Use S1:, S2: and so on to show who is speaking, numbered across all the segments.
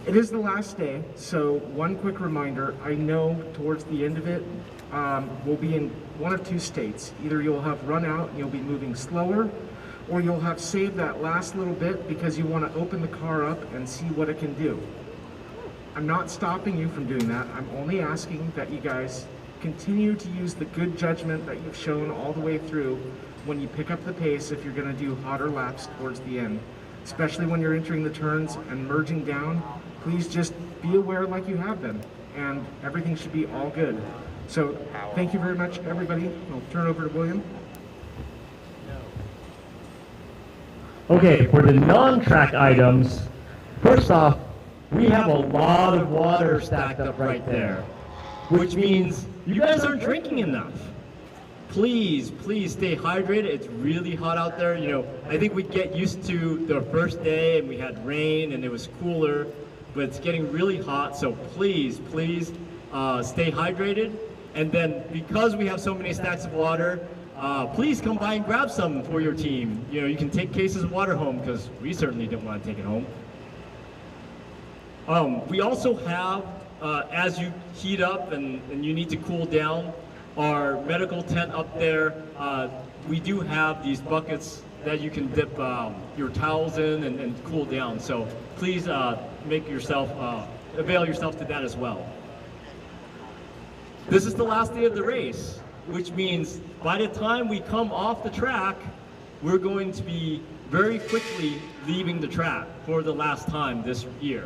S1: It is the last day, so one quick reminder, I know towards the end of it, we'll be in one of two states. Either you'll have run out and you'll be moving slower, or you'll have saved that last little bit because you want to open the car up and see what it can do. I'm not stopping you from doing that. I'm only asking that you guys continue to use the good judgment that you've shown all the way through when you pick up the pace if you're going to do hotter laps towards the end. Especially when you're entering the turns and merging down, please just be aware like you have been, and everything should be all good. So thank you very much, everybody. I'll turn it over to William.
S2: Okay, for the non-track items, first off, we have a lot of water stacked up right there, which means you guys aren't drinking enough. Please, please stay hydrated. It's really hot out there. You know, I think we get used to the first day and we had rain and it was cooler, but it's getting really hot. So please, please stay hydrated. And then because we have so many stacks of water, please come by and grab some for your team. You know, you can take cases of water home because we certainly didn't want to take it home. We also have, as you heat up and you need to cool down, our medical tent up there, we do have these buckets that you can dip your towels in and cool down. So please make yourself, avail yourself to that as well. This is the last day of the race, which means by the time we come off the track, we're going to be very quickly leaving the track for the last time this year.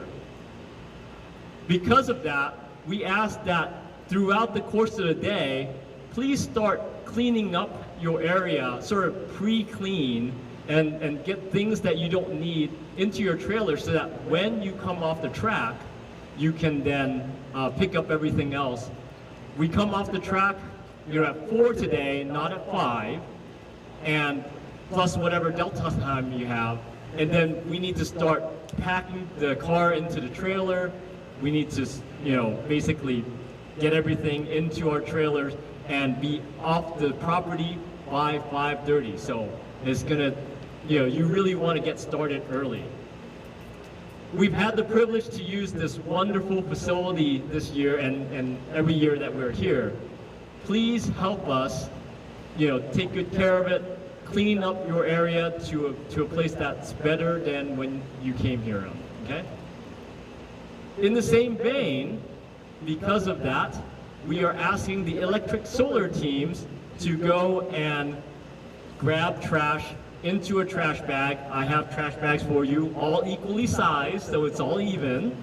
S2: Because of that, we ask that throughout the course of the day, please start cleaning up your area, sort of pre-clean, and get things that you don't need into your trailer so that when you come off the track, you can then pick up everything else. We come off the track, you're at 4 today, not at 5, and plus whatever delta time you have, and then we need to start packing the car into the trailer. We need to, you know, basically get everything into our trailers and be off the property by 5:30. So it's gonna, you know, you really want to get started early. We've had the privilege to use this wonderful facility this year and every year that we're here. Please help us, you know, take good care of it, clean up your area to a place that's better than when you came here, okay? In the same vein, because of that, we are asking the electric solar teams to go and grab trash into a trash bag. I have trash bags for you, all equally sized, so it's all even.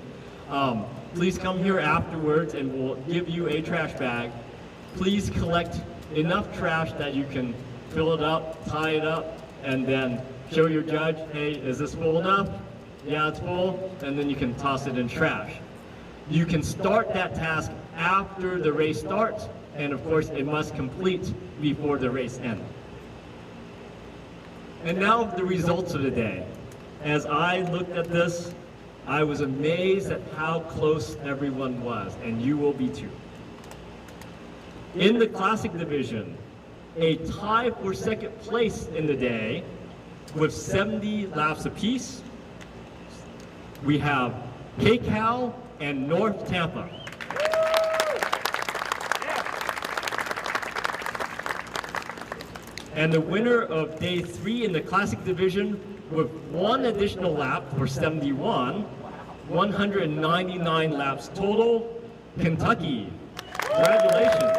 S2: Please come here afterwards and we'll give you a trash bag. Please collect enough trash that you can fill it up, tie it up, and then show your judge, hey, is this full enough? Yeah, it's full, and then you can toss it in trash. You can start that task after the race starts, and of course it must complete before the race ends. And now the results of the day. As I looked at this, I was amazed at how close everyone was, and you will be too. In the Classic Division, a tie for second place in the day with 70 laps apiece. We have KCAL and North Tampa. And the winner of day 3 in the Classic Division with 1 additional lap for 71, 199 laps total, Kentucky. Congratulations.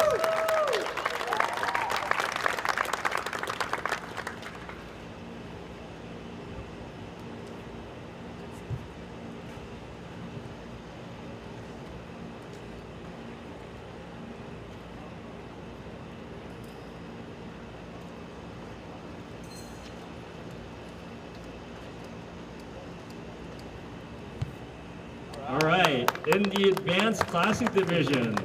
S2: All right, in the Advanced Classic Division,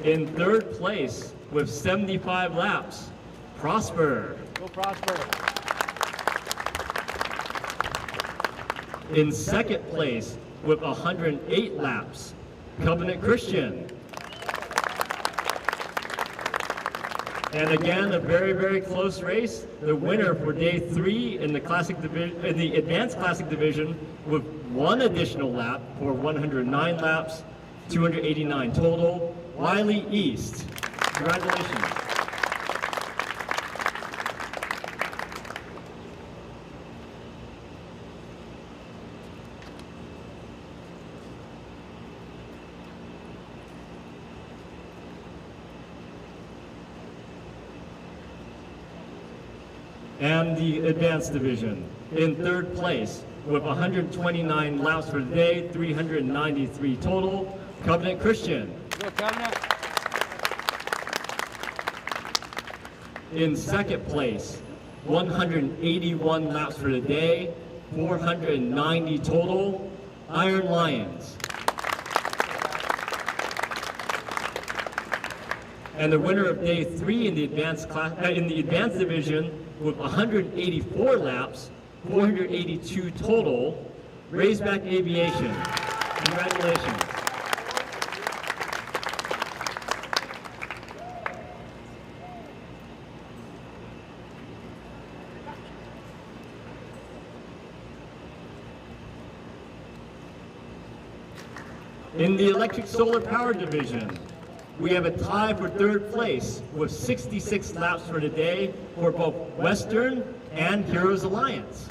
S2: in 3rd place with 75 laps, Prosper.
S3: Go Prosper.
S2: In 2nd place with 108 laps, Covenant Christian. And again, a very, very close race. The winner for day 3 in the in the Advanced Classic division with 1 additional lap for 109 laps, 289 total, Wylie East. Congratulations. And the Advanced Division in 3rd place with 129 laps for the day, 393 total, Covenant Christian.
S3: Go, Covenant.
S2: In 2nd place, 181 laps for the day, 490 total, Iron Lions. And the winner of day 3 in the Advanced Division with 184 laps, 482 total, Razorback Aviation. Congratulations. In the Electric Solar Power Division, we have a tie for 3rd place with 66 laps for the day for both Western and Heroes Alliance.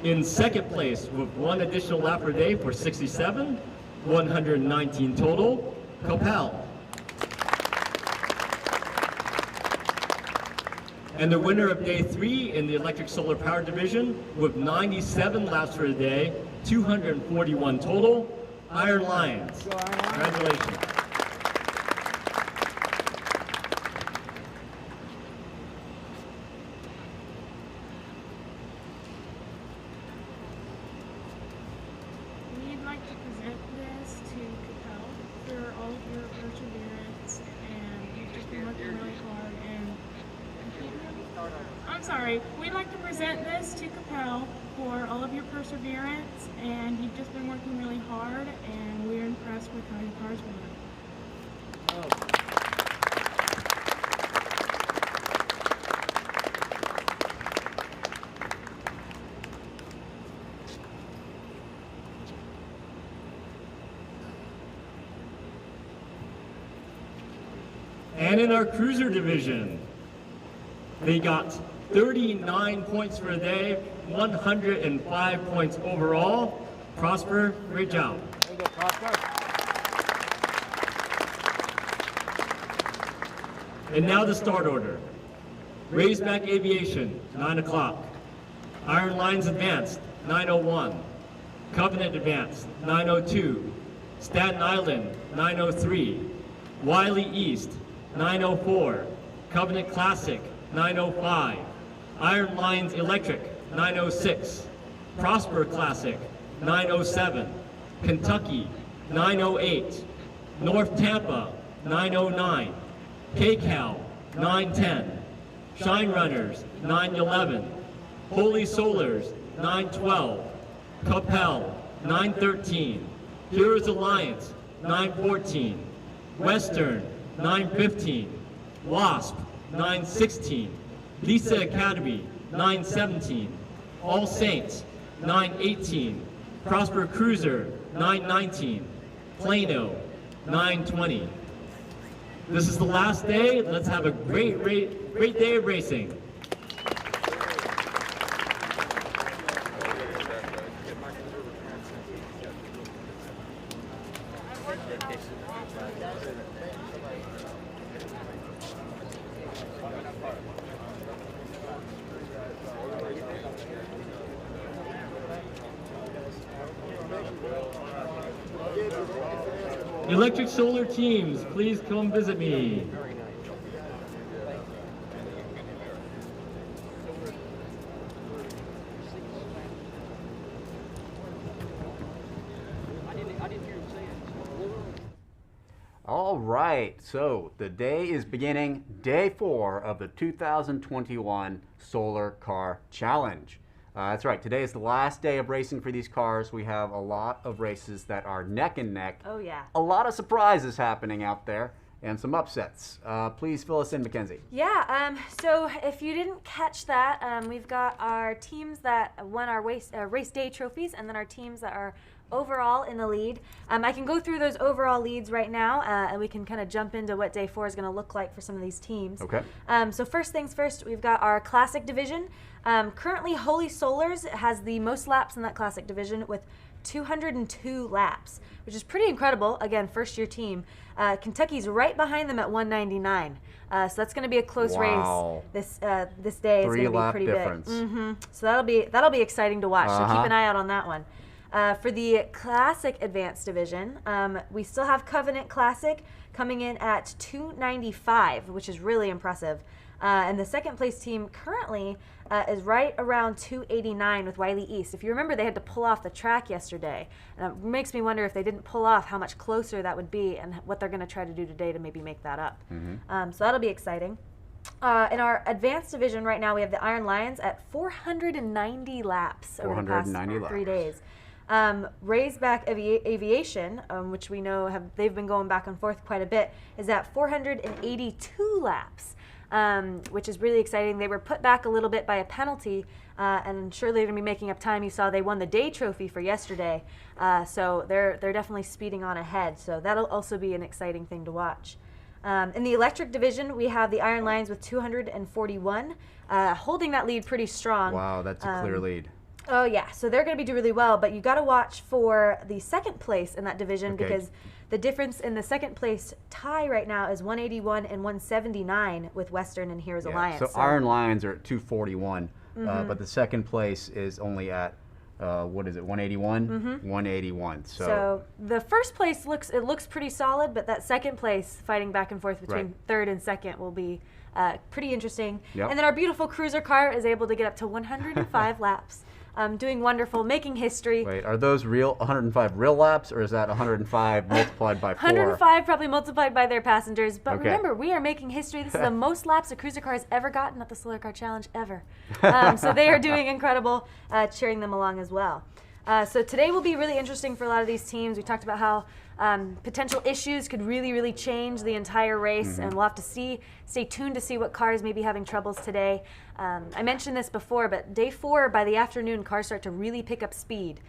S2: In 2nd place with 1 additional lap per day for 67, 119 total, KCAL. And the winner of day 3 in the Electric Solar Power Division with 97 laps for the day, 241 total, Iron Lions. Congratulations.
S4: We'd like to present this to KCAL for all of your perseverance, and you've just been working really hard. And I'm sorry, we'd like to present this to KCAL for all of your perseverance, and you've just been working really hard, and we're impressed with how your cars work.
S2: And in our Cruiser Division, they got 39 points for the day, 105 points overall. Prosper, great job.
S3: There you go, Prosper.
S2: And now the start order. Razorback Aviation, 9 o'clock. Iron Lions Advanced, 9:01. Covenant Advanced, 9:02. Staten Island, 9:03. Wylie East, 9:04. Covenant Classic, 9:05. Iron Lions Electric, 9:06. Prosper Classic, 9:07. Kentucky, 9:08. North Tampa, 9:09. KCAL, 9:10. Shine Runners, 9:11. Holy Solars, 9:12. KCAL, 9:13. Heroes Alliance, 9:14. Western, 9:15. WASP, 9:16. Lisa Academy, 9:17. All Saints, 9:18. Prosper Cruiser, 9:19. Plano, 9:20. This is the last day. Let's have a great day of racing. Electric Solar teams, please come visit me.
S5: All right, so the day is beginning, day 4 of the 2021 Solar Car Challenge. That's right. Today is the last day of racing for these cars. We have a lot of races that are neck and neck.
S3: Oh, yeah.
S5: A lot of surprises happening out there and some upsets. Please fill us in, Mackenzie.
S3: Yeah, so if you didn't catch that, we've got our teams that won our race day trophies and then our teams that are overall in the lead. I can go through those overall leads right now, and we can kind of jump into what day 4 is going to look like for some of these teams.
S5: Okay.
S3: So first things first, we've got our Classic division. Currently, Holy Solars has the most laps in that Classic division with 202 laps, which is pretty incredible. Again, first-year team. Kentucky's right behind them at 199. So that's going to be a close race. This day is going to be pretty
S5: difference.
S3: big. So that'll be exciting to watch. So keep an eye out on that one. For the Classic Advanced Division, we still have Covenant Classic coming in at 295, which is really impressive. And the second place team currently is right around 289 with Wylie East. If you remember, they had to pull off the track yesterday. And it makes me wonder if they didn't pull off, how much closer that would be and what they're going to try to do today to maybe make that up. So that'll be exciting. In our advanced division right now, we have the Iron Lions at 490 laps over the past 3 days. Razorback Aviation, which we know they've been going back and forth quite a bit, is at 482 laps, which is really exciting. They were put back a little bit by a penalty, and surely they're going to be making up time. You saw they won the day trophy for yesterday, so they're definitely speeding on ahead. So that'll also be an exciting thing to watch. In the electric division, we have the Iron Lions with 241, holding that lead pretty strong.
S5: Wow, that's a clear lead.
S3: Oh, yeah. So they're going to be doing really well, but you got to watch for the second place in that division because the difference in the second place tie right now is 181 and 179 with Western and Heroes Alliance.
S5: So Iron Lions are at 241, but the second place is only at, what is it, 181? 181.
S3: So the first place looks pretty solid, but that second place fighting back and forth between third and second will be pretty interesting.
S5: Yep.
S3: And then our beautiful cruiser car is able to get up to 105 laps. Doing wonderful, making history.
S5: Wait, are those 105 real laps, or is that 105 multiplied by 4?
S3: 105 probably multiplied by their passengers. But remember, we are making history. This is the most laps a cruiser car has ever gotten at the Solar Car Challenge ever. So they are doing incredible, cheering them along as well. So today will be really interesting for a lot of these teams. We talked about how potential issues could really change the entire race, and we'll have to stay tuned to see what cars may be having troubles today. I mentioned this before, but day 4, by the afternoon, cars start to really pick up speed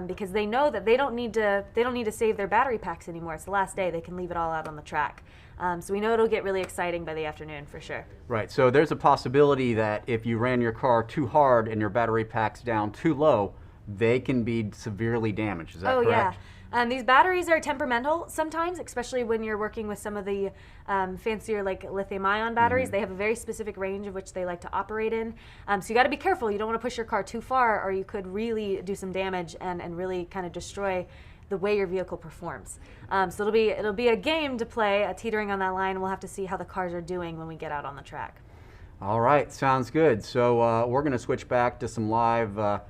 S3: because they know that they don't need to save their battery packs anymore. It's the last day; they can leave it all out on the track. So we know it'll get really exciting by the afternoon for sure. Right.
S5: So there's a possibility that if you ran your car too hard and your battery packs down too low, they can be severely damaged. Is that correct?
S3: Yeah. These batteries are temperamental sometimes, especially when you're working with some of the fancier like lithium-ion batteries. They have a very specific range of which they like to operate in. So you got to be careful. You don't want to push your car too far, or you could really do some damage and really kind of destroy the way your vehicle performs. So it'll be a game to play, teetering on that line, and we'll have to see how the cars are doing when we get out on the track.
S5: All right, sounds good. So we're going to switch back to some live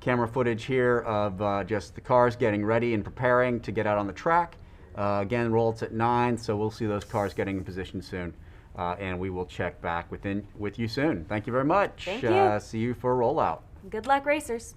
S5: camera footage here of just the cars getting ready and preparing to get out on the track. Again, rolls at 9, so we'll see those cars getting in position soon, and we will check back with you soon. Thank you very much.
S3: Thank you.
S5: See you for a rollout.
S3: Good luck, racers.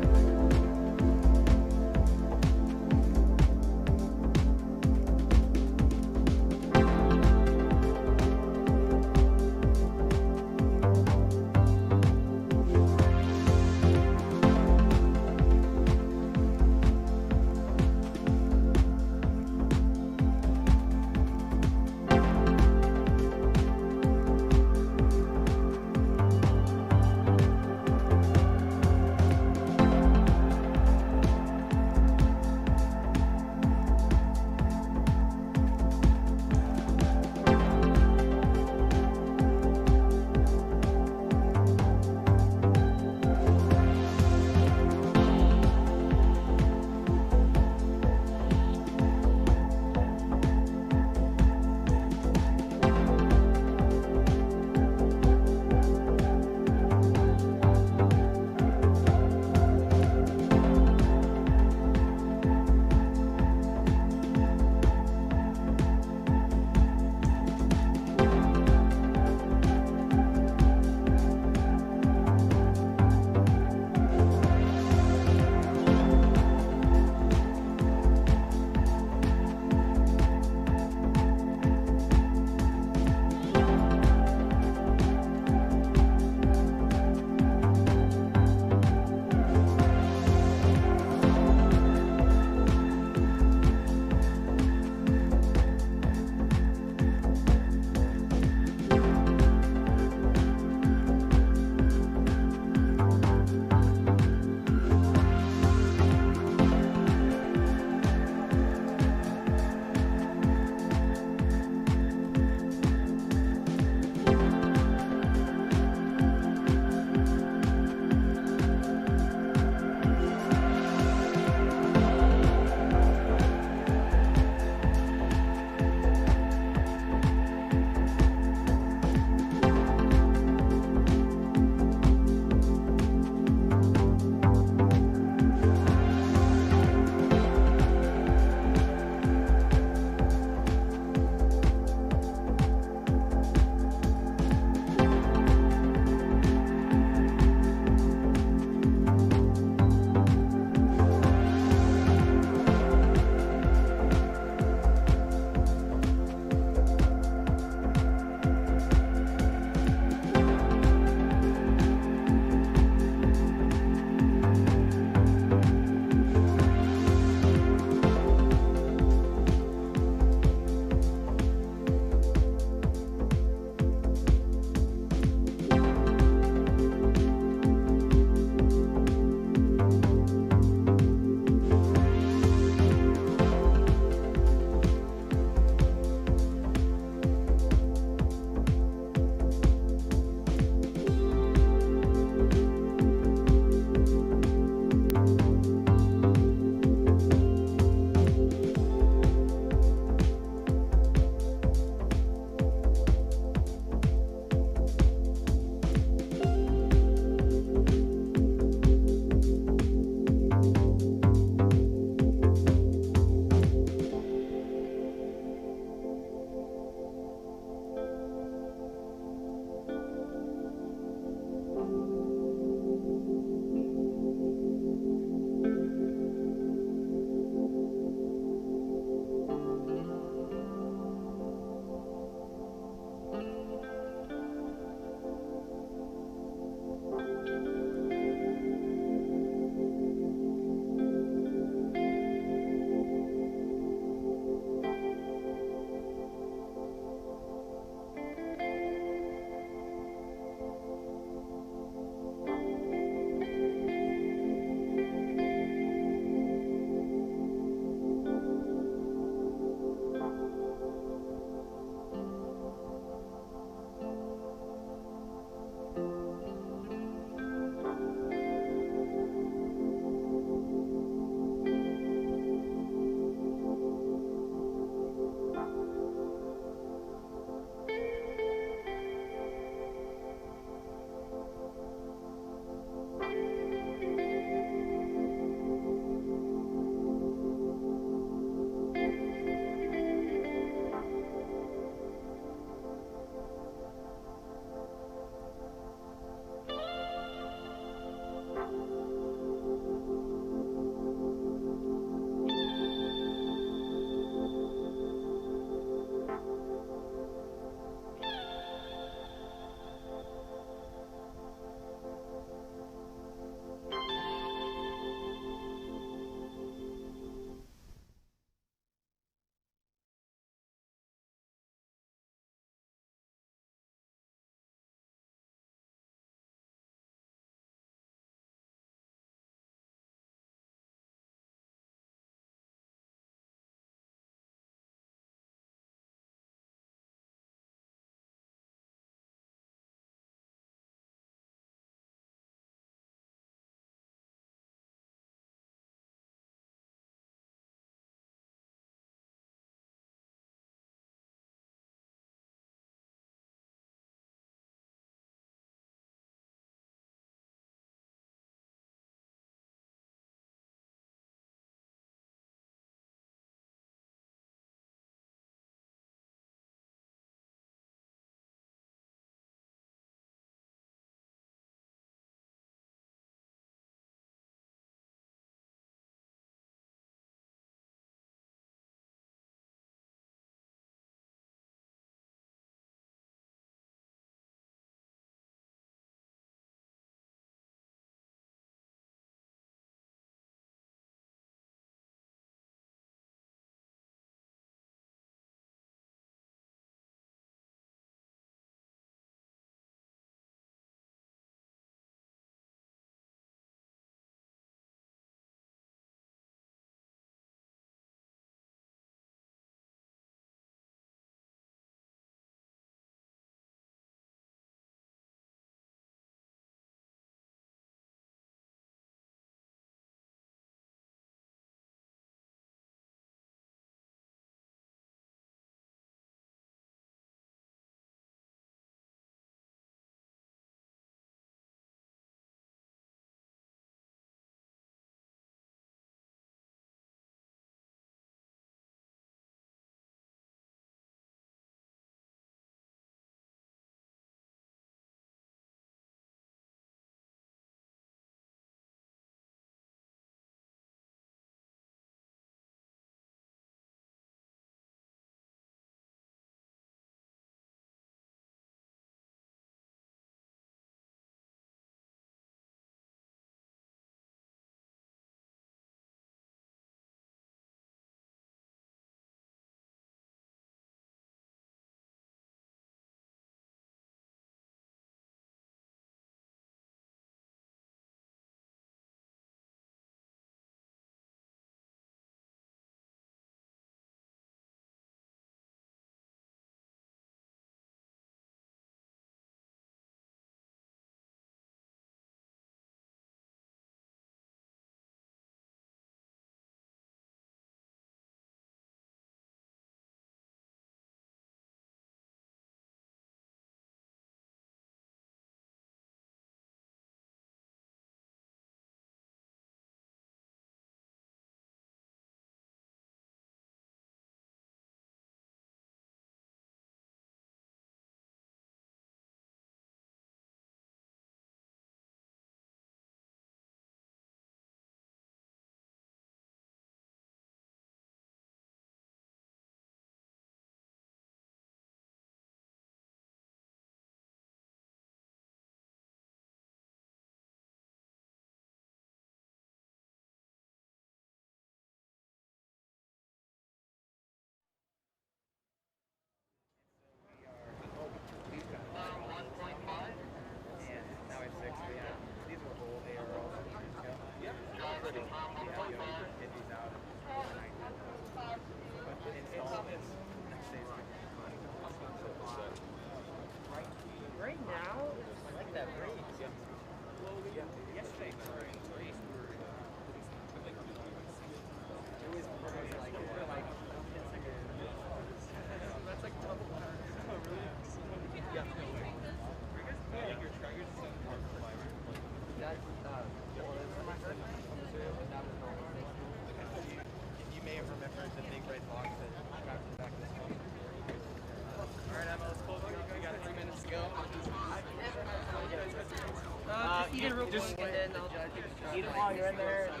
S6: while you're in there. As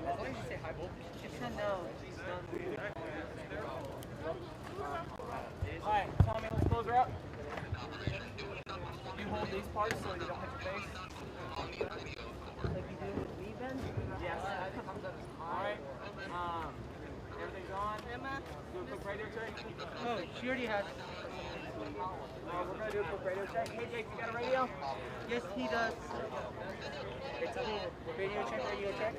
S6: long as you say hi, Bull. No. Alright, Tommy, let's close her up. You hold these parts so you don't hit your face. Like you do with me, Ben? Yes. Alright. Everything's on. Emma. Do a quick radio check. Oh, she already has. We're going to do a quick radio check. Hey, Jake, you got a radio? Yes, he does. It's cool. Radio check.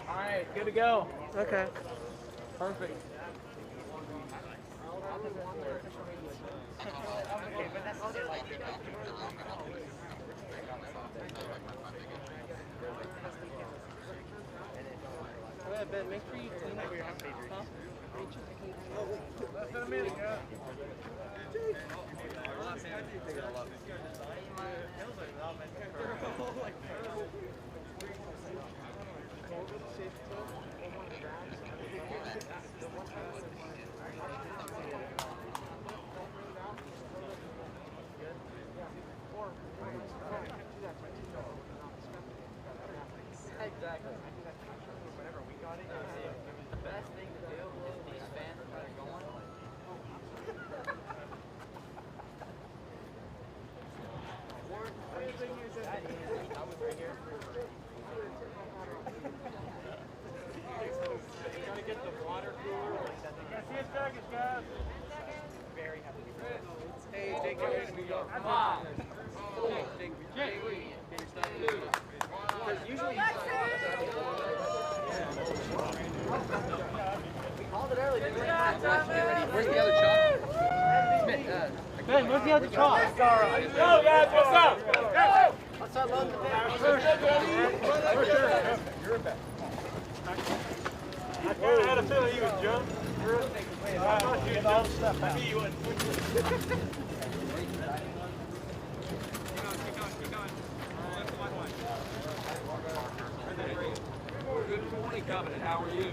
S6: Alright, good to go. Okay. Perfect. Okay, but that's still like Ben, make sure you clean up your half page. Huh? Less than a minute, yeah. Exactly. Whenever we got it, the best thing to do is these fans are kind of going. I was right here. Trying to get the water cooler. Yeah, see us seconds, guys. Very happy. Hey, Jake, get ready to go. Come on. Jake, get your stuff. Because usually we called it early. Where's the other chalk? Ben, where's the other chalk? Let's go, guys. What's up? Go! Let's unload the bag. You're a bet. I kind of had a feeling you would jump. I thought you would all the stuff out. You wouldn't.
S7: Good morning, Covenant. How are you?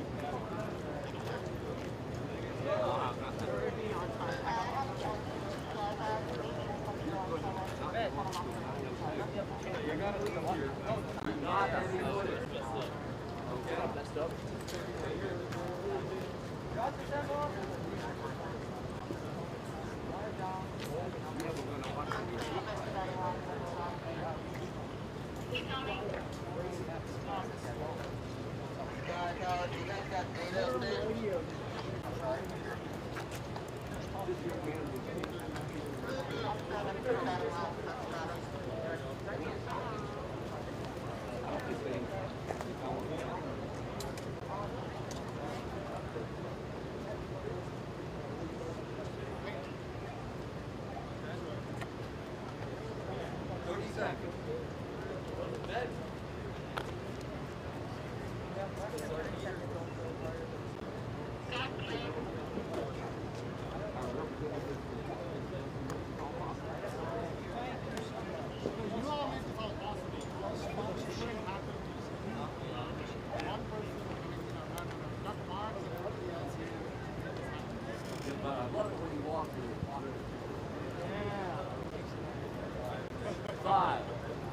S7: Five,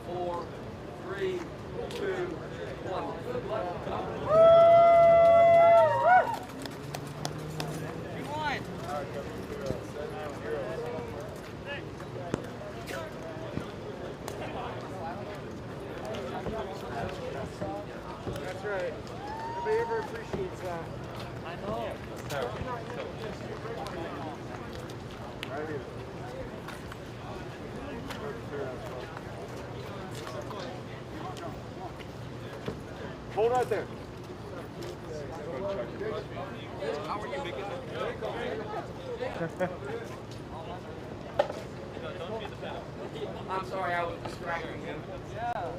S7: four, three, two, one. Good luck. You won.
S1: That's right. Nobody ever appreciates that.
S6: I know.
S1: Right here. Hold right there.
S7: How are you making I'm sorry, I was distracting him.
S6: Yeah.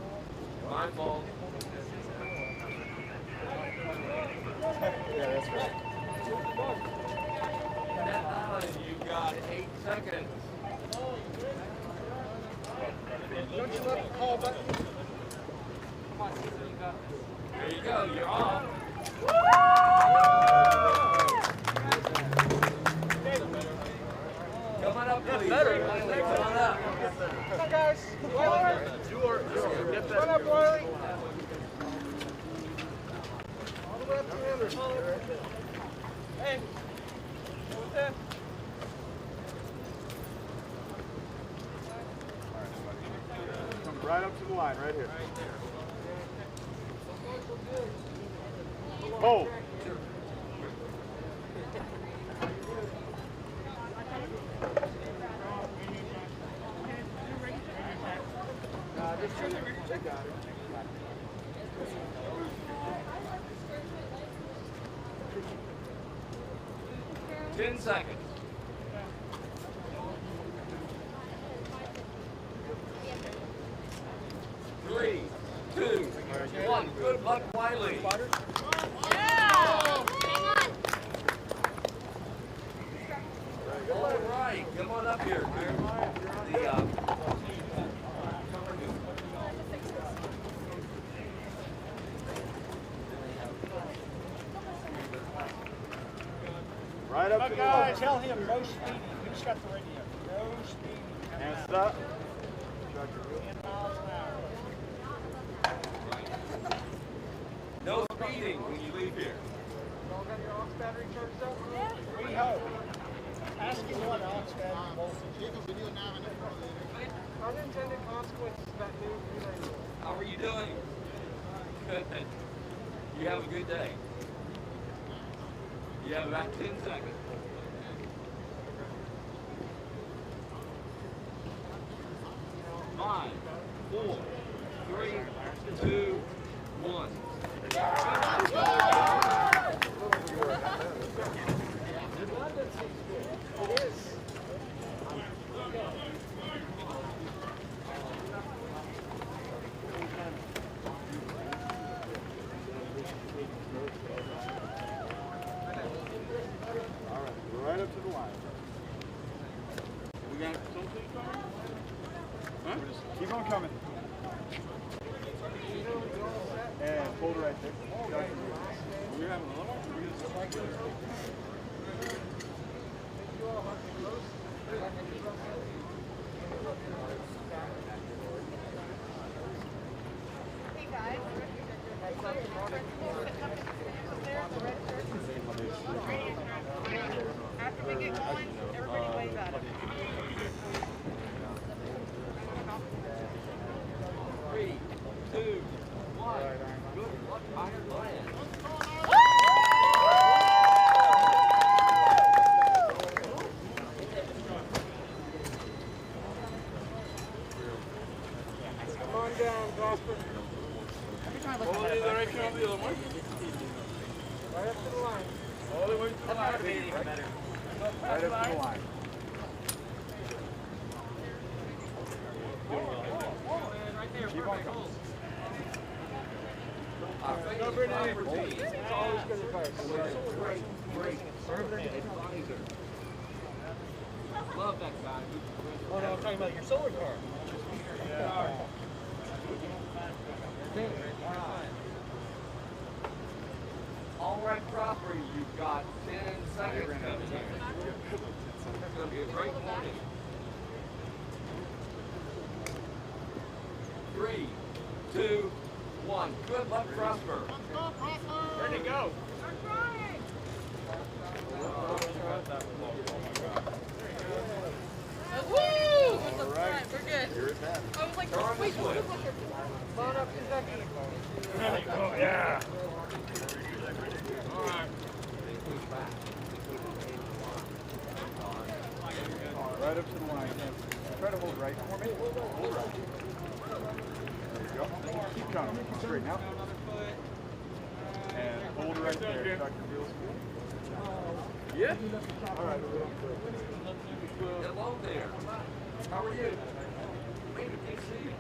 S7: My fault.
S1: Yeah, that's right.
S7: You got 8 seconds.
S1: Don't you love the call button?
S6: Come on, Caesar, you got this.
S7: There you go, you're off. Come on up, please. Come on up.
S6: on, guys. Wylie. Get that. Run up, Wylie. All the way up to 100. Hey. What's that? Come right up to the line, right here. Hold. Check out it.
S7: 10 seconds. Three, two, one. Good luck, Wylie. All right, come on up here.
S6: Right up to the guys, tell him no speeding. Who's got the radio? No speeding. And stop. 10 miles an hour.
S7: No speeding when you leave here.
S6: Y'all got your aux battery charged up? We hope. Ask him what aux battery voltage. Unintended consequences of that new relay.
S7: How are you doing? Good. You have a good day. You have about 10 seconds. Five, four, three, two, one.
S6: It is. Right up to the line. We got something coming? Huh? Keep on coming. And hold it right there. We're having a little.
S8: Hey guys. After we get going, everybody waves at it.
S7: 3, 2, 1. Good luck, Iron Lion.
S6: Come on down, Gosper. Right up to the line. All the way to the line. Right up to the line. Keep on coming. Number 8. It's always good advice.
S7: Great. Advisor. Love that guy.
S6: Oh no, I'm talking about your solar car. Yeah.
S7: All right, property, you've got 10 seconds coming here. It's going to be a great morning. 3, 2, 1. Good luck, Prosper.
S6: Ready to go.
S8: Woo!
S6: All right.
S8: We're good.
S6: Here it is.
S8: I was like,
S7: Turn
S8: wait,
S7: this way.
S6: Come on up, Kentucky. There you go. Yeah. All right. Right up to the line. Try to hold right for me. Hold right. There you go. Keep coming. Straighten out. And hold right there, Dr. Beals. Yeah. All right.
S7: Hello there. How are you? Man, I can't see you.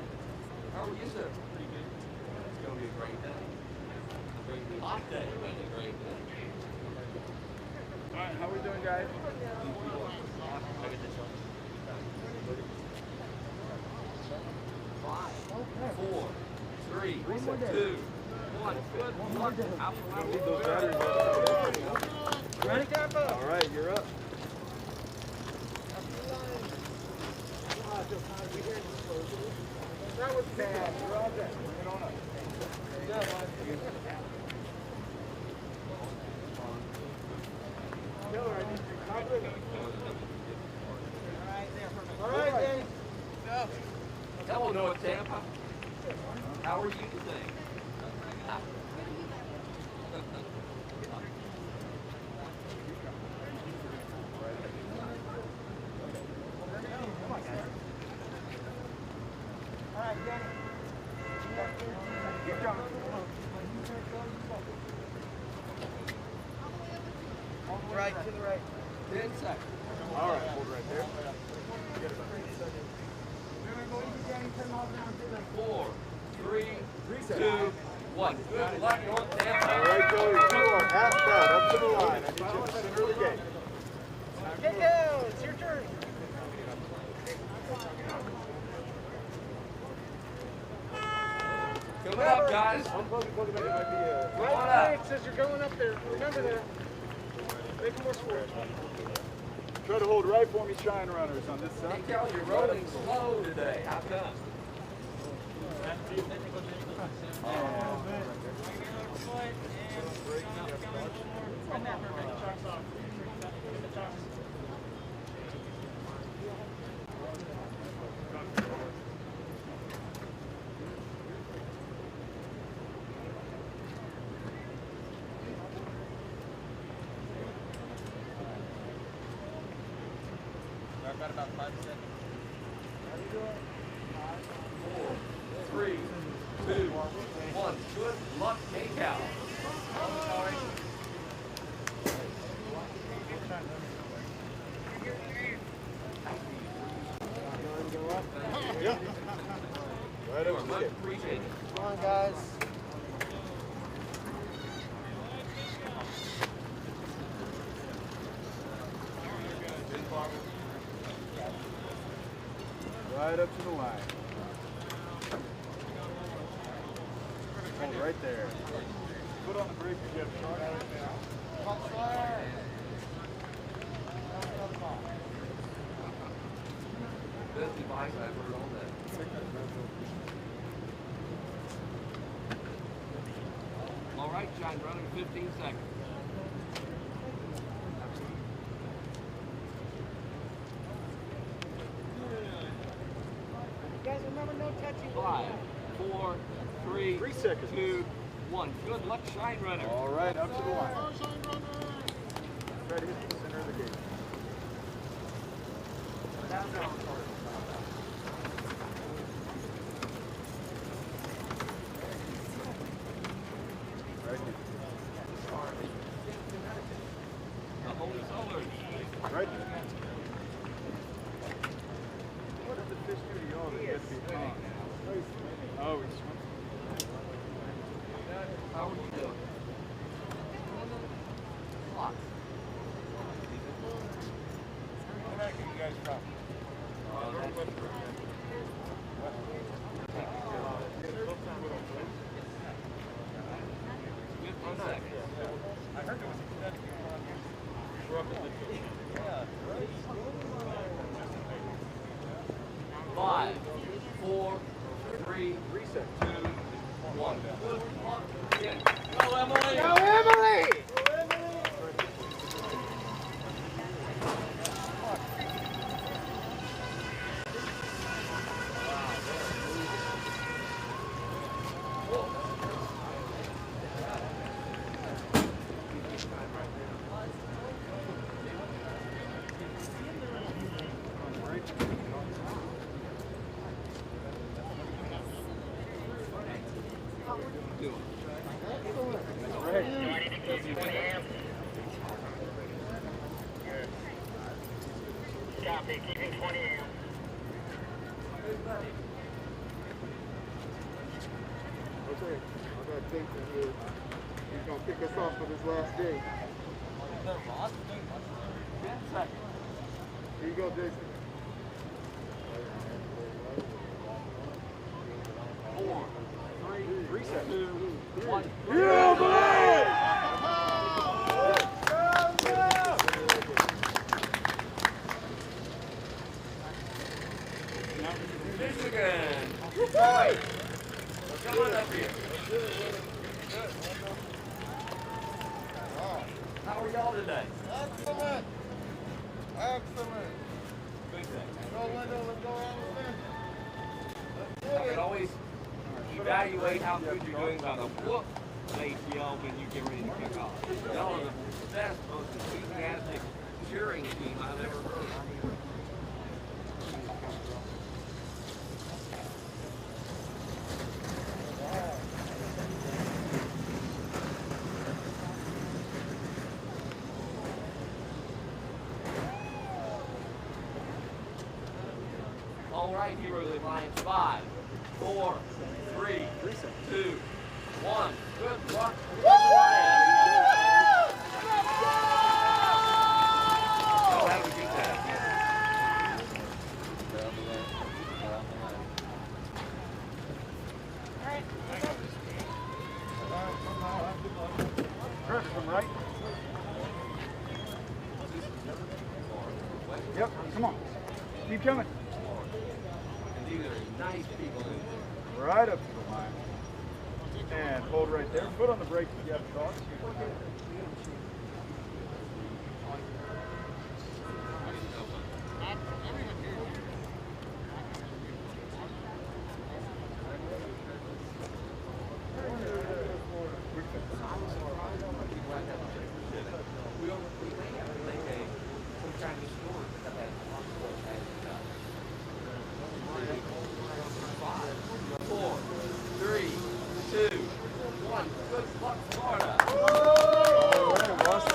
S7: How are you, sir? Pretty good. It's going to be a great day. Great hot day. It's going to be a great day.
S6: All right, how we doing, guys?
S7: Five, 4, 3, 2, 1. Good luck.
S6: Need those batteries. Ready, Kappa? All right, you're up.
S1: That was bad. You're all dead. Bring it on up. Killer, I need you covered. All right, Danny.
S7: Hello, North Tampa. How are you today?
S6: Right, to the right.
S7: 10 seconds.
S1: All right, hold right there.
S7: 4, 3, 2, 1. Good luck, North Tampa.
S1: All right, Joey, you are half that, up to the line. I need you in the center of the gate.
S6: KCAL, it's your turn.
S7: Coming up, guys.
S1: Unplug it, it might be a...
S7: Going up.
S1: It says you're going up there. Remember that. Make more squares. Try to hold right for me, shine runners on this side.
S7: KCAL, you're rolling slow today. How come?
S6: I've got about 5 seconds.
S7: 4, 3, 2, 1. Good luck, KCAL.
S1: Yeah. Right
S7: You
S1: up
S7: are
S1: to
S7: much
S1: the
S7: appreciated.
S6: Come on, guys.
S1: Right up to the line. Hold right there. Put on the brake and get started.
S7: Best device I've heard all day. All right, shine runner, 15 seconds.
S6: Guys, remember no touching.
S7: 5, 4, 3,
S1: 3 seconds.
S7: 2, 1. Good luck, shine runner.
S1: All right, up to the line. Try to hit the center of the gate. Right here.
S7: The Holy Solars.
S1: Right there. What did the fish do to y'all that you have to be clean? Oh, he's swimming.
S7: How are you doing? Lots.
S1: Where can you guys from? I heard there was a Connecticut one here. We're up in the... Yeah.
S7: 5, 4, 3, 2, 1. Again. Go, Emily!
S6: Go, Emily!
S9: Copy, keeping 20 AM.
S1: Okay, I got Jason here. He's gonna kick us off for this last day.
S7: 10 seconds.
S1: Here you go, Jason.
S7: 4, 3, 2, 1.
S1: Yeah, boy! Now
S7: are y'all today?
S10: Excellent. Excellent.
S7: Good thing.
S10: Go, Linda, let's go around the fence.
S7: I can always evaluate how good you're doing by the whoop they yell when you get ready to kick off. Y'all are the best, most enthusiastic cheering team I've ever heard. All right, Heroes and Lions. 5, 4, 3, 2, 1. Good luck. Go have a good day.
S10: Perfect, from right. Yep, come on. Keep coming.
S7: And these are nice people in there.
S10: Right up to the line. And hold right there. Foot on the brake if you have thoughts.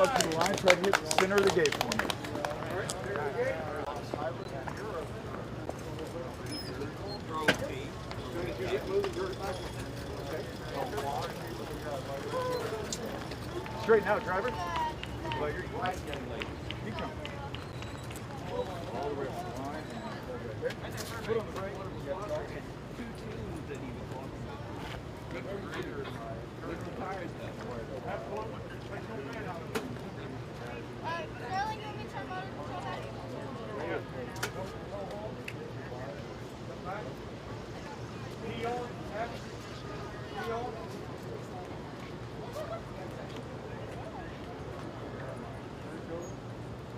S10: Up to the line, try to hit the center of the gate for me. Straighten out, driver. Well, you're quiet, young lady. Keep coming. All the way up to the line. And foot on the brake.
S7: Two teams that he was talking about. Good for Crusaders. Good for tires stuff.
S8: Sterling, you want me to turn motor control back?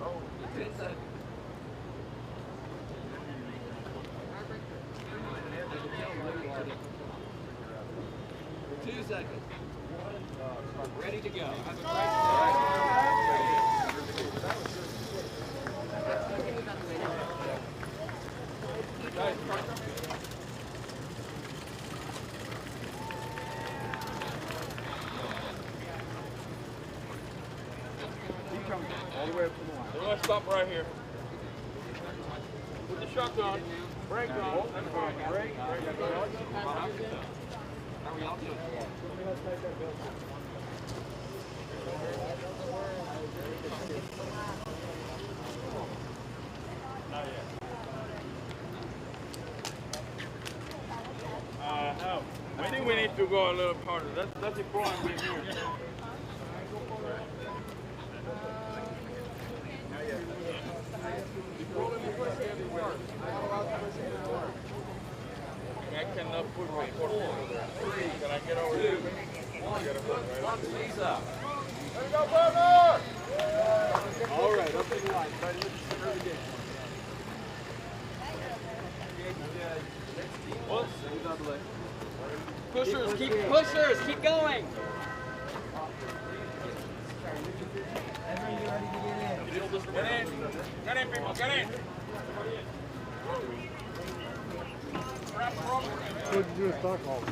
S7: Oh, 10 seconds. Two seconds. Ready to go. Have a great
S10: Keep coming. All the way up to the line.
S6: So let's stop right here. Put the shock on. Brake on.
S10: Brake.
S7: How are y'all doing?
S6: No. I think we need to go a little harder. That's important right here. I cannot put my foot over there. Can I get over there?
S7: Please up.
S10: Let's go, partner! All right, up to the line. Try to hit the center of the gate.
S6: Pushers, keep going. Get in, people, get in.
S10: What did you do in Stockholm?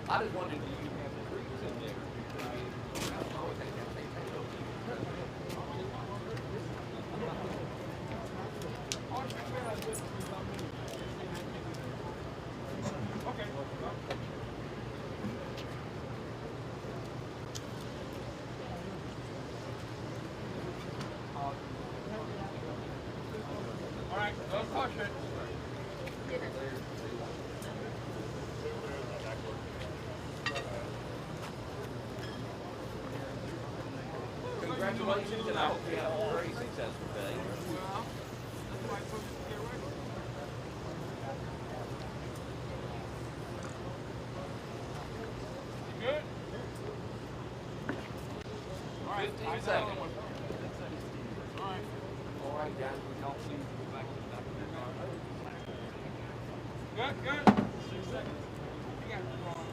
S7: I just wondered if you have the trees in there.
S10: right, don't push it.
S7: Congratulations, and I hope you have a very successful day.
S10: Good? All right,
S7: 15 seconds.
S10: All right.
S7: All right, guys, we don't see you back to the back of your car.
S10: Good, good. 6 seconds. You got it wrong.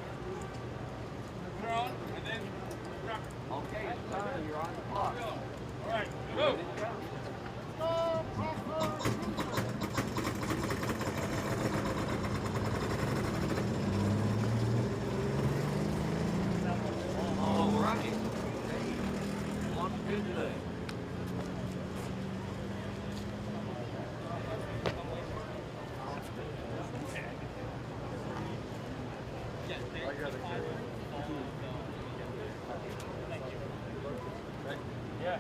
S10: Put her on, and then drop it.
S7: Okay, it's time. You're on the clock.
S10: All right, go.
S7: All right. Hey, what's good today?
S10: Yeah.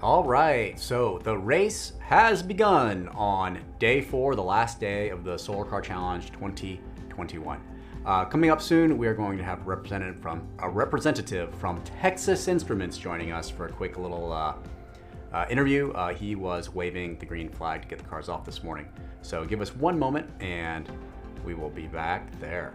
S5: All right, so the race has begun on day 4, the last day of the Solar Car Challenge 2021. Coming up soon, we are going to have a representative from Texas Instruments joining us for a quick little interview. He was waving the green flag to get the cars off this morning. So give us one moment and we will be back there.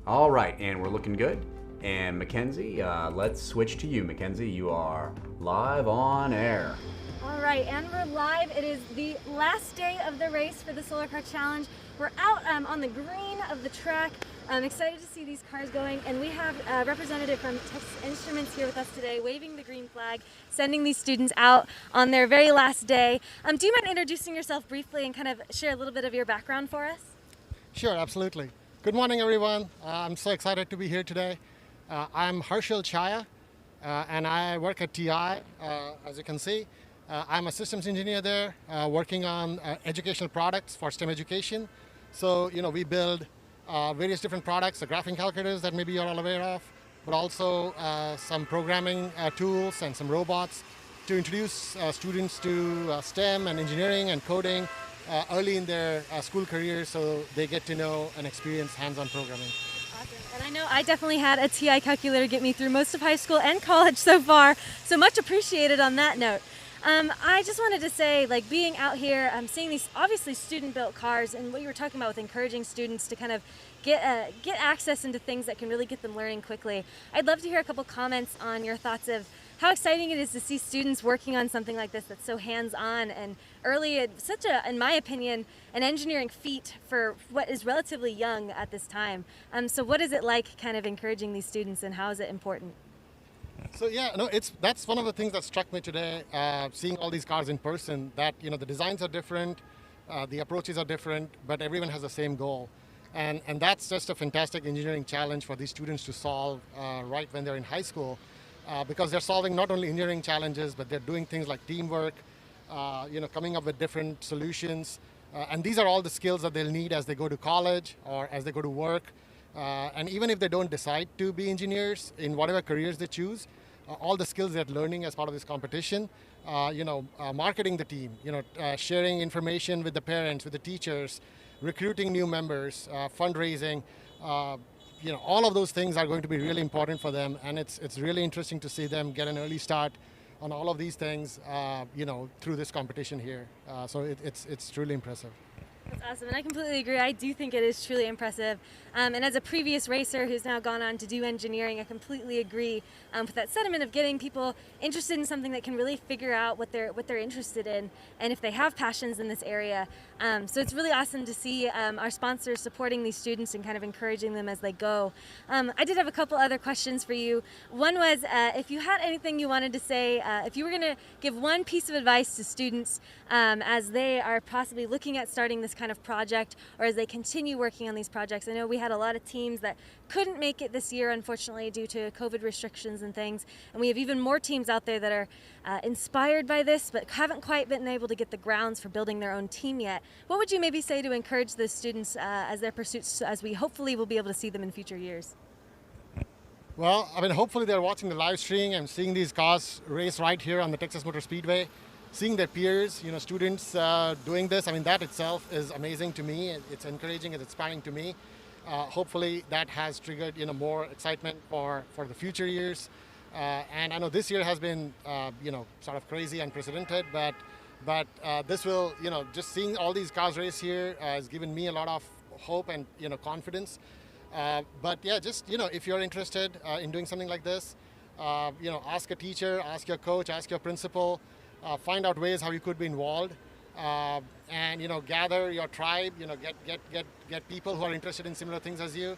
S5: All right, and we're looking good. And Mackenzie, let's switch to you. Mackenzie, you are live on air.
S3: All right, and we're live. It is the last day of the race for the Solar Car Challenge. We're out on the green of the track. I'm excited to see these cars going, and we have a representative from Texas Instruments here with us today, waving the green flag, sending these students out on their very last day. Do you mind introducing yourself briefly and kind of share a little bit of your background for us?
S11: Sure, absolutely. Good morning, everyone. I'm so excited to be here today. I'm Harshil Chaya, and I work at TI, as you can see. I'm a systems engineer there, working on educational products for STEM education. So, we build various different products, the graphing calculators that maybe you're all aware of, but also some programming tools and some robots to introduce students to STEM and engineering and coding early in their school career, so they get to know and experience hands-on programming.
S3: Awesome. And I know I definitely had a TI calculator get me through most of high school and college so far, so much appreciated on that note. I just wanted to say, like, being out here, I'm seeing these obviously student-built cars, and what you were talking about with encouraging students to kind of get access into things that can really get them learning quickly. I'd love to hear a couple comments on your thoughts of how exciting it is to see students working on something like this that's so hands-on and early, such a, in my opinion, an engineering feat for what is relatively young at this time. So what is it like kind of encouraging these students, and how is it important?
S11: So yeah, no, that's one of the things that struck me today, seeing all these cars in person. That the designs are different, the approaches are different, but everyone has the same goal, and that's just a fantastic engineering challenge for these students to solve right when they're in high school, because they're solving not only engineering challenges, but they're doing things like teamwork, coming up with different solutions, and these are all the skills that they'll need as they go to college or as they go to work. And even if they don't decide to be engineers in whatever careers they choose, all the skills they're learning as part of this competition, marketing the team, sharing information with the parents, with the teachers, recruiting new members, fundraising, all of those things are going to be really important for them. And it's really interesting to see them get an early start on all of these things, through this competition here. So it's truly impressive.
S3: That's awesome, and I completely agree. I do think it is truly impressive. And as a previous racer who's now gone on to do engineering, I completely agree with that sentiment of getting people interested in something that can really figure out what they're interested in, and if they have passions in this area. So it's really awesome to see our sponsors supporting these students and kind of encouraging them as they go. I did have a couple other questions for you. One was if you had anything you wanted to say, if you were going to give one piece of advice to students as they are possibly looking at starting this kind of project, or as they continue working on these projects. I know we had a lot of teams that couldn't make it this year, unfortunately, due to COVID restrictions and things, and we have even more teams out there that are inspired by this but haven't quite been able to get the grounds for building their own team yet. What would you maybe say to encourage those students as their pursuits, as we hopefully will be able to see them in future years?
S11: Well, I mean, hopefully they're watching the live stream and seeing these cars race right here on the Texas Motor Speedway, seeing their peers, students doing this. I mean, that itself is amazing to me. It's encouraging, it's inspiring to me. Hopefully that has triggered, more excitement for the future years. And I know this year has been, sort of crazy, unprecedented, but this will, just seeing all these cars race here has given me a lot of hope and, confidence. But yeah, just, if you're interested in doing something like this, ask a teacher, ask your coach, ask your principal, find out ways how you could be involved, and gather your tribe, get people who are interested in similar things as you,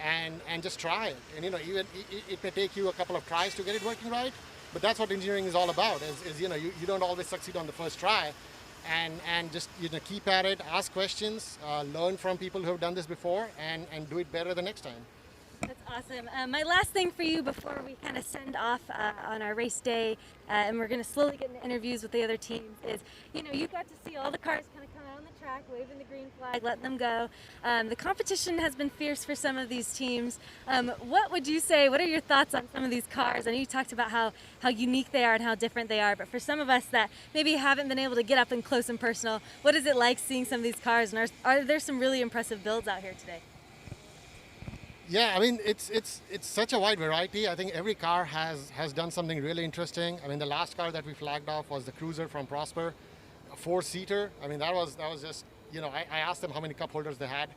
S11: and just try it. And even it may take you a couple of tries to get it working right, but that's what engineering is all about. Is you don't always succeed on the first try, and just keep at it, ask questions, learn from people who have done this before, and do it better the next time.
S3: That's awesome. My last thing for you before we kind of send off on our race day, and we're going to slowly get into interviews with the other teams, is, you got to see all the cars kind of come out on the track, waving the green flag, letting them go. The competition has been fierce for some of these teams. What would you say, what are your thoughts on some of these cars? I know you talked about how unique they are and how different they are, but for some of us that maybe haven't been able to get up and close and personal, what is it like seeing some of these cars, and are there some really impressive builds out here today?
S11: Yeah, I mean, it's such a wide variety. I think every car has done something really interesting. I mean, the last car that we flagged off was the Cruiser from Prosper, a 4-seater. I mean, that was just, I asked them how many cup holders they had.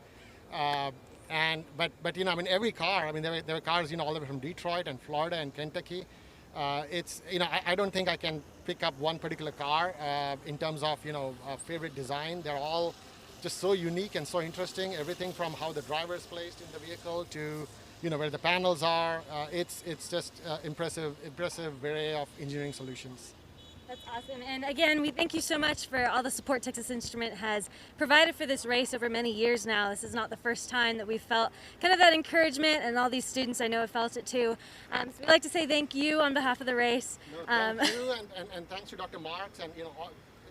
S11: But I mean, every car, I mean, there were cars, all the way from Detroit and Florida and Kentucky. I don't think I can pick up one particular car in terms of, favorite design. They're all just so unique and so interesting. Everything from how the driver is placed in the vehicle to, where the panels are. It's just impressive array of engineering solutions.
S3: That's awesome. And again, we thank you so much for all the support Texas Instrument has provided for this race over many years now. This is not the first time that we've felt kind of that encouragement, and all these students I know have felt it too. So we'd like to say thank you on behalf of the race.
S11: No, thank you, and thanks to Dr. Marks and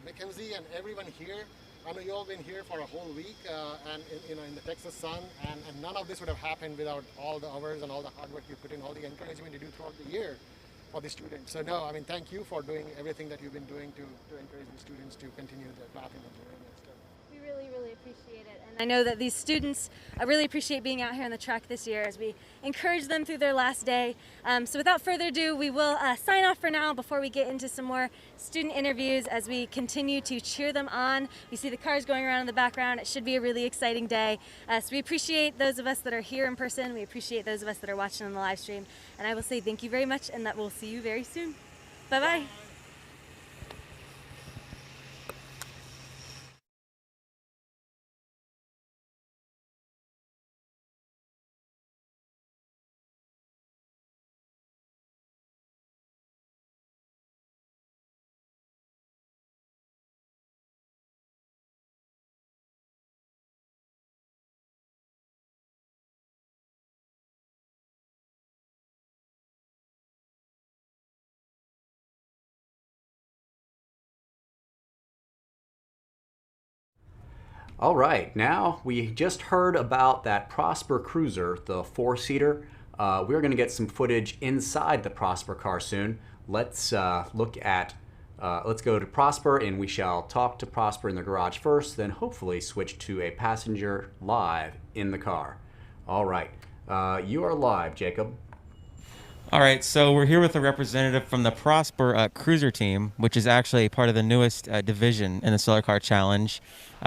S11: Mackenzie and everyone here. I know you all been here for a whole week, and in the Texas sun, and none of this would have happened without all the hours and all the hard work you put in, all the encouragement you do throughout the year for the students. So no, I mean, thank you for doing everything that you've been doing to encourage the students to continue their path in engineering and stuff.
S3: We really appreciate it. And I know that these students really appreciate being out here on the track this year as we encourage them through their last day. So without further ado, we will sign off for now before we get into some more student interviews as we continue to cheer them on. We see the cars going around in the background. It should be a really exciting day. So we appreciate those of us that are here in person. We appreciate those of us that are watching on the live stream. And I will say thank you very much, and that we'll see you very soon. Bye-bye.
S5: All right, now we just heard about that Prosper Cruiser, the 4-seater. We're going to get some footage inside the Prosper car soon. Let's look at, let's go to Prosper, and we shall talk to Prosper in the garage first, then hopefully switch to a passenger live in the car. All right, you are live, Jacob.
S12: All right, so we're here with a representative from the Prosper Cruiser team, which is actually part of the newest division in the Solar Car Challenge.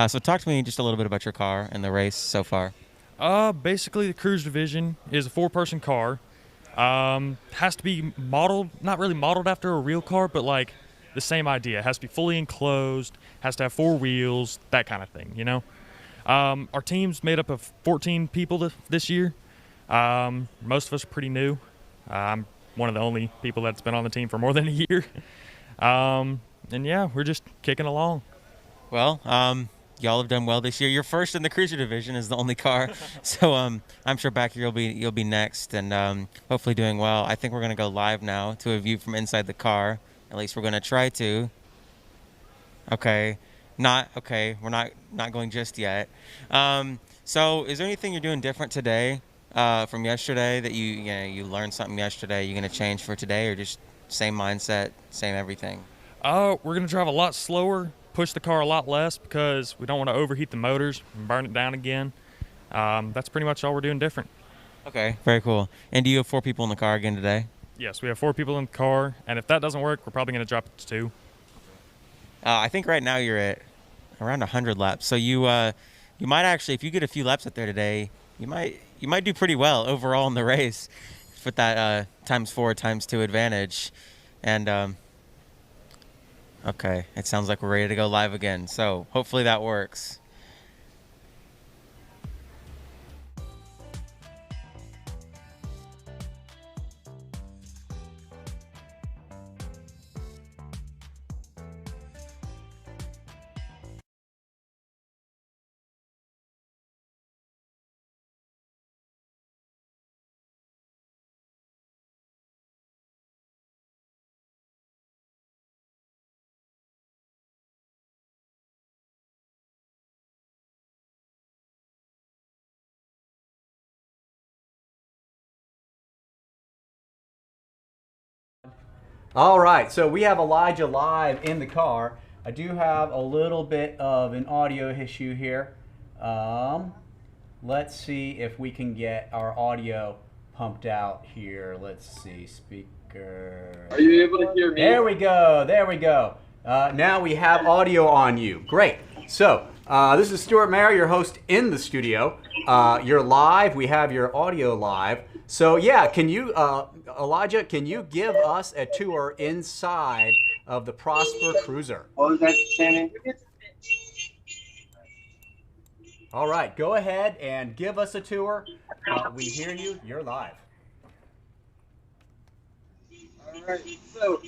S12: So talk to me just a little bit about your car and the race so far.
S13: Basically, the Cruiser division is a 4-person car. Has to be modeled, not really modeled after a real car, but like the same idea. It has to be fully enclosed, has to have 4 wheels, that kind of thing, you know? Our team's made up of 14 people this year. Most of us are pretty new. I'm one of the only people that's been on the team for more than a year. And yeah, we're just kicking along.
S12: Well, y'all have done well this year. You're first in the Cruiser division is the only car. So I'm sure back here you'll be next and hopefully doing well. I think we're going to go live now to a view from inside the car. At least we're going to try to. Okay. We're not going just yet. So is there anything you're doing different today? From yesterday that you learned something yesterday you're going to change for today, or just same mindset, same everything?
S13: We're going to drive a lot slower, push the car a lot less because we don't want to overheat the motors and burn it down again. That's pretty much all we're doing different.
S12: Okay, very cool. And do you have 4 people in the car again today?
S13: Yes, we have 4 people in the car, and if that doesn't work, we're probably going to drop it to 2.
S12: I think right now you're at around 100 laps. So you might actually, if you get a few laps up there today, you might do pretty well overall in the race with that ×4 ×2 advantage. And okay, it sounds like we're ready to go live again. So hopefully that works.
S5: All right, so we have Elijah live in the car. I do have a little bit of an audio issue here. Let's see if we can get our audio pumped out here. Let's see, speaker.
S14: Are you able to hear me?
S5: There we go, there we go. Now we have audio on you. Great. So, this is Stuart Mayer, your host in the studio. You're live, we have your audio live. So yeah, can you, Elijah, can you give us a tour inside of the Prosper Cruiser?
S14: What was that, Sammy?
S5: All right, go ahead and give us a tour. We hear you, you're live.
S14: All right, so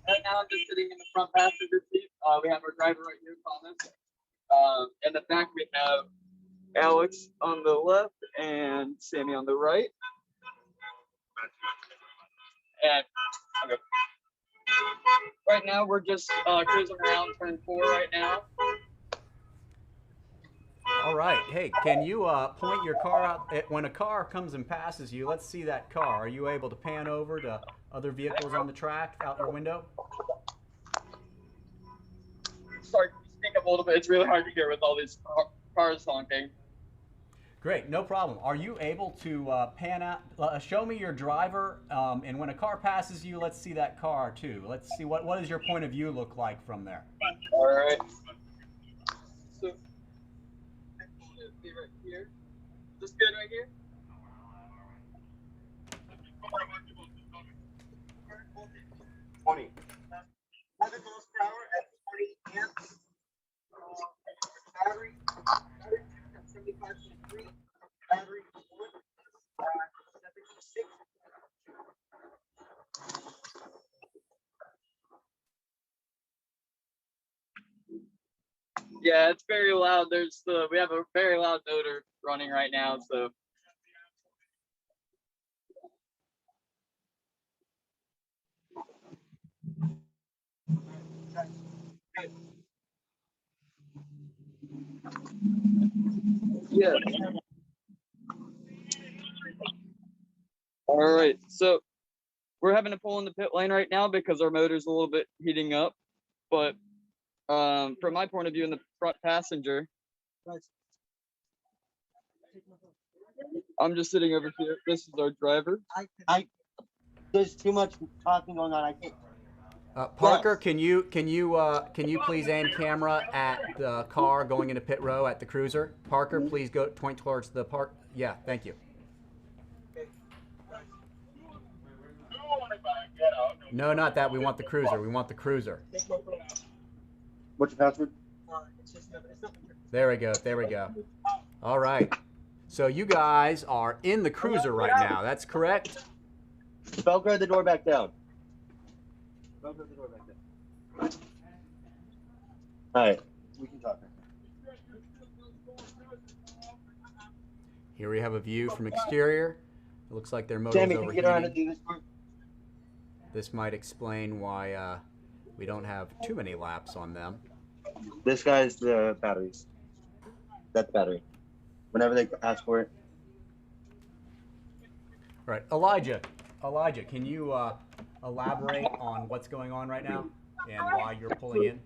S14: right now I'm just sitting in the front passenger seat. We have our driver right here, Thomas. In the back we have Alex on the left and Sammy on the right. And okay. Right now we're just cruising around turn 4 right now.
S5: All right, hey, can you point your car out? When a car comes and passes you, let's see that car. Are you able to pan over to other vehicles on the track out your window?
S14: Sorry, speak up a little bit. It's really hard to hear with all these cars honking.
S5: Great, no problem. Are you able to pan out, show me your driver, and when a car passes you, let's see that car too. Let's see, what does your point of view look like from there?
S14: All right. So, right here. Is this good right here? 20. 11 miles per hour at 20 amps. Battery 75.3. Battery 76. Yeah, it's very loud. We have a very loud motor running right now, so. Yeah. All right. So we're having to pull in the pit lane right now because our motor's a little bit heating up. But from my point of view, in the front passenger, I'm just sitting over here. This is our driver.
S15: There's too much talking going on. I can't.
S5: Parker, can you please aim camera at the car going into pit row at the cruiser? Parker, please go point towards the park. Yeah, thank you. No, not that. We want the cruiser. We want the cruiser.
S15: What's your password?
S5: There we go. There we go. All right. So you guys are in the cruiser right now. That's correct?
S15: Velcro the door back down. Velcro the door back down. All right. We can talk now.
S5: Here we have a view from exterior. It looks like their motor's
S15: Sammy, can you get around and
S5: overheating.
S15: do this part?
S5: This might explain why we don't have too many laps on them.
S15: This guy's the batteries. That's the battery. Whenever they ask for it.
S5: All right, Elijah, can you elaborate on what's going on right now and why you're pulling in?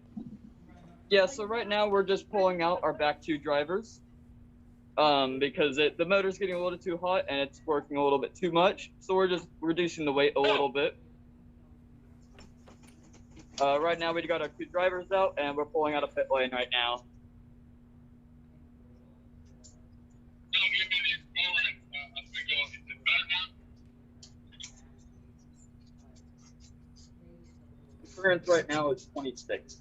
S14: Yeah, so right now we're just pulling out our back two drivers because the motor's getting a little too hot and it's working a little bit too much. So we're just reducing the weight a little bit. Right now we got our two drivers out and we're pulling out a pit lane right now. The clearance right now is 26.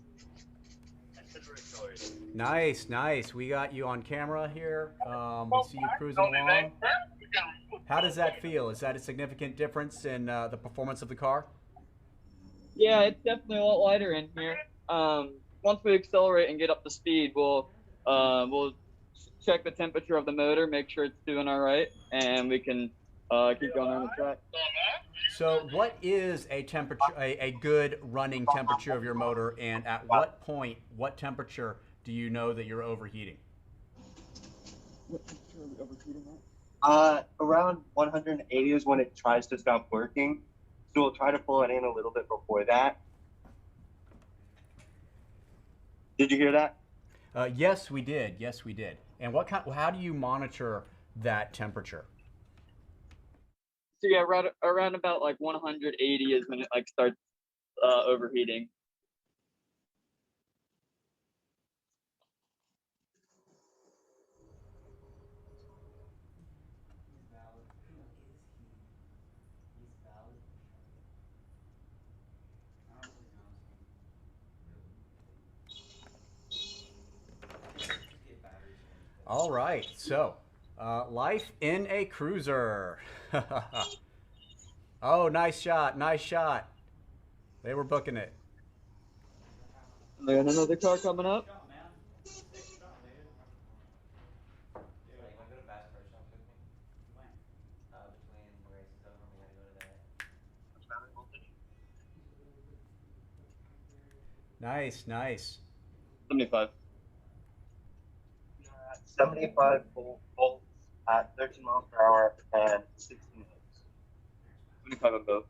S5: Nice, nice. We got you on camera here. We see you cruising along. How does that feel? Is that a significant difference in the performance of the car?
S14: Yeah, it's definitely a lot lighter in here. Once we accelerate and get up to speed, we'll check the temperature of the motor, make sure it's doing all right, and we can keep going on the track.
S5: So what is a temperature, a good running temperature of your motor, and at what point, what temperature do you know that you're overheating?
S15: Around 180 is when it tries to stop working. So we'll try to pull it in a little bit before that. Did you hear that?
S5: Yes, we did. Yes, we did. And how do you monitor that temperature?
S14: So yeah, around about like 180 is when it like starts overheating.
S5: All right, so life in a cruiser. Oh, nice shot, nice shot. They were booking it.
S14: We got another car coming up.
S5: Nice, nice.
S14: 75.
S15: 75 volts at 13 miles per hour and 16 volts.
S14: 25 on both.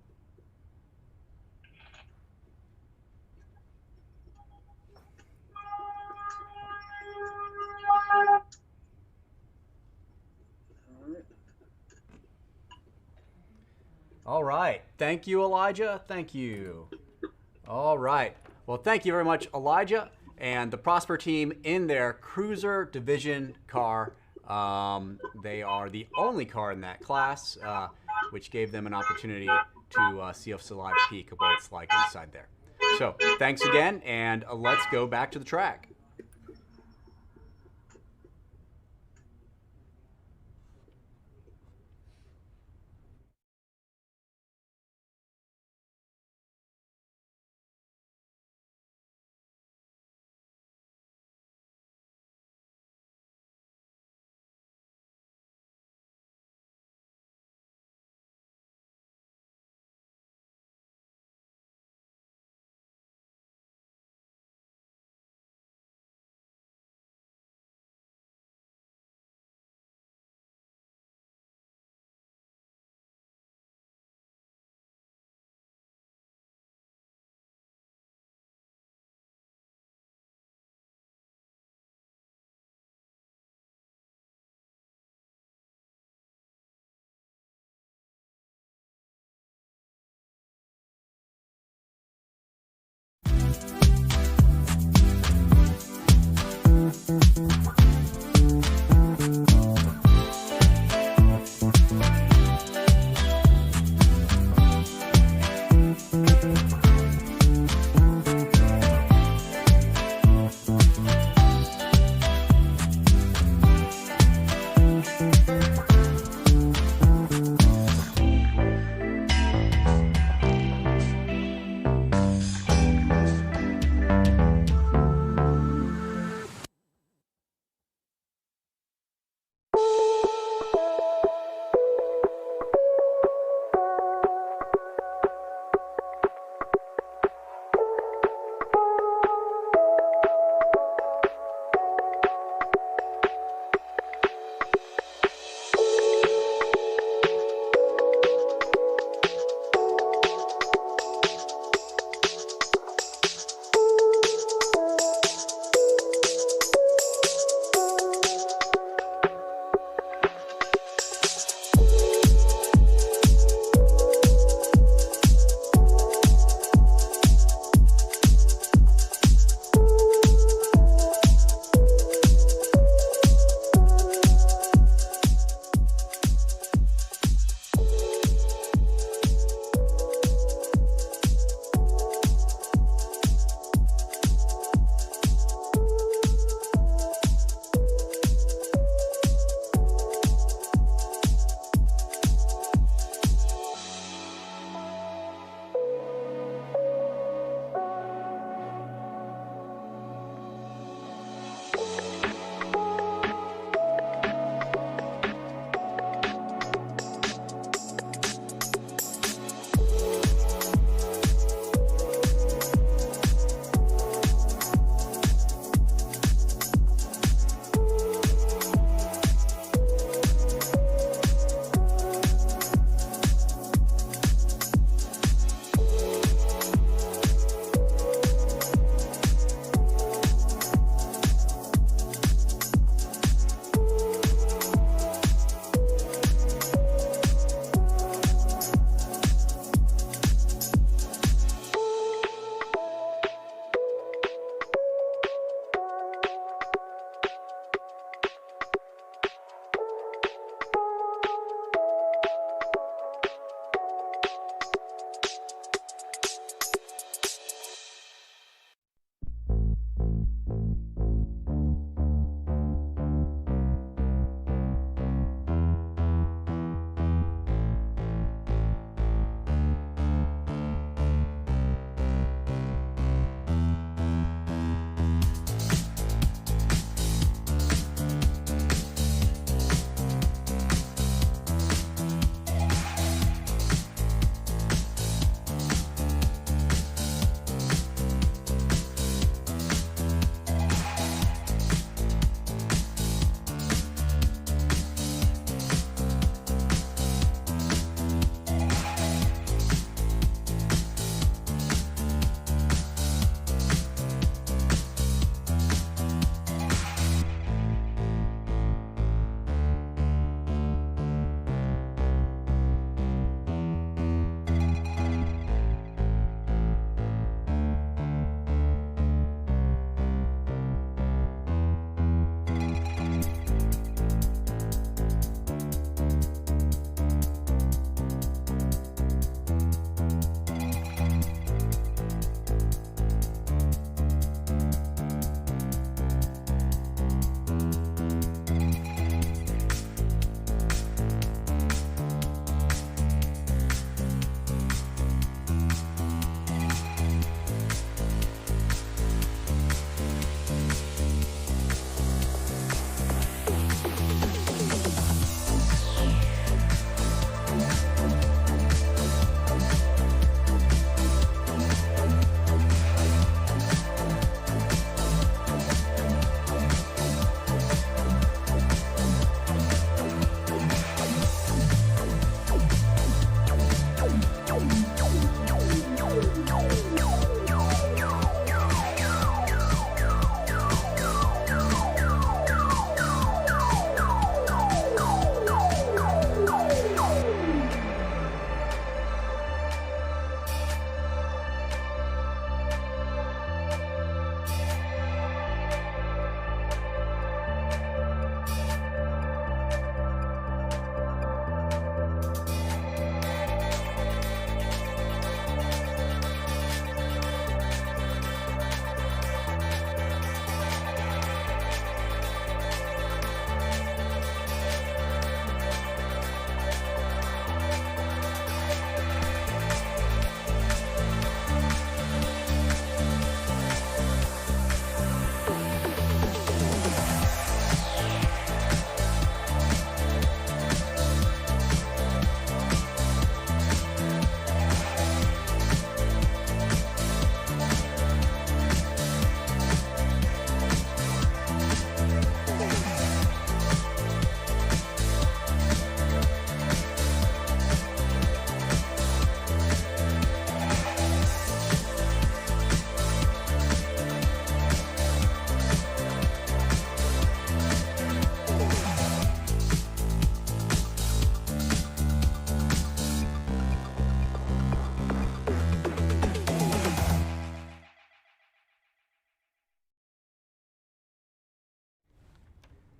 S5: All right. Thank you, Elijah. Thank you. All right. Well, thank you very much, Elijah, and the Prosper team in their Cruiser Division car. They are the only car in that class, which gave them an opportunity to see a live peek of what it's like inside there. So thanks again, and let's go back to the track.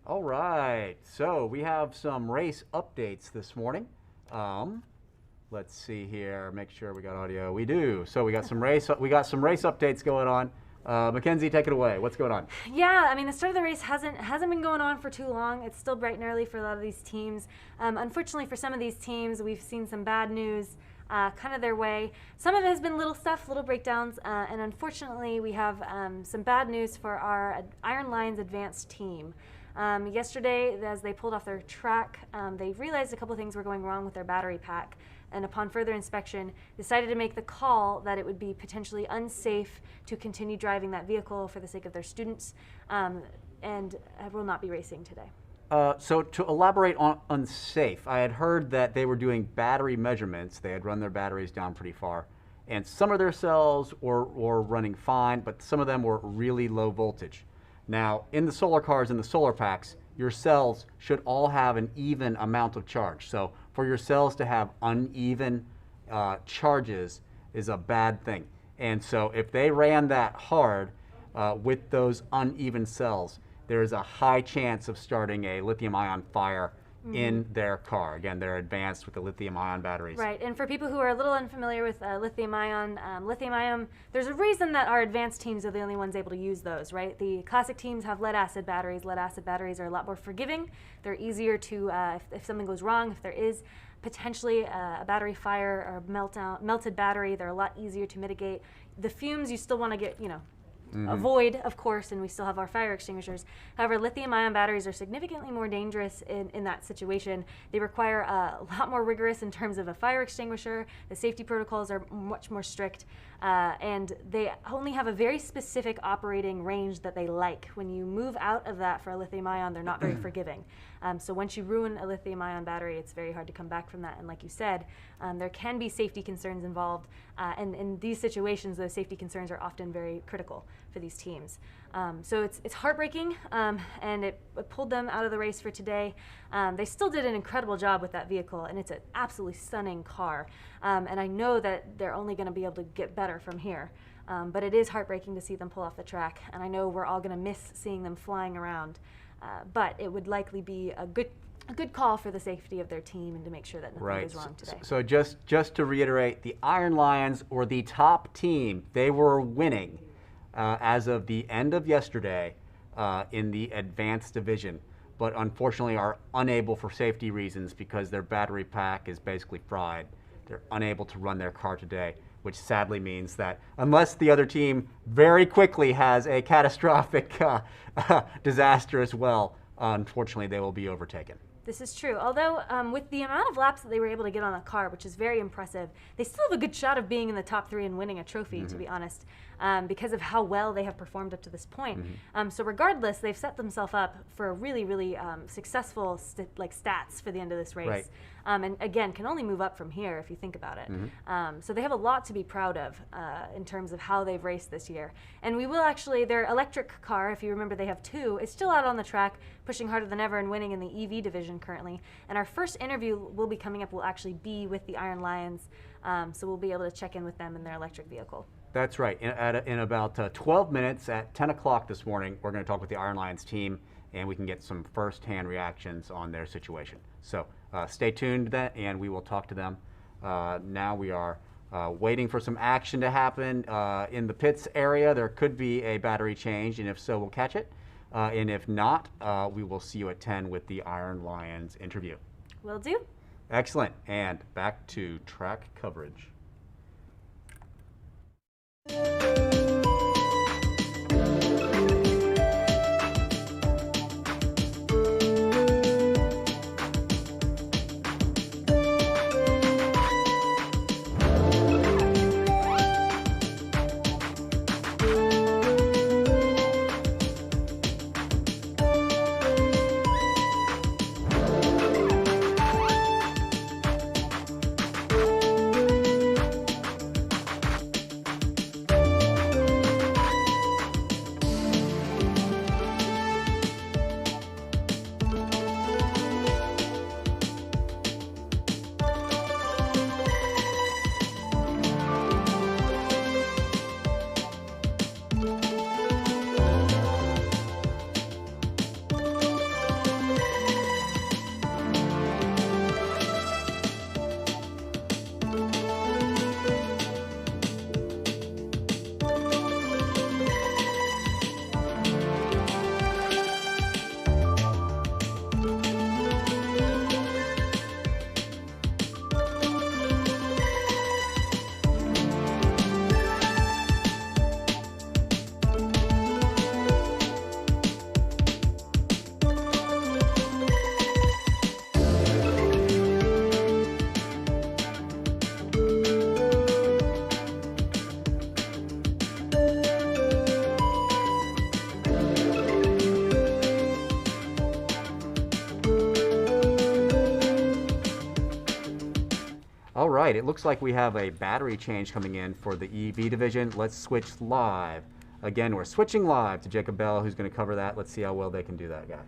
S5: All right, so we have some race updates this morning. Let's see here, make sure we got audio. We do. So we got some race updates going on. Mackenzie, take it away. What's going on?
S3: Yeah, I mean, the start of the race hasn't been going on for too long. It's still bright and early for a lot of these teams. Unfortunately, for some of these teams, we've seen some bad news kind of their way. Some of it has been little stuff, little breakdowns, and unfortunately, we have some bad news for our Iron Lions Advanced team. Yesterday, as they pulled off their track, they realized a couple things were going wrong with their battery pack, and upon further inspection, decided to make the call that it would be potentially unsafe to continue driving that vehicle for the sake of their students, and will not be racing today.
S5: So to elaborate on unsafe, I had heard that they were doing battery measurements. They had run their batteries down pretty far, and some of their cells were running fine, but some of them were really low voltage. Now, in the solar cars and the solar packs, your cells should all have an even amount of charge. So for your cells to have uneven charges is a bad thing. And so if they ran that hard with those uneven cells, there is a high chance of starting a lithium-ion fire in their car. Again, they're advanced with the lithium-ion batteries.
S3: Right, and for people who are a little unfamiliar with lithium-ion, there's a reason that our advanced teams are the only ones able to use those, right? The classic teams have lead-acid batteries. Lead-acid batteries are a lot more forgiving. They're easier to, if something goes wrong, if there is potentially a battery fire or melted battery, they're a lot easier to mitigate. The fumes you still want to get, avoid, of course, and we still have our fire extinguishers. However, lithium-ion batteries are significantly more dangerous in that situation. They require a lot more rigorous in terms of a fire extinguisher. The safety protocols are much more strict, and they only have a very specific operating range that they like. When you move out of that for a lithium-ion, they're not very forgiving. So once you ruin a lithium-ion battery, it's very hard to come back from that. And like you said, there can be safety concerns involved. And in these situations, those safety concerns are often very critical for these teams. So it's heartbreaking, and it pulled them out of the race for today. They still did an incredible job with that vehicle, and it's an absolutely stunning car. And I know that they're only going to be able to get better from here. But it is heartbreaking to see them pull off the track, and I know we're all going to miss seeing them flying around. But it would likely be a good call for the safety of their team and to make sure that nothing goes wrong today.
S5: So just to reiterate, the Iron Lions were the top team. They were winning as of the end of yesterday in the advanced division, but unfortunately are unable for safety reasons because their battery pack is basically fried. They're unable to run their car today, which sadly means that unless the other team very quickly has a catastrophic disaster as well, unfortunately they will be overtaken.
S3: This is true. Although with the amount of laps that they were able to get on the car, which is very impressive, they still have a good shot of being in the top 3 and winning a trophy, to be honest, because of how well they have performed up to this point. So regardless, they've set themselves up for a really, really successful stats for the end of this race.
S5: Right.
S3: And again, can only move up from here if you think about it. So they have a lot to be proud of in terms of how they've raced this year. And we will actually, their electric car, if you remember they have 2, is still out on the track, pushing harder than ever and winning in the EV division currently. And our first interview will be coming up will actually be with the Iron Lions. So we'll be able to check in with them in their electric vehicle.
S5: That's right. In about 12 minutes at 10 o'clock this morning, we're going to talk with the Iron Lions team, and we can get some first-hand reactions on their situation. So stay tuned to that, and we will talk to them. Now we are waiting for some action to happen in the pits area. There could be a battery change, and if so, we'll catch it. And if not, we will see you at 10 with the Iron Lions interview.
S3: Will do.
S5: Excellent. And back to track coverage. All right, it looks like we have a battery change coming in for the EV division. Let's switch live. Again, we're switching live to Jacob Bell, who's going to cover that. Let's see how well they can do that, guy.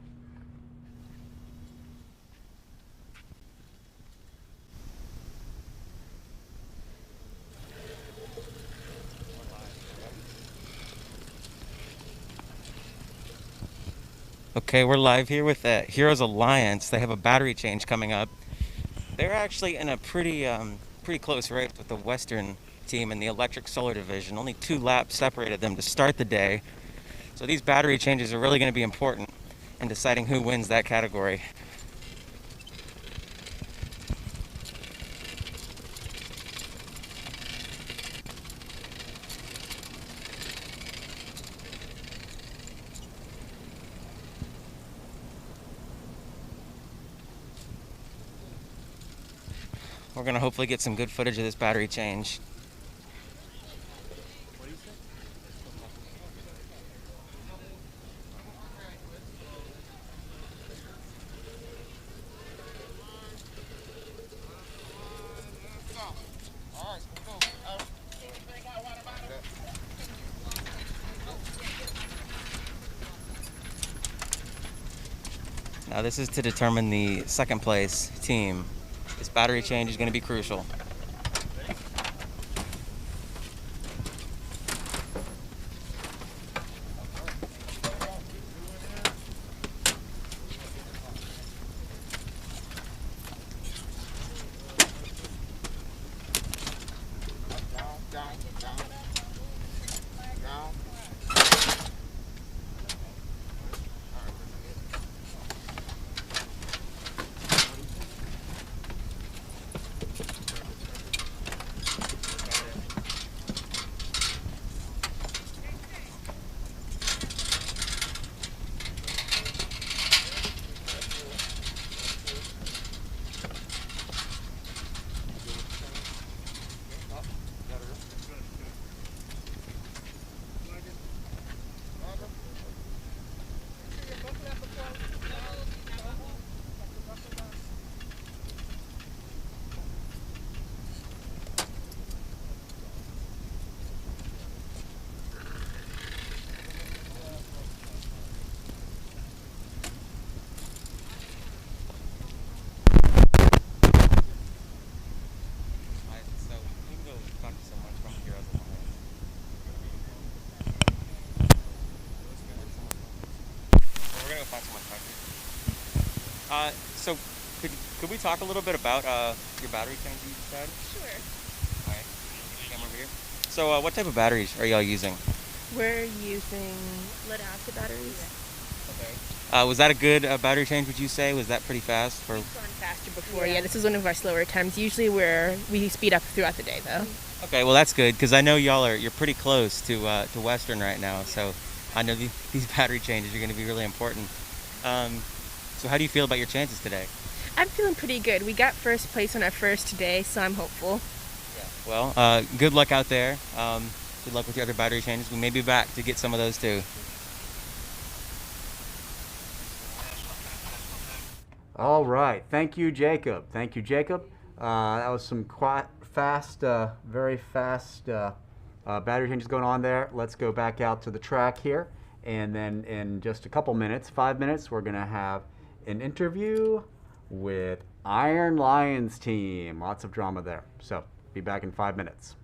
S12: Okay, we're live here with Heroes Alliance. They have a battery change coming up. They're actually in a pretty close race with the Western team in the electric solar division. Only 2 laps separated them to start the day. So these battery changes are really going to be important in deciding who wins that category. We're going to hopefully get some good footage of this battery change. Now this is to determine the second place team. This battery change is going to be crucial. So could we talk a little bit about your battery change you said?
S16: Sure.
S12: All right. Come over here. So what type of batteries are y'all using?
S16: We're using lead acid batteries.
S12: Okay. Was that a good battery change, would you say? Was that pretty fast? For...
S16: We've gone faster before. Yeah, this is one of our slower times. Usually we speed up throughout the day, though.
S12: Okay, well that's good because I know you're pretty close to Western right now, so I know these battery changes are going to be really important. So how do you feel about your chances today?
S16: I'm feeling pretty good. We got first place on our first day, so I'm hopeful.
S12: Yeah. Well, good luck out there. Good luck with your other battery changes. We may be back to get some of those too.
S5: All right. Thank you, Jacob. Thank you, Jacob. That was some quite fast, very fast battery changes going on there. Let's go back out to the track here. And then in just a couple minutes, 5 minutes, we're going to have an interview with Iron Lions team. Lots of drama there. So be back in 5 minutes.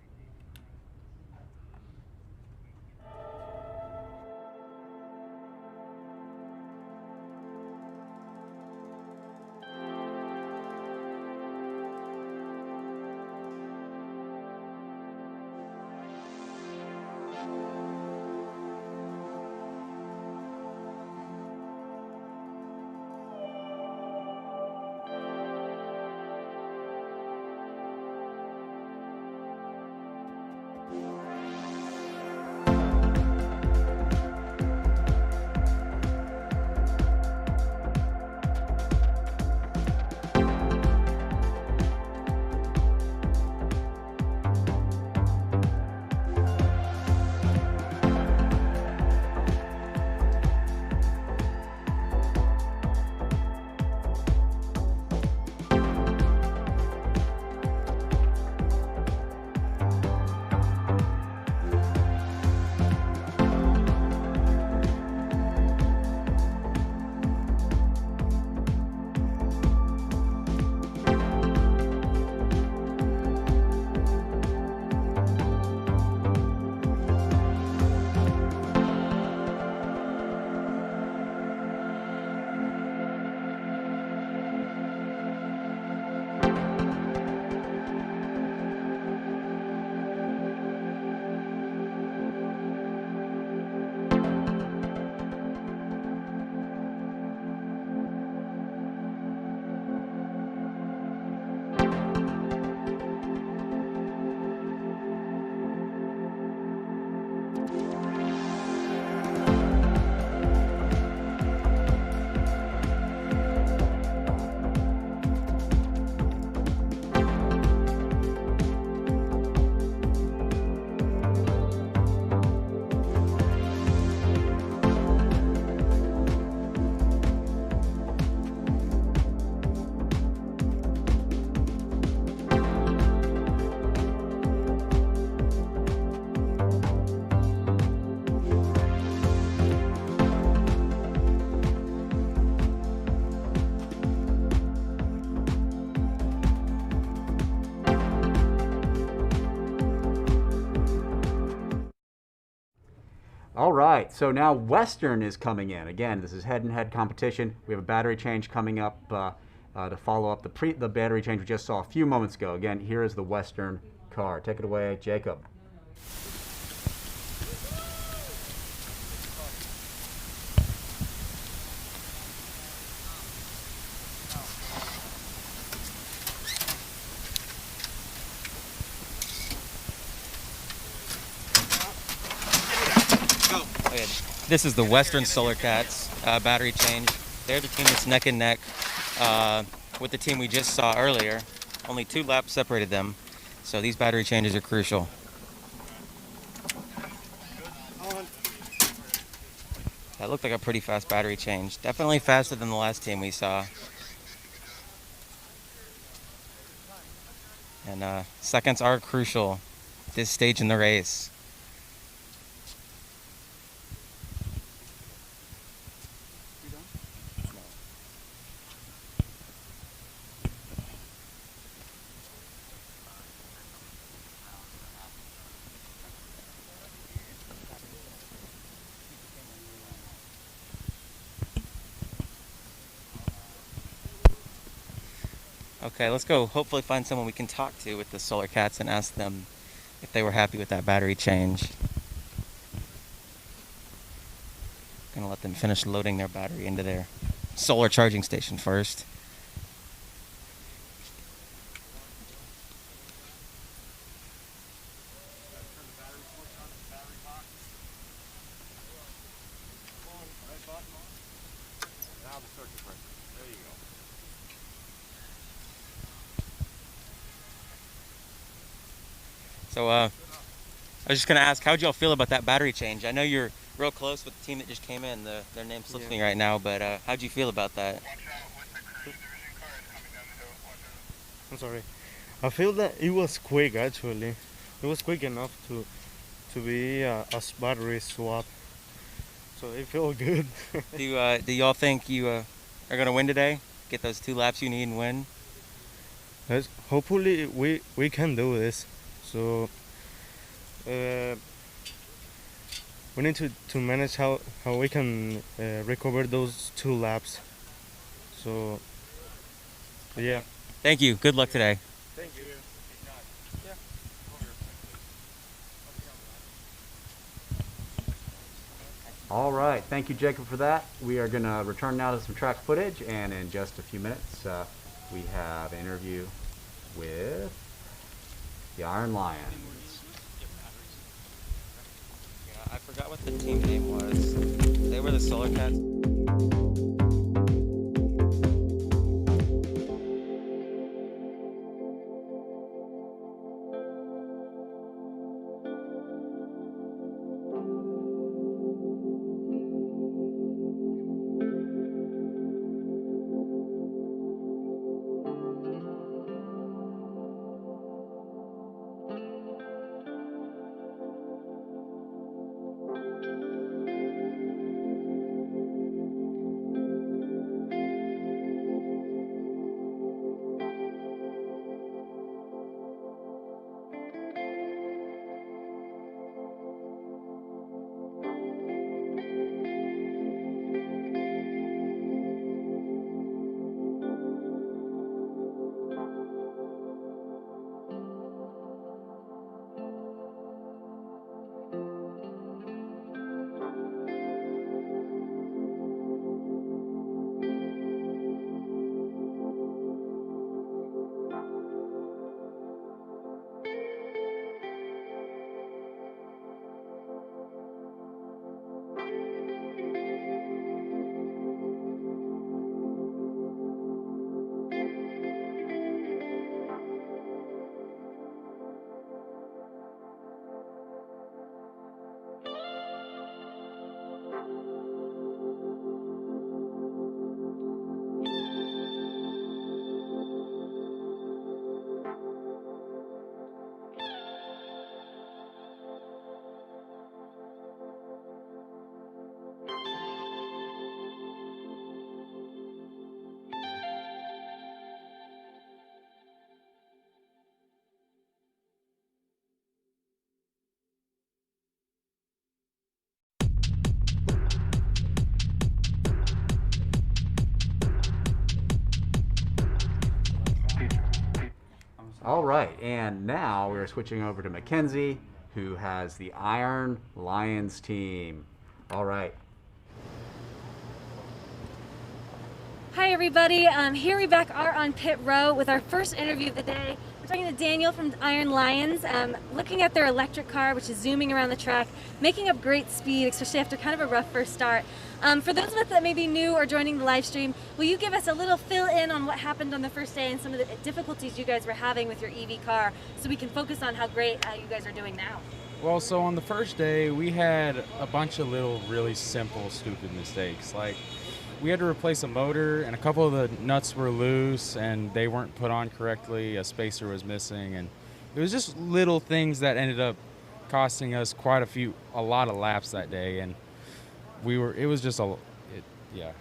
S5: All right, so now Western is coming in. Again, this is head-and-head competition. We have a battery change coming up to follow up the battery change we just saw a few moments ago. Again, here is the Western car. Take it away, Jacob.
S12: This is the Western Solar Cats battery change. They're the team that's neck and neck with the team we just saw earlier. Only 2 laps separated them, so these battery changes are crucial. That looked like a pretty fast battery change. Definitely faster than the last team we saw. And seconds are crucial at this stage in the race. Okay, let's go hopefully find someone we can talk to with the Solar Cats and ask them if they were happy with that battery change. Gonna let them finish loading their battery into their solar charging station first. So I was just gonna ask, how'd y'all feel about that battery change? I know you're real close with the team that just came in. Their name slips me right now, but how'd you feel about that?
S17: I'm sorry. I feel that it was quick actually. It was quick enough to be a battery swap. So it felt good.
S12: Do y'all think you are gonna win today? Get those 2 laps you need and win?
S17: Yes, hopefully we can do this. So we need to manage how we can recover those 2 laps. So yeah.
S12: Thank you. Good luck today.
S17: Thank you.
S5: All right, thank you, Jacob, for that. We are going to return now to some track footage, and in just a few minutes, we have an interview with the Iron Lions.
S12: Yeah, I forgot what the team name was. They were the Solar Cats.
S5: All right, and now we're switching over to Mackenzie, who has the Iron Lions team. All right.
S18: Hi everybody, here we back are on pit row with our first interview of the day. We're talking to Daniel from Iron Lions, looking at their electric car, which is zooming around the track, making up great speed, especially after kind of a rough first start. For those of us that may be new or joining the live stream, will you give us a little fill in on what happened on the first day and some of the difficulties you guys were having with your EV car so we can focus on how great you guys are doing now?
S19: Well, so on the first day, we had a bunch of little really simple, stupid mistakes. Like, we had to replace a motor, and a couple of the nuts were loose, and they weren't put on correctly. A spacer was missing, and it was just little things that ended up costing us a lot of laps that day, and it was just yeah.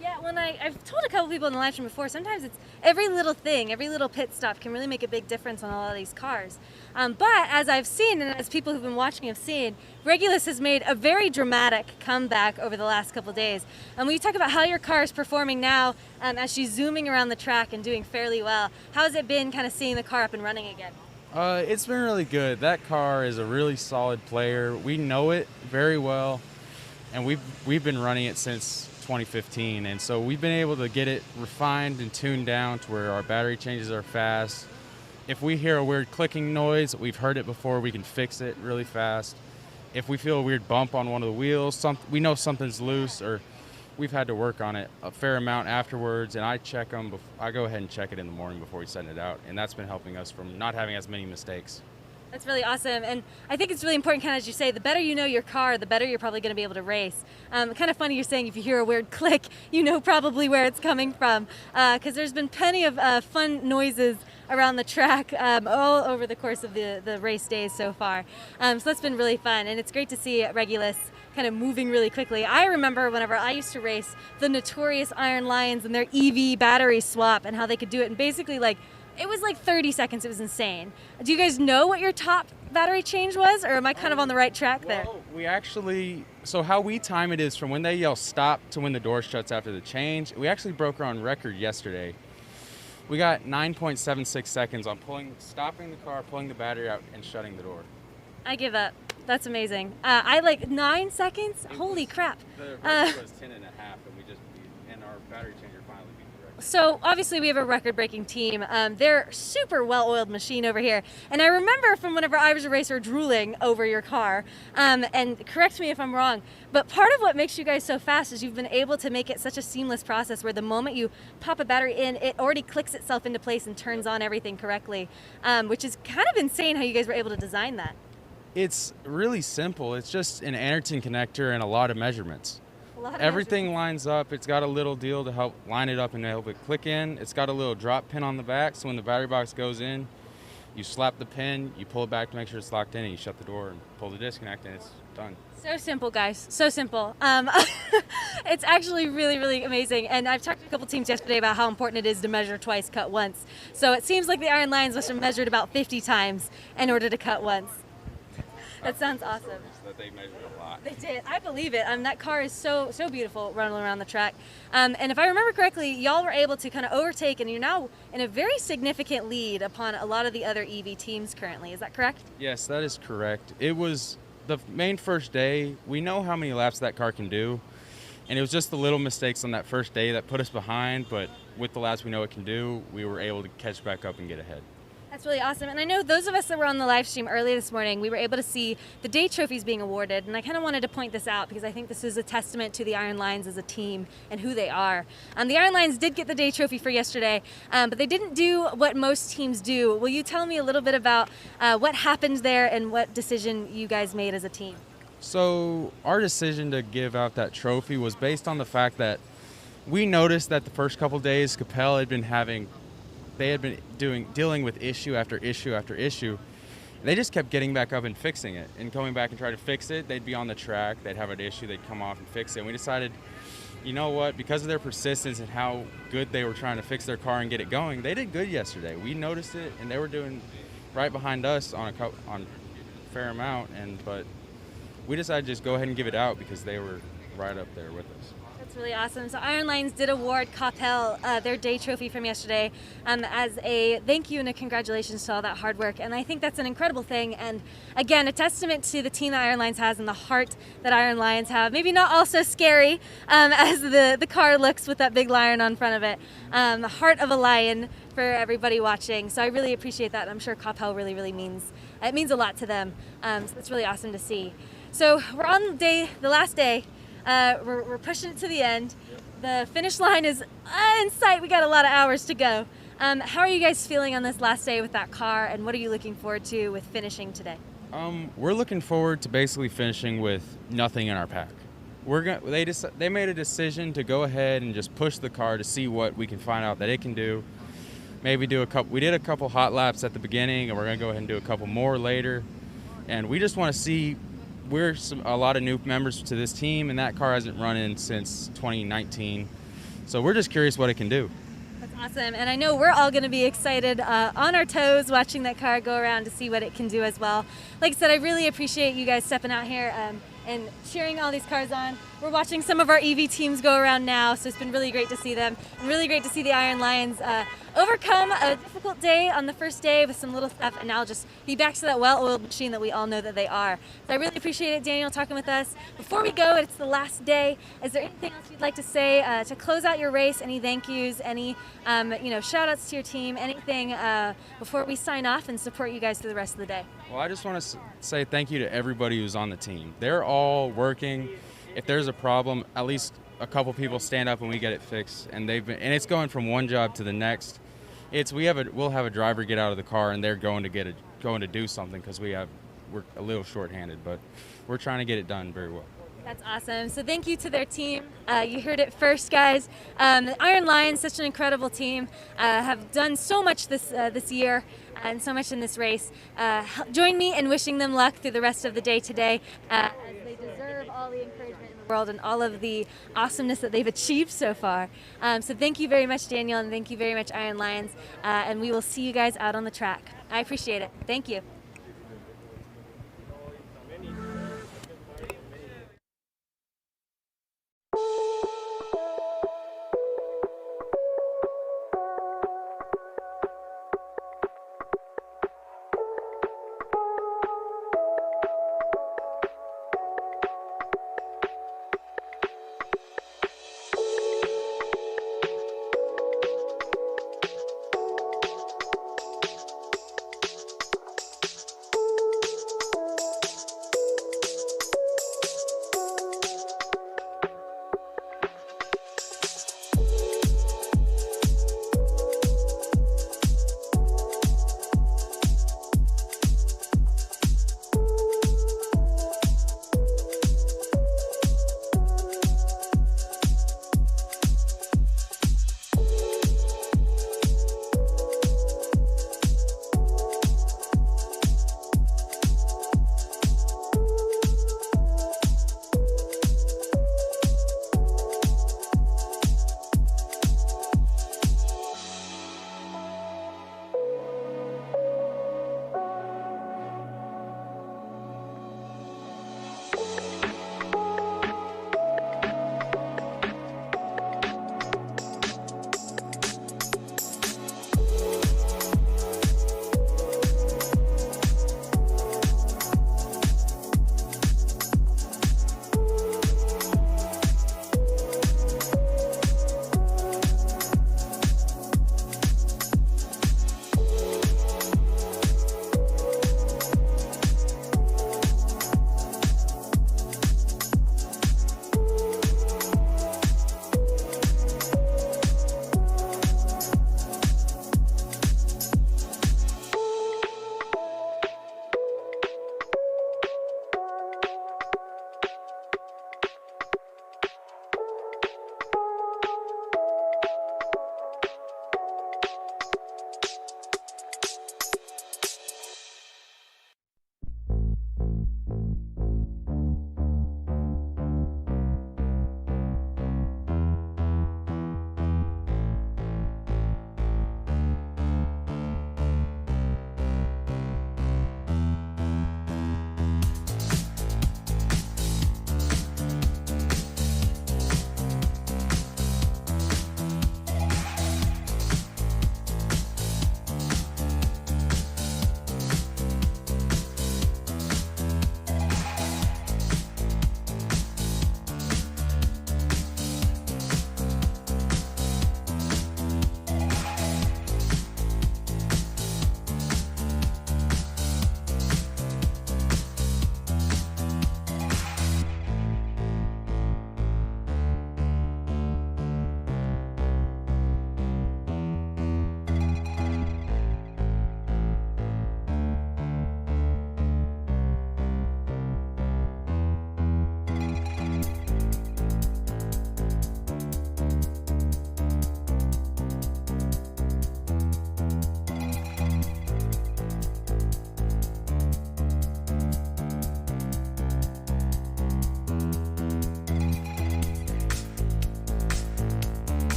S18: Yeah, when I've told a couple people in the live stream before, sometimes it's every little thing, every little pit stop can really make a big difference on a lot of these cars. But as I've seen, and as people who've been watching have seen, Regulus has made a very dramatic comeback over the last couple days. And when you talk about how your car is performing now, as she's zooming around the track and doing fairly well, how has it been kind of seeing the car up and running again?
S19: It's been really good. That car is a really solid player. We know it very well, and we've been running it since 2015, and so we've been able to get it refined and tuned down to where our battery changes are fast. If we hear a weird clicking noise, we've heard it before, we can fix it really fast. If we feel a weird bump on one of the wheels, we know something's loose, or we've had to work on it a fair amount afterwards, and I check them. I go ahead and check it in the morning before we send it out, and that's been helping us from not having as many mistakes.
S18: That's really awesome, and I think it's really important, kind of as you say, the better you know your car, the better you're probably going to be able to race. Kind of funny you're saying if you hear a weird click, you know probably where it's coming from, because there's been plenty of fun noises around the track all over the course of the race days so far. So that's been really fun, and it's great to see Regulus kind of moving really quickly. I remember whenever I used to race the notorious Iron Lions and their EV battery swap and how they could do it in basically it was like 30 seconds. It was insane. Do you guys know what your top battery change was, or am I kind of on the right track there?
S19: So how we time it is from when they yell stop to when the door shuts after the change. We actually broke our own record yesterday. We got 9.76 seconds on stopping the car, pulling the battery out, and shutting the door.
S18: I give up. That's amazing. I like 9 seconds? Holy crap.
S19: The record was 10 and a half, and our battery changer finally beat the record.
S18: So obviously we have a record-breaking team. They're super well-oiled machine over here. And I remember from whenever I was a racer drooling over your car, and correct me if I'm wrong, but part of what makes you guys so fast is you've been able to make it such a seamless process where the moment you pop a battery in, it already clicks itself into place and turns on everything correctly, which is kind of insane how you guys were able to design that.
S19: It's really simple. It's just an Anderton connector and a lot of measurements. Everything lines up. It's got a little deal to help line it up and help it click in. It's got a little drop pin on the back, so when the battery box goes in, you slap the pin, you pull it back to make sure it's locked in, and you shut the door and pull the disconnect, and it's done.
S18: So simple, guys. So simple. It's actually really, really amazing. And I've talked to a couple teams yesterday about how important it is to measure twice, cut once. So it seems like the Iron Lions must have measured about 50 times in order to cut once. That sounds awesome.
S19: That they measured a lot.
S18: They did. I believe it. That car is so beautiful running around the track. And if I remember correctly, y'all were able to kind of overtake, and you're now in a very significant lead upon a lot of the other EV teams currently. Is that correct?
S19: Yes, that is correct. It was the main first day. We know how many laps that car can do, and it was just the little mistakes on that first day that put us behind, but with the laps we know it can do, we were able to catch back up and get ahead.
S18: That's really awesome. And I know those of us that were on the live stream early this morning, we were able to see the day trophies being awarded. And I kind of wanted to point this out because I think this is a testament to the Iron Lions as a team and who they are. The Iron Lions did get the day trophy for yesterday, but they didn't do what most teams do. Will you tell me a little bit about what happened there and what decision you guys made as a team?
S19: So our decision to give out that trophy was based on the fact that we noticed that the first couple days KCAL had been dealing with issue after issue after issue. They just kept getting back up and fixing it and coming back and trying to fix it. They'd be on the track, they'd have an issue, they'd come off and fix it. And we decided, you know what, because of their persistence and how good they were trying to fix their car and get it going, they did good yesterday. We noticed it, and they were doing right behind us on a fair amount, but we decided to just go ahead and give it out because they were right up there with us.
S18: That's really awesome. So Iron Lions did award KCAL their day trophy from yesterday as a thank you and a congratulations to all that hard work. And I think that's an incredible thing. And again, a testament to the team that Iron Lions has and the heart that Iron Lions have. Maybe not all so scary as the car looks with that big lion on front of it. The heart of a lion for everybody watching. So I really appreciate that. I'm sure KCAL really means a lot to them. So it's really awesome to see. So we're on the last day. We're pushing it to the end. The finish line is in sight. We got a lot of hours to go. How are you guys feeling on this last day with that car, and what are you looking forward to with finishing today?
S19: We're looking forward to basically finishing with nothing in our pack. They made a decision to go ahead and just push the car to see what we can find out that it can do. Maybe do a couple. We did a couple hot laps at the beginning, and we're going to go ahead and do a couple more later. And we just want to see. We're a lot of new members to this team, and that car hasn't run in since 2019. So we're just curious what it can do.
S18: That's awesome. And I know we're all going to be excited on our toes watching that car go around to see what it can do as well. Like I said, I really appreciate you guys stepping out here and cheering all these cars on. We're watching some of our EV teams go around now, so it's been really great to see them, and really great to see the Iron Lions overcome a difficult day on the first day with some little stuff, and now just be back to that well-oiled machine that we all know that they are. So I really appreciate it, Daniel, talking with us. Before we go, it's the last day. Is there anything else you'd like to say to close out your race? Any thank yous? Any shout-outs to your team? Anything before we sign off and support you guys through the rest of the day?
S19: Well, I just want to say thank you to everybody who's on the team. They're all working. If there's a problem, at least a couple people stand up and we get it fixed. And it's going from one job to the next. We'll have a driver get out of the car and they're going to do something because we're a little short-handed, but we're trying to get it done very well.
S18: That's awesome. So thank you to their team. You heard it first, guys. The Iron Lions, such an incredible team, have done so much this year and so much in this race. Join me in wishing them luck through the rest of the day today, as they deserve all the encouragement in the world and all of the awesomeness that they've achieved so far. So thank you very much, Daniel, and thank you very much, Iron Lions. And we will see you guys out on the track. I appreciate it. Thank you.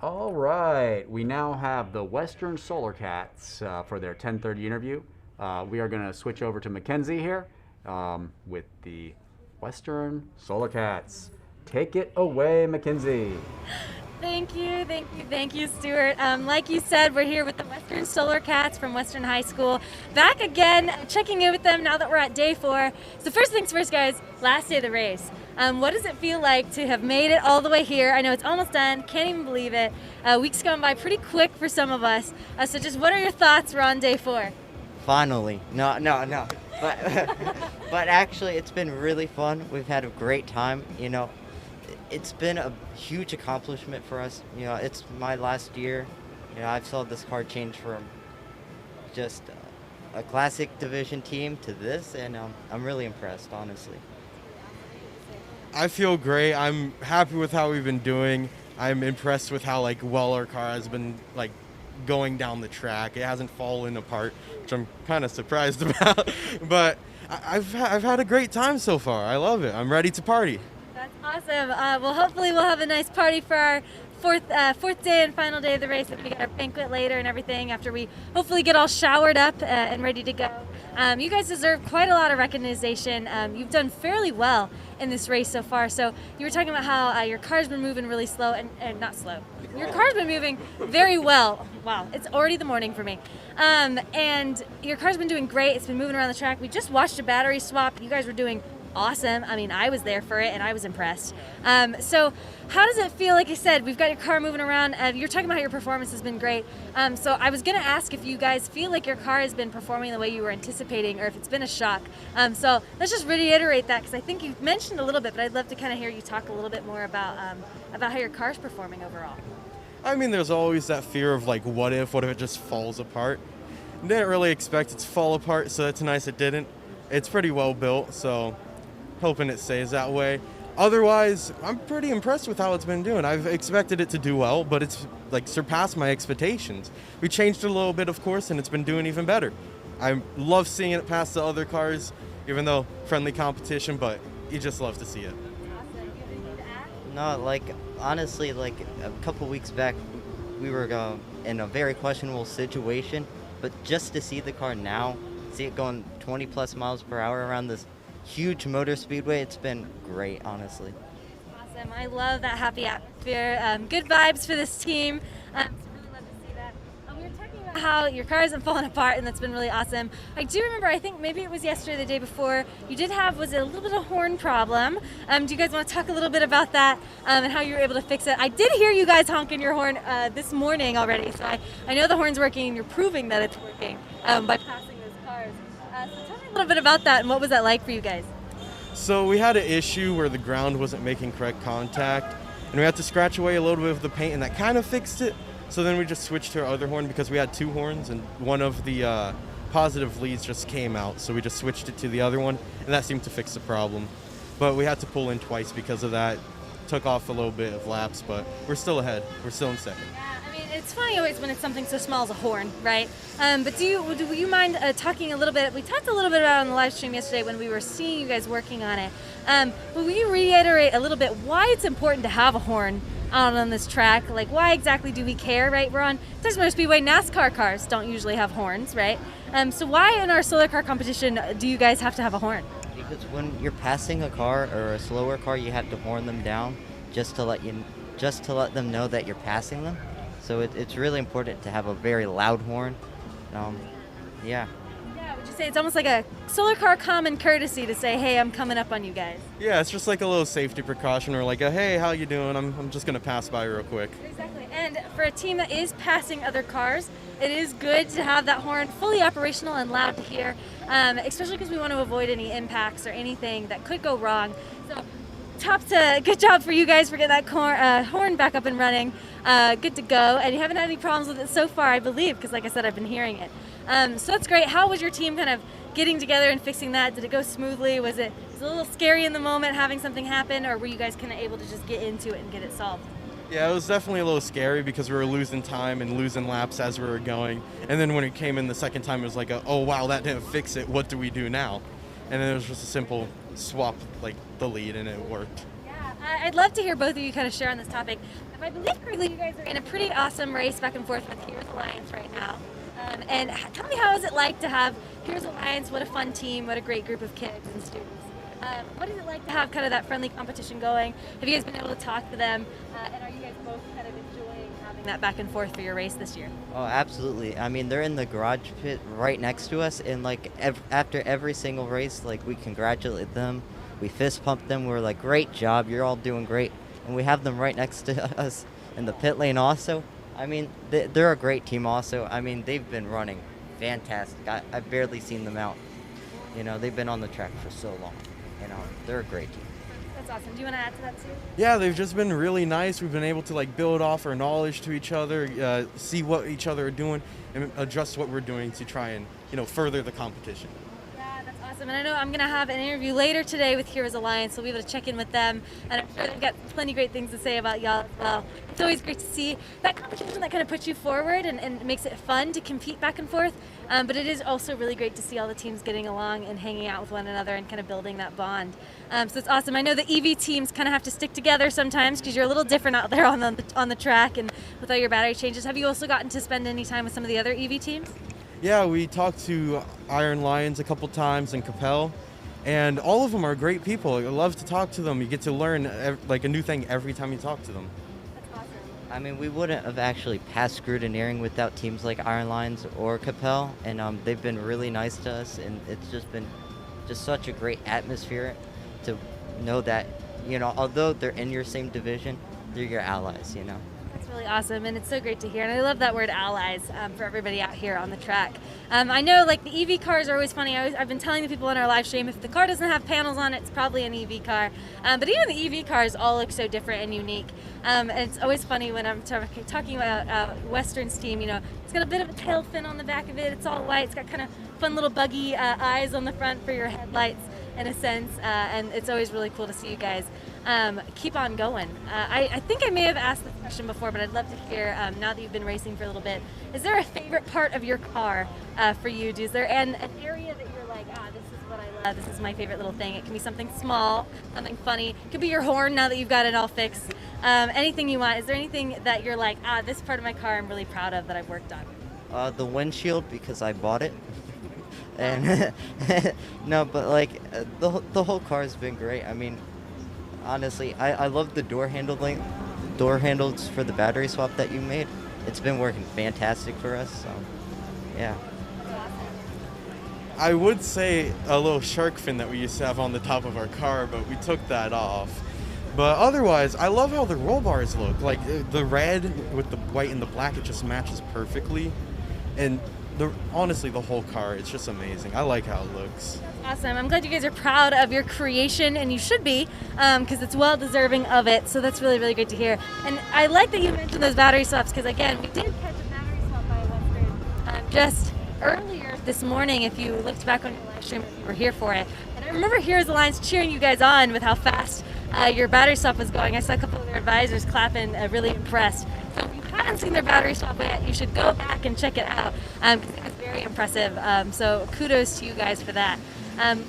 S5: All right, we now have the Western Solar Cats for their 10:30 interview. We are going to switch over to Mackenzie here with the Western Solar Cats. Take it away, Mackenzie.
S18: Thank you, Stuart. Like you said, we're here with the Western Solar Cats from Western High School. Back again, checking in with them now that we're at day 4. So first things first, guys, last day of the race. What does it feel like to have made it all the way here? I know it's almost done, can't even believe it. Week's gone by pretty quick for some of us. So just what are your thoughts? We're on day 4.
S20: Finally. No. But actually, it's been really fun. We've had a great time, you know. It's been a huge accomplishment for us. You know, it's my last year. You know, I've saw this car change from just a classic division team to this, and I'm really impressed, honestly.
S21: I feel great. I'm happy with how we've been doing. I'm impressed with how well our car has been going down the track. It hasn't fallen apart, which I'm kind of surprised about. But I've had a great time so far. I love it. I'm ready to party.
S18: That's awesome. Well, hopefully we'll have a nice party for our fourth day and final day of the race. We got our banquet later and everything after we hopefully get all showered up and ready to go. You guys deserve quite a lot of recognition. You've done fairly well in this race so far. So you were talking about how your car's been moving really slow and not slow. Your car's been moving very well. Wow, it's already the morning for me. And your car's been doing great. It's been moving around the track. We just watched a battery swap. You guys were doing awesome. I mean, I was there for it and I was impressed. So how does it feel? Like I said, we've got your car moving around. You're talking about how your performance has been great. So I was going to ask if you guys feel like your car has been performing the way you were anticipating or if it's been a shock. So let's just reiterate that because I think you've mentioned a little bit, but I'd love to kind of hear you talk a little bit more about how your car's performing overall.
S21: I mean, there's always that fear of what if it just falls apart? Didn't really expect it to fall apart, so that's nice it didn't. It's pretty well built, so hoping it stays that way. otherwise, I'm pretty impressed with how it's been doing. I've expected it to do well, but it's like surpassed my expectations. We changed it a little bit, of course, and it's been doing even better. I love seeing it pass the other cars, even though friendly competition, but you just love to see it.
S20: No, like, honestly, like, a couple weeks back, we were in a very questionable situation, but just to see the car now, see it going 20 plus miles per hour around this huge motor speedway, it's been great, honestly.
S18: Awesome. I love that happy atmosphere. Good vibes for this team. So really love to see that. We were talking about how your car isn't falling apart, and that's been really awesome. I do remember, I think maybe it was yesterday or the day before, you did have, was it a little bit of horn problem? Do you guys want to talk a little bit about that and how you were able to fix it? I did hear you guys honking your horn this morning already, so I know the horn's working, and you're proving that it's working by passing those cars. So tell me a little bit about that, and what was that like for you guys?
S21: So we had an issue where the ground wasn't making correct contact, and we had to scratch away a little bit of the paint, and that kind of fixed it. So then we just switched to our other horn because we had two horns, and one of the positive leads just came out. So we just switched it to the other one, and that seemed to fix the problem. But we had to pull in twice because of that. Took off a little bit of laps, but we're still ahead. We're still in second.
S18: It's funny always when it's something so small as a horn, right? But do you mind talking a little bit? We talked a little bit about it on the live stream yesterday when we were seeing you guys working on it. But will you reiterate a little bit why it's important to have a horn out on this track? Like, why exactly do we care, right? We're on Texas Motor Speedway. NASCAR cars don't usually have horns, right? So why in our solar car competition do you guys have to have a horn?
S20: Because when you're passing a car or a slower car, you have to horn them down just to let them know that you're passing them. So it's really important to have a very loud horn. Yeah.
S18: Yeah, would you say it's almost like a solar car common courtesy to say, hey, I'm coming up on you guys?
S21: Yeah, it's just like a little safety precaution, or like, hey, how you doing? I'm just gonna pass by real quick.
S18: Exactly. And for a team that is passing other cars, it is good to have that horn fully operational and loud to hear, especially because we want to avoid any impacts or anything that could go wrong. So good job for you guys for getting that horn back up and running. Good to go. And you haven't had any problems with it so far, I believe, because like I said, I've been hearing it. So that's great. How was your team kind of getting together and fixing that? Did it go smoothly? Was it a little scary in the moment having something happen, or were you guys kind of able to just get into it and get it solved?
S21: Yeah, it was definitely a little scary because we were losing time and losing laps as we were going. And then when it came in the second time, it was like, oh wow, that didn't fix it. What do we do now? And then it was just a simple swap, like the lead, and it worked.
S18: Yeah, I'd love to hear both of you kind of share on this topic. If I believe correctly, you guys are in a pretty awesome race back and forth with Here's Alliance right now. And tell me, how is it like to have Here's Alliance? What a fun team, what a great group of kids and students. What is it like to have kind of that friendly competition going? Have you guys been able to talk to them? And are you guys both kind of enjoying having that back and forth for your race this year?
S20: Oh, absolutely. I mean, they're in the garage pit right next to us, and like after every single race, like we congratulate them, we fist pump them. We're like, great job, you're all doing great, and we have them right next to us in the pit lane also. I mean, they're a great team also. I mean, they've been running fantastic. I've barely seen them out. You know, they've been on the track for so long. You know, they're a great team.
S18: That's awesome. Do you want to add to that too?
S21: Yeah, they've just been really nice. We've been able to like build off our knowledge to each other, see what each other are doing, and adjust what we're doing to try and, you know, further the competition.
S18: Yeah, that's awesome. And I know I'm going to have an interview later today with Heroes Alliance, so we'll be able to check in with them. And I'm sure they've got plenty of great things to say about y'all as well. It's always great to see that competition that kind of puts you forward and makes it fun to compete back and forth. But it is also really great to see all the teams getting along and hanging out with one another and kind of building that bond. So it's awesome. I know the EV teams kind of have to stick together sometimes because you're a little different out there on the track and with all your battery changes. Have you also gotten to spend any time with some of the other EV teams?
S21: Yeah, we talked to Iron Lions a couple times and KCAL, and all of them are great people. I love to talk to them. You get to learn like a new thing every time you talk to them.
S20: I mean, we wouldn't have actually passed scrutineering without teams like Iron Lions or KCAL, and they've been really nice to us, and it's just been such a great atmosphere to know that, you know, although they're in your same division, they're your allies, you know.
S18: That's really awesome, and it's so great to hear, and I love that word allies for everybody out here on the track. I know, like, the EV cars are always funny. I've been telling the people on our live stream, if the car doesn't have panels on it, it's probably an EV car. But even the EV cars all look so different and unique. And it's always funny when I'm talking about Western's team, you know, it's got a bit of a tail fin on the back of it. It's all white. It's got kind of fun little buggy eyes on the front for your headlights, in a sense, and it's always really cool to see you guys. keep on going. I think I may have asked this question before, but I'd love to hear, now that you've been racing for a little bit, is there a favorite part of your car for you? Is there an area that you're like, this is what I love, this is my favorite little thing? It can be something small, something funny. It could be your horn now that you've got it all fixed. Anything you want. Is there anything that you're like, this part of my car I'm really proud of that I've worked on?
S20: The windshield, because I bought it. And no, but like the whole car has been great. I mean, honestly, I love the door handles for the battery swap that you made. It's been working fantastic for us. So, yeah.
S21: I would say a little shark fin that we used to have on the top of our car, but we took that off. But otherwise, I love how the roll bars look. Like the red with the white and the black, it just matches perfectly. And honestly, the whole car, it's just amazing. I like how it looks.
S18: Awesome. I'm glad you guys are proud of your creation, and you should be, because it's well deserving of it. So that's really, really great to hear. And I like that you mentioned those battery swaps, because again, we did catch a battery swap by Western just earlier this morning. If you looked back on your live stream, you were here for it. And I remember Heroes Alliance cheering you guys on with how fast your battery swap was going. I saw a couple of their advisors clapping, really impressed. So if you haven't seen their battery swap yet, you should go back and check it out, because it was very impressive. So kudos to you guys for that.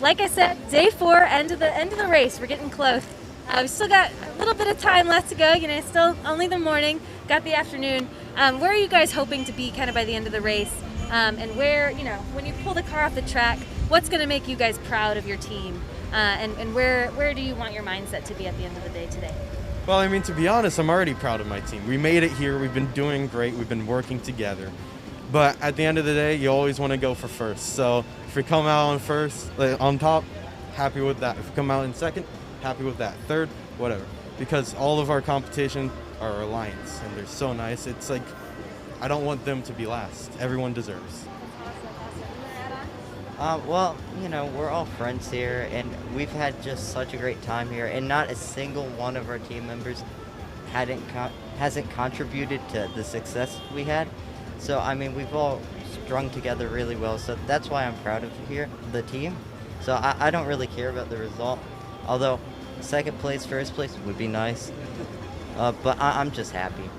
S18: Like I said, day 4, end of the race. We're getting close. We've still got a little bit of time left to go. It's still only the morning, got the afternoon. Where are you guys hoping to be kind of by the end of the race? And where, when you pull the car off the track, what's going to make you guys proud of your team? And where do you want your mindset to be at the end of the day today?
S21: Well, I mean, to be honest, I'm already proud of my team. We made it here. We've been doing great. We've been working together. But at the end of the day, you always want to go for first. So if we come out on first, on top, happy with that. If we come out in second, happy with that. Third, whatever. Because all of our competition are our alliance, and they're so nice. It's like, I don't want them to be last. Everyone deserves.
S20: Well, we're all friends here, and we've had just such a great time here, and not a single one of our team members hasn't contributed to the success we had. So, I mean, we've all strung together really well, so that's why I'm proud of the team. So I don't really care about the result, although second place, first place would be nice, but I'm just happy.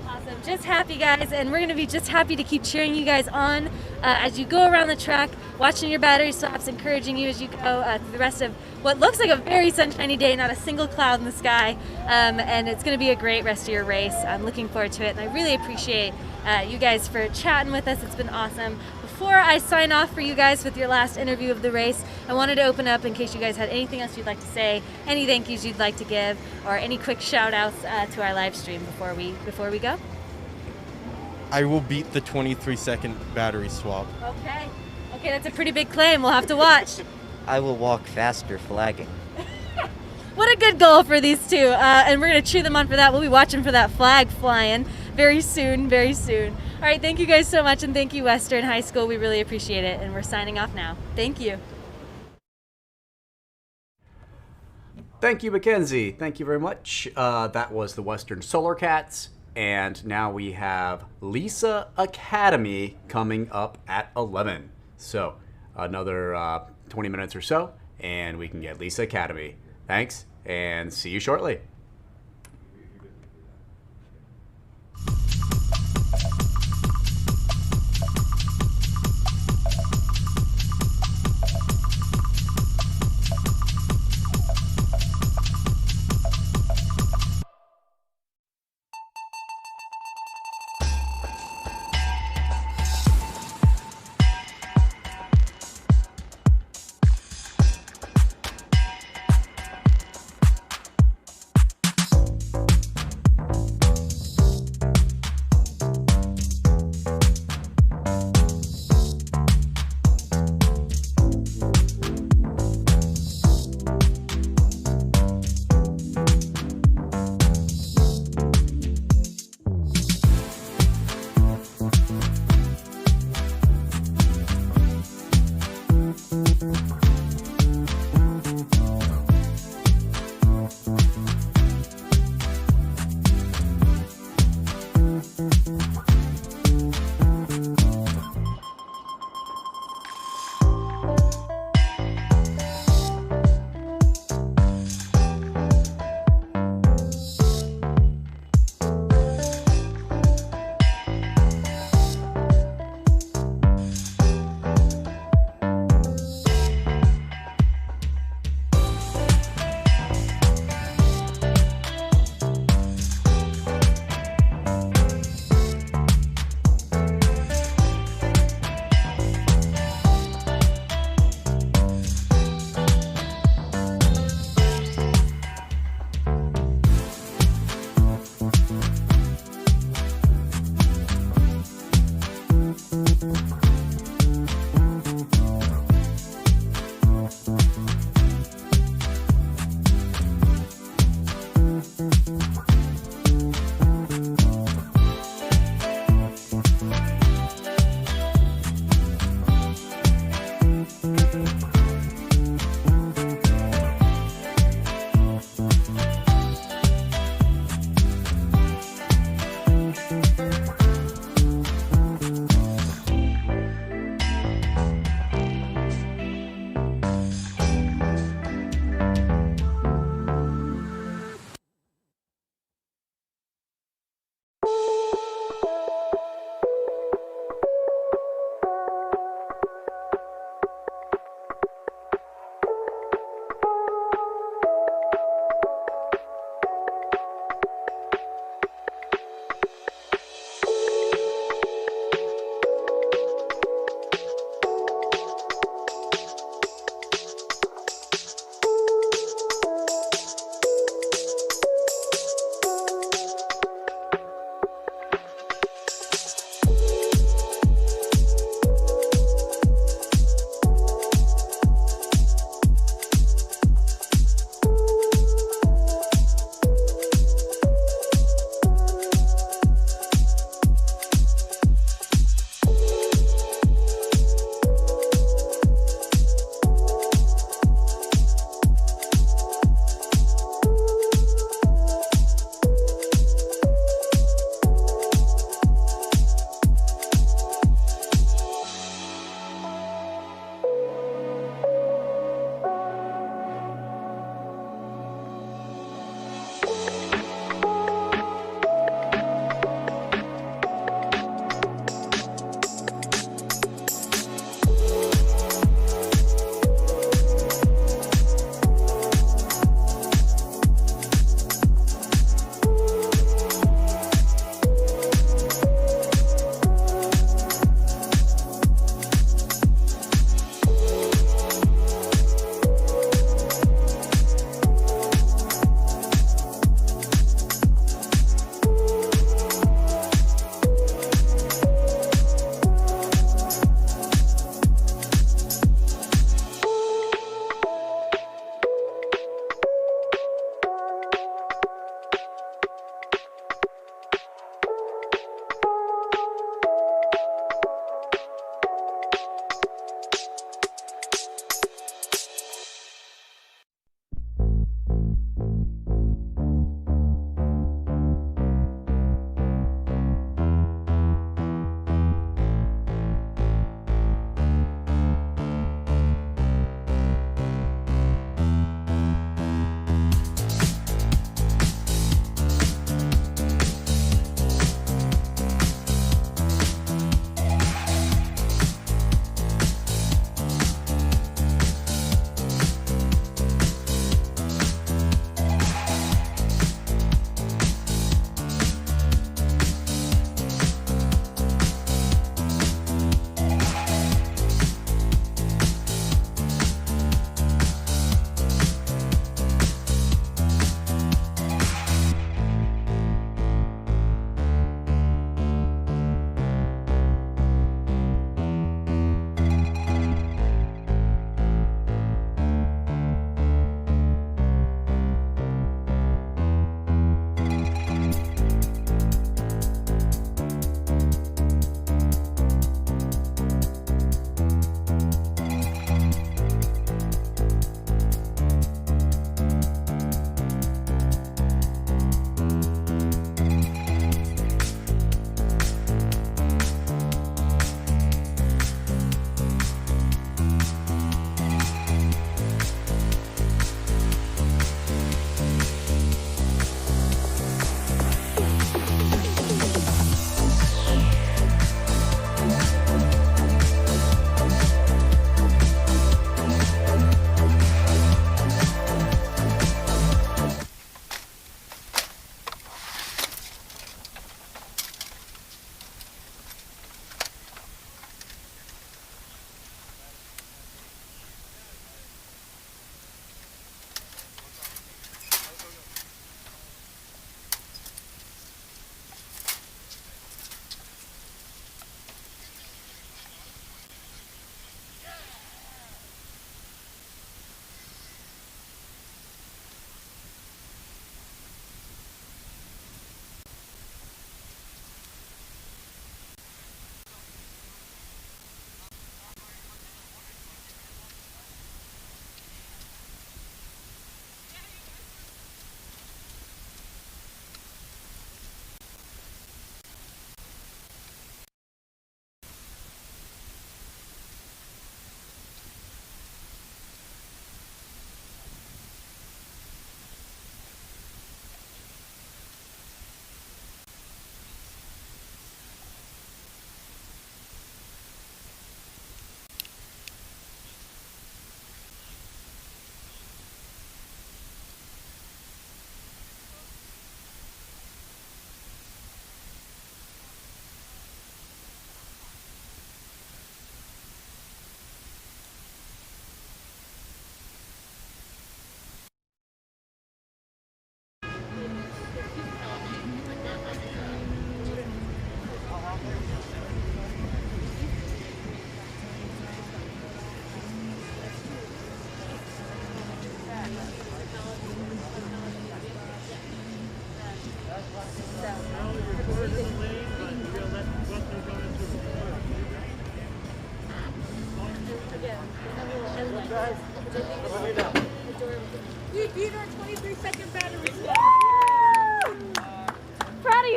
S18: Awesome. Just happy, guys, and we're going to be just happy to keep cheering you guys on as you go around the track, watching your battery swaps, encouraging you as you go through the rest of what looks like a very sunshiny day, not a single cloud in the sky, and it's going to be a great rest of your race. I'm looking forward to it, and I really appreciate you guys for chatting with us. It's been awesome. Before I sign off for you guys with your last interview of the race, I wanted to open up in case you guys had anything else you'd like to say, any thank yous you'd like to give, or any quick shout outs to our live stream before we go.
S21: I will beat the 23-second battery swap.
S18: Okay, that's a pretty big claim. We'll have to watch.
S20: I will walk faster flagging.
S18: What a good goal for these two, and we're going to cheer them on for that. We'll be watching for that flag flying very soon, very soon. All right, thank you guys so much, and thank you, Western High School. We really appreciate it, and we're signing off now. Thank you.
S5: Thank you, Mackenzie. Thank you very much. That was the Western Solar Cats, and now we have Lisa Academy coming up at 11. So another 20 minutes or so, and we can get Lisa Academy. Thanks, and see you shortly.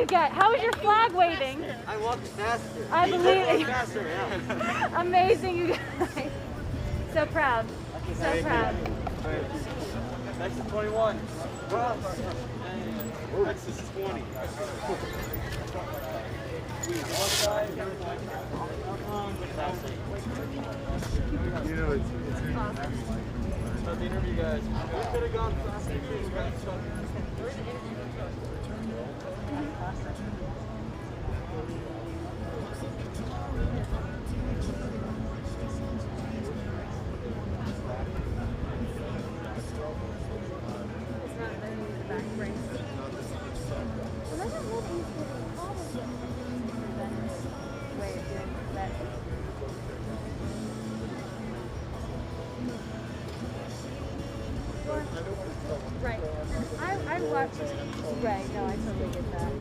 S18: you get? How was your flag waving?
S20: I walked faster.
S18: I believe it.
S20: Faster, yeah.
S18: Amazing, you guys. So proud. So proud.
S6: Next is 21. Next is 20.
S10: You know, it's
S6: Start the interview, guys. We could have gone faster.
S18: Right. I watched. Right. No, I totally get that.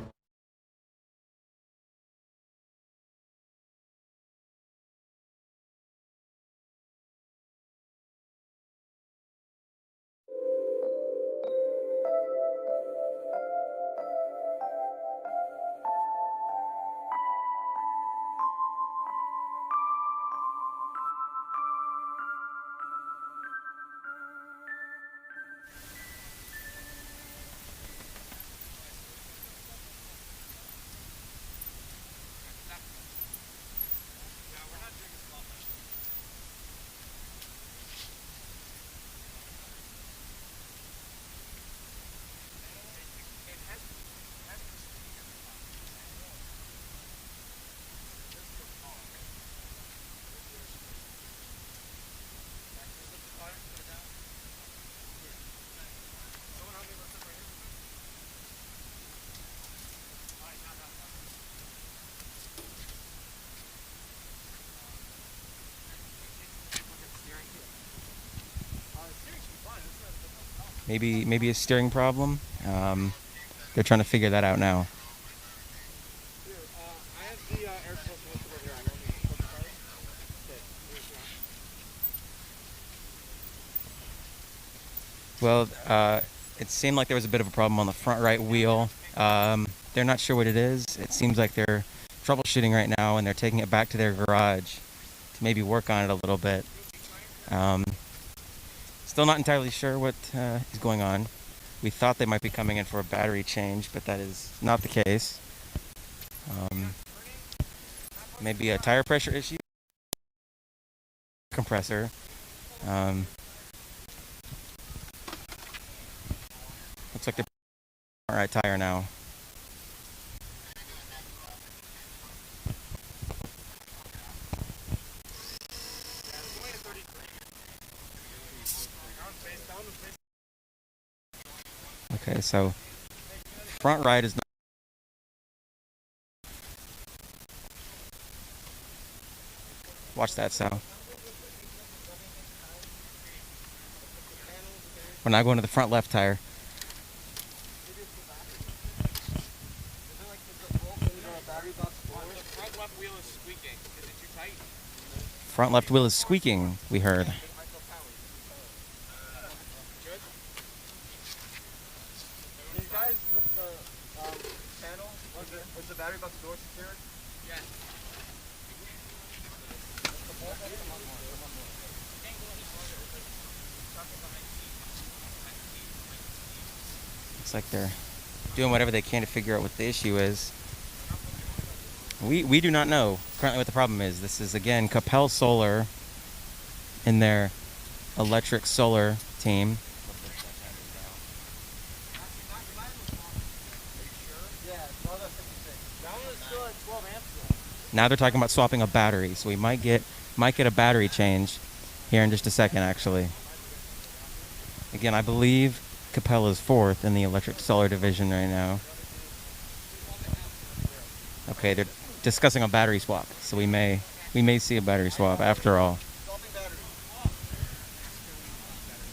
S12: Maybe a steering problem. They're trying to figure that out now. Well, it seemed like there was a bit of a problem on the front right wheel. They're not sure what it is. It seems like they're troubleshooting right now, and they're taking it back to their garage to maybe work on it a little bit. Still not entirely sure what is going on. We thought they might be coming in for a battery change, but that is not the case. Maybe a tire pressure issue. Compressor. Looks like they're all right tire now. Okay, so front right is not. Watch that sound. We're now going to the front left tire. Front left wheel is squeaking, we heard.
S10: Can you guys lift the panel? Was the battery box door secured? Yes.
S12: Looks like they're doing whatever they can to figure out what the issue is. We do not know currently what the problem is. This is, again, KCAL Solar in their electric solar team. Now they're talking about swapping a battery, so we might get a battery change here in just a second, actually. Again, I believe KCAL is fourth in the electric solar division right now. Okay, they're discussing a battery swap, so we may see a battery swap after all.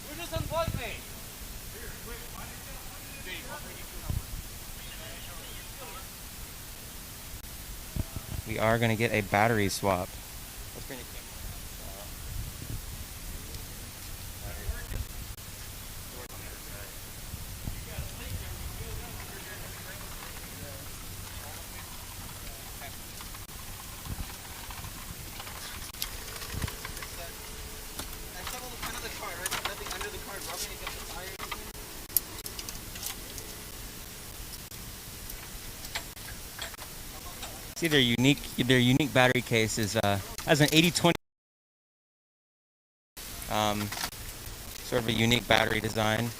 S6: Who just unplugged me?
S12: We are going to get a battery swap. See, their unique battery case is has an 80/20, sort of a unique battery design.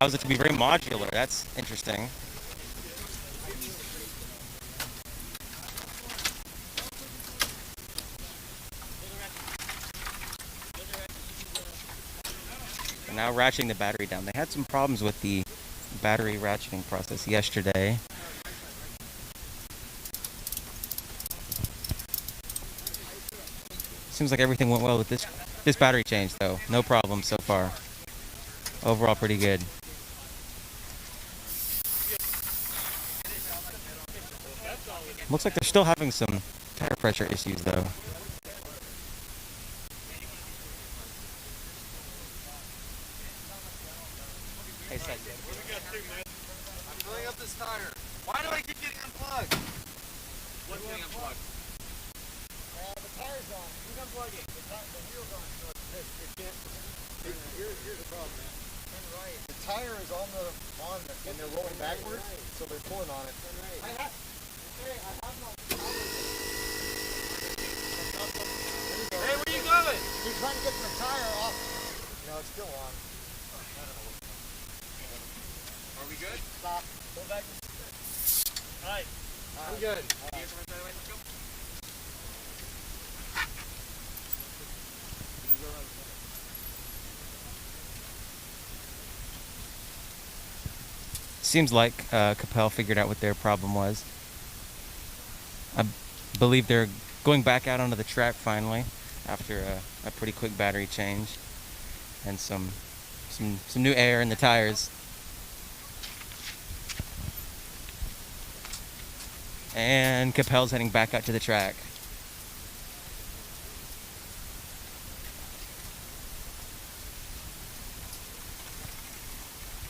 S12: Allows it to be very modular. That's interesting. And now ratcheting the battery down. They had some problems with the battery ratcheting process yesterday. Seems like everything went well with this battery change though. No problem so far. Overall pretty good. Looks like they're still having some tire pressure issues though. Hey, Seth.
S7: I'm filling up this tire. Why do I keep getting unplugged? What's getting unplugged?
S10: The tire's on. Who's unplugging? The wheel's on. So it can't. Here's the problem, man. Turn right. The tire is on and they're rolling backwards, so they're pulling on it. Turn right. I have no.
S7: Hey, where you going?
S10: You're trying to get the tire off. No, it's still on.
S7: Are we good?
S10: Stop. Go back.
S7: All right.
S10: I'm good.
S7: Let's go.
S12: Seems like KCAL figured out what their problem was. I believe they're going back out onto the track finally after a pretty quick battery change and some new air in the tires. And KCAL's heading back out to the track.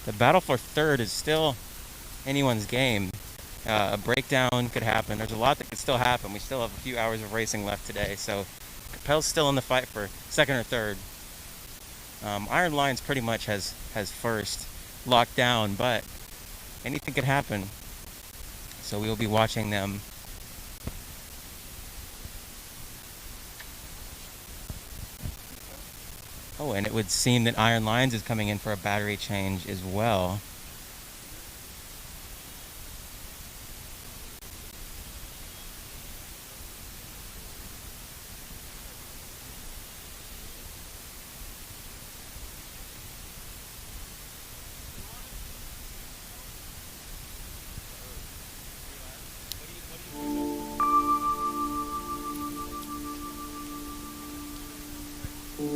S12: The battle for third is still anyone's game. A breakdown could happen. There's a lot that could still happen. We still have a few hours of racing left today, so KCAL's still in the fight for second or third. Iron Lions pretty much has first locked down, but anything could happen. So we will be watching them. Oh, and it would seem that Iron Lions is coming in for a battery change as well.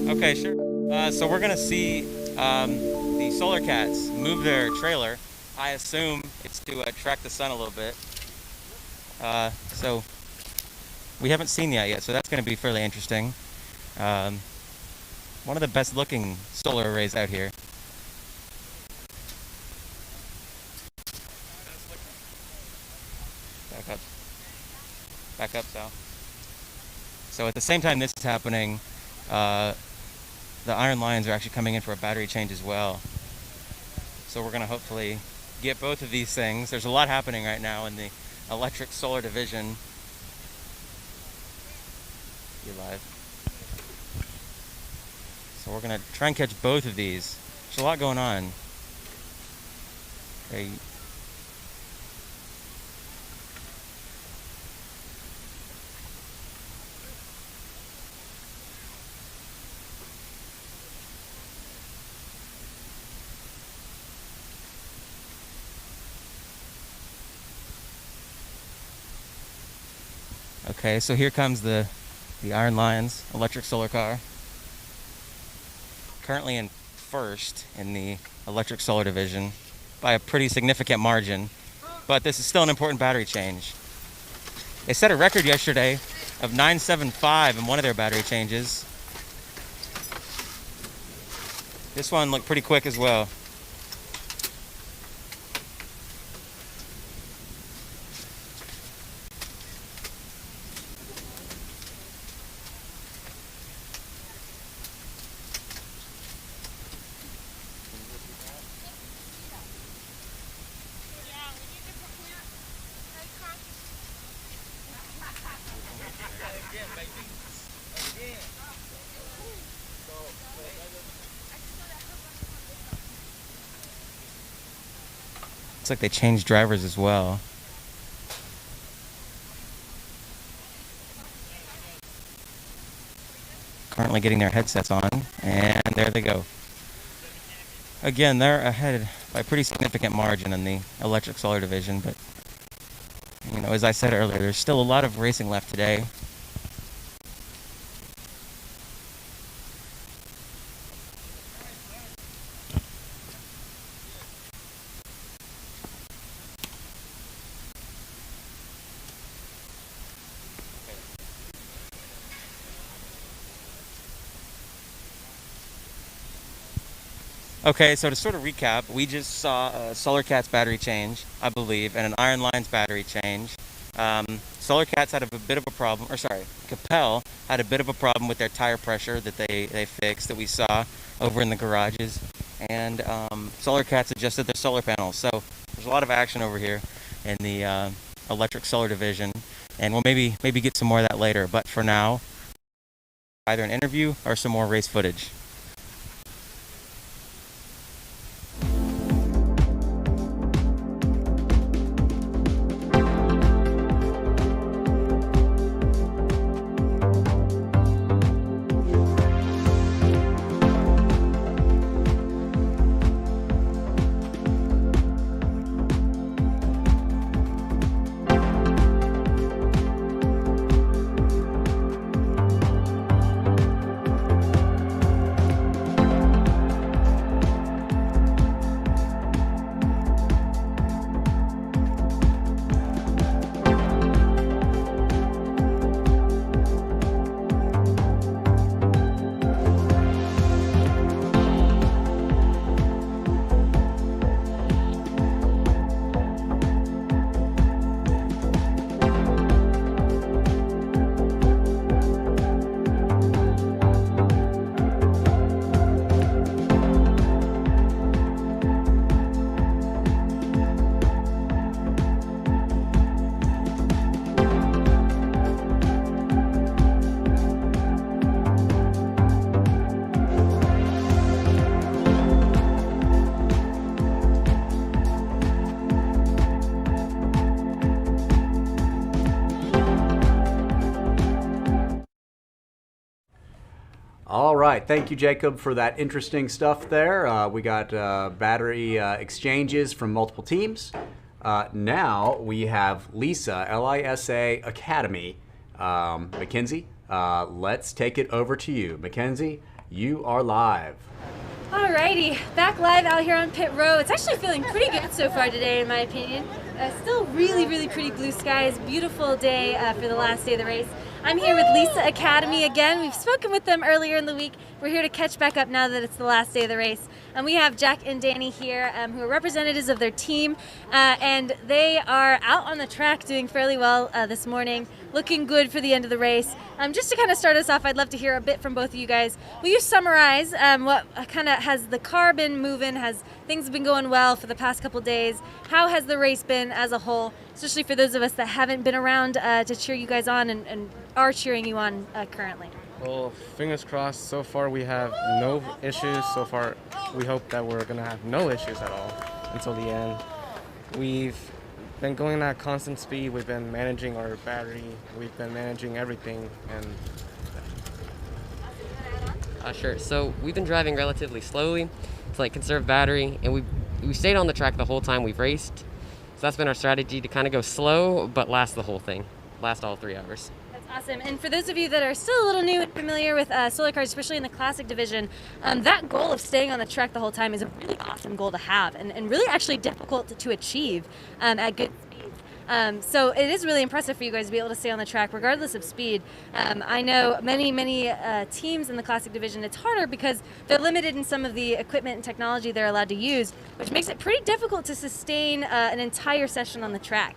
S12: Okay, sure. So we're gonna see the Solar Cats move their trailer. I assume it's to track the sun a little bit. So we haven't seen that yet, so that's gonna be fairly interesting. One of the best looking solar arrays out here. Back up. Back up, Sal. So at the same time this is happening, the Iron Lions are actually coming in for a battery change as well. So we're going to hopefully get both of these things. There's a lot happening right now in the electric solar division. You're live. So we're going to try and catch both of these. There's a lot going on. Okay. Okay, so here comes the Iron Lions electric solar car. Currently in first in the electric solar division by a pretty significant margin, but this is still an important battery change. They set a record yesterday of 9.75 in one of their battery changes. This one looked pretty quick as well. Looks like they changed drivers as well. Currently getting their headsets on, and there they go. Again, they're ahead by a pretty significant margin in the electric solar division, but you know, as I said earlier, there's still a lot of racing left today. Okay, so to sort of recap, we just saw a Solar Cat's battery change, I believe, and an Iron Line's battery change. Solar Cat's had a bit of a problem, or sorry, KCAL had a bit of a problem with their tire pressure that they fixed that we saw over in the garages. And Solar Cat's adjusted their solar panels. So there's a lot of action over here in the electric solar division. And we'll maybe get some more of that later. But for now, either an interview or some more race footage.
S5: All right, thank you, Jacob, for that interesting stuff there. We got battery exchanges from multiple teams. Now we have Lisa, Lisa Academy. Mackenzie, let's take it over to you. Mackenzie, you are live.
S18: Alrighty, back live out here on pit row. It's actually feeling pretty good so far today, in my opinion. Still really pretty blue skies. Beautiful day for the last day of the race. I'm here with Lisa Academy again. We've spoken with them earlier in the week. We're here to catch back up now that it's the last day of the race. And we have Jack and Danny here, who are representatives of their team. And they are out on the track doing fairly well this morning, looking good for the end of the race. Just to kind of start us off, I'd love to hear a bit from both of you guys. Will you summarize what kind of has the car been moving? Has things been going well for the past couple days? How has the race been as a whole, especially for those of us that haven't been around to cheer you guys on and are cheering you on currently?
S17: Well, fingers crossed. So far we have no issues. So far we hope that we're going to have no issues at all until the end. We've been going at constant speed. We've been managing our battery. We've been managing everything. And
S4: Sure. So we've been driving relatively slowly to conserve battery, and we stayed on the track the whole time we've raced. So that's been our strategy, to kind of go slow but last the whole thing, last all 3 hours.
S18: Awesome. And for those of you that are still a little new and familiar with solar cars, especially in the classic division, that goal of staying on the track the whole time is a really awesome goal to have and really actually difficult to achieve at good speeds. So it is really impressive for you guys to be able to stay on the track regardless of speed. I know many teams in the classic division, it's harder because they're limited in some of the equipment and technology they're allowed to use, which makes it pretty difficult to sustain an entire session on the track.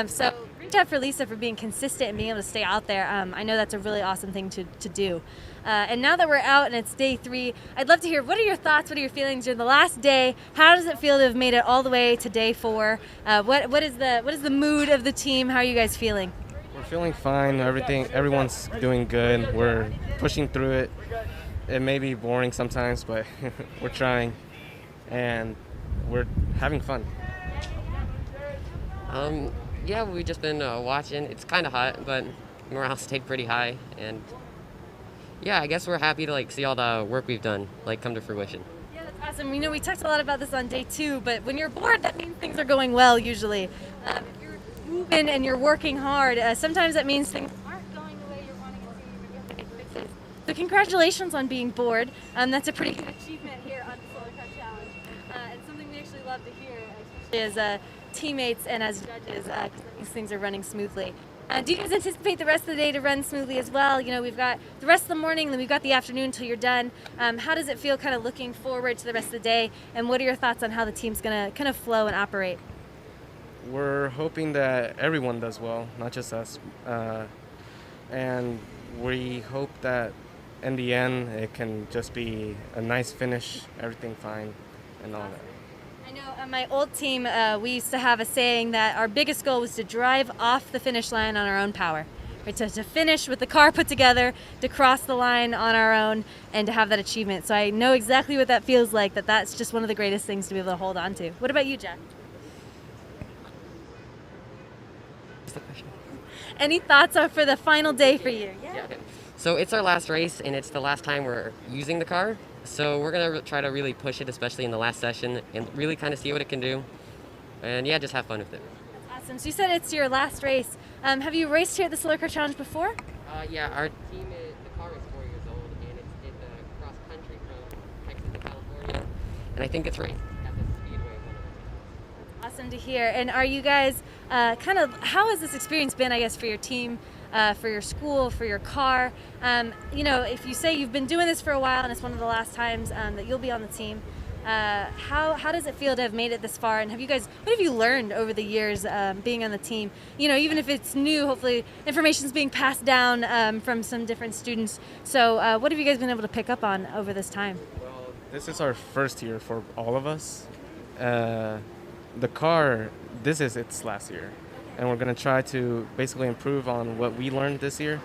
S18: So great job for Lisa for being consistent and being able to stay out there. I know that's a really awesome thing to do. And now that we're out and it's day 3, I'd love to hear, what are your thoughts, what are your feelings? You're the last day. How does it feel to have made it all the way to day 4? What is the mood of the team? How are you guys feeling?
S17: we're feeling fine. Everyone's doing good. We're pushing through it. It may be boring sometimes, but we're trying and we're having fun.
S4: Yeah, we've just been watching. It's kind of hot, but morale stayed pretty high, and yeah, I guess we're happy to like see all the work we've done like come to fruition.
S18: Yeah, that's awesome. You know, we talked a lot about this on day 2, but when you're bored, that means things are going well usually. If you're moving and you're working hard, sometimes that means things aren't going the way you're wanting it to, but you have to make fixes. So congratulations on being bored. That's a pretty good achievement here on the Solar Car Challenge. And something we actually love to hear, especially as teammates and as judges, because these things are running smoothly. Do you guys anticipate the rest of the day to run smoothly as well? You know, we've got the rest of the morning, then we've got the afternoon until you're done. How does it feel kind of looking forward to the rest of the day? And what are your thoughts on how the team's going to kind of flow and operate?
S17: We're hoping that everyone does well, not just us. And we hope that in the end, it can just be a nice finish, everything fine, and all that.
S18: I know on my old team, we used to have a saying that our biggest goal was to drive off the finish line on our own power. Right? To finish with the car put together, to cross the line on our own, and to have that achievement. So I know exactly what that feels like, that's just one of the greatest things to be able to hold on to. What about you, Jack? Any thoughts for the final day for you?
S4: Yeah. Okay. So it's our last race, and it's the last time we're using the car. So we're going to try to really push it, especially in the last session, and really kind of see what it can do. And yeah, just have fun with it.
S18: That's awesome. So you said it's your last race. Have you raced here at the Solar Car Challenge before?
S4: Yeah, our team, the car is 4 years old, and it's did the cross country from Texas to California. And I think it's raced at the Speedway.
S18: Awesome to hear. And are you guys how has this experience been, I guess, for your team, for your school, for your car? You know, if you say you've been doing this for a while and it's one of the last times that you'll be on the team, how does it feel to have made it this far? And what have you learned over the years being on the team? You know, even if it's new, hopefully information's being passed down from some different students. So what have you guys been able to pick up on over this time?
S17: Well, this is our first year for all of us. The car, this is its last year. And we're going to try to basically improve on what we learned this year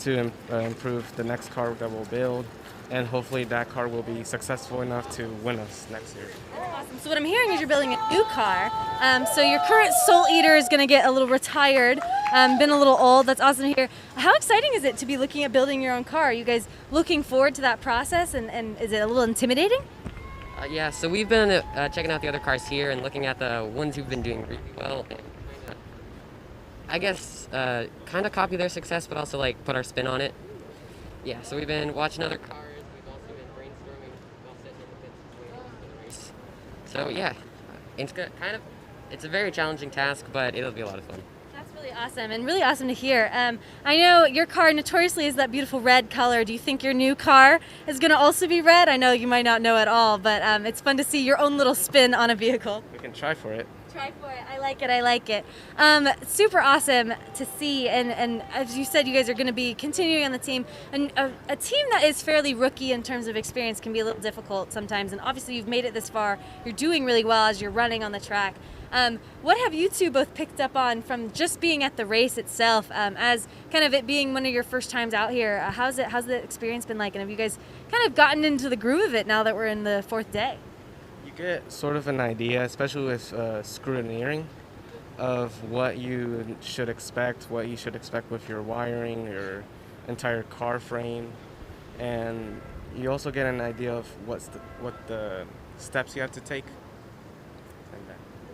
S17: to improve the next car that we'll build. And hopefully that car will be successful enough to win us next year.
S18: Awesome. So what I'm hearing is you're building a new car. So your current Soul Eater is going to get a little retired, been a little old. That's awesome to hear. How exciting is it to be looking at building your own car? Are you guys looking forward to that process? And is it a little intimidating?
S4: Yeah, so we've been checking out the other cars here and looking at the ones who've been doing really well. And I guess kind of copy their success, but also like put our spin on it. Yeah, so we've been watching other cars. We've also been brainstorming while sitting in the pits waiting for the race. So yeah, it's a very challenging task, but it'll be a lot of fun.
S18: That's really awesome and really awesome to hear. I know your car notoriously is that beautiful red color. Do you think your new car is going to also be red? I know you might not know at all, but it's fun to see your own little spin on a vehicle.
S17: We can try for it.
S18: Try for it. I like it. I like it. Super awesome to see. And as you said, you guys are going to be continuing on the team. And a team that is fairly rookie in terms of experience can be a little difficult sometimes. And obviously you've made it this far. You're doing really well as you're running on the track. What have you two both picked up on from just being at the race itself, as kind of it being one of your first times out here? How's the experience been like? And have you guys kind of gotten into the groove of it now that we're in the 4th day?
S17: You get sort of an idea, especially with scrutineering, of what you should expect with your wiring, your entire car frame, and you also get an idea of what the steps you have to take.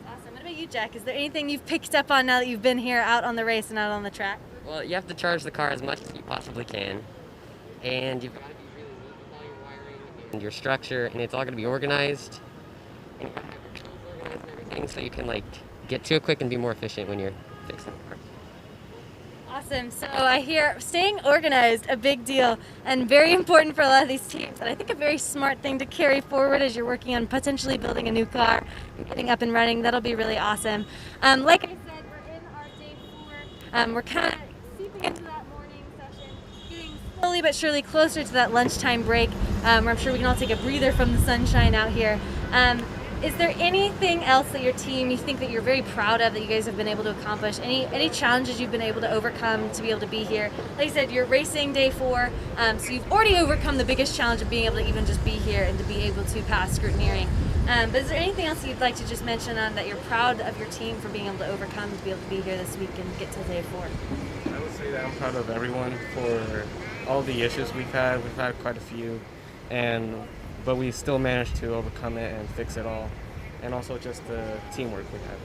S18: Awesome. What about you, Jack? Is there anything you've picked up on now that you've been here out on the race and out on the track?
S4: Well, you have to charge the car as much as you possibly can, and you've got to be really neat with all your wiring and your structure, and it's all going to be organized. And you have to have your tools organized and everything, so you can like get to it quick and be more efficient when you're fixing the car.
S18: Awesome. So I hear staying organized, a big deal and very important for a lot of these teams. And I think a very smart thing to carry forward as you're working on potentially building a new car and getting up and running. That'll be really awesome. Like I said, we're in our day 4. We're kind of seeping into that morning session, getting slowly but surely closer to that lunchtime break, where I'm sure we can all take a breather from the sunshine out here. Is there anything else that your team, you think that you're very proud of that you guys have been able to accomplish? Any challenges you've been able to overcome to be able to be here? Like I said, you're racing day 4, so you've already overcome the biggest challenge of being able to even just be here and to be able to pass scrutineering. But is there anything else you'd like to just mention on that you're proud of your team for being able to overcome to be able to be here this week and get to day 4?
S17: I would say that I'm proud of everyone for all the issues we've had. We've had quite a few, but we still managed to overcome it and fix it all. And also just the teamwork we had.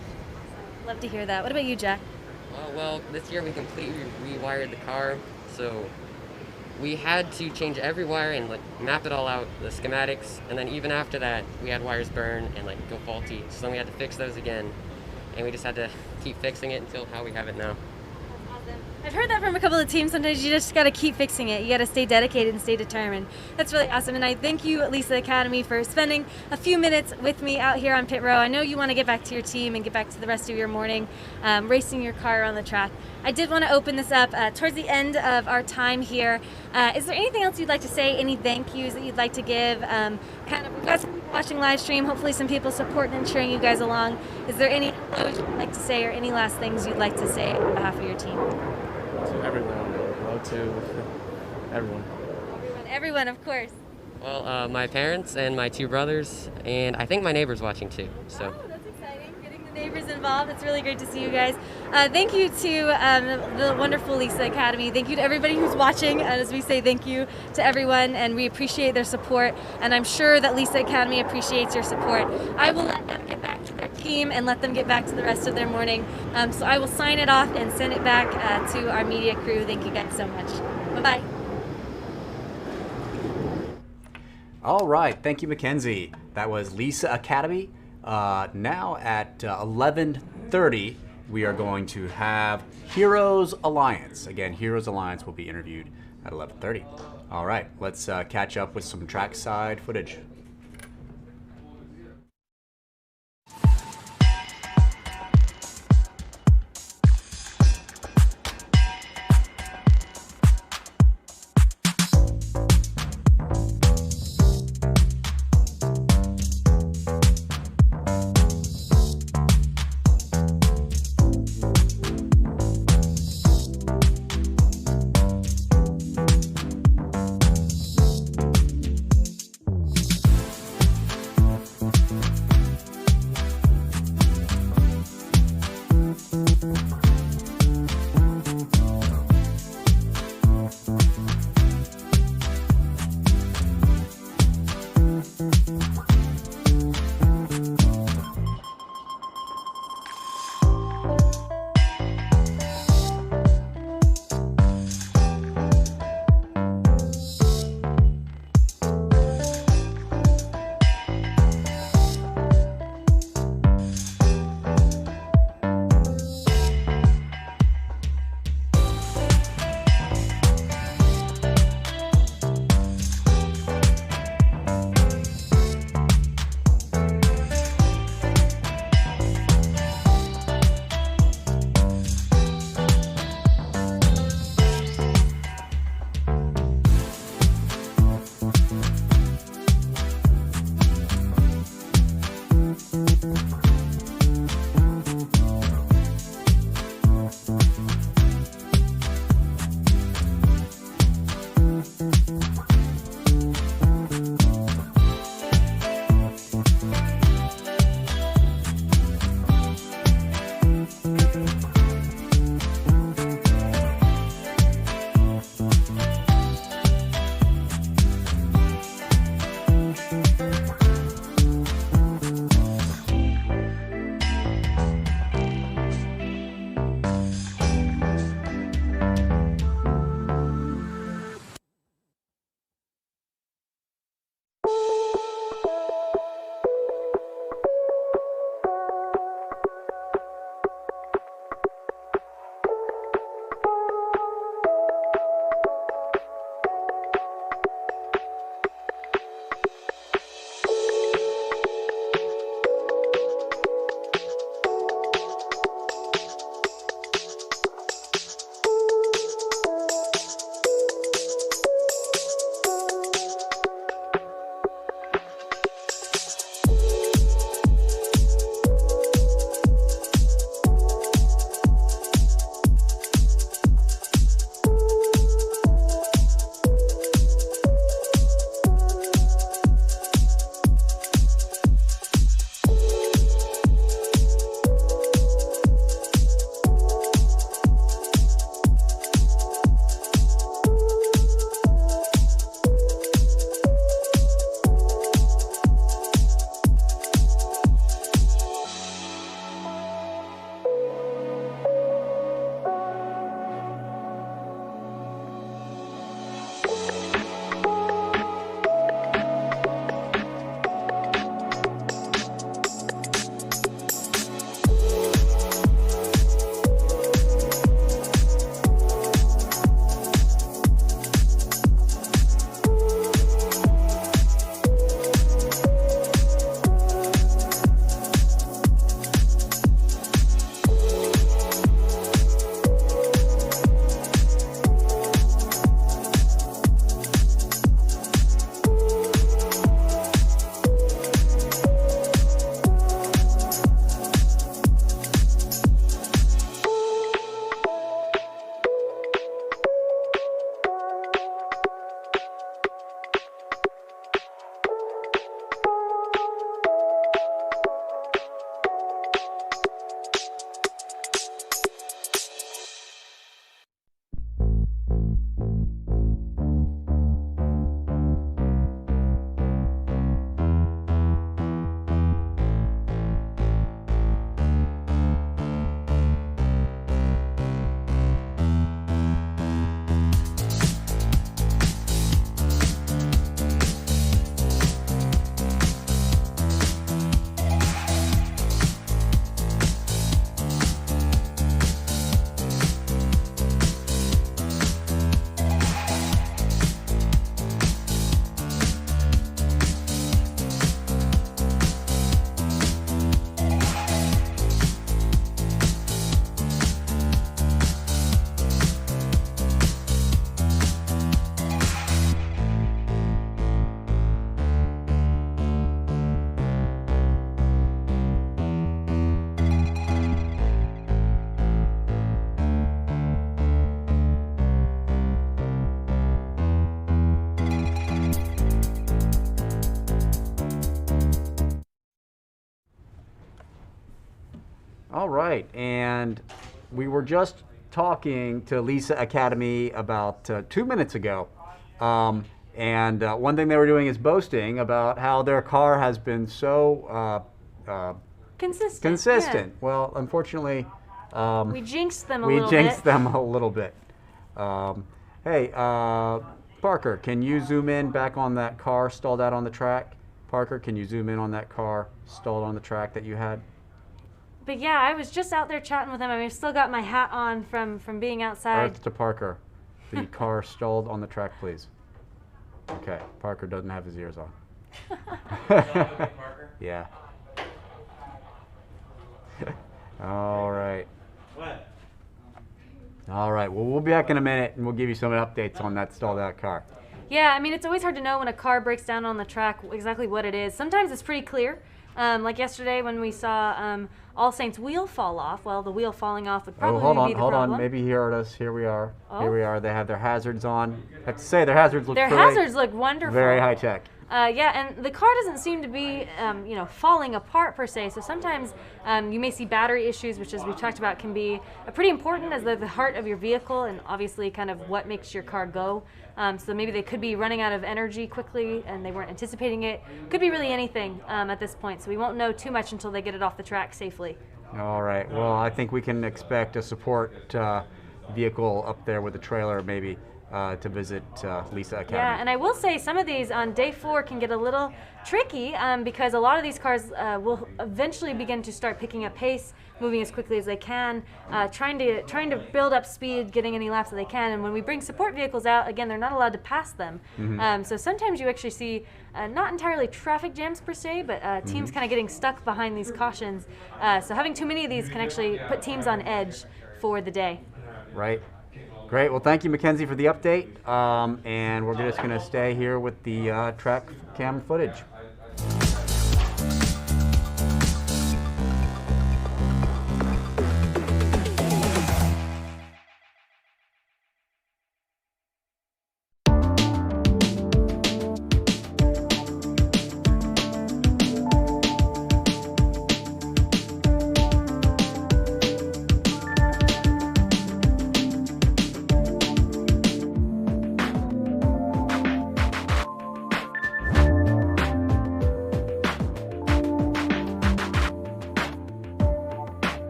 S18: Love to hear that. What about you, Jack?
S4: Well, this year we completely rewired the car, so we had to change every wire and map it all out, the schematics, and then even after that, we had wires burn and go faulty. So then we had to fix those again, and we just had to keep fixing it until how we have it now.
S18: I've heard that from a couple of teams. Sometimes you just got to keep fixing it. You got to stay dedicated and stay determined. That's really awesome. And I thank you, Lisa Academy, for spending a few minutes with me out here on pit row. I know you want to get back to your team and get back to the rest of your morning racing your car on the track. I did want to open this up towards the end of our time here. Is there anything else you'd like to say? Any thank yous that you'd like to give? We've got some people watching live stream. Hopefully some people supporting and cheering you guys along. Is there any hellos you'd like to say or any last things you'd like to say on behalf of your team?
S17: To everyone, hello to everyone.
S18: Everyone, of course.
S4: Well, my parents and my 2 brothers, and I think my neighbor's watching too. So.
S18: Oh, that's exciting. Getting the neighbors involved. It's really great to see you guys. Thank you to the wonderful Lisa Academy. Thank you to everybody who's watching. As we say, thank you to everyone, and we appreciate their support. And I'm sure that Lisa Academy appreciates your support. I will let them get back to their team and let them get back to the rest of their morning. So I will sign it off and send it back to our media crew. Thank you guys so much. Bye-bye.
S5: All right, thank you, Mackenzie. That was Lisa Academy. Now at 11:30, we are going to have Heroes Alliance. Again, Heroes Alliance will be interviewed at 11:30. All right, let's catch up with some trackside footage. All right, and we were just talking to Lisa Academy about 2 minutes ago. And one thing they were doing is boasting about how their car has been so
S3: consistent.
S5: consistent. Well, unfortunately,
S3: we jinxed them a
S5: we
S3: little
S5: jinxed
S3: bit.
S5: them a little bit. Hey, Parker, can you zoom in back on that car stalled out on the track? Parker, can you zoom in on that car stalled on the track that you had?
S3: But yeah, I was just out there chatting with him. I mean, I've still got my hat on from being outside.
S5: Earth to Parker. The car stalled on the track, please. Okay, Parker doesn't have his ears on. Yeah. All right.
S12: What?
S5: All right. Well, we'll be back in a minute, and we'll give you some updates on that stalled out car.
S3: Yeah, I mean, it's always hard to know when a car breaks down on the track exactly what it is. Sometimes it's pretty clear. Like yesterday when we saw All Saints' wheel fall off. Well, the wheel falling off would probably be the
S5: hold
S3: problem.
S5: on. Maybe he heard us. Here we are.
S3: Oh.
S5: Here we are. They have their hazards on. I have to say, their hazards look
S3: Their
S5: pretty,
S3: hazards look wonderful.
S5: very high tech.
S3: Yeah, and the car doesn't seem to be, falling apart per se. So sometimes you may see battery issues, which, as we've talked about, can be pretty important as they're the heart of your vehicle and obviously kind of what makes your car go. So maybe they could be running out of energy quickly and they weren't anticipating it. Could be really anything at this point. So we won't know too much until they get it off the track safely.
S5: All right. Well, I think we can expect a support vehicle up there with a trailer, maybe, to visit Lisa Academy.
S3: Yeah, and I will say some of these on day 4 can get a little tricky because a lot of these cars will eventually begin to start picking up pace, moving as quickly as they can, trying to build up speed, getting any laps that they can. And when we bring support vehicles out, again, they're not allowed to pass them.
S5: Mm-hmm.
S3: So sometimes you actually see not entirely traffic jams per se, but teams kind of getting stuck behind these cautions. So having too many of these can actually put teams on edge for the day.
S5: Right. Great. Well, thank you, Mackenzie, for the update. And we're just going to stay here with the track cam footage.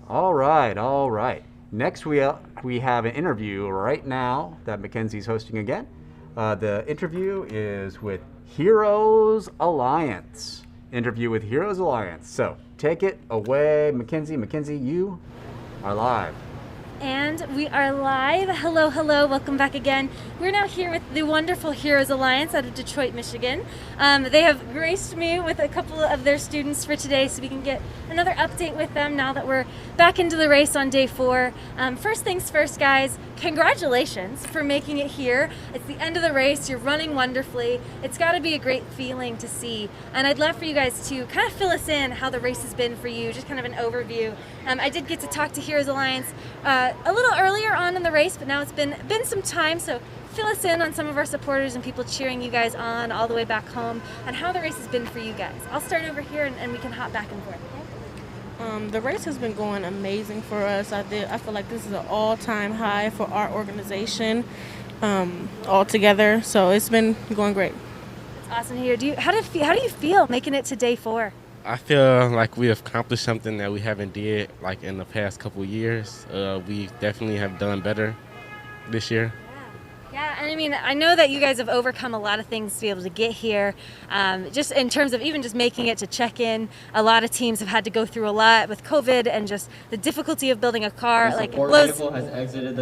S5: All right, all right. Next we have an interview right now that Mackenzie's hosting again. The interview is with Heroes Alliance. Interview with Heroes Alliance. So take it away, Mackenzie. Mackenzie, you are live.
S18: And we are live. Hello, hello. Welcome back again. We're now here with the wonderful Heroes Alliance out of Detroit, Michigan. They have graced me with a couple of their students for today so we can get another update with them now that we're back into the race on day 4. First things first, guys, congratulations for making it here. It's the end of the race. You're running wonderfully. It's got to be a great feeling to see. And I'd love for you guys to kind of fill us in how the race has been for you, just kind of an overview. I did get to talk to Heroes Alliance a little earlier on in the race, but now it's been some time, so fill us in on some of our supporters and people cheering you guys on all the way back home and how the race has been for you guys. I'll start over here and we can hop back and forth.
S16: The race has been going amazing for us. I feel like this is an all-time high for our organization altogether, so it's been going great.
S18: It's awesome to hear. How do you feel making it to day 4?
S17: I feel like we have accomplished something that we haven't did like in the past couple years. We definitely have done better this year.
S18: Yeah, and I mean, I know that you guys have overcome a lot of things to be able to get here. Just in terms of even just making it to check in, a lot of teams have had to go through a lot with COVID and just the difficulty of building a car. Like, it blows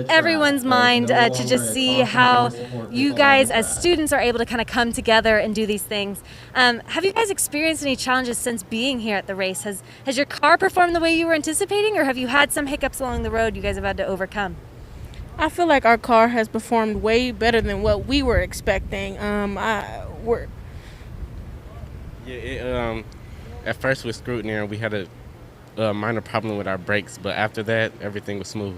S18: everyone's mind to just see how you guys as students are able to kind of come together and do these things. Have you guys experienced any challenges since being here at the race? Has your car performed the way you were anticipating, or have you had some hiccups along the road you guys have had to overcome?
S16: I feel like our car has performed way better than what we were expecting.
S17: At first with scrutiny, we had a minor problem with our brakes, but after that, everything was smooth.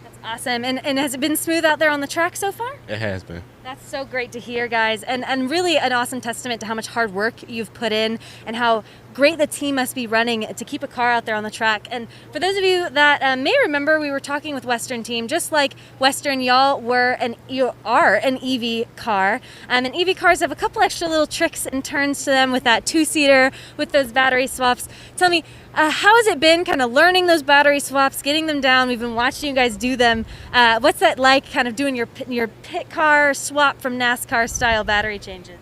S18: That's awesome. And has it been smooth out there on the track so far?
S17: It has been.
S18: That's so great to hear, guys, and really an awesome testament to how much hard work you've put in and how great the team must be running to keep a car out there on the track. And for those of you that may remember, we were talking with Western team, just like Western, you are an EV car. And EV cars have a couple extra little tricks and turns to them with that 2-seater, with those battery swaps. Tell me, how has it been kind of learning those battery swaps, getting them down? We've been watching you guys do them. What's that like, kind of doing your pit car swap from NASCAR style battery changes?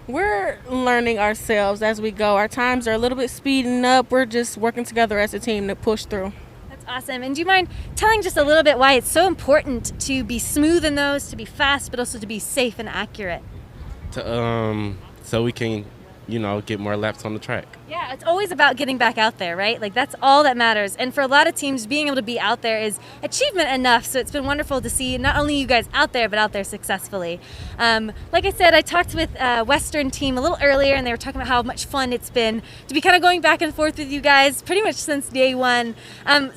S16: We're learning ourselves as we go. Our times are a little bit speeding up. We're just working together as a team to push through.
S18: That's awesome. And do you mind telling just a little bit why it's so important to be smooth in those, to be fast, but also to be safe and accurate?
S17: So we can, get more laps on the track.
S18: Yeah, it's always about getting back out there, right? Like, that's all that matters. And for a lot of teams, being able to be out there is achievement enough. So it's been wonderful to see not only you guys out there, but out there successfully. Like I said, I talked with Western team a little earlier, and they were talking about how much fun it's been to be kind of going back and forth with you guys pretty much since day 1.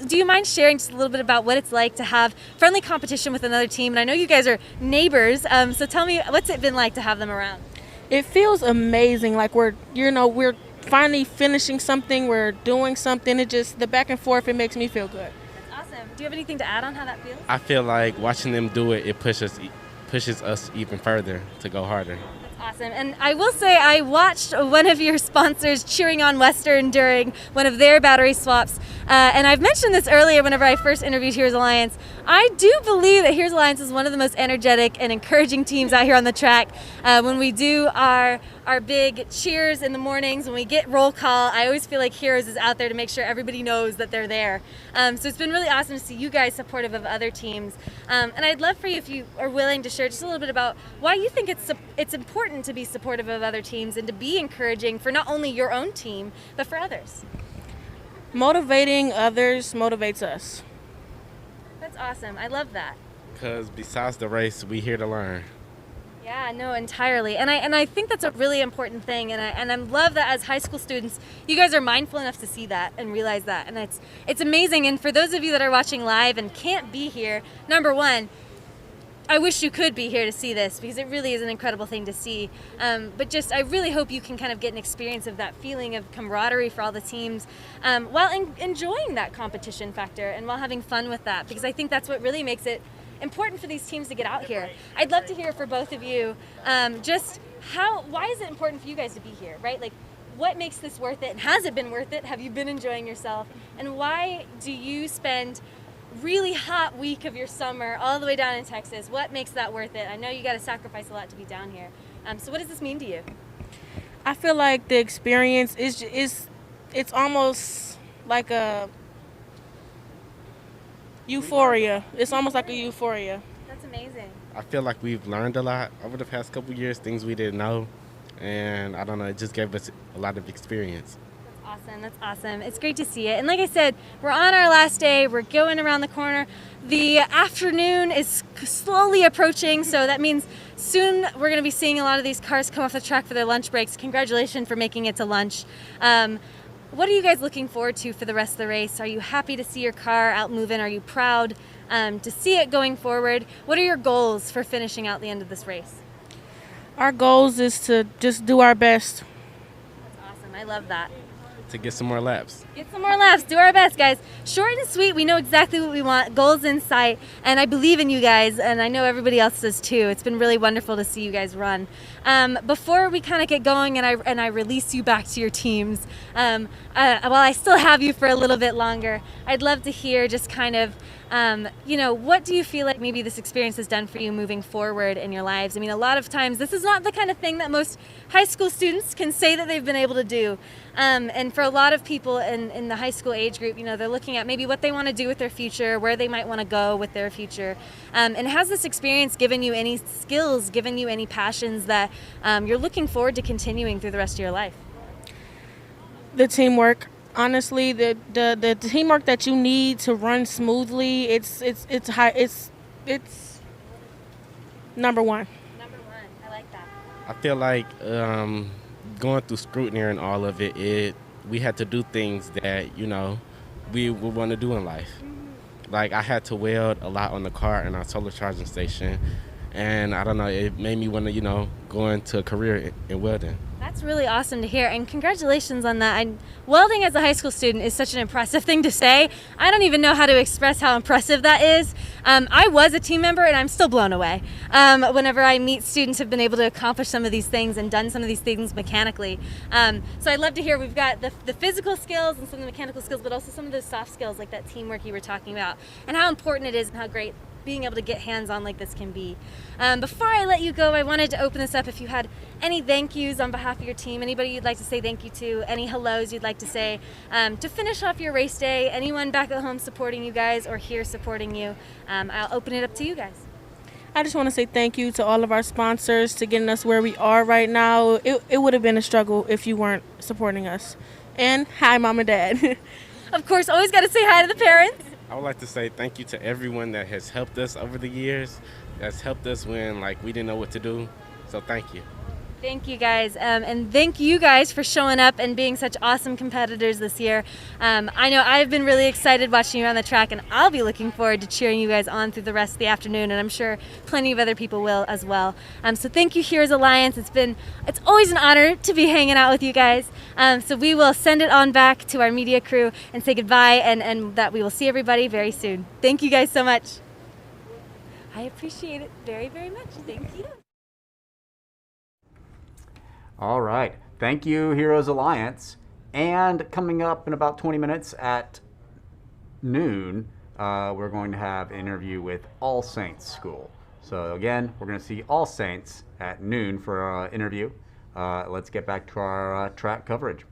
S18: Do you mind sharing just a little bit about what it's like to have friendly competition with another team? And I know you guys are neighbors, so tell me, what's it been like to have them around?
S16: It feels amazing. Like we're finally finishing something. We're doing something. The back and forth, it makes me feel good.
S18: That's awesome. Do you have anything to add on how that feels?
S2: I feel like watching them do it, it pushes us even further to go harder.
S18: Awesome. And I will say I watched one of your sponsors cheering on Western during one of their battery swaps. And I've mentioned this earlier whenever I first interviewed Here's Alliance. I do believe that Here's Alliance is one of the most energetic and encouraging teams out here on the track. When we do our big cheers in the mornings, when we get roll call, I always feel like Heroes is out there to make sure everybody knows that they're there. So it's been really awesome to see you guys supportive of other teams. And I'd love for you, if you are willing, to share just a little bit about why you think it's important to be supportive of other teams and to be encouraging for not only your own team, but for others.
S16: Motivating others motivates us.
S18: That's awesome. I love that.
S2: Because besides the race, we here to learn.
S18: Yeah, no, entirely. And I think that's a really important thing. And I love that as high school students, you guys are mindful enough to see that and realize that. And it's amazing. And for those of you that are watching live and can't be here, number one, I wish you could be here to see this, because it really is an incredible thing to see. But just, I really hope you can kind of get an experience of that feeling of camaraderie for all the teams while enjoying that competition factor and while having fun with that, because I think that's what really makes it important for these teams to get out here. I'd love to hear for both of you just why is it important for you guys to be here, right? Like, what makes this worth it? And has it been worth it? Have you been enjoying yourself? And why do you spend really hot week of your summer all the way down in Texas? What makes that worth it? I know you got to sacrifice a lot to be down here. So what does this mean to you?
S16: I feel like the experience it's almost like a euphoria. It's almost like a euphoria.
S18: That's amazing.
S2: I feel like we've learned a lot over the past couple years, things we didn't know. And I don't know, it just gave us a lot of experience.
S18: Awesome. That's awesome. It's great to see it. And like I said, we're on our last day. We're going around the corner. The afternoon is slowly approaching, so that means soon we're going to be seeing a lot of these cars come off the track for their lunch breaks. Congratulations for making it to lunch. What are you guys looking forward to for the rest of the race? Are you happy to see your car out moving? Are you proud to see it going forward? What are your goals for finishing out the end of this race?
S16: Our goals is to just do our best.
S18: That's awesome. I love that.
S2: To get some more laps.
S18: Get some more laps. Do our best, guys. Short and sweet. We know exactly what we want. Goals in sight. And I believe in you guys, and I know everybody else does too. It's been really wonderful to see you guys run. Before we kind of get going and I release you back to your teams, while I still have you for a little bit longer, I'd love to hear just kind of what do you feel like maybe this experience has done for you moving forward in your lives? I mean, a lot of times this is not the kind of thing that most high school students can say that they've been able to do. And for a lot of people in the high school age group, they're looking at maybe what they want to do with their future, where they might want to go with their future. And has this experience given you any skills, given you any passions that you're looking forward to continuing through the rest of your life?
S16: The teamwork. Honestly, the teamwork that you need to run smoothly, it's number one.
S18: Number one. I like that.
S2: I feel like going through scrutiny and all of it, we had to do things that, we would want to do in life. Like, I had to weld a lot on the car in our solar charging station. And I don't know, it made me want to, go into a career in welding.
S18: That's really awesome to hear, and congratulations on that. Welding as a high school student is such an impressive thing to say. I don't even know how to express how impressive that is. I was a team member, and I'm still blown away whenever I meet students who've been able to accomplish some of these things and done some of these things mechanically. So I'd love to hear, we've got the physical skills and some of the mechanical skills, but also some of those soft skills like that teamwork you were talking about, and how important it is and how great being able to get hands-on like this can be. Before I let you go, I wanted to open this up if you had any thank yous on behalf of your team, anybody you'd like to say thank you to, any hellos you'd like to say to finish off your race day, anyone back at home supporting you guys or here supporting you. I'll open it up to you guys.
S16: I just want to say thank you to all of our sponsors to getting us where we are right now. It would have been a struggle if you weren't supporting us. And hi, Mom and Dad.
S18: Of course, always got to say hi to the parents.
S2: I would like to say thank you to everyone that has helped us over the years, that's helped us when we didn't know what to do. So thank you.
S18: Thank you guys, and thank you guys for showing up and being such awesome competitors this year. I know I've been really excited watching you on the track, and I'll be looking forward to cheering you guys on through the rest of the afternoon, and I'm sure plenty of other people will as well. So thank you, Heroes Alliance. It's always an honor to be hanging out with you guys. So we will send it on back to our media crew and say goodbye, and that we will see everybody very soon. Thank you guys so much. I appreciate it very, very much. Thank you.
S5: All right. Thank you, Heroes Alliance. And coming up in about 20 minutes at noon, we're going to have an interview with All Saints School. So again, we're going to see All Saints at noon for our interview. Let's get back to our track coverage.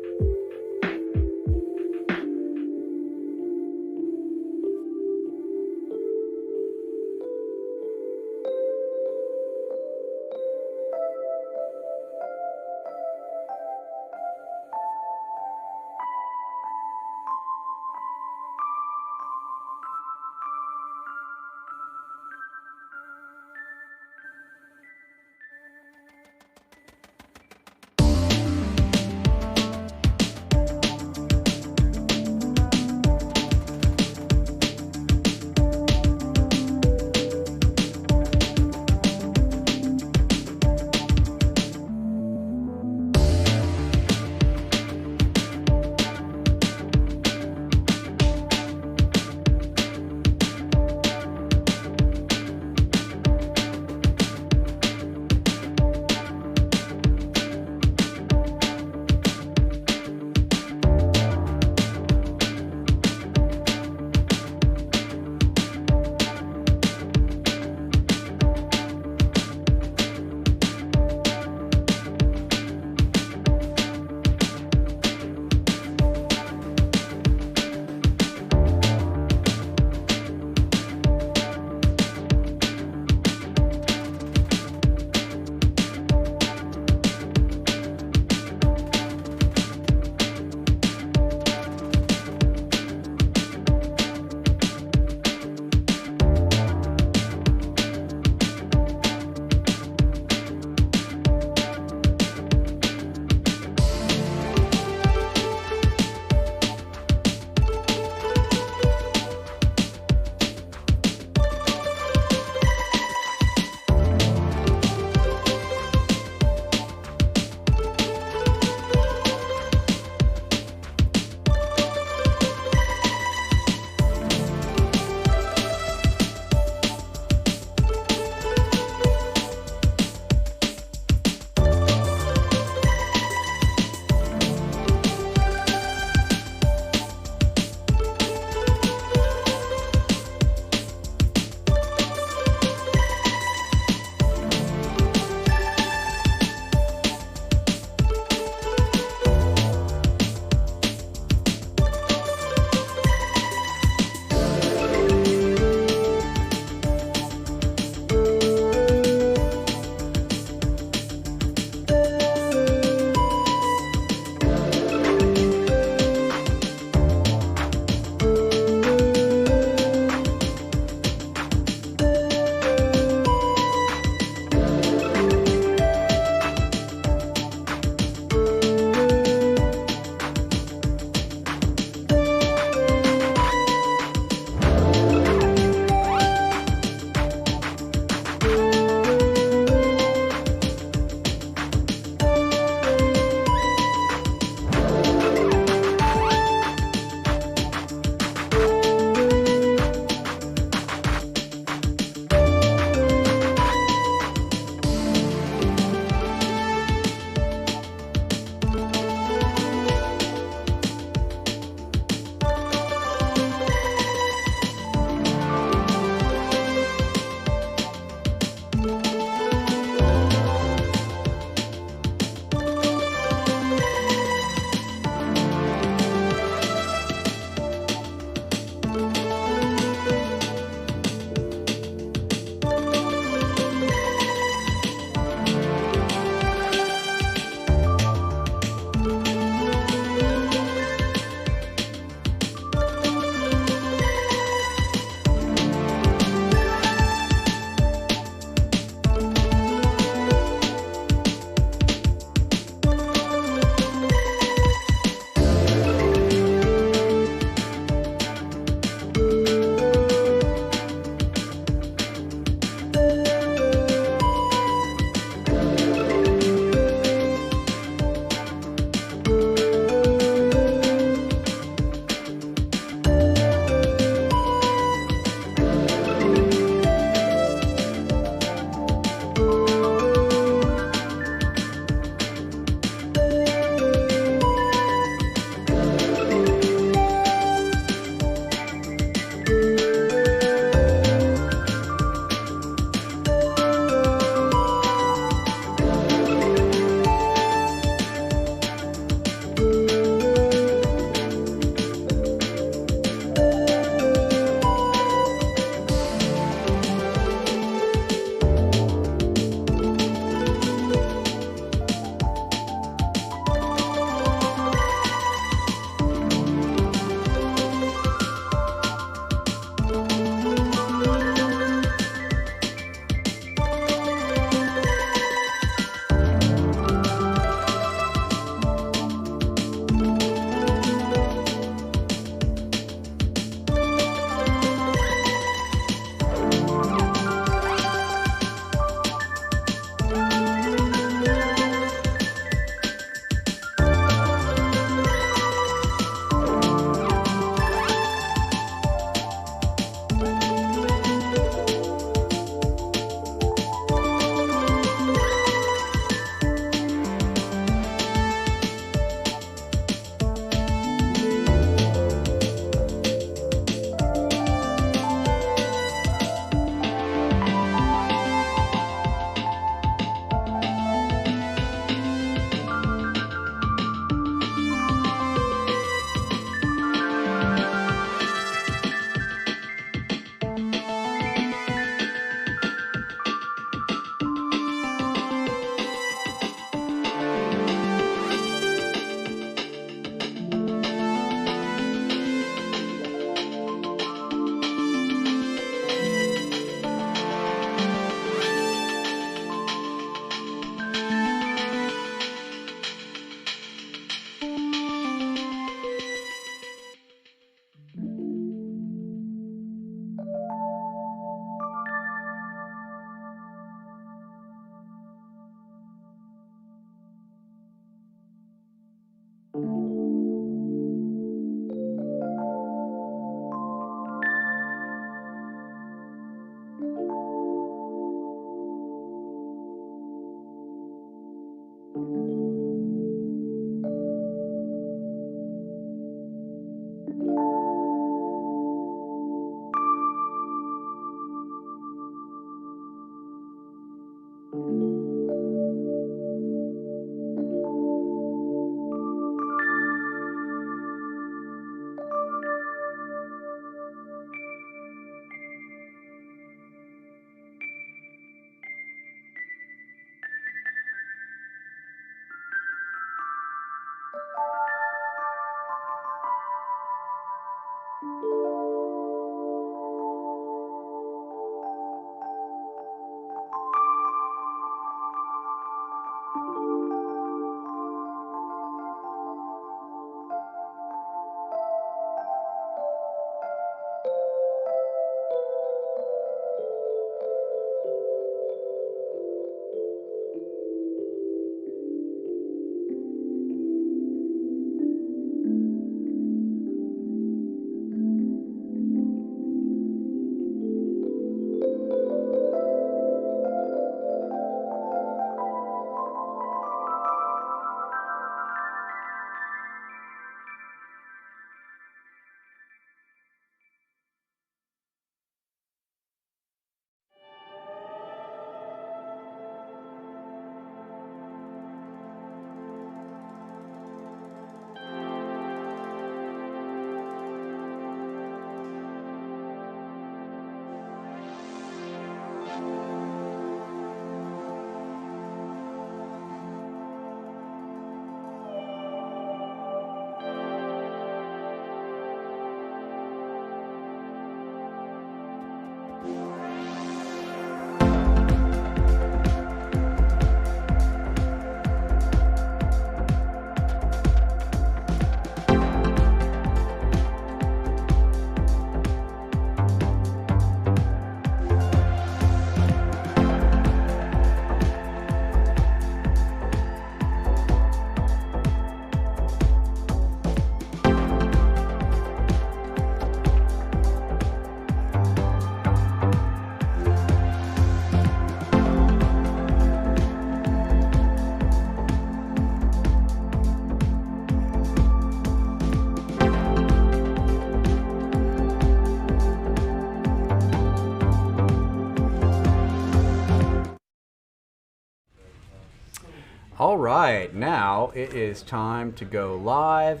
S5: All right, now it is time to go live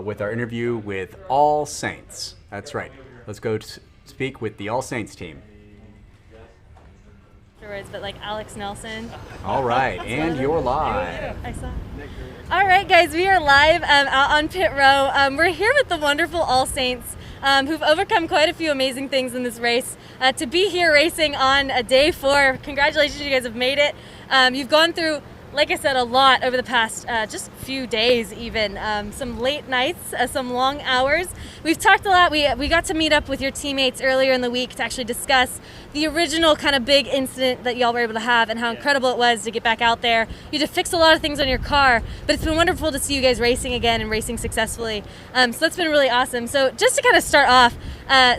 S5: with our interview with All Saints. That's right. Let's go speak with the All Saints team.
S18: Afterwards, but like Alex Nelson.
S5: All right, and you're live.
S18: I saw. All right, guys, we are live out on pit row. We're here with the wonderful All Saints, who've overcome quite a few amazing things in this race. To be here racing on day 4, congratulations, you guys have made it. You've gone through, like I said, a lot over the past just few days even. Some late nights, some long hours. We've talked a lot. We got to meet up with your teammates earlier in the week to actually discuss the original kind of big incident that y'all were able to have and how incredible it was to get back out there. You had to fix a lot of things on your car, but it's been wonderful to see you guys racing again and racing successfully. So that's been really awesome. So just to kind of start off,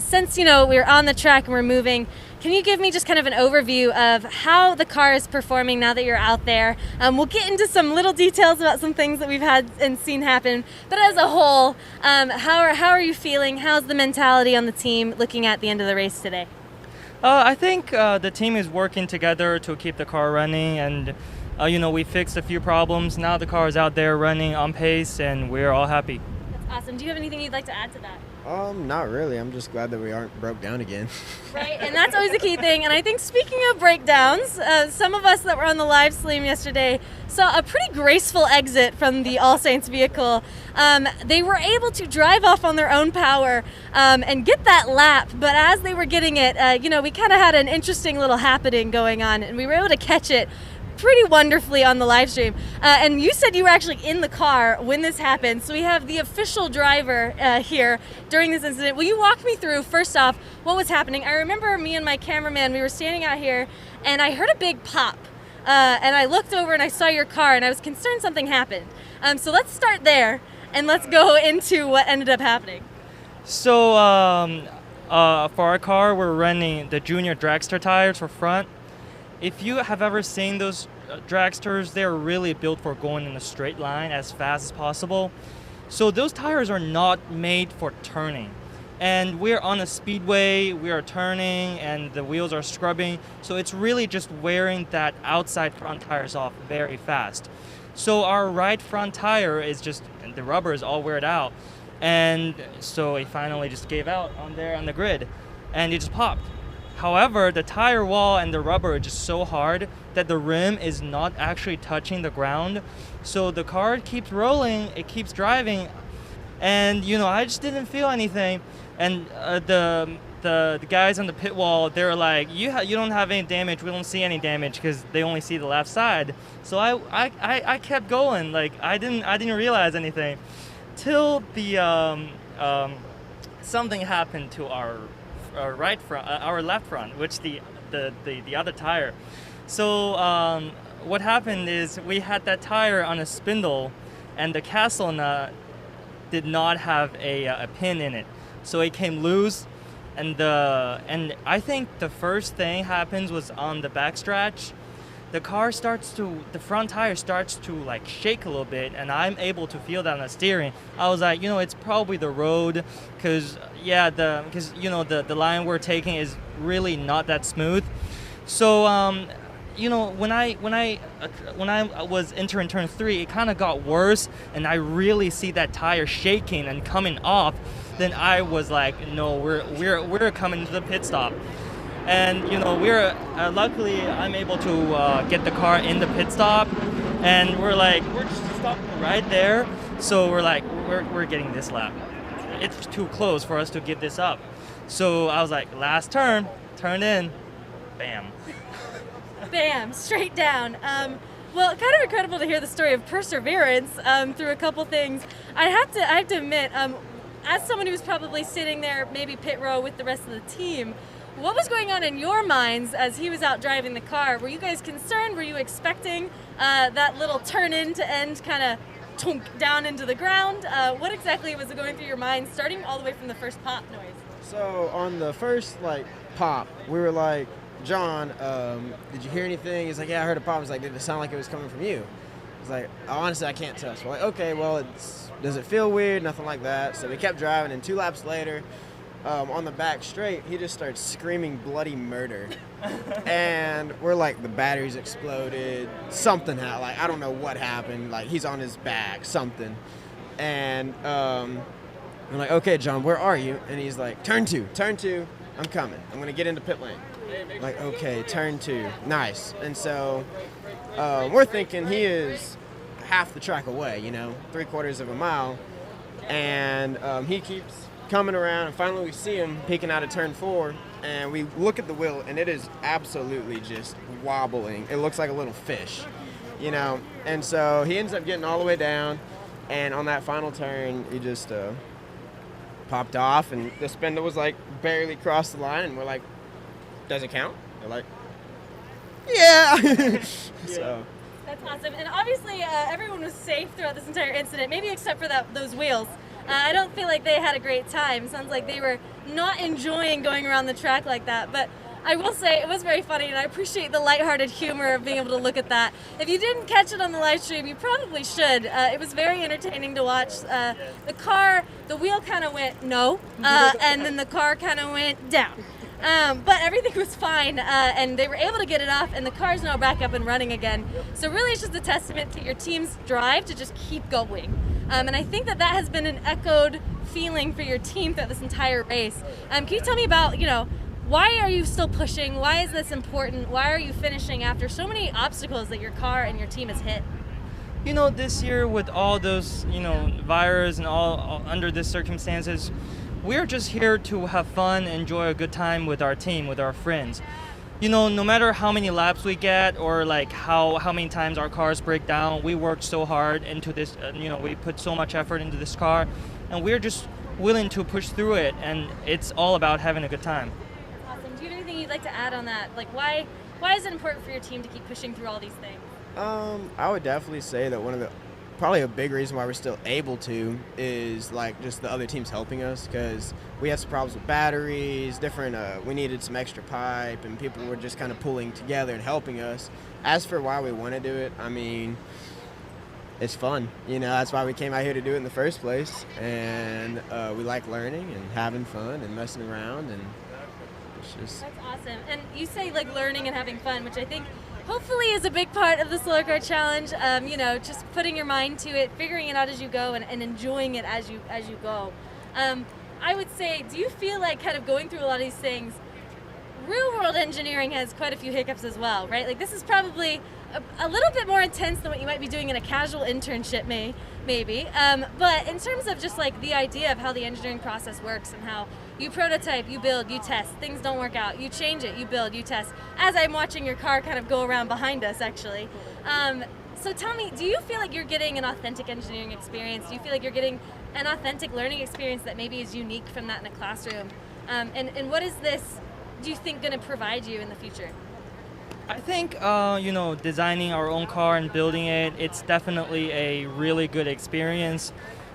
S18: since we're on the track and we're moving, can you give me just kind of an overview of how the car is performing now that you're out there? We'll get into some little details about some things that we've had and seen happen, but as a whole, how are you feeling? How's the mentality on the team looking at the end of the race today?
S9: I think the team is working together to keep the car running, and we fixed a few problems. Now the car is out there running on pace, and we're all happy.
S18: That's awesome. Do you have anything you'd like to add to that?
S22: Not really. I'm just glad that we aren't broke down again.
S18: Right, and that's always a key thing. And I think speaking of breakdowns, some of us that were on the live stream yesterday saw a pretty graceful exit from the All Saints vehicle. They were able to drive off on their own power and get that lap, but as they were getting it, we kind of had an interesting little happening going on, and we were able to catch it pretty wonderfully on the live stream. And you said you were actually in the car when this happened, so we have the official driver here during this incident. Will you walk me through, first off, what was happening? I remember me and my cameraman, we were standing out here, and I heard a big pop. And I looked over and I saw your car, and I was concerned something happened. So let's start there, and let's go into what ended up happening.
S9: So for our car, we're running the Junior Dragster tires for front. if you have ever seen those dragsters, they're really built for going in a straight line as fast as possible. So those tires are not made for turning. And we're on a speedway, we are turning, and the wheels are scrubbing. So it's really just wearing that outside front tires off very fast. So our right front tire is just, the rubber is all weared out. And so it finally just gave out on there on the grid, and it just popped. However, the tire wall and the rubber are just so hard that the rim is not actually touching the ground. So the car keeps rolling, it keeps driving, and I just didn't feel anything. And the guys on the pit wall, they're like, you don't have any damage, we don't see any damage, because they only see the left side. So I kept going, like I didn't realize anything till the something happened to our right front, our left front, which the other tire. So what happened is we had that tire on a spindle, and the castle nut did not have a pin in it, so it came loose. And I think the first thing happens was on the backstretch. The front tire starts to like shake a little bit, and I'm able to feel that on the steering. I was like, it's probably the road, because the line we're taking is really not that smooth. So when I was entering turn 3, it kind of got worse, and I really see that tire shaking and coming off. Then I was like, no, we're coming to the pit stop. And we're luckily I'm able to get the car in the pit stop, and we're just stopping right there. So we're like, we're getting this lap. It's too close for us to give this up. So I was like, last turn in, bam.
S18: Bam, straight down. Well, kind of incredible to hear the story of perseverance through a couple things. I have to admit, as someone who's probably sitting there, maybe pit row with the rest of the team, what was going on in your minds as he was out driving the car? Were you guys concerned? Were you expecting that little turn in to end kind of down into the ground? What exactly was going through your mind, starting all the way from the first pop noise?
S22: So on the first pop, we were like, John, did you hear anything? He's like, yeah, I heard a pop. He's like, did it sound like it was coming from you? He's like, honestly, I can't tell. So we're like, okay, well, does it feel weird? Nothing like that. So we kept driving, and 2 laps later, on the back straight, he just starts screaming bloody murder. And we're like, the batteries exploded, something happened, I don't know what happened, he's on his back, something. And I'm like, okay, John, where are you? And he's like, turn two, I'm coming, I'm gonna get into pit lane. Like, okay, turn 2, nice. And so we're thinking he is half the track away, 3/4 of a mile, and he keeps coming around, and finally we see him peeking out of turn 4, and we look at the wheel, and it is absolutely just wobbling. It looks like a little fish, and so he ends up getting all the way down, and on that final turn he just popped off, and the spindle was barely crossed the line, and we're like, does it count? They're like, yeah. So
S18: That's awesome. And obviously everyone was safe throughout this entire incident, maybe except for those wheels. I don't feel like they had a great time. Sounds like they were not enjoying going around the track like that. But I will say it was very funny, and I appreciate the lighthearted humor of being able to look at that. If you didn't catch it on the live stream, you probably should. It was very entertaining to watch. The wheel kind of went no, and then the car kind of went down. But everything was fine, and they were able to get it off, and the car's now back up and running again. So really it's just a testament to your team's drive to just keep going. And I think that has been an echoed feeling for your team throughout this entire race. Can you tell me about, why are you still pushing? Why is this important? Why are you finishing after so many obstacles that your car and your team has hit?
S9: This year with all those, virus and all under these circumstances, we're just here to have fun, enjoy a good time with our team, with our friends. No matter how many laps we get or how many times our cars break down, we work so hard into this, we put so much effort into this car, and we're just willing to push through it, and it's all about having a good time.
S18: That's awesome. Do you have anything you'd like to add on that? Why is it important for your team to keep pushing through all these things?
S22: I would definitely say that one of the probably a big reason why we're still able to is like just the other teams helping us, because we had some problems with batteries, we needed some extra pipe, and people were just kind of pulling together and helping us. As for why we want to do it, I mean, it's fun. That's why we came out here to do it in the first place, and we like learning and having fun and messing around, and it's just...
S18: That's awesome. And you say like learning and having fun, which I think hopefully is a big part of the Solar Car Challenge. Just putting your mind to it, figuring it out as you go, and enjoying it as you go. I would say, do you feel like kind of going through a lot of these things, real world engineering has quite a few hiccups as well, right? Like this is probably a little bit more intense than what you might be doing in a casual internship, maybe. But in terms of just like the idea of how the engineering process works and how you prototype, you build, you test, things don't work out, you change it, you build, you test. As I'm watching your car kind of go around behind us, actually. So tell me, do you feel like you're getting an authentic engineering experience? Do you feel like you're getting an authentic learning experience that maybe is unique from that in a classroom? And what is this, do you think, going to provide you in the future?
S9: I think, designing our own car and building it, it's definitely a really good experience.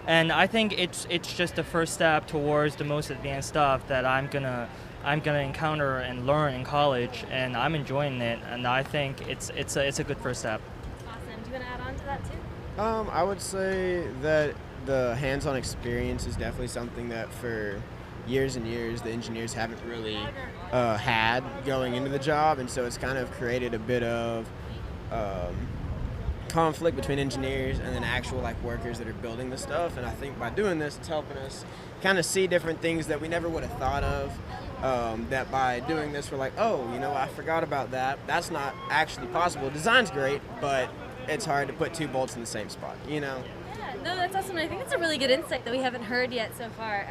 S9: And I think it's just the first step towards the most advanced stuff that I'm gonna encounter and learn in college, and I'm enjoying it. And I think it's a good first step.
S18: Awesome. Do you want to add on to that too?
S22: I would say that the hands-on experience is definitely something that for years and years the engineers haven't really had going into the job, and so it's kind of created a bit of conflict between engineers and then actual like workers that are building the stuff. And I think by doing this, it's helping us kind of see different things that we never would have thought of, that by doing this we're like, oh, I forgot about that. That's not actually possible. Design's great, but it's hard to put two bolts in the same spot,
S18: Yeah, no, that's awesome. I think it's a really good insight that we haven't heard yet so far.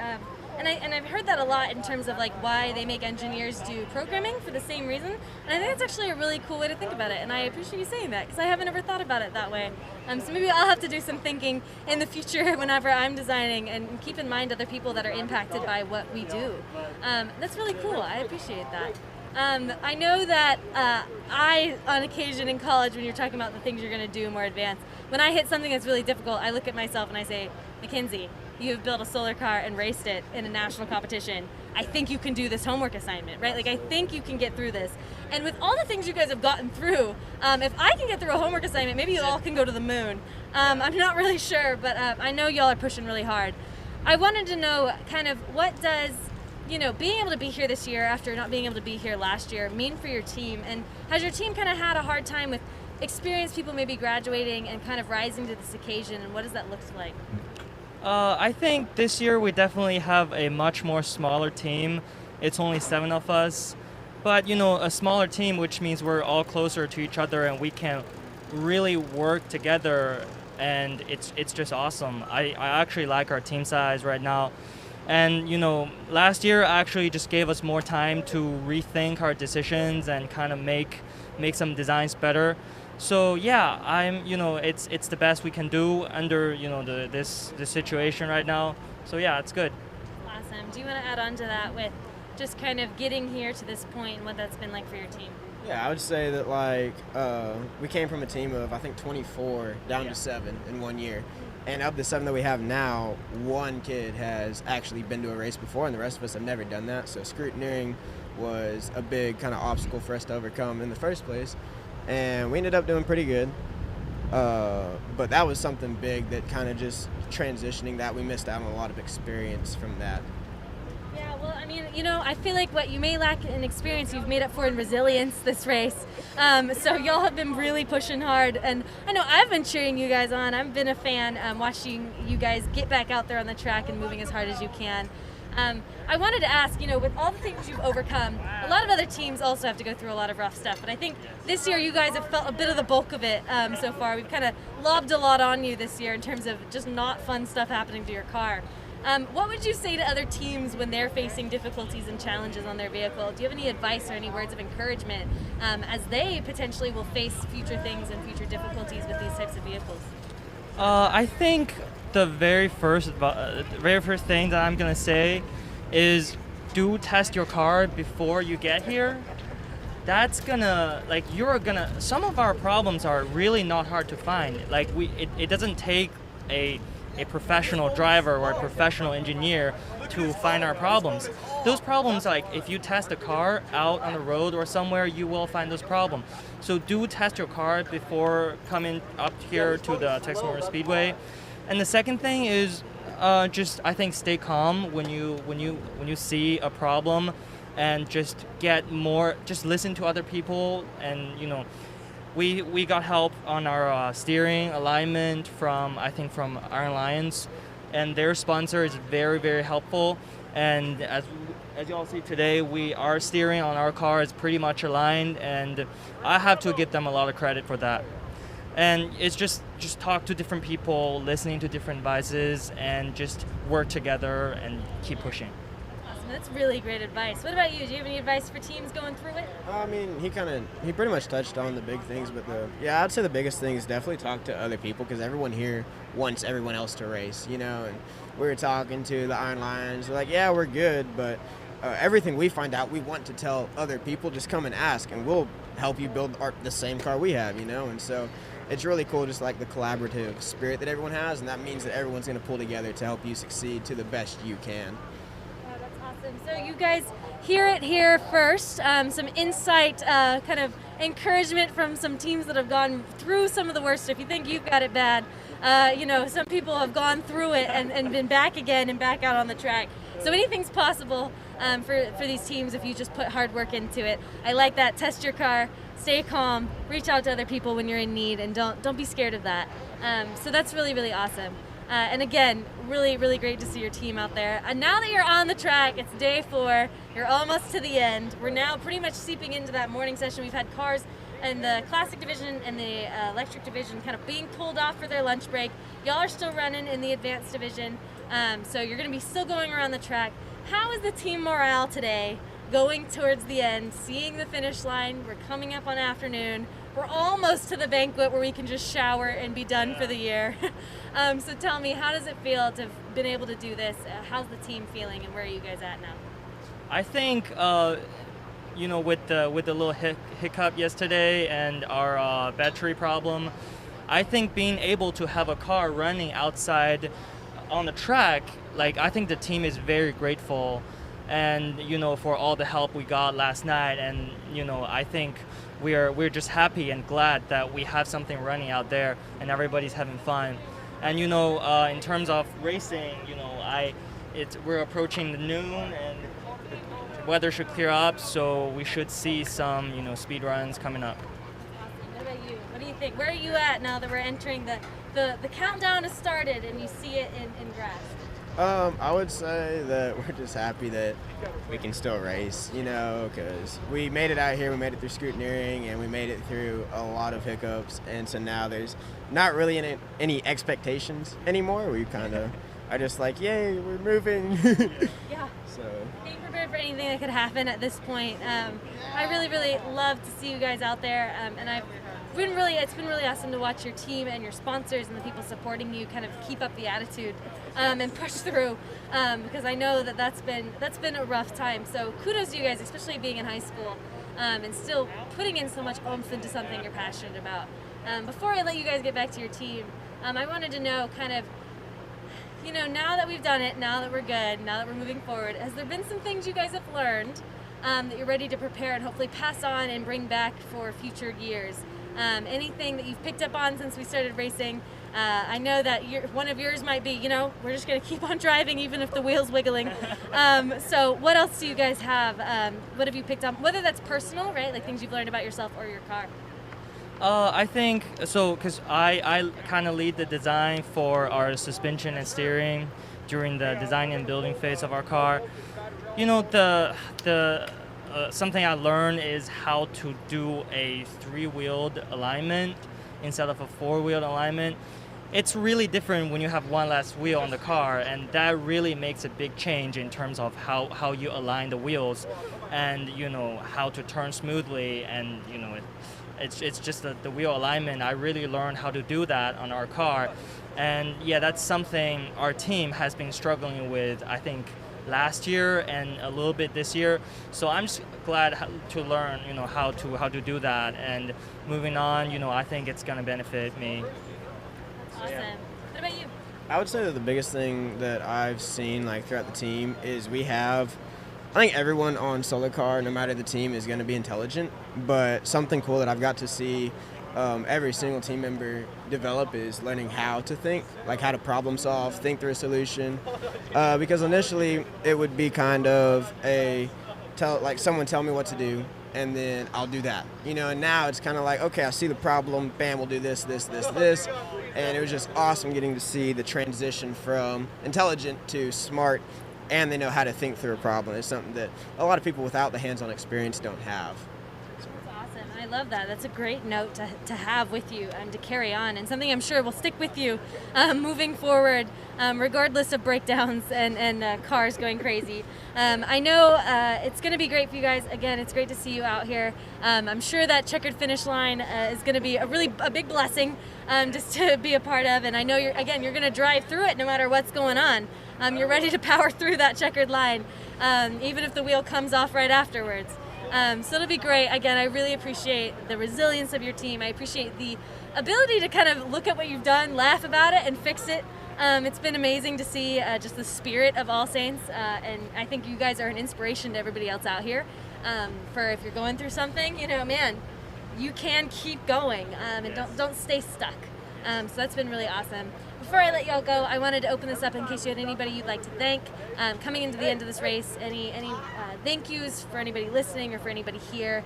S18: And I've heard that a lot in terms of like why they make engineers do programming for the same reason. And I think that's actually a really cool way to think about it. And I appreciate you saying that because I haven't ever thought about it that way. So maybe I'll have to do some thinking in the future whenever I'm designing and keep in mind other people that are impacted by what we do. That's really cool. I appreciate that. I know that I, on occasion in college, when you're talking about the things you're going to do more advanced, when I hit something that's really difficult, I look at myself and I say, Mackenzie, you have built a solar car and raced it in a national competition. I think you can do this homework assignment, right? Like, I think you can get through this. And with all the things you guys have gotten through, if I can get through a homework assignment, maybe you all can go to the moon. I'm not really sure, but I know y'all are pushing really hard. I wanted to know kind of what does, being able to be here this year after not being able to be here last year mean for your team? And has your team kind of had a hard time with experienced people maybe graduating and kind of rising to this occasion, and what does that look like?
S9: I think this year we definitely have a much more smaller team. It's only 7 of us. But, a smaller team, which means we're all closer to each other and we can really work together, and it's just awesome. I actually like our team size right now. And, last year actually just gave us more time to rethink our decisions and kind of make some designs better. So yeah, it's the best we can do under this situation right now. So yeah, it's good.
S18: Awesome. Do you want to add on to that with just kind of getting here to this point and what that's been like for your team?
S22: Yeah, I would say that we came from a team of I think 24 down to 7 in 1 year. And of the 7 that we have now, 1 kid has actually been to a race before, and the rest of us have never done that. So scrutineering was a big kind of obstacle for us to overcome in the first place. And we ended up doing pretty good. But that was something big that kind of just transitioning that we missed out on a lot of experience from that.
S18: Yeah, well, I mean, I feel like what you may lack in experience, you've made up for in resilience this race. So y'all have been really pushing hard. And I know I've been cheering you guys on. I've been a fan watching you guys get back out there on the track and moving as hard as you can. I wanted to ask, with all the things you've overcome, a lot of other teams also have to go through a lot of rough stuff, but I think this year you guys have felt a bit of the bulk of it so far. We've kind of lobbed a lot on you this year in terms of just not fun stuff happening to your car. What would you say to other teams when they're facing difficulties and challenges on their vehicle? Do you have any advice or any words of encouragement as they potentially will face future things and future difficulties with these types of vehicles?
S9: I think the very first thing that I'm gonna say is do test your car before you get here. that's gonna, like, some of our problems are really not hard to find. Like, it doesn't take a professional driver or a professional engineer to find our problems. Those problems, like, if you test a car out on the road or somewhere, you will find those problems. So do test your car before coming up here to the Texas Motor Speedway. And the second thing is just, I think, stay calm when you see a problem, and just listen to other people. And we got help on our steering alignment from Iron Lions, and their sponsor is very, very helpful. And as you all see today, our steering on our car is pretty much aligned, and I have to give them a lot of credit for that. And it's just talk to different people, listening to different advices, and just work together and keep pushing.
S18: Awesome. That's really great advice. What about you? Do you have any advice for teams going through it?
S22: I mean, he pretty much touched on the big things, but I'd say the biggest thing is definitely talk to other people, because everyone here wants everyone else to race, and we were talking to the Iron Lions. They're like, yeah, we're good, but everything we find out, we want to tell other people. Just come and ask, and we'll help you build the same car we have, and so it's really cool, just like the collaborative spirit that everyone has, and that means that everyone's going to pull together to help you succeed to the best you can.
S18: Oh, that's awesome. So you guys hear it here first. Some insight, kind of encouragement from some teams that have gone through some of the worst. If you think you've got it bad, some people have gone through it and been back again and back out on the track. So anything's possible for these teams if you just put hard work into it. I like that. Test your car. Stay calm, reach out to other people when you're in need, and don't be scared of that. So that's really, really awesome. And again, really, really great to see your team out there. And now that you're on the track, it's day 4, you're almost to the end. We're now pretty much seeping into that morning session. We've had cars in the classic division and the electric division kind of being pulled off for their lunch break. Y'all are still running in the advanced division, so you're gonna be still going around the track. How is the team morale today? Going towards the end, seeing the finish line. We're coming up on afternoon. We're almost to the banquet where we can just shower and be done for the year. So tell me, how does it feel to have been able to do this? How's the team feeling, and where are you guys at now?
S9: I think, with the little hiccup yesterday and our battery problem, I think being able to have a car running outside on the track, I think the team is very grateful. And for all the help we got last night, and I think we're just happy and glad that we have something running out there and everybody's having fun. And in terms of racing, we're approaching the noon, and the weather should clear up, so we should see some speed runs coming up.
S18: What about you? What do you think? Where are you at now that we're entering the countdown has started and you see it in grass?
S22: I would say that we're just happy that we can still race, because we made it out here, we made it through scrutineering, and we made it through a lot of hiccups, and so now there's not really any expectations anymore. We kind of are just like, yay, we're moving.
S18: Yeah.
S22: So
S18: being prepared for anything that could happen at this point. I really, really love to see you guys out there, and it's been really awesome to watch your team and your sponsors and the people supporting you kind of keep up the attitude and push through, because I know that's been a rough time. So kudos to you guys, especially being in high school and still putting in so much oomph into something you're passionate about. Before I let you guys get back to your team, I wanted to know kind of, now that we've done it, now that we're good, now that we're moving forward, has there been some things you guys have learned that you're ready to prepare and hopefully pass on and bring back for future years? Anything that you've picked up on since we started racing? I know that one of yours might be, we're just going to keep on driving even if the wheel's wiggling. So what else do you guys have? What have you picked up? Whether that's personal, right? Like things you've learned about yourself or your car.
S9: I think so, because I kind of lead the design for our suspension and steering during the design and building phase of our car. Something I learned is how to do a 3-wheeled alignment instead of a 4-wheeled alignment. It's really different when you have one last wheel on the car, and that really makes a big change in terms of how you align the wheels and how to turn smoothly, and it's just the wheel alignment. I really learned how to do that on our car, and yeah, that's something our team has been struggling with, I think, last year and a little bit this year. So I'm just glad to learn, how to do that. And moving on, I think it's gonna benefit me.
S18: Awesome. What about you?
S22: I would say that the biggest thing that I've seen like throughout the team is I think everyone on Solar Car, no matter the team, is going to be intelligent. But something cool that I've got to see every single team member develop is learning how to think, like how to problem solve, think through a solution. Because initially it would be kind of someone tell me what to do, and then I'll do that. And now it's kind of like, okay, I see the problem, bam, we'll do this, this, this, this. And it was just awesome getting to see the transition from intelligent to smart, and they know how to think through a problem. It's something that a lot of people without the hands-on experience don't have.
S18: That's awesome. I love that. That's a great note to have with you and to carry on, and something I'm sure will stick with you moving forward, regardless of breakdowns and cars going crazy. I know it's going to be great for you guys. Again, it's great to see you out here. I'm sure that checkered finish line is going to be a big blessing just to be a part of, and I know you're going to drive through it no matter what's going on. You're ready to power through that checkered line, even if the wheel comes off right afterwards. So it'll be great. Again, I really appreciate the resilience of your team. I appreciate the ability to kind of look at what you've done, laugh about it, and fix it. It's been amazing to see just the spirit of All Saints, and I think you guys are an inspiration to everybody else out here. For if you're going through something, man, you can keep going, and don't stay stuck. So that's been really awesome. Before I let y'all go, I wanted to open this up in case you had anybody you'd like to thank coming into the end of this race. Any thank yous for anybody listening or for anybody here?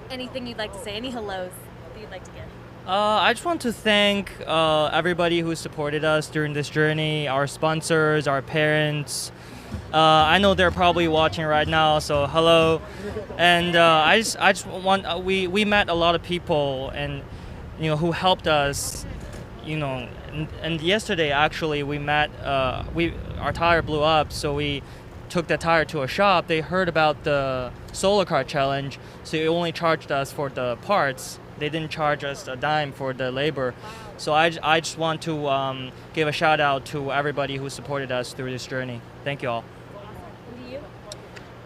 S18: Anything you'd like to say? Any hellos that you'd like to give?
S9: I just want to thank everybody who supported us during this journey, our sponsors, our parents. I know they're probably watching right now, so hello. And I just want we met a lot of people and who helped us. And yesterday actually we met. Our tire blew up, so we took the tire to a shop. They heard about the Solar Car Challenge, so they only charged us for the parts. They didn't charge us a dime for the labor. So I just want to give a shout out to everybody who supported us through this journey. Thank you all.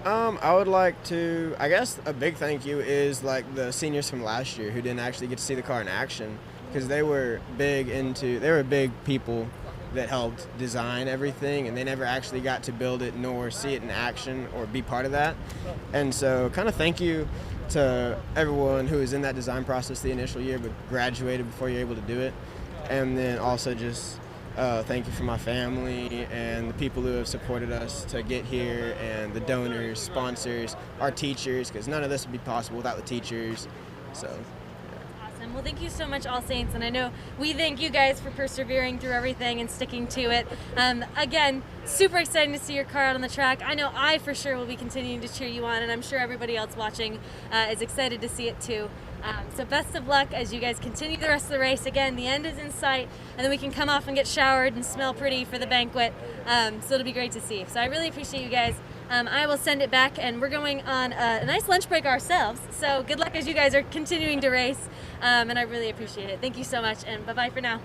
S22: I would like to, I guess a big thank you is like the seniors from last year who didn't actually get to see the car in action, because they were big people that helped design everything, and they never actually got to build it nor see it in action or be part of that. And so kind of thank you to everyone who was in that design process the initial year but graduated before you're able to do it. And then also just thank you for my family and the people who have supported us to get here, and the donors, sponsors, our teachers, because none of this would be possible without the teachers. So
S18: Awesome. Well, thank you so much, All Saints, and I know we thank you guys for persevering through everything and sticking to it. Again, super exciting to see your car out on the track. I know I for sure will be continuing to cheer you on, and I'm sure everybody else watching is excited to see it too. So best of luck as you guys continue the rest of the race. Again, the end is in sight, and then we can come off and get showered and smell pretty for the banquet. So it'll be great to see. So I really appreciate you guys. I will send it back, and we're going on a nice lunch break ourselves. So good luck as you guys are continuing to race, and I really appreciate it. Thank you so much, and bye-bye for now.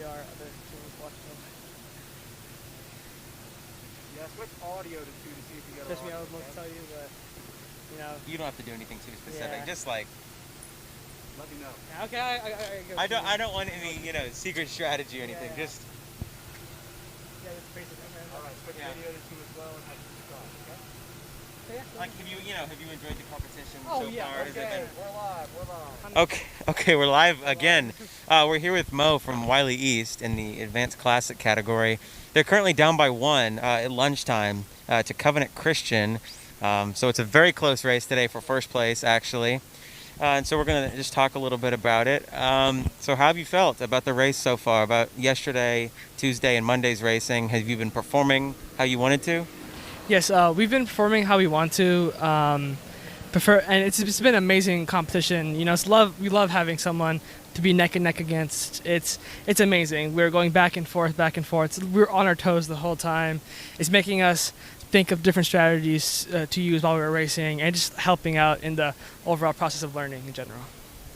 S1: our other teams watching us.
S5: Yeah, switch audio to 2 to see if you get
S1: Trust me, I would love to tell you, but you know.
S12: You don't have to do anything too specific.
S1: Yeah.
S12: Just like.
S5: Let me know.
S1: Yeah, okay, I go.
S12: I don't want any secret strategy or anything.
S1: Yeah.
S12: Just.
S1: Yeah, it's basic. Okay.
S5: All right, switch video to 2 as well, and have you start. Okay.
S12: Like, have you enjoyed the competition
S1: Oh,
S12: so
S1: yeah,
S12: far? Has it
S1: okay.
S12: been-
S5: We're live.
S12: Okay, we're live again. We're here with Mo from Wylie East in the Advanced Classic category. They're currently down by 1 at lunchtime to Covenant Christian. So it's a very close race today for first place, actually. And so we're going to just talk a little bit about it. So how have you felt about the race so far, about yesterday, Tuesday, and Monday's racing? Have you been performing how you wanted to?
S1: Yes, we've been performing how we want to. And it's been an amazing competition. You know, we love having someone to be neck and neck against. It's amazing. We're going back and forth. We're on our toes the whole time. It's making us think of different strategies to use while we're racing, and just helping out in the overall process of learning in general.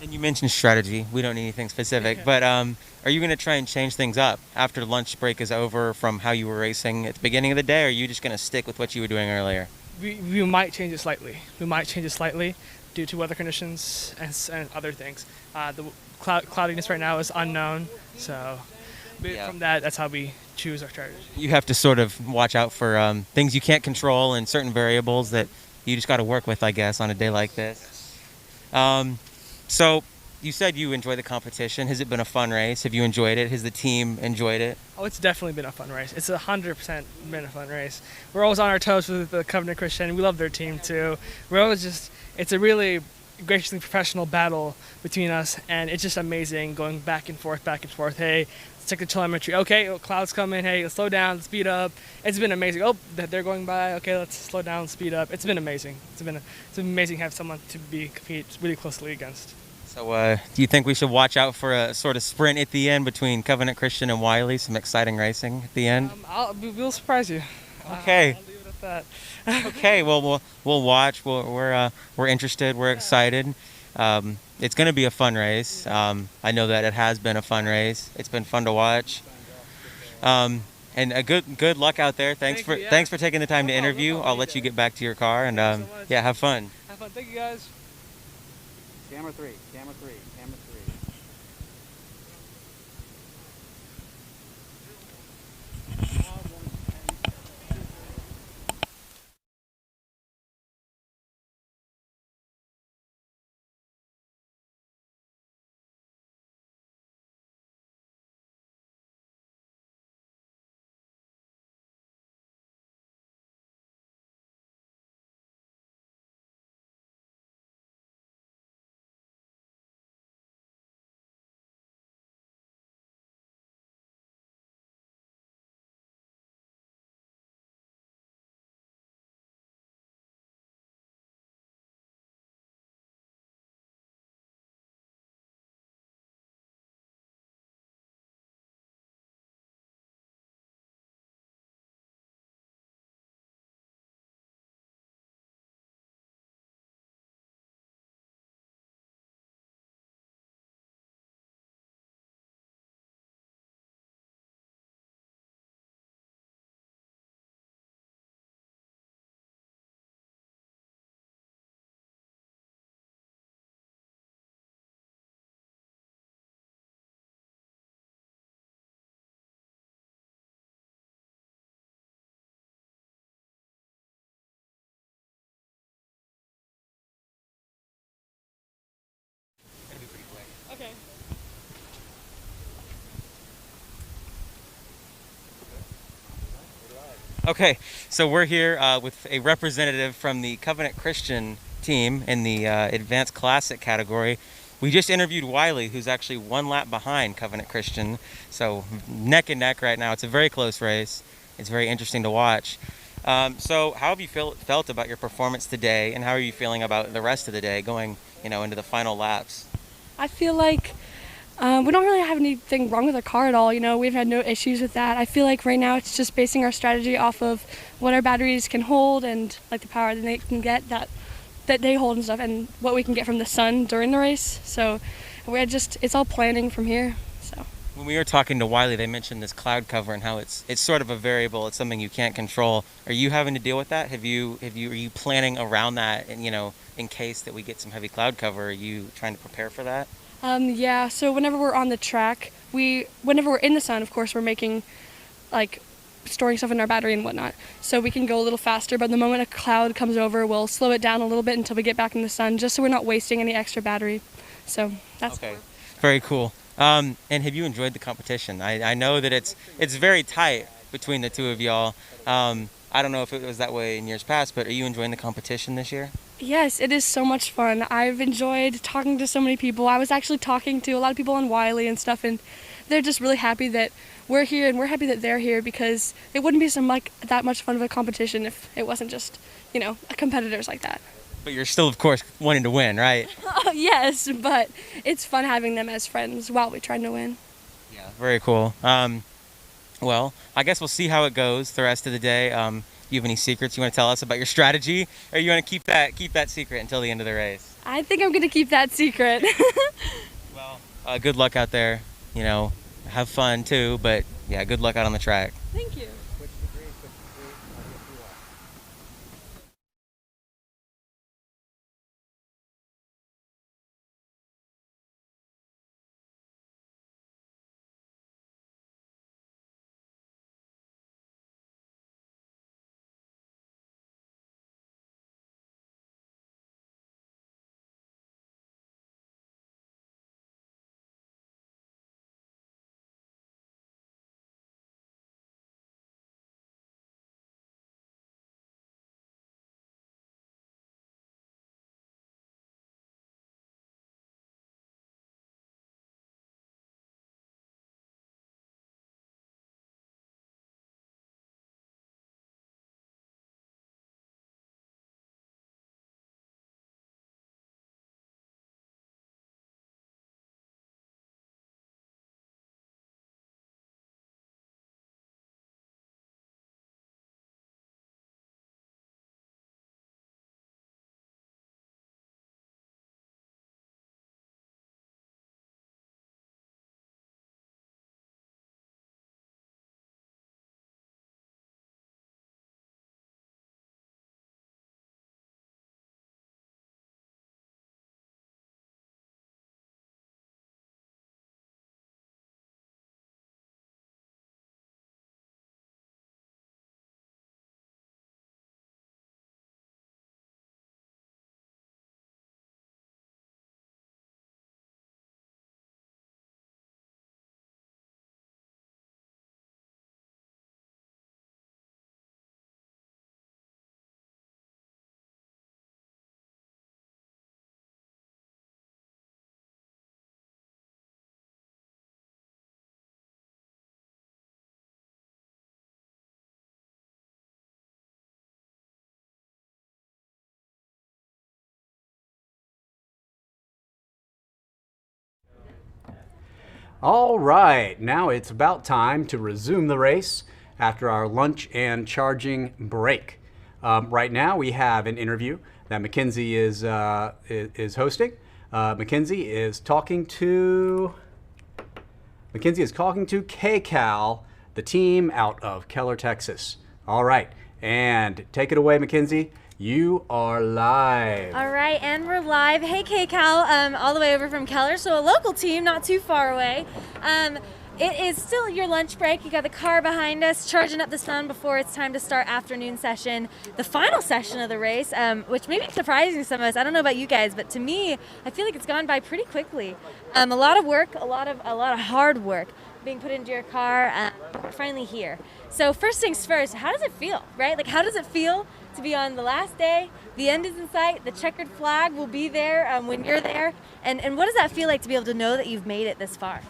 S12: And you mentioned strategy. We don't need anything specific, but are you going to try and change things up after lunch break is over from how you were racing at the beginning of the day, or are you just going to stick with what you were doing earlier?
S1: We might change it slightly. Due to weather conditions and other things. The cloudiness right now is unknown, so from that's how we choose our strategy.
S12: You have to sort of watch out for things you can't control and certain variables that you just got to work with, I guess, on a day like this. So you said you enjoy the competition. Has it been a fun race? Have you enjoyed it? Has the team enjoyed it?
S1: Oh, it's definitely been a fun race. It's 100% been a fun race. We're always on our toes with the Covenant Christian. We love their team too. It's a really graciously professional battle between us, and it's just amazing going back and forth. Hey, let's check the telemetry. Okay, clouds coming. Hey, let's slow down, speed up. It's been amazing. Oh, they're going by. Okay, let's slow down, speed up. It's been amazing. It's amazing to have someone to compete really closely against.
S12: So do you think we should watch out for a sort of sprint at the end between Covenant Christian and Wylie? Some exciting racing at the end?
S1: We'll surprise you.
S12: Okay.
S1: I'll leave it at that.
S12: Okay, well, we'll watch. We're interested. We're excited. It's going to be a fun race. I know that it has been a fun race. It's been fun to watch. And a good luck out there. Thanks for taking the time to interview. I'll let you get back to your car and yeah, have fun.
S1: Have fun. Thank you, guys.
S5: Camera 3.
S1: Okay.
S12: Okay, so we're here with a representative from the Covenant Christian team in the Advanced Classic category. We just interviewed Wylie, who's actually 1 lap behind Covenant Christian. So neck and neck right now. It's a very close race. It's very interesting to watch. So how have you felt about your performance today, and how are you feeling about the rest of the day going, into the final laps?
S8: I feel like we don't really have anything wrong with our car at all. We've had no issues with that. I feel like right now it's just basing our strategy off of what our batteries can hold and like the power that they can get that they hold and stuff, and what we can get from the sun during the race. So it's all planning from here. So
S12: When we were talking to Wylie, they mentioned this cloud cover and how it's sort of a variable. It's something you can't control. Are you having to deal with that? Are you planning around that? And in case that we get some heavy cloud cover, are you trying to prepare for that?
S8: Yeah. So whenever we're on the track, whenever we're in the sun, of course, we're making storing stuff in our battery and whatnot, so we can go a little faster. But the moment a cloud comes over, we'll slow it down a little bit until we get back in the sun, just so we're not wasting any extra battery. So that's
S12: okay. Very cool. And have you enjoyed the competition? I know that it's very tight between the two of y'all. I don't know if it was that way in years past, but are you enjoying the competition this year?
S8: Yes, it is so much fun. I've enjoyed talking to so many people. I was actually talking to a lot of people on Wylie and stuff, and they're just really happy that we're here, and we're happy that they're here, because it wouldn't be that much fun of a competition if it wasn't just, competitors like that.
S12: But you're still, of course, wanting to win, right?
S8: Yes, but it's fun having them as friends while we're trying to win.
S12: Yeah, very cool. Well, I guess we'll see how it goes the rest of the day. Do you have any secrets you want to tell us about your strategy, or you want to keep that secret until the end of the race?
S8: I think I'm going to keep that secret.
S12: Well, good luck out there. Have fun too, but yeah, good luck out on the track.
S8: Thank you.
S5: All right, now it's about time to resume the race after our lunch and charging break. Right now we have an interview that Mackenzie is hosting. Mackenzie is talking to KCAL, the team out of Keller, Texas. All right, and take it away, Mackenzie. You are live.
S18: All right, and we're live. Hey, KCAL, all the way over from Keller, so a local team, not too far away. It is still your lunch break. You got the car behind us, charging up the sun before it's time to start afternoon session, the final session of the race, which may be surprising to some of us. I don't know about you guys, but to me, I feel like it's gone by pretty quickly. A lot of work, a lot of hard work being put into your car. We're finally here. So first things first, how does it feel, right? Like, how does it feel to be on the last day? The end is in sight. The checkered flag will be there when you're there. And what does that feel like to be able to know that you've made it this far?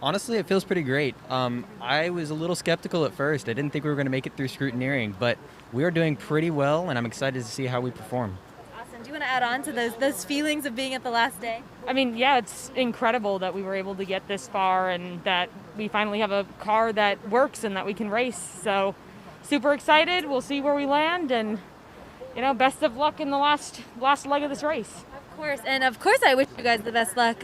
S11: Honestly, it feels pretty great. I was a little skeptical at first. I didn't think we were going to make it through scrutineering, but we are doing pretty well, and I'm excited to see how we perform.
S18: Awesome. Do you want to add on to those feelings of being at the last day?
S13: I mean, yeah, it's incredible that we were able to get this far and that we finally have a car that works and that we can race. So super excited. We'll see where we land, and best of luck in the last leg of this race.
S18: Of course, and of course I wish you guys the best luck.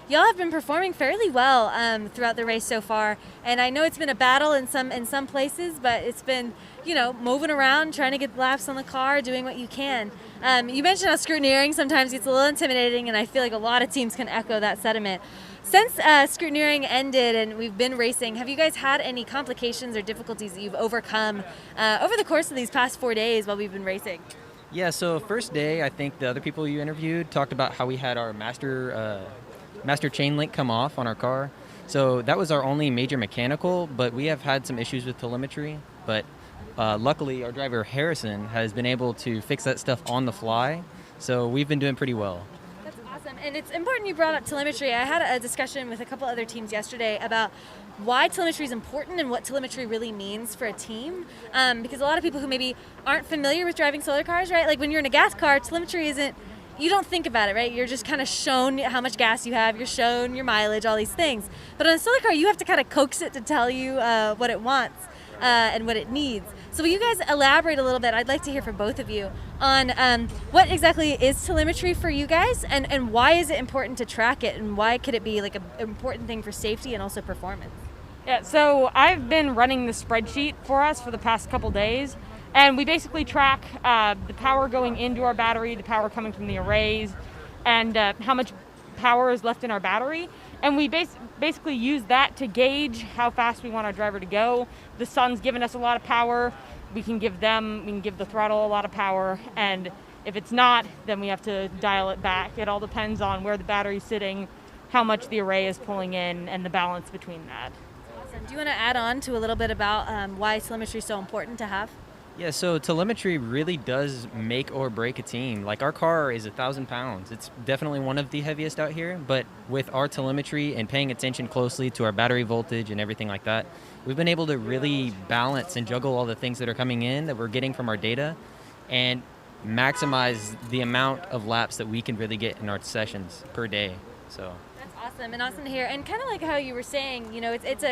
S18: Y'all have been performing fairly well throughout the race so far, and I know it's been a battle in some places, but it's been, moving around, trying to get laps on the car, doing what you can. You mentioned how scrutineering sometimes gets a little intimidating, and I feel like a lot of teams can echo that sentiment. Since scrutineering ended and we've been racing, have you guys had any complications or difficulties that you've overcome over the course of these past 4 days while we've been racing?
S11: Yeah, so first day, I think the other people you interviewed talked about how we had our master chain link come off on our car. So that was our only major mechanical, but we have had some issues with telemetry. But luckily, our driver Harrison has been able to fix that stuff on the fly. So we've been doing pretty well.
S18: That's awesome. And it's important you brought up telemetry. I had a discussion with a couple other teams yesterday about why telemetry is important and what telemetry really means for a team. Because a lot of people who maybe aren't familiar with driving solar cars, right? Like when you're in a gas car, telemetry isn't, you don't think about it, right? You're just kind of shown how much gas you have, you're shown your mileage, all these things. But on a solar car, you have to kind of coax it to tell you what it wants and what it needs. So will you guys elaborate a little bit? I'd like to hear from both of you on what exactly is telemetry for you guys and why is it important to track it and why could it be like an important thing for safety and also performance?
S13: Yeah, so I've been running the spreadsheet for us for the past couple days, and we basically track the power going into our battery, the power coming from the arrays, and how much power is left in our battery. And we basically use that to gauge how fast we want our driver to go. The sun's giving us a lot of power. We can give the throttle a lot of power, and if it's not, then we have to dial it back. It all depends on where the battery's sitting, how much the array is pulling in, and the balance between that.
S18: Awesome. Do you want to add on to a little bit about why telemetry is so important to have?
S11: Yeah, so telemetry really does make or break a team. Like our car is 1,000 pounds. It's definitely one of the heaviest out here, but with our telemetry and paying attention closely to our battery voltage and everything like that, we've been able to really balance and juggle all the things that are coming in that we're getting from our data and maximize the amount of laps that we can really get in our sessions per day. So
S18: Awesome, and awesome to hear. And kind of like how you were saying, it's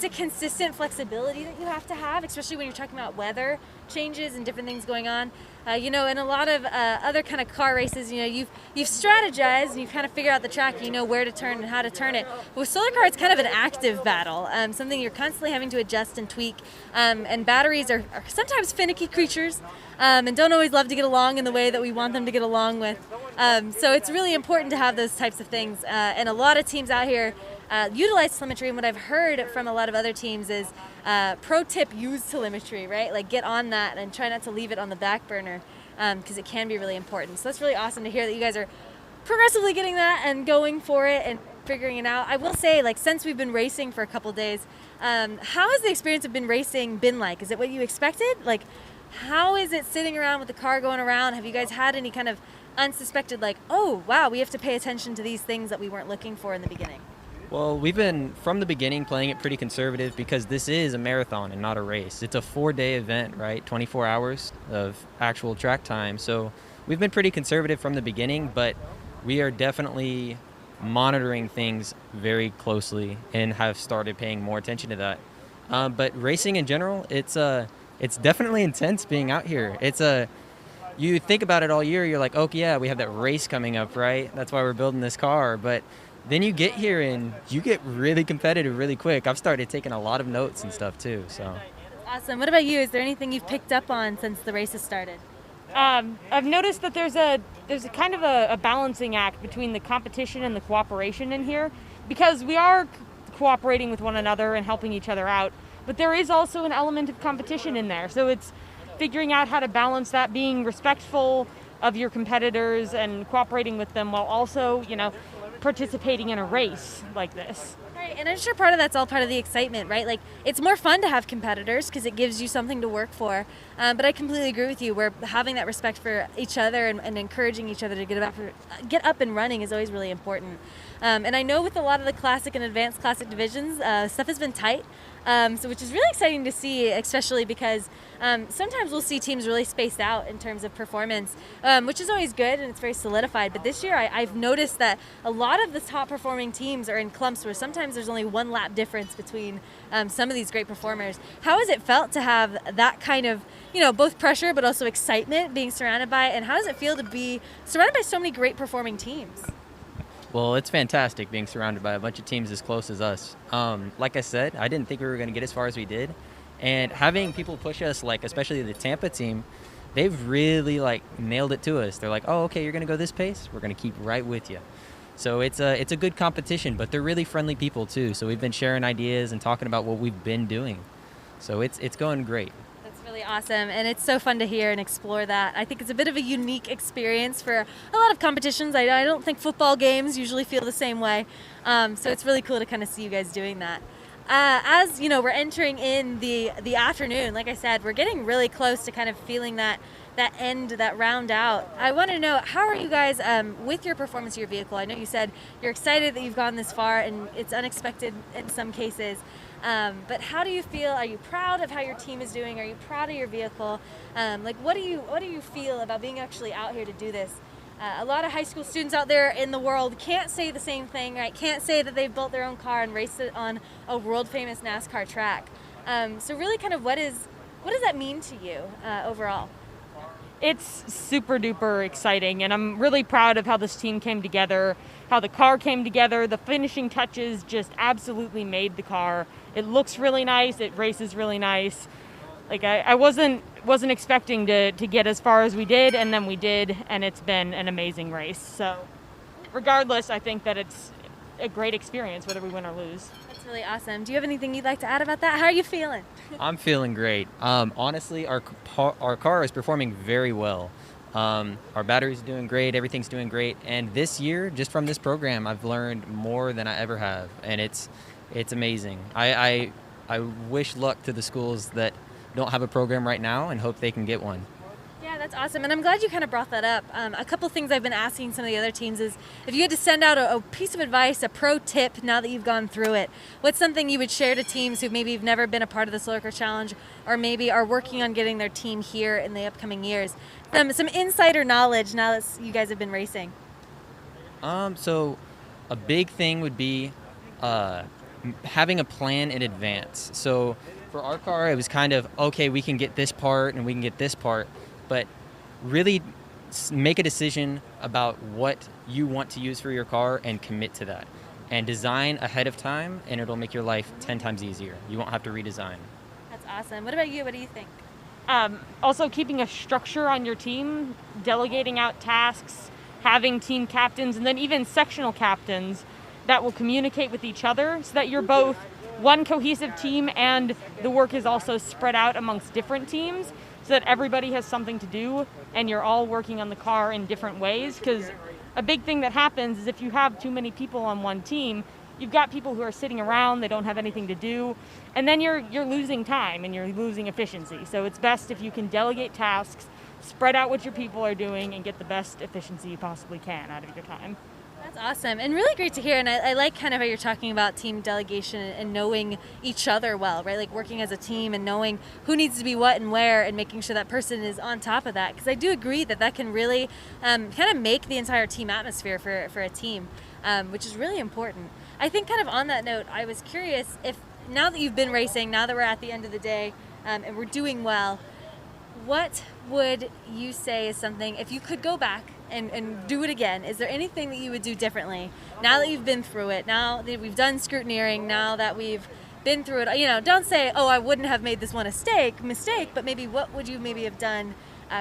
S18: a consistent flexibility that you have to have, especially when you're talking about weather changes and different things going on. In a lot of other kind of car races, you've strategized and you've kind of figured out the track, you know where to turn and how to turn it. But with solar car, it's kind of an active battle, something you're constantly having to adjust and tweak. And batteries are sometimes finicky creatures and don't always love to get along in the way that we want them to get along with. So it's really important to have those types of things. And a lot of teams out here utilize telemetry, and what I've heard from a lot of other teams is pro tip, use telemetry, right? Like get on that and try not to leave it on the back burner because it can be really important. So that's really awesome to hear that you guys are progressively getting that and going for it and figuring it out. I will say, like, since we've been racing for a couple days, how has the experience of racing been like? Is it what you expected? Like, how is it sitting around with the car going around? Have you guys had any kind of unsuspected, like, oh, wow, we have to pay attention to these things that we weren't looking for in the beginning?
S11: Well, we've been, from the beginning, playing it pretty conservative because this is a marathon and not a race. It's a 4-day event, right? 24 hours of actual track time. So we've been pretty conservative from the beginning, but we are definitely monitoring things very closely and have started paying more attention to that. But racing in general, it's definitely intense being out here. You think about it all year, you're like, oh yeah, we have that race coming up, right? That's why we're building this car. But then you get here and you get really competitive really quick. I've started taking a lot of notes and stuff too. So
S18: awesome. What about you? Is there anything you've picked up on since the race has started?
S13: I've noticed that there's a kind of a balancing act between the competition and the cooperation in here, because we are cooperating with one another and helping each other out, but there is also an element of competition in there. So it's figuring out how to balance that, being respectful of your competitors and cooperating with them while also, participating in a race like this.
S18: Right, and I'm sure part of that's all part of the excitement, right? Like, it's more fun to have competitors because it gives you something to work for. But I completely agree with you. Where having that respect for each other and encouraging each other to get up and running is always really important. And I know with a lot of the classic and advanced classic divisions, stuff has been tight. So which is really exciting to see, especially because sometimes we'll see teams really spaced out in terms of performance, which is always good and it's very solidified. But this year I've noticed that a lot of the top performing teams are in clumps where sometimes there's only 1 lap difference between some of these great performers. How has it felt to have that kind of, both pressure but also excitement being surrounded by it? And how does it feel to be surrounded by so many great performing teams?
S11: Well, it's fantastic being surrounded by a bunch of teams as close as us. Like I said, I didn't think we were going to get as far as we did. And having people push us, like especially the Tampa team, they've really nailed it to us. They're like, oh, okay, you're going to go this pace? We're going to keep right with you. So it's a good competition, but they're really friendly people too. So we've been sharing ideas and talking about what we've been doing. So it's going great.
S18: Really awesome, and it's so fun to hear and explore that. I think it's a bit of a unique experience for a lot of competitions. I don't think football games usually feel the same way, so it's really cool to kind of see you guys doing that. As we're entering in the afternoon, like I said, we're getting really close to kind of feeling that end, that round out. I want to know, how are you guys with your performance of your vehicle? I know you said you're excited that you've gone this far, and it's unexpected in some cases. But how do you feel? Are you proud of how your team is doing? Are you proud of your vehicle? What do you feel about being actually out here to do this? A lot of high school students out there in the world can't say the same thing, right? Can't say that they've built their own car and raced it on a world famous NASCAR track. So really kind of what does that mean to you overall?
S13: It's super duper exciting, and I'm really proud of how this team came together, how the car came together. The finishing touches just absolutely made the car. It looks really nice. It races really nice. I wasn't expecting to get as far as we did, and then we did, and it's been an amazing race. So regardless, I think that it's a great experience whether we win or lose.
S18: That's really awesome. Do you have anything you'd like to add about that? How are you feeling?
S11: I'm feeling great. Honestly, our car is performing very well. Our battery's doing great. Everything's doing great. And this year, just from this program, I've learned more than I ever have, and it's amazing. I wish luck to the schools that don't have a program right now and hope they can get one.
S18: Yeah, that's awesome. And I'm glad you kind of brought that up. A couple things I've been asking some of the other teams is if you had to send out a piece of advice, a pro tip now that you've gone through it, what's something you would share to teams who maybe have never been a part of the Solar Car Challenge or maybe are working on getting their team here in the upcoming years? Some insider knowledge now that you guys have been racing.
S11: So a big thing would be having a plan in advance. So for our car, it was kind of, okay, we can get this part and we can get this part, but really make a decision about what you want to use for your car and commit to that. And design ahead of time, and it'll make your life 10 times easier. You won't have to redesign.
S18: That's awesome. What about you? What do you think?
S13: Also keeping a structure on your team, delegating out tasks, having team captains, and then even sectional captains that will communicate with each other so that you're both one cohesive team and the work is also spread out amongst different teams so that everybody has something to do and you're all working on the car in different ways. Because a big thing that happens is if you have too many people on one team, you've got people who are sitting around, they don't have anything to do, and then you're losing time and you're losing efficiency. So it's best if you can delegate tasks, spread out what your people are doing, and get the best efficiency you possibly can out of your time.
S18: That's awesome and really great to hear. And I like kind of how you're talking about team delegation and knowing each other well, right? Like working as a team and knowing who needs to be what and where and making sure that person is on top of that. Because I do agree that can really kind of make the entire team atmosphere for a team, which is really important. I think kind of on that note, I was curious if now that you've been racing, now that we're at the end of the day and we're doing well, what would you say is something, if you could go back and do it again, is there anything that you would do differently now that you've been through it, now that we've done scrutineering, now that we've been through it? Don't say, oh, I wouldn't have made this one mistake, but maybe what would you maybe have done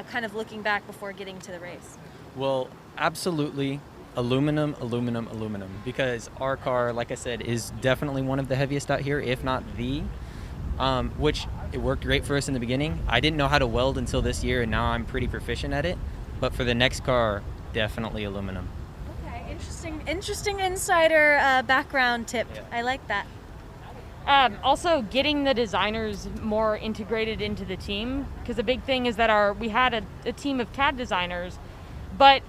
S18: kind of looking back before getting to the race?
S11: Well, absolutely aluminum, because our car, like I said, is definitely one of the heaviest out here, if not the, which it worked great for us in the beginning. I didn't know how to weld until this year, and now I'm pretty proficient at it. But for the next car, definitely aluminum.
S18: Okay, interesting insider background tip. Yeah. I like that.
S13: Also, getting the designers more integrated into the team, because a big thing is that we had a team of CAD designers, but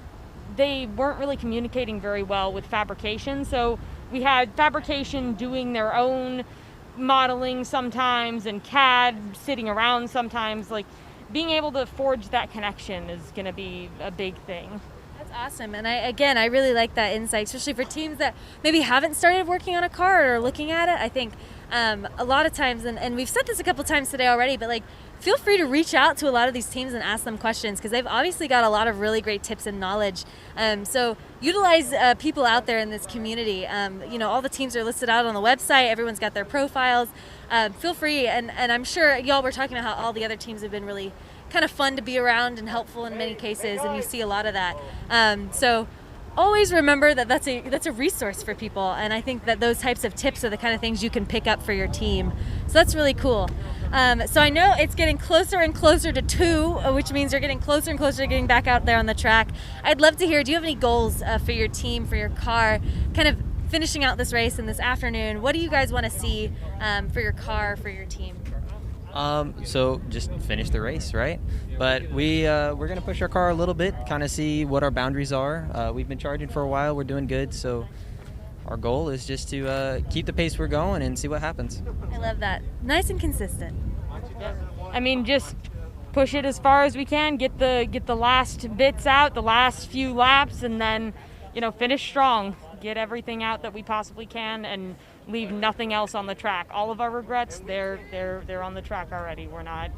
S13: they weren't really communicating very well with fabrication. So we had fabrication doing their own modeling sometimes and CAD sitting around sometimes. Like, being able to forge that connection is going to be a big thing.
S18: That's awesome. And I really like that insight, especially for teams that maybe haven't started working on a car or looking at it. I think a lot of times, and we've said this a couple times today already, but like, feel free to reach out to a lot of these teams and ask them questions, because they've obviously got a lot of really great tips and knowledge. So utilize people out there in this community. All the teams are listed out on the website. Everyone's got their profiles. Feel free, and I'm sure y'all were talking about how all the other teams have been really kind of fun to be around and helpful in many cases, and you see a lot of that. So always remember that that's a resource for people, and I think that those types of tips are the kind of things you can pick up for your team. So that's really cool. So I know it's getting closer and closer to 2, which means you're getting closer and closer to getting back out there on the track. I'd love to hear, do you have any goals for your team, for your car, kind of finishing out this race and this afternoon? What do you guys want to see for your car, for your team?
S11: So just finish the race, right? But we're going to push our car a little bit, kind of see what our boundaries are. We've been charging for a while. We're doing good. So our goal is just to keep the pace we're going and see what happens.
S18: I love that. Nice and consistent.
S13: I mean, just push it as far as we can, get the last bits out, the last few laps, and then, finish strong. Get everything out that we possibly can and leave nothing else on the track. All of our regrets, they're on the track already. We're not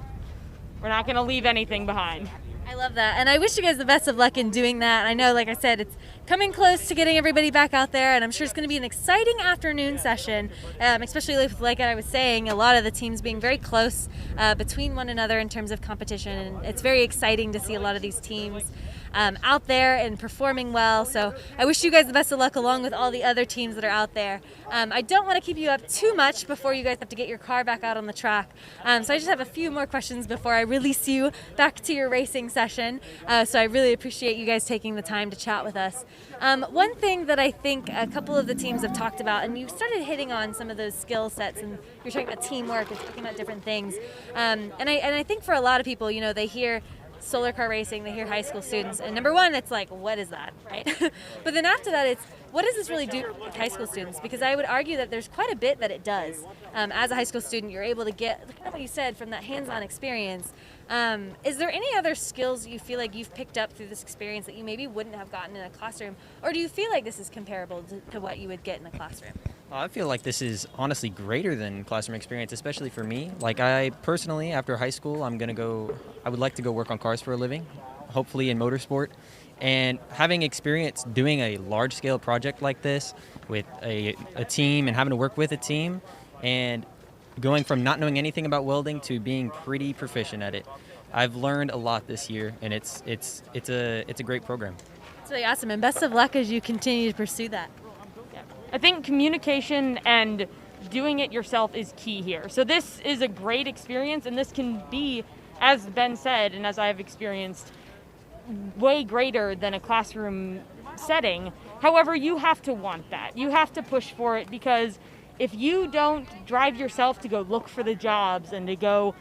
S13: going to leave anything behind.
S18: I love that, and I wish you guys the best of luck in doing that. I know, like I said, it's coming close to getting everybody back out there, and I'm sure it's going to be an exciting afternoon session, especially with, like I was saying, a lot of the teams being very close between one another in terms of competition, and it's very exciting to see a lot of these teams out there and performing well. So I wish you guys the best of luck along with all the other teams that are out there. I don't want to keep you up too much before you guys have to get your car back out on the track. So I just have a few more questions before I release you back to your racing session. So I really appreciate you guys taking the time to chat with us. One thing that I think a couple of the teams have talked about, and you started hitting on some of those skill sets, and you're talking about teamwork and talking about different things. And I think for a lot of people, they hear solar car racing, they hear high school students, and number one, it's like, what is that, right? But then after that, it's, what does this really do with high school students? Because I would argue that there's quite a bit that it does. As a high school student, you're able to get, kind of what you said, from that hands-on experience. Is there any other skills you feel like you've picked up through this experience that you maybe wouldn't have gotten in a classroom? Or do you feel like this is comparable to what you would get in a classroom?
S11: I feel like this is honestly greater than classroom experience, especially for me. Like, I personally, after high school, I would like to go work on cars for a living, hopefully in motorsport. And having experience doing a large-scale project like this with a team and having to work with a team, and going from not knowing anything about welding to being pretty proficient at it, I've learned a lot this year, and it's a great program.
S18: It's really awesome, and best of luck as you continue to pursue that.
S13: I think communication and doing it yourself is key here. So this is a great experience, and this can be, as Ben said, and as I've experienced, way greater than a classroom setting. However, you have to want that. You have to push for it, because if you don't drive yourself to go look for the jobs and to go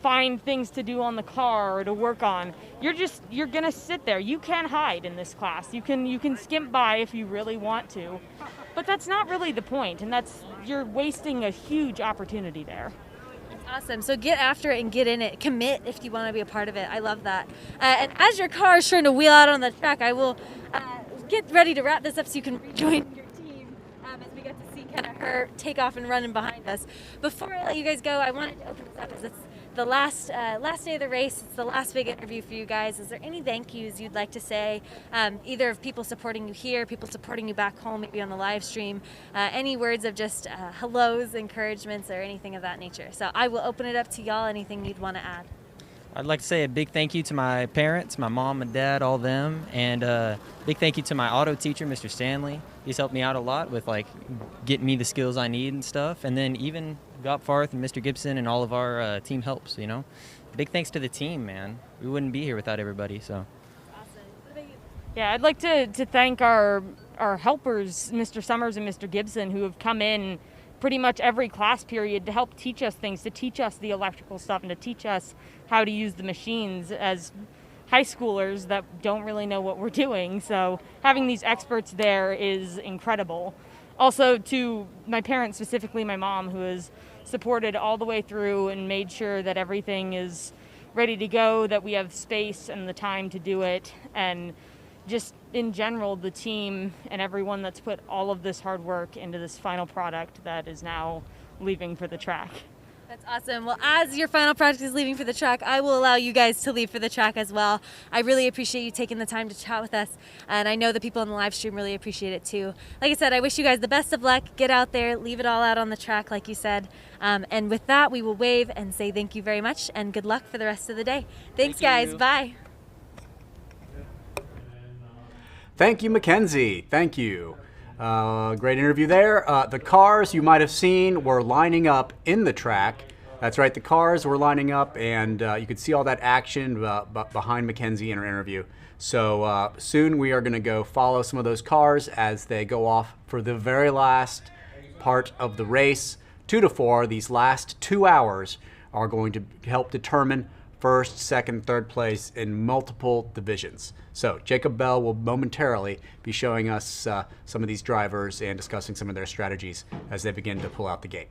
S13: find things to do on the car or to work on, you're gonna sit there. You can't hide in this class. You can skimp by if you really want to, but that's not really the point, and you're wasting a huge opportunity there.
S18: Awesome. So get after it and get in it. Commit if you want to be a part of it. I love that. And as your car is trying to wheel out on the track, I will get ready to wrap this up so you can rejoin your team as we get to see kind of her take off and running behind us. Before I let you guys go, I wanted to open this up as it's the last day of the race. It's the last big interview for you guys. Is there any thank yous you'd like to say, either of people supporting you here, people supporting you back home, maybe on the live stream, any words of just hellos, encouragements, or anything of that nature? So I will open it up to y'all. Anything you'd want to add?
S11: I'd like to say a big thank you to my parents, my mom and dad, all them, and big thank you to my auto teacher, Mr. Stanley. He's helped me out a lot with getting me the skills I need and stuff. And then even Gopfarth and Mr. Gibson and all of our team helps, Big thanks to the team, man. We wouldn't be here without everybody, so.
S13: Awesome. Yeah, I'd like to thank our helpers, Mr. Summers and Mr. Gibson, who have come in pretty much every class period to help teach us things, to teach us the electrical stuff, and to teach us how to use the machines as high schoolers that don't really know what we're doing. So having these experts there is incredible. Also to my parents, specifically my mom, who has supported all the way through and made sure that everything is ready to go, that we have space and the time to do it, and just in general, the team and everyone that's put all of this hard work into this final product that is now leaving for the track.
S18: That's awesome. Well, as your final product is leaving for the track, I will allow you guys to leave for the track as well. I really appreciate you taking the time to chat with us, and I know the people on the live stream really appreciate it too. Like I said, I wish you guys the best of luck. Get out there, leave it all out on the track like you said. And with that, we will wave and say thank you very much and good luck for the rest of the day. Thanks, guys. Bye.
S5: Thank you, Mackenzie. Thank you. Great interview there. The cars you might have seen were lining up in the track. That's right, the cars were lining up, and you could see all that action behind Mackenzie in her interview. So soon we are going to go follow some of those cars as they go off for the very last part of the race. 2 to 4, these last 2 hours are going to help determine first, second, third place in multiple divisions. So Jacob Bell will momentarily be showing us some of these drivers and discussing some of their strategies as they begin to pull out the gate.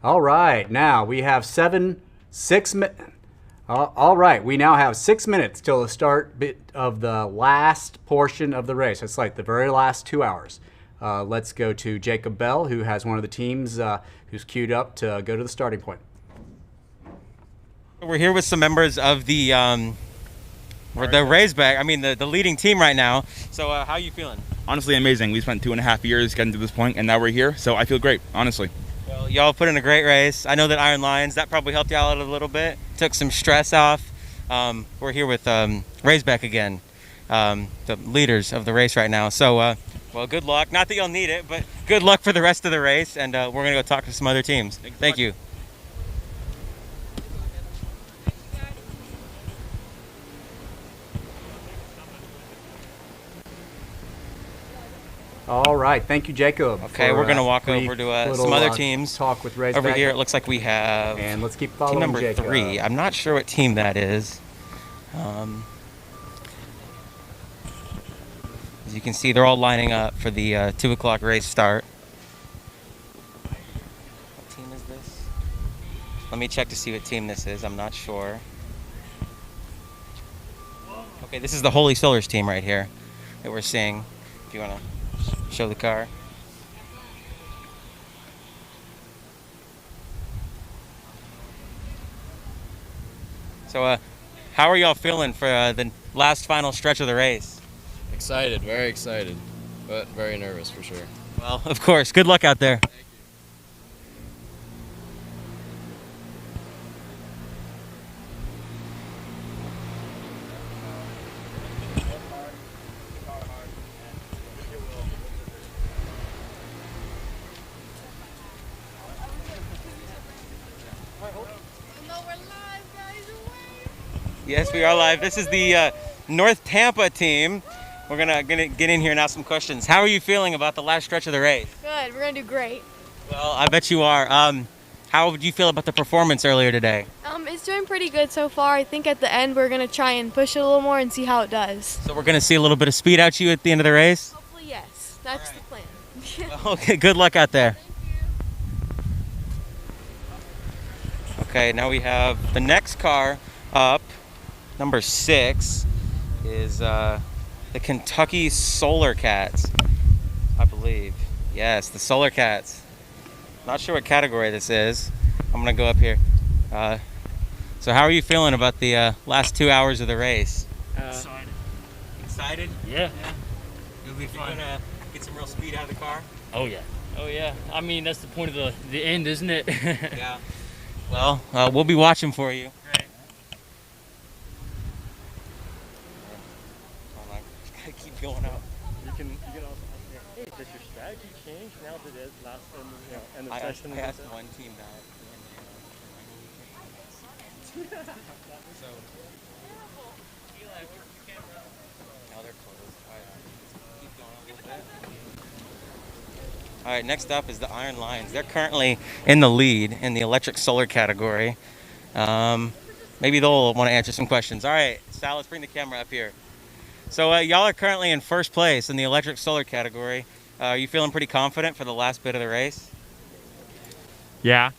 S5: All right, now we have 6 minutes. All right, we now have 6 minutes till the start of the last portion of the race. It's like the very last 2 hours. Let's go to Jacob Bell, who has one of the teams who's queued up to go to the starting point.
S12: We're here with some members of the Razorback. I mean, the leading team right now. So, how are you feeling?
S14: Honestly, amazing. We spent 2.5 years getting to this point, and now we're here. So I feel great, honestly.
S12: Well, y'all put in a great race. I know that Iron Lions, that probably helped you out a little bit. Took some stress off. We're here with Razorback again, the leaders of the race right now. So, well, good luck. Not that you'll need it, but good luck for the rest of the race. And we're going to go talk to some other teams. Thank you.
S5: All right, thank you, Jacob.
S12: Okay, we're going to walk over to some other teams.
S5: Talk with Razorback.
S12: Over here, it looks like we have
S5: and let's keep following
S12: team number
S5: Jacob.
S12: 3. I'm not sure what team that is. As you can see, they're all lining up for the 2 o'clock race start. What team is this? Let me check to see what team this is. I'm not sure. Okay, this is the Holy Solar's team right here that we're seeing. If you want to show the car. So, how are y'all feeling for the last final stretch of the race?
S15: Excited, very excited, but very nervous for sure.
S12: Well, of course. Good luck out there. Yes, we are live. This is the North Tampa team. We're gonna get in here and ask some questions. How are you feeling about the last stretch of the race?
S23: Good. We're gonna do great.
S12: Well, I bet you are. How would you feel about the performance earlier today?
S23: It's doing pretty good so far. I think at the end we're gonna try and push it a little more and see how it does.
S12: So we're gonna see a little bit of speed out you at the end of the race?
S23: Hopefully, yes. That's the plan.
S12: Okay, good luck out there. Okay, now we have the next car up. Number 6 is the Kentucky Solar Cats, I believe. Yes, the Solar Cats. Not sure what category this is. I'm going to go up here. So how are you feeling about the last 2 hours of the race?
S24: Excited.
S12: Excited?
S24: Yeah.
S12: You'll be fun. Gonna get some real speed out of the car?
S24: Oh yeah. Oh yeah. I mean, that's the point of the end, isn't it?
S12: Yeah. Well, we'll be watching for you.
S24: Great.
S12: Keep going up.
S24: You can also ask, hey, does your strategy change now that it's last end of session?
S12: I asked one team that. So, now they're closed. All right, keep going a little bit. All right, next up is the Iron Lions. They're currently in the lead in the electric solar category. Maybe they'll want to answer some questions. All right, Sal, let's bring the camera up here. So y'all are currently in first place in the electric solar category. Are you feeling pretty confident for the last bit of the race?
S24: Yeah.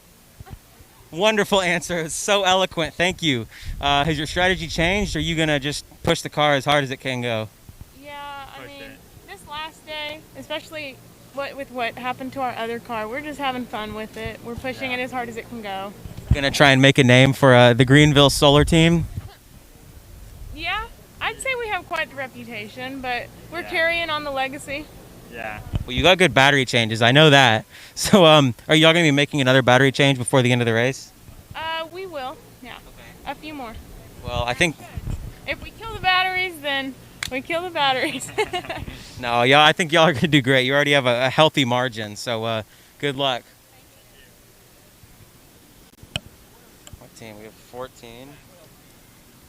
S12: Wonderful answer. It's so eloquent. Thank you. Has your strategy changed, or are you going to just push the car as hard as it can go?
S8: Yeah, I mean, this last day, especially with what happened to our other car, we're just having fun with it. We're pushing it as hard as it can go.
S12: Going to try and make a name for the Greenville Solar team?
S8: Yeah, I'd say we have quite the reputation, but we're carrying on the legacy.
S24: Yeah.
S12: Well, you got good battery changes. I know that. So are y'all going to be making another battery change before the end of the race?
S8: We will, yeah. Okay. A few more.
S12: Well, I think...
S8: If we kill the batteries, then we kill the batteries.
S12: No, I think y'all are going to do great. You already have a healthy margin, so good luck. What team? We have 14.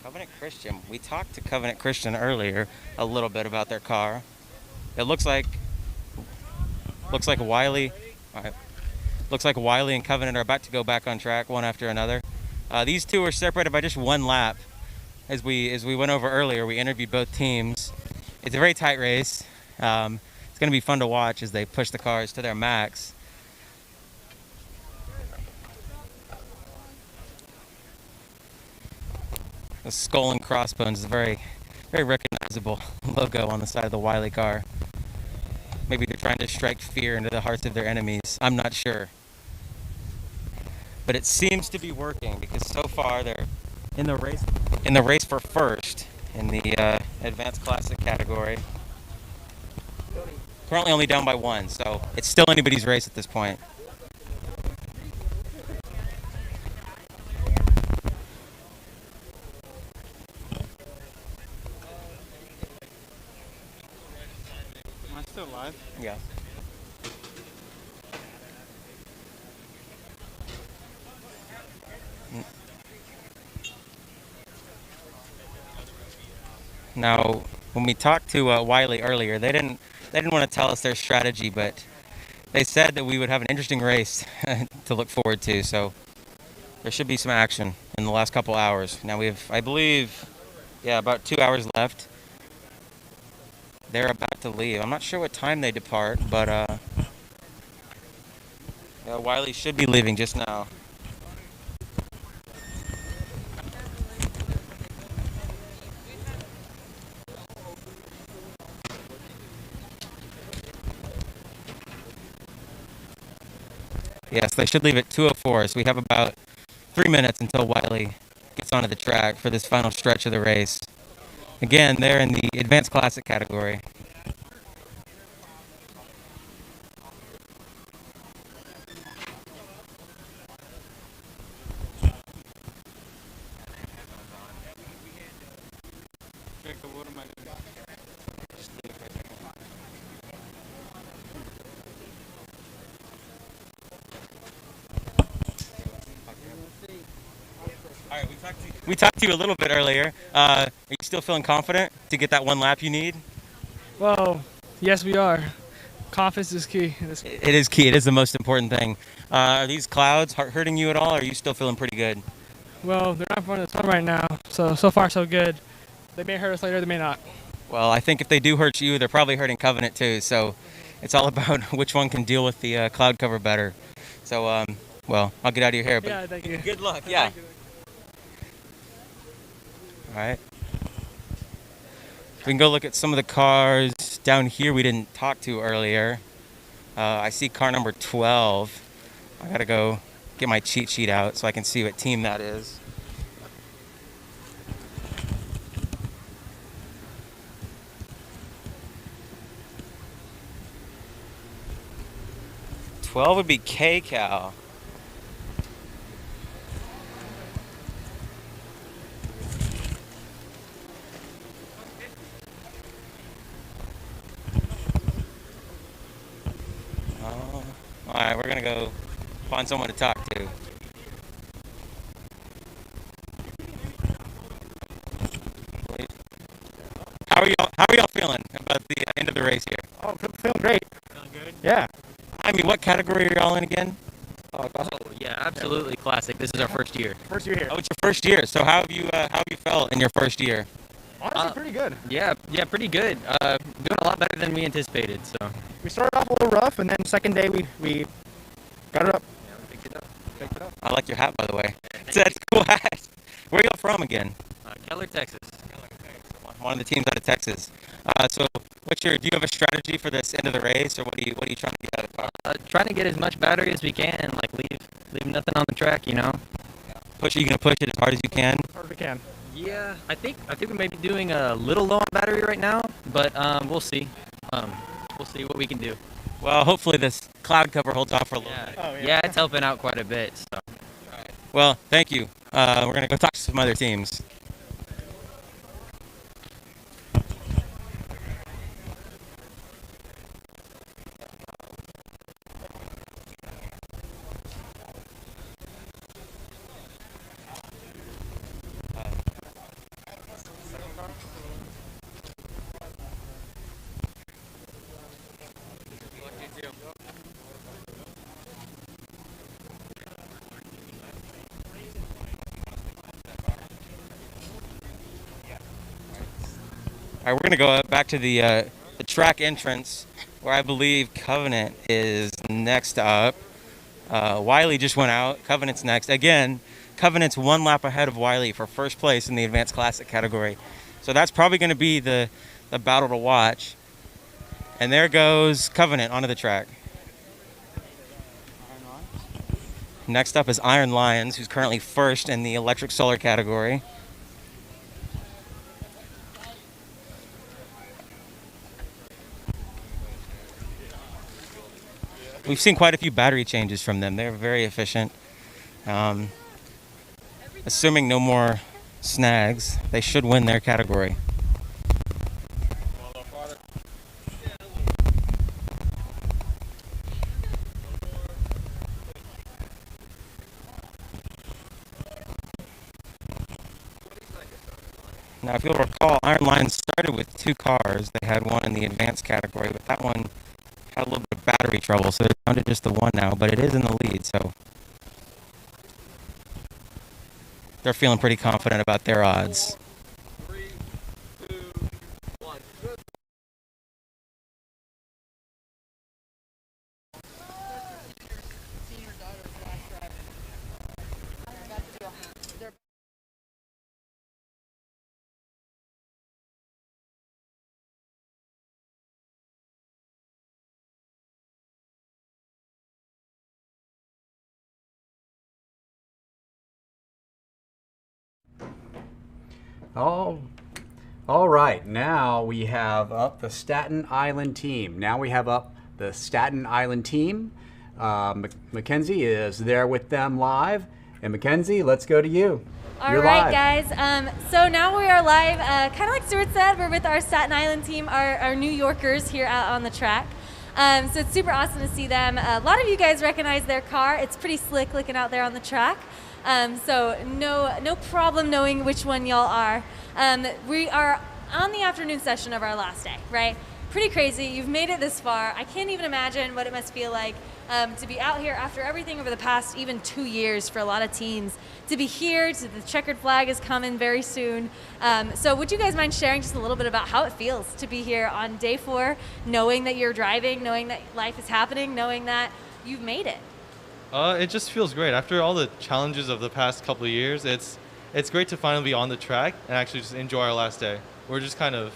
S12: Covenant Christian. We talked to Covenant Christian earlier a little bit about their car. It looks like Wylie. All right. Looks like Wylie and Covenant are about to go back on track one after another. These two are separated by just one lap. As we went over earlier, we interviewed both teams. It's a very tight race. It's going to be fun to watch as they push the cars to their max.
S11: The skull and crossbones is a very, very recognizable logo on the side of the Wylie car. Maybe they're trying to strike fear into the hearts of their enemies. I'm not sure. But it seems to be working because so far they're in the race for first in the advanced classic category. Currently only down by 1, so it's still anybody's race at this point.
S6: Am I still live?
S11: Yeah. Now, when we talked to Wylie earlier, they didn't want to tell us their strategy, but they said that we would have an interesting race to look forward to. So there should be some action in the last couple hours. Now we have, I believe, about 2 hours left. They're about to leave. I'm not sure what time they depart, but Wylie should be leaving just now. Yes, they should leave at 2:04, so we have about 3 minutes until Wylie gets onto the track for this final stretch of the race. Again, they're in the advanced classic category. We talked to you a little bit earlier. Are you still feeling confident to get that one lap you need?
S1: Well, yes, we are. Confidence is key.
S11: It is key. It is the most important thing. Are these clouds hurting you at all, or are you still feeling pretty good?
S1: Well, they're not in front of the sun right now, so far so good. They may hurt us later, they may not.
S11: Well, I think if they do hurt you, they're probably hurting Covenant too. So it's all about which one can deal with the cloud cover better. So, well, I'll get out of your hair. But
S1: yeah, thank you.
S11: Good luck. Yeah. All right. We can go look at some of the cars down here we didn't talk to earlier. I see car number 12. I gotta go get my cheat sheet out so I can see what team that is. '12 would be KCAL. All right, we're gonna go find someone to talk to. How are y'all feeling about the end of the race here?
S19: Oh, feeling great.
S11: Feeling good?
S19: Yeah.
S11: I mean, what category are y'all in again?
S19: Oh,
S11: yeah, absolutely classic. This is our first year.
S19: First year here.
S11: Oh, it's your first year. So how have you felt in your first year?
S19: Honestly, pretty good.
S11: Yeah, pretty good. Doing a lot better than we anticipated. So
S19: We started off a little rough, and then second day we got it up.
S11: Yeah, we picked it up. I like your hat, by the way. That's a cool hat. Where are y'all from again? Keller, Texas. One of the teams out of Texas. So, do you have a strategy for this end of the race, or what are you trying to get out of the car?
S20: Trying to get as much battery as we can, like leave nothing on the track, you know.
S11: Are you gonna push it as hard as you can?
S19: As hard as we can.
S20: Yeah, I think we may be doing a little low on battery right now, but we'll see. We'll see what we can do.
S11: Well, hopefully this cloud cover holds off for a little bit.
S20: Oh, yeah, it's helping out quite a bit. So.
S11: Well, thank you. We're gonna go talk to some other teams. All right, we're gonna go back to the track entrance, where I believe Covenant is next up. Wylie just went out. Covenant's next. Again,
S12: Covenant's 1 lap ahead of Wylie for first place in the Advanced Classic category. So that's probably going to be the battle to watch. And there goes Covenant onto the track. Next up is Iron Lions, who's currently first in the electric solar category. We've seen quite a few battery changes from them. They're very efficient. Assuming no more snags, they should win their category. Now, if you'll recall, Iron Lions started with 2 cars. They had one in the advanced category, but that one had a little bit of battery trouble, so they're down to just the 1 now, but it is in the lead, so they're feeling pretty confident about their odds.
S5: All right, now we have up the Staten Island team. Mackenzie is there with them live. And Mackenzie, let's go to you.
S18: All right, guys. So now we are live. Kind of like Stuart said, we're with our Staten Island team, our New Yorkers here out on the track. So it's super awesome to see them. A lot of you guys recognize their car. It's pretty slick looking out there on the track. So no problem knowing which one y'all are. We are on the afternoon session of our last day, right? Pretty crazy. You've made it this far. I can't even imagine what it must feel like to be out here after everything over the past even 2 years for a lot of teams. To be here, the checkered flag is coming very soon. So would you guys mind sharing just a little bit about how it feels to be here on day 4, knowing that you're driving, knowing that life is happening, knowing that you've made it?
S4: It just feels great. After all the challenges of the past couple of years, it's great to finally be on the track and actually just enjoy our last day. We're just kind of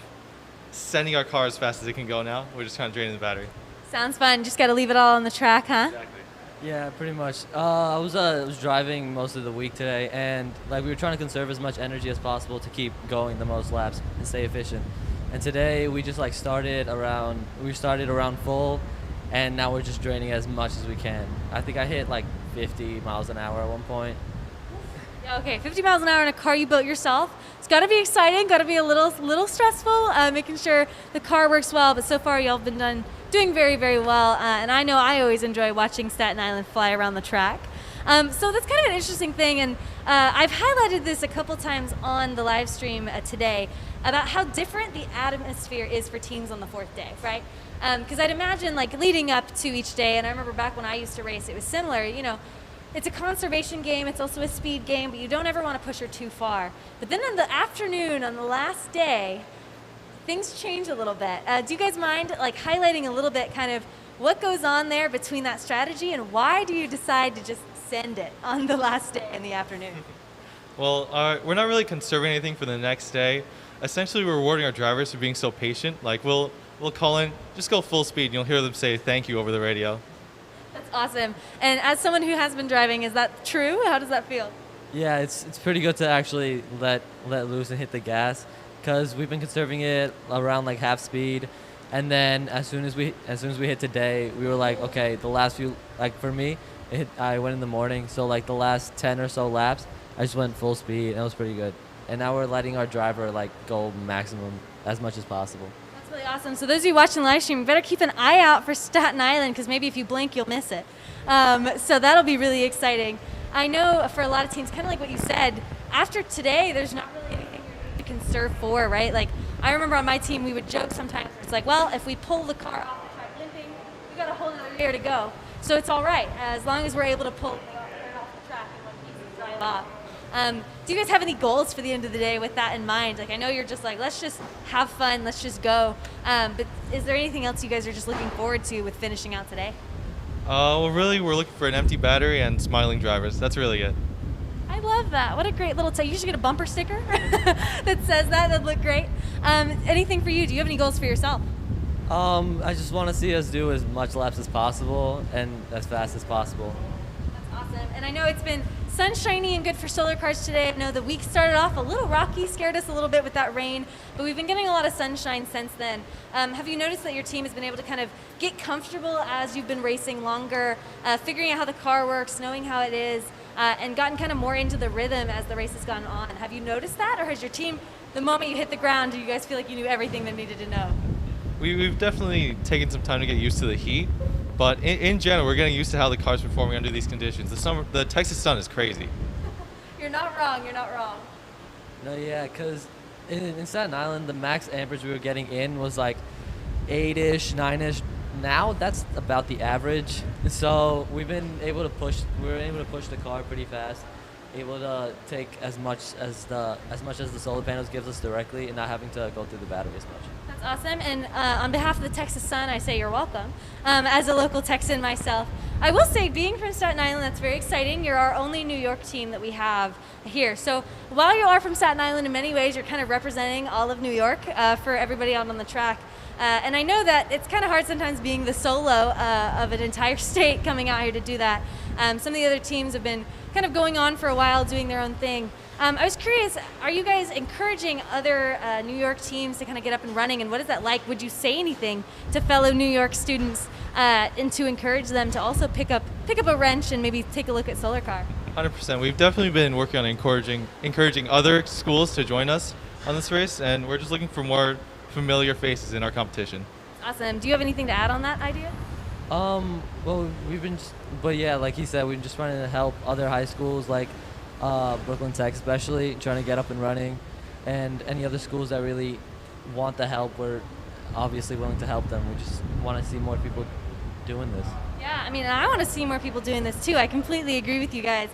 S4: sending our car as fast as it can go now. We're just kind of draining the battery.
S18: Sounds fun. Just got to leave it all on the track, huh?
S4: Exactly.
S7: Yeah, pretty much. I was driving most of the week today, and like we were trying to conserve as much energy as possible to keep going the most laps and stay efficient. And today we just like started around full, and now we're just draining as much as we can. I think I hit like 50 miles an hour at one point.
S18: Okay, 50 miles an hour in a car you built yourself. It's got to be exciting, got to be a little stressful, making sure the car works well. But so far, y'all have been doing very, very well. And I know I always enjoy watching Staten Island fly around the track. So that's kind of an interesting thing. And I've highlighted this a couple times on the live stream today about how different the atmosphere is for teams on the 4th day, right? Because I'd imagine like leading up to each day, and I remember back when I used to race, it was similar, you know. It's a conservation game, it's also a speed game, but you don't ever want to push her too far. But then in the afternoon, on the last day, things change a little bit. Do you guys mind like highlighting a little bit kind of what goes on there between that strategy, and why do you decide to just send it on the last day in the afternoon?
S4: Well, we're not really conserving anything for the next day. Essentially, we're rewarding our drivers for being so patient. Like we'll call in, just go full speed, and you'll hear them say thank you over the radio.
S18: That's awesome. And as someone who has been driving, is that true? How does that feel?
S7: Yeah, it's pretty good to actually let loose and hit the gas, because we've been conserving it around like half speed, and then as soon as we hit today, we were like, okay, the last few, like for me, I went in the morning, so like the last 10 or so laps, I just went full speed, and it was pretty good. And now we're letting our driver like go maximum as much as possible.
S18: That's really awesome. So those of you watching the live stream, you better keep an eye out for Staten Island, because maybe if you blink, you'll miss it. So that'll be really exciting. I know for a lot of teams, kind of like what you said, after today, there's not really anything to conserve for, right? Like, I remember on my team, we would joke sometimes, it's like, well, if we pull the car off and try limping, we got a whole other year to go. So it's all right, as long as we're able to pull it off the track and like, drive off. Do you guys have any goals for the end of the day with that in mind? Like, I know you're just like, let's just have fun, let's just go. But is there anything else you guys are just looking forward to with finishing out today?
S4: Well, really, we're looking for an empty battery and smiling drivers. That's really it.
S18: I love that. What a great little you should get a bumper sticker that says that. That'd look great. Anything for you? Do you have any goals for yourself?
S7: I just want to see us do as much laps as possible and as fast as possible.
S18: That's awesome. And I know it's been sunshiny and good for solar cars today. I know the week started off a little rocky, scared us a little bit with that rain, but we've been getting a lot of sunshine since then. Have you noticed that your team has been able to kind of get comfortable as you've been racing longer, figuring out how the car works, knowing how it is, and gotten kind of more into the rhythm as the race has gone on? Have you noticed that, or has your team, the moment you hit the ground, do you guys feel like you knew everything they needed to know?
S4: We've definitely taken some time to get used to the heat, but in general, we're getting used to how the car's performing under these conditions. The Texas sun is crazy.
S18: You're not wrong. You're not wrong.
S7: No, yeah, because in Staten Island, the max amperage we were getting in was like 8-ish, 9-ish. Now that's about the average. So we were able to push the car pretty fast, able to take as much as the solar panels gives us directly, and not having to go through the battery as much.
S18: That's awesome. And on behalf of the Texas Sun, I say you're welcome. As a local Texan myself, I will say, being from Staten Island, that's very exciting. You're our only New York team that we have here. So while you are from Staten Island, in many ways, you're kind of representing all of New York for everybody out on the track. And I know that it's kind of hard sometimes being the solo of an entire state coming out here to do that. Some of the other teams have been kind of going on for a while, doing their own thing. I was curious, are you guys encouraging other New York teams to kind of get up and running, and what is that like? Would you say anything to fellow New York students and to encourage them to also pick up a wrench and maybe take a look at solar car?
S4: 100%. We've definitely been working on encouraging other schools to join us on this race, and we're just looking for more familiar faces in our competition.
S18: Awesome. Do you have anything to add on that idea?
S7: Well, but yeah, like he said, we've been just trying to help other high schools like Brooklyn Tech especially, trying to get up and running, and any other schools that really want the help, we're obviously willing to help them. We just want to see more people doing this.
S18: Yeah, I mean, I want to see more people doing this too. I completely agree with you guys.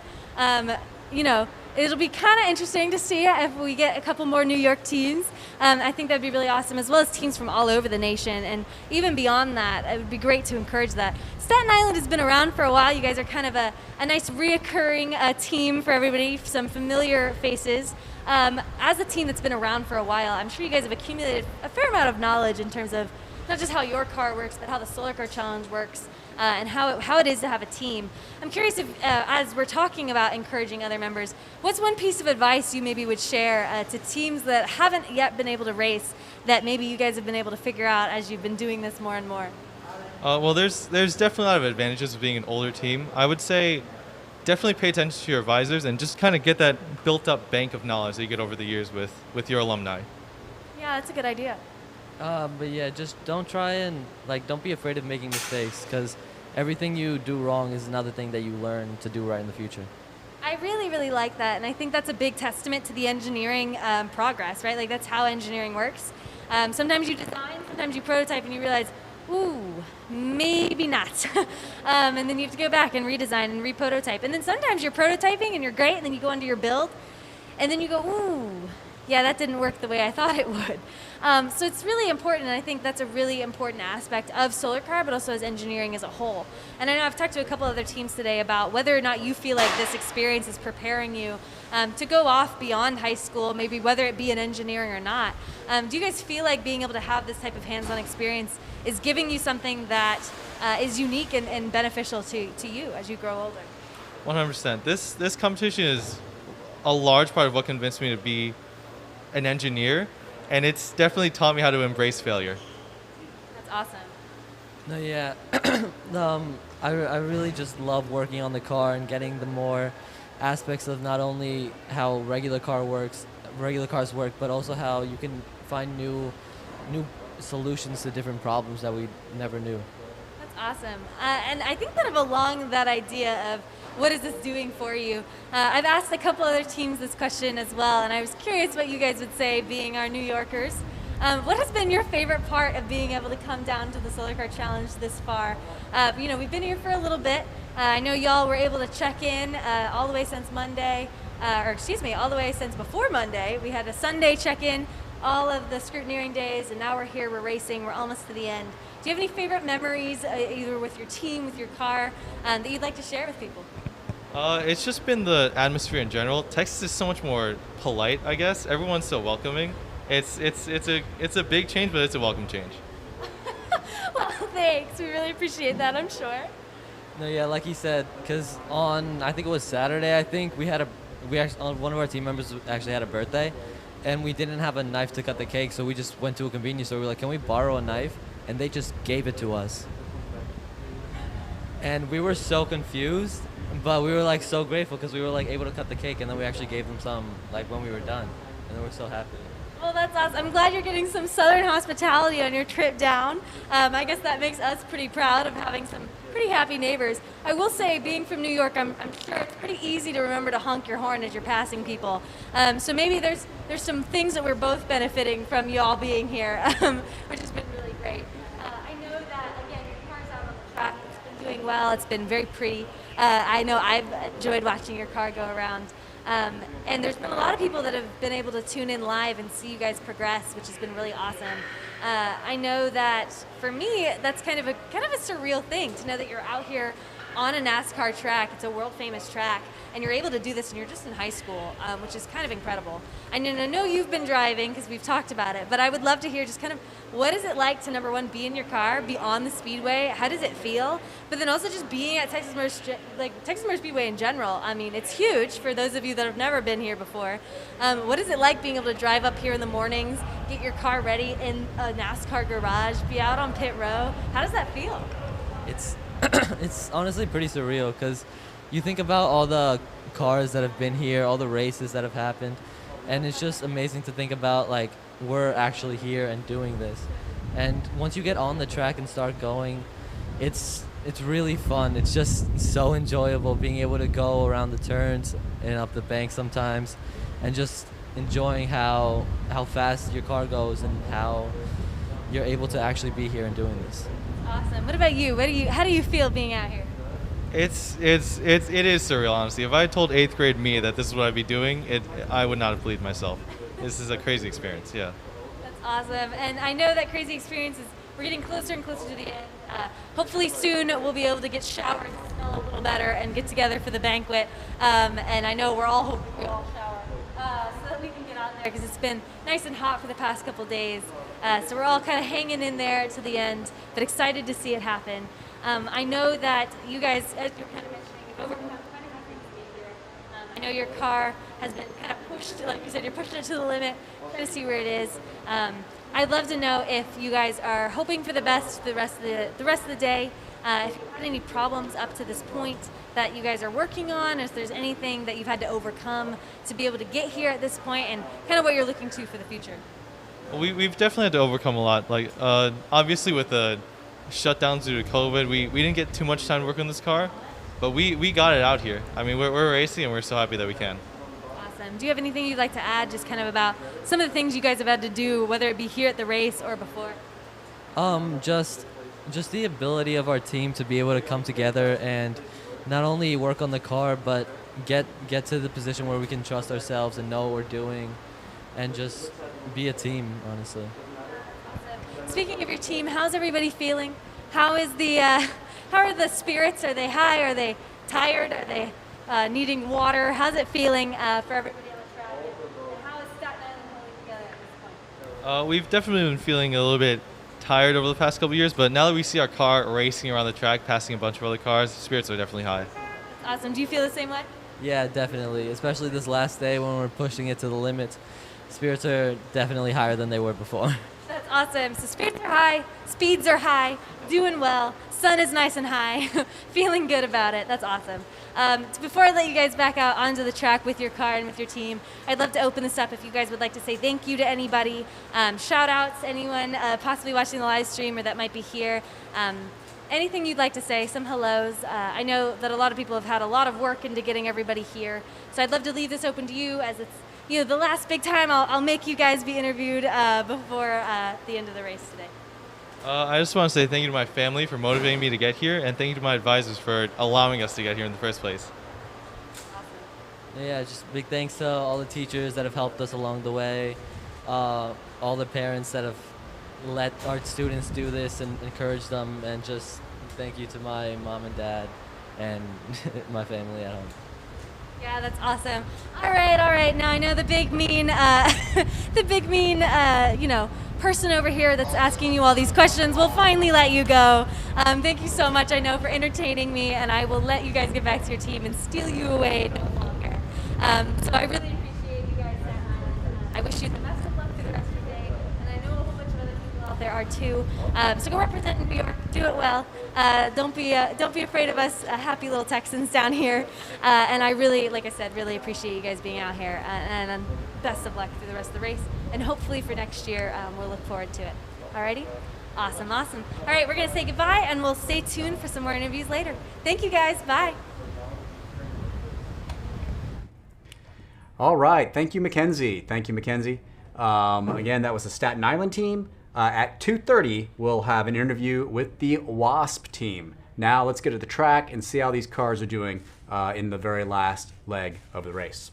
S18: You know, it'll be kind of interesting to see if we get a couple more New York teams. I think that'd be really awesome, as well as teams from all over the nation. And even beyond that, it would be great to encourage that. Staten Island has been around for a while. You guys are kind of a nice reoccurring team for everybody, some familiar faces. As a team that's been around for a while, I'm sure you guys have accumulated a fair amount of knowledge in terms of not just how your car works, but how the Solar Car Challenge works. And how it is to have a team. I'm curious if, as we're talking about encouraging other members, what's one piece of advice you maybe would share to teams that haven't yet been able to race that maybe you guys have been able to figure out as you've been doing this more and more?
S4: Well, there's definitely a lot of advantages of being an older team. I would say definitely pay attention to your advisors and just kind of get that built-up bank of knowledge that you get over the years with your alumni.
S18: Yeah, that's a good idea.
S7: But yeah, just don't be afraid of making mistakes, because everything you do wrong is another thing that you learn to do right in the future.
S18: I really, really like that, and I think that's a big testament to the engineering progress, right? Like, that's how engineering works. Sometimes you design, sometimes you prototype, and you realize, ooh, maybe not. And then you have to go back and redesign and re-prototype. And then sometimes you're prototyping and you're great, and then you go into your build, and then you go, ooh, yeah, that didn't work the way I thought it would. So it's really important, and I think that's a really important aspect of Solar Car, but also as engineering as a whole. And I know I've talked to a couple other teams today about whether or not you feel like this experience is preparing you to go off beyond high school, maybe whether it be in engineering or not. Do you guys feel like being able to have this type of hands-on experience is giving you something that is unique and beneficial to you as you grow older?
S4: 100%. This competition is a large part of what convinced me to be an engineer, and it's definitely taught me how to embrace failure.
S18: That's awesome.
S7: No, yeah. I really just love working on the car and getting the more aspects of not only how regular cars work, but also how you can find new solutions to different problems that we never knew.
S18: That's awesome. And I think kind of along that idea of what is this doing for you, I've asked a couple other teams this question as well, and I was curious what you guys would say, being our New Yorkers. What has been your favorite part of being able to come down to the Solar Car Challenge this far? We've been here for a little bit. I know y'all were able to check in all the way since Monday, all the way since before Monday. We had a Sunday check-in, all of the scrutineering days, and now we're here, we're racing, we're almost to the end. Do you have any favorite memories, either with your team, with your car, that you'd like to share with people?
S4: It's just been the atmosphere in general. Texas is so much more polite, I guess. Everyone's so welcoming. It's a big change, but it's a welcome change.
S18: Well, thanks. We really appreciate that, I'm sure.
S7: No, yeah, like he said, because on, I think it was Saturday, I think, we actually, one of our team members actually had a birthday, and we didn't have a knife to cut the cake, so we just went to a convenience store. We were like, can we borrow a knife? And they just gave it to us. And we were so confused, but we were like so grateful because we were like able to cut the cake, and then we actually gave them some like when we were done, and they were so happy.
S18: Well, that's awesome. I'm glad you're getting some Southern hospitality on your trip down. I guess that makes us pretty proud of having some pretty happy neighbors. I will say, being from New York, I'm sure it's pretty easy to remember to honk your horn as you're passing people. So maybe there's some things that we're both benefiting from you all being here, which has been really great. I know that, again, your car's out on the track. It's been doing well. It's been very pretty. I know I've enjoyed watching your car go around. And there's been a lot of people that have been able to tune in live and see you guys progress, which has been really awesome. I know that for me, that's kind of a surreal thing to know that you're out here on a NASCAR track. It's a world famous track, and you're able to do this, and you're just in high school, which is kind of incredible. And I know you've been driving because we've talked about it, but I would love to hear just kind of what is it like to, number one, be in your car, be on the speedway? How does it feel? But then also just being at Texas Motor Speedway in general. I mean, it's huge for those of you that have never been here before. What is it like being able to drive up here in the mornings, get your car ready in a NASCAR garage, be out on pit row? How does that feel?
S7: It's honestly pretty surreal because you think about all the cars that have been here, all the races that have happened, and it's just amazing to think about like we're actually here and doing this. And once you get on the track and start going, it's really fun. It's just so enjoyable being able to go around the turns and up the bank sometimes, and just enjoying how fast your car goes and how you're able to actually be here and doing this.
S18: Awesome. What about you? How do you feel being out here?
S4: It is surreal, honestly. If I had told 8th grade me that this is what I'd be doing, I would not have believed myself. This is a crazy experience, yeah.
S18: That's awesome. And I know that crazy experience is, we're getting closer and closer to the end. Hopefully soon we'll be able to get showered and smell a little better and get together for the banquet. And I know we're all hoping we all shower so that we can get out there, because it's been nice and hot for the past couple days. So we're all kind of hanging in there to the end, but excited to see it happen. I know that you guys, as you're kind of mentioning, you've overcome quite a few things to get here. I know your car has been kind of pushed, like you said, you're pushing it to the limit, trying to see where it is. I'd love to know if you guys are hoping for the best the rest of the day. If you've had any problems up to this point that you guys are working on, if there's anything that you've had to overcome to be able to get here at this point, and kind of what you're looking to for the future.
S4: Well, we've definitely had to overcome a lot. Like, obviously with the shutdowns due to COVID, we didn't get too much time to work on this car, but we got it out here. I mean, we're racing, and we're so happy that we can.
S18: Awesome. Do you have anything you'd like to add, just kind of about some of the things you guys have had to do, whether it be here at the race or before?
S7: Just the ability of our team to be able to come together and not only work on the car, but get to the position where we can trust ourselves and know what we're doing, and just be a team, honestly.
S18: Awesome. Speaking of your team, how's everybody feeling? How are the spirits? Are they high? Are they tired? Are they needing water? How's it feeling for everybody on the track? And how is Staten Island holding together at this point?
S4: We've definitely been feeling a little bit tired over the past couple years, but now that we see our car racing around the track, passing a bunch of other cars, spirits are definitely high.
S18: That's awesome. Do you feel the same way?
S7: Yeah, definitely. Especially this last day when we're pushing it to the limits. Spirits are definitely higher than they were before.
S18: That's awesome. So spirits are high, speeds are high, doing well, sun is nice and high, feeling good about it. That's awesome. Before I let you guys back out onto the track with your car and with your team, I'd love to open this up if you guys would like to say thank you to anybody, shout outs, anyone possibly watching the live stream or that might be here. Anything you'd like to say, some hellos. I know that a lot of people have had a lot of work into getting everybody here, so I'd love to leave this open to you, as it's the last big time I'll make you guys be interviewed before the end of the race today.
S4: I just want to say thank you to my family for motivating me to get here, and thank you to my advisors for allowing us to get here in the first place.
S7: Yeah, just big thanks to all the teachers that have helped us along the way, all the parents that have let our students do this and encourage them, and just thank you to my mom and dad and my family at home.
S18: Yeah, that's awesome. All right. Now I know the big mean, person over here that's asking you all these questions will finally let you go. Thank you so much, I know, for entertaining me, and I will let you guys get back to your team and steal you away no longer. So I really appreciate you guys. I wish you the best of luck through the rest of your day, and I know a whole bunch of other people out there are too. So go represent New York, do it well. Don't be afraid of us, happy little Texans down here. And I really, like I said, really appreciate you guys being out here. And best of luck through the rest of the race. And hopefully for next year, we'll look forward to it. Alrighty? Awesome. All right, we're going to say goodbye, and we'll stay tuned for some more interviews later. Thank you, guys. Bye.
S5: All right. Thank you, Mackenzie. Again, that was the Staten Island team. At 2:30, we'll have an interview with the WASP team. Now let's get to the track and see how these cars are doing in the very last leg of the race.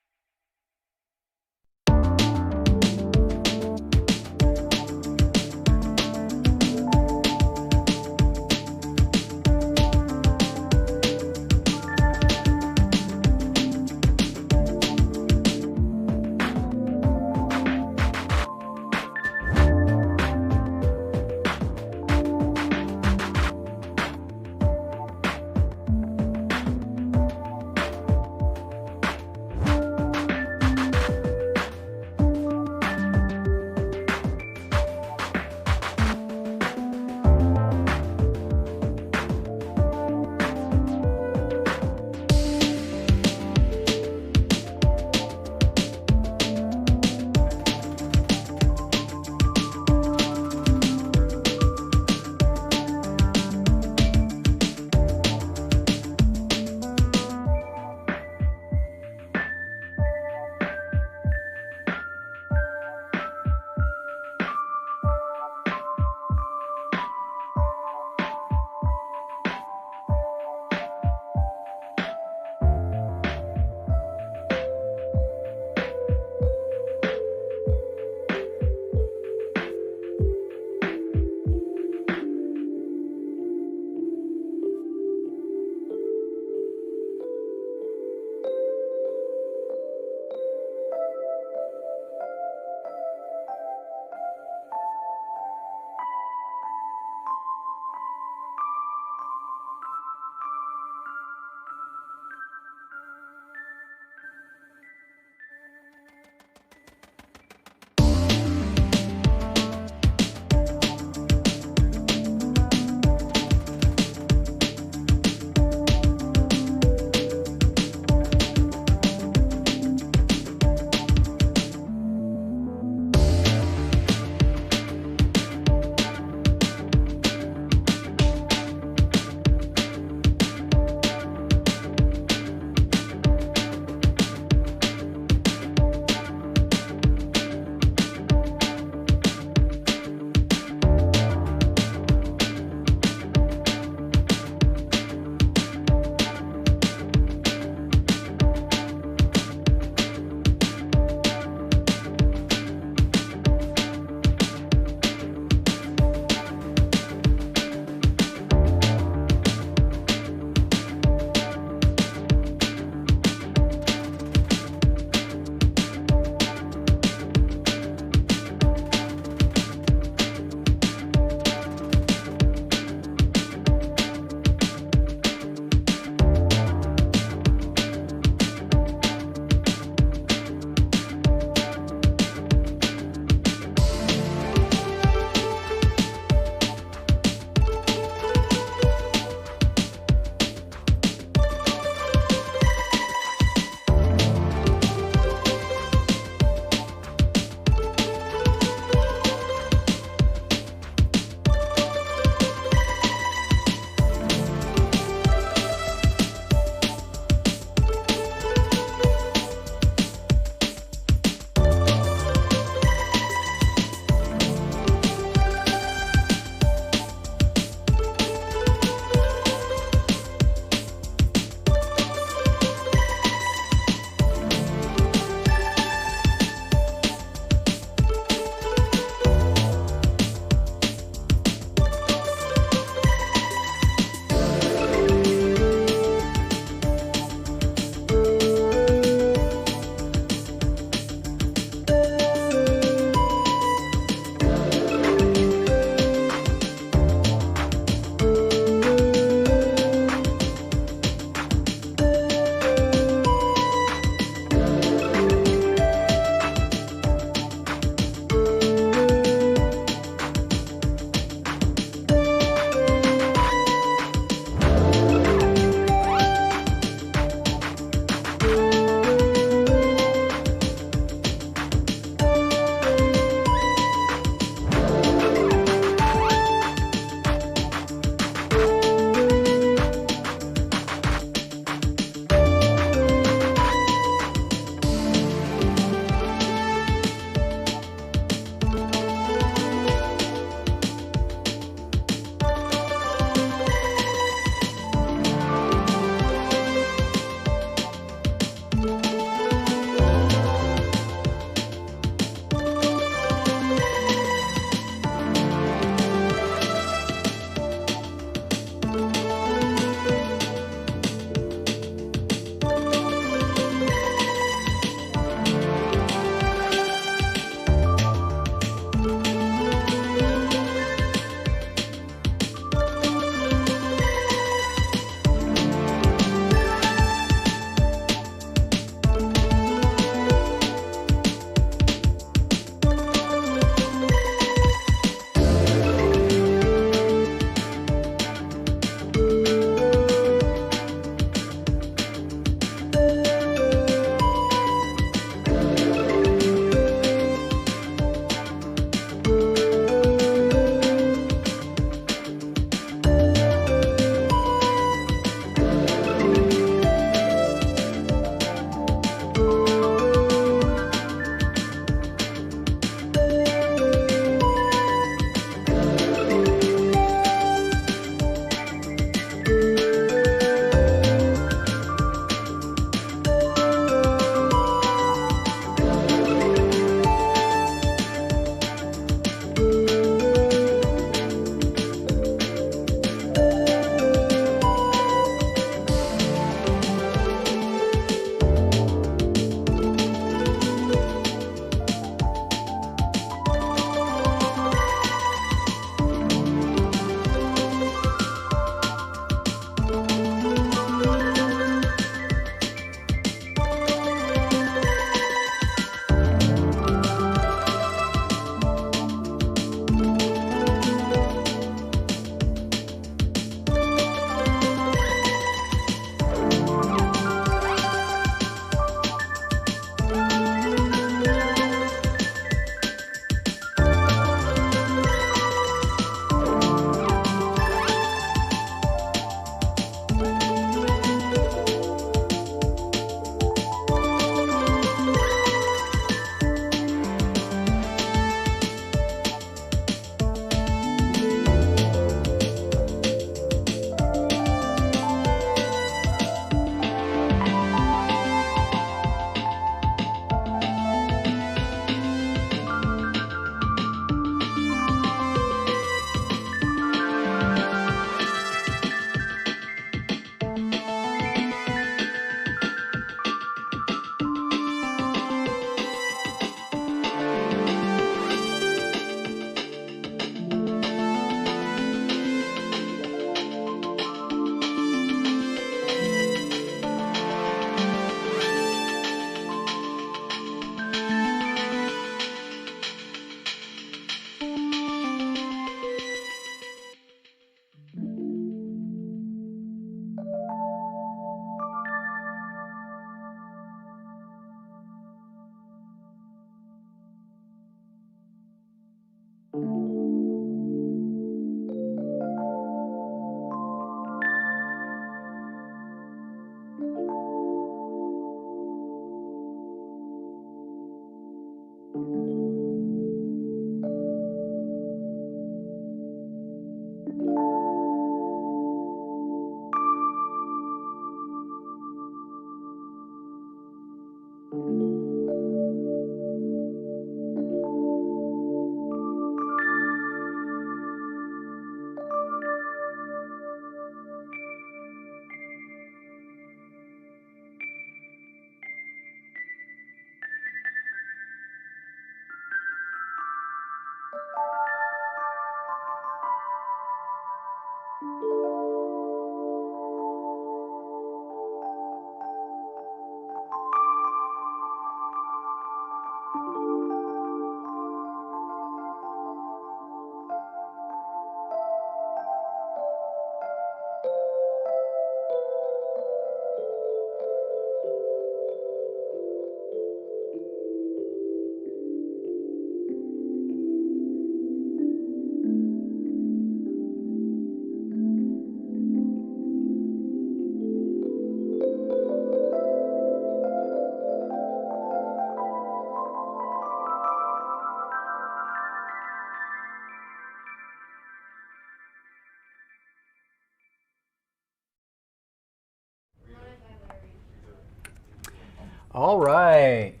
S5: All right.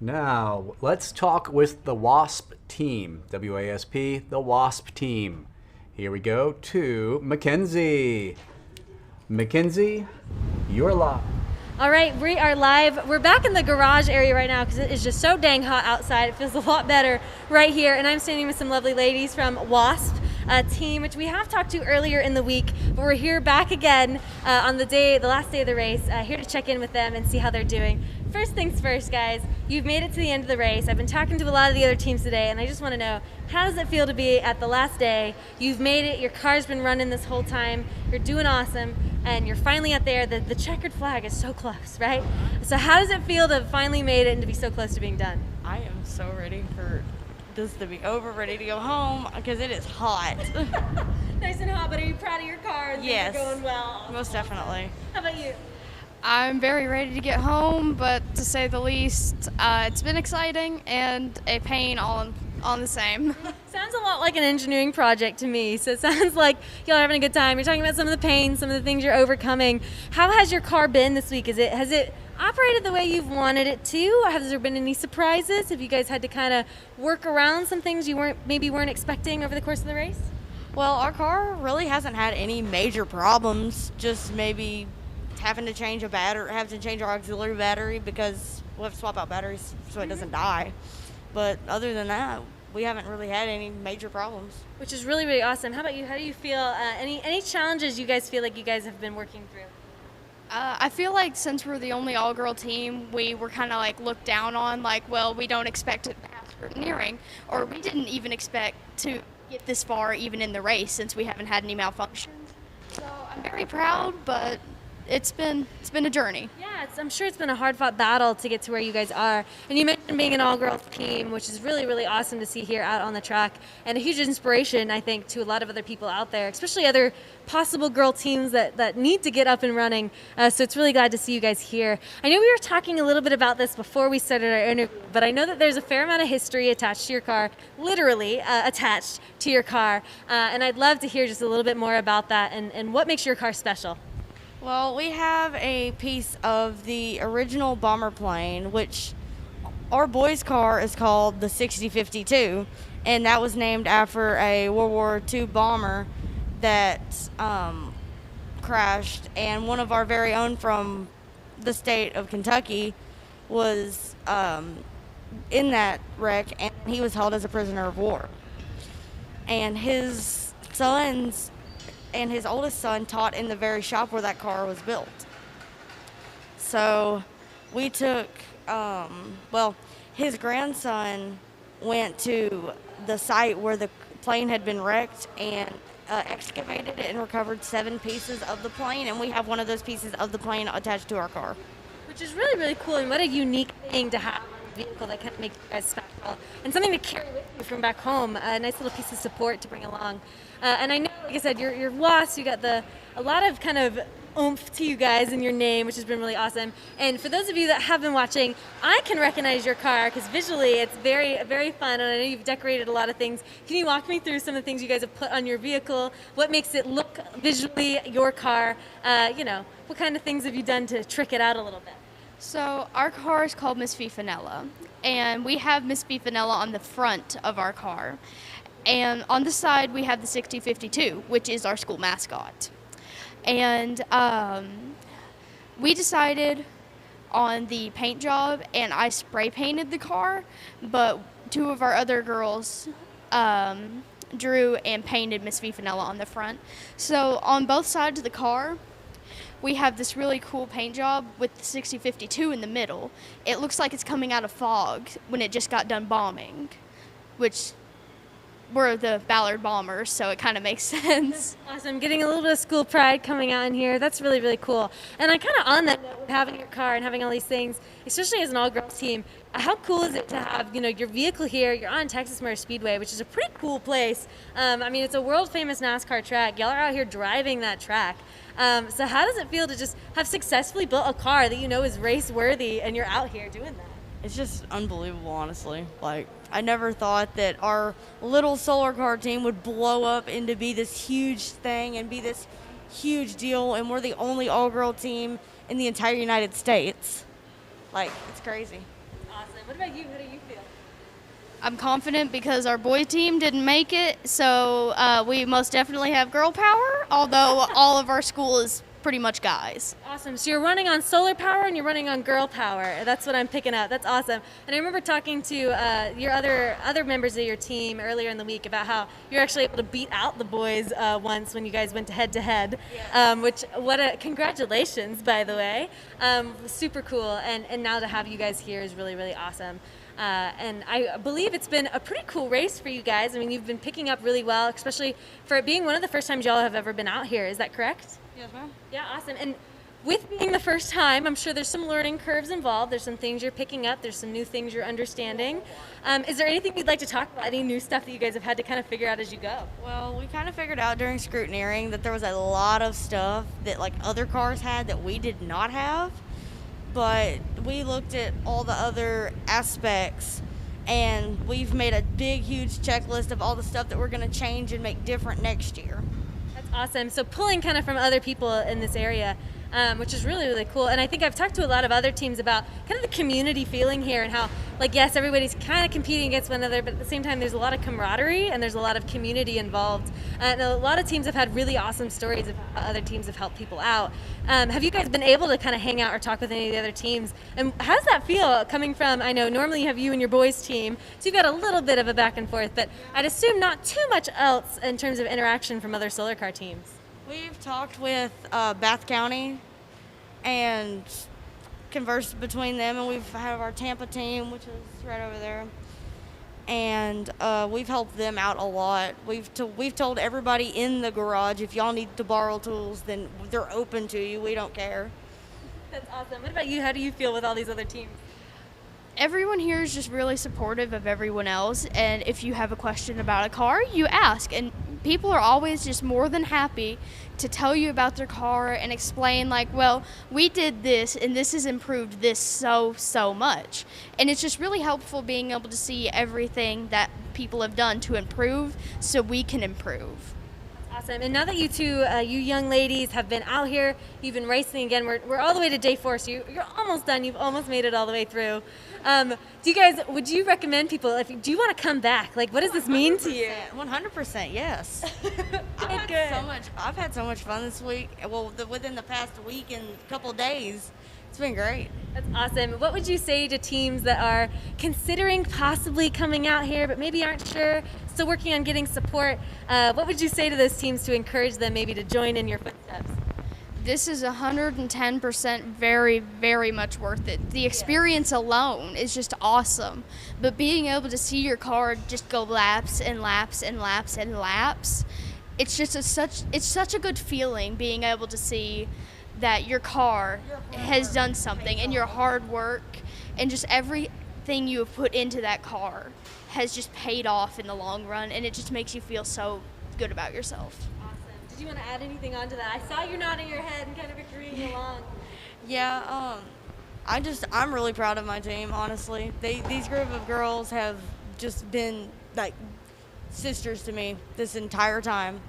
S5: Now, let's talk with the WASP team. WASP, the WASP team. Here we go to Mackenzie. Mackenzie, you're live.
S18: All right, we are live. We're back in the garage area right now because it is just so dang hot outside. It feels a lot better right here. And I'm standing with some lovely ladies from WASP team, which we have talked to earlier in the week, but we're here back again on the last day of the race, here to check in with them and see how they're doing. First things first, guys, you've made it to the end of the race. I've been talking to a lot of the other teams today, and I just want to know, how does it feel to be at the last day? You've made it, your car's been running this whole time, you're doing awesome, and you're finally out there. The checkered flag is so close, right? So how does it feel to have finally made it and to be so close to being done?
S3: I am so ready for this to be over, ready to go home, because it is hot.
S18: Nice and hot, but are you proud of your car?
S3: Yes.
S18: Things are going well?
S3: Most definitely.
S18: How about you?
S23: I'm very ready to get home, but to say the least, it's been exciting and a pain all on the same.
S18: Sounds a lot like an engineering project to me. So it sounds like y'all are having a good time. You're talking about some of the pain, some of the things you're overcoming. How has your car been this week? Has it operated the way you've wanted it to? Has there been any surprises? Have you guys had to kind of work around some things you weren't expecting over the course of the race?
S3: Well, our car really hasn't had any major problems, just maybe having to change our auxiliary battery because we'll have to swap out batteries so it doesn't die. But other than that, we haven't really had any major problems.
S18: Which is really, really awesome. How about you? How do you feel? Any challenges you guys feel like you guys have been working through?
S23: I feel like since we're the only all-girl team, we were kind of like looked down on, like, well, we don't expect it to pass scrutineering, or we didn't even expect to get this far even in the race since we haven't had any malfunctions. So I'm very proud, but it's been a journey.
S18: Yeah, I'm sure it's been a hard-fought battle to get to where you guys are. And you mentioned being an all-girls team, which is really, really awesome to see here out on the track, and a huge inspiration, I think, to a lot of other people out there, especially other possible girl teams that need to get up and running. So it's really glad to see you guys here. I know we were talking a little bit about this before we started our interview, but I know that there's a fair amount of history attached to your car, literally attached to your car. And I'd love to hear just a little bit more about that and what makes your car special.
S3: Well, we have a piece of the original bomber plane, which our boys' car is called the 6052, and that was named after a World War II bomber that crashed, and one of our very own from the state of Kentucky was in that wreck, and he was held as a prisoner of war. And his sons and his oldest son taught in the very shop where that car was built. So we took, his grandson went to the site where the plane had been wrecked and excavated it and recovered 7 pieces of the plane, and we have one of those pieces of the plane attached to our car.
S18: Which is really, really cool, and what a unique thing to have a vehicle that kind of makes you guys special, and something to carry with you from back home, a nice little piece of support to bring along. And I know, like I said, you're WASP, you got a lot of kind of oomph to you guys in your name, which has been really awesome. And for those of you that have been watching, I can recognize your car because visually it's very, very fun, and I know you've decorated a lot of things. Can you walk me through some of the things you guys have put on your vehicle? What makes it look visually your car? What kind of things have you done to trick it out a little bit?
S23: So our car is called Miss Fifanella, and we have Miss Fifanella on the front of our car. And on the side, we have the 6052, which is our school mascot. And we decided on the paint job, and I spray painted the car, but two of our other girls drew and painted Miss Fifanella on the front. So on both sides of the car, we have this really cool paint job with the 6052 in the middle. It looks like it's coming out of fog when it just got done bombing, which we're the Ballard Bombers, so it kind of makes sense.
S18: Awesome. Getting a little bit of school pride coming out in here. That's really, really cool. And I kind of on that note, with having your car and having all these things, especially as an all-girls team, how cool is it to have, your vehicle here? You're on Texas Motor Speedway, which is a pretty cool place. It's a world-famous NASCAR track. Y'all are out here driving that track. So how does it feel to just have successfully built a car that is race-worthy, and you're out here doing that?
S3: It's just unbelievable, honestly. Like, I never thought that our little solar car team would blow up into be this huge thing and be this huge deal, and we're the only all-girl team in the entire United States. Like, it's crazy.
S18: Awesome. What about you? How do you feel?
S23: I'm confident because our boy team didn't make it, so we most definitely have girl power, although all of our school is pretty much guys.
S18: Awesome. So you're running on solar power and you're running on girl power. That's what I'm picking up. That's awesome. And I remember talking to your other members of your team earlier in the week about how you're actually able to beat out the boys once when you guys went head to head. Which congratulations, by the way. Super cool. And now to have you guys here is really, really awesome. And I believe it's been a pretty cool race for you guys. I mean, you've been picking up really well, especially for it being one of the first times y'all have ever been out here. Is that correct?
S23: Yes, ma'am.
S18: Yeah, awesome. And with being the first time, I'm sure there's some learning curves involved. There's some things you're picking up. There's some new things you're understanding. Is there anything you'd like to talk about? Any new stuff that you guys have had to kind of figure out as you go?
S3: Well, we kind of figured out during scrutineering that there was a lot of stuff that other cars had that we did not have. But we looked at all the other aspects, and we've made a big, huge checklist of all the stuff that we're going to change and make different next year.
S18: That's awesome. So pulling kind of from other people in this area, which is really, really cool. And I think I've talked to a lot of other teams about kind of the community feeling here and how, yes, everybody's kind of competing against one another, but at the same time, there's a lot of camaraderie and there's a lot of community involved. And a lot of teams have had really awesome stories of how other teams have helped people out. Have you guys been able to kind of hang out or talk with any of the other teams? And how does that feel coming from, I know normally you have you and your boys team, so you've got a little bit of a back and forth, but I'd assume not too much else in terms of interaction from other solar car teams.
S3: We've talked with Bath County and conversed between them, and we've had our Tampa team, which is right over there, and we've helped them out a lot. We've told everybody in the garage, if y'all need to borrow tools, then they're open to you. We don't care.
S18: That's awesome. What about you? How do you feel with all these other teams?
S23: Everyone here is just really supportive of everyone else, and if you have a question about a car, you ask, and people are always just more than happy to tell you about their car and explain, well, we did this and this has improved this so much. And it's just really helpful being able to see everything that people have done to improve so we can improve.
S18: Awesome. And now that you two, you young ladies, have been out here, you've been racing again. We're all the way to day 4, so you're almost done. You've almost made it all the way through. Would you recommend people, do you want to come back? What does this mean to you?
S3: 100%, yes. I've had so much fun this week. Well, within the past week and couple days, it's been great.
S18: That's awesome. What would you say to teams that are considering possibly coming out here, but maybe aren't sure, still working on getting support? What would you say to those teams to encourage them maybe to join in your footsteps?
S23: This is 110% very, very much worth it. The experience alone is just awesome. But being able to see your car just go laps and laps and laps and laps, it's just such a good feeling being able to see that your car has done something, and your hard work and just everything you have put into that car has just paid off in the long run, and it just makes you feel so good about yourself.
S18: Did you want to add anything onto that? I saw you nodding your head and kind of agreeing along.
S3: Yeah, I'm really proud of my team, honestly. These group of girls have just been sisters to me this entire time.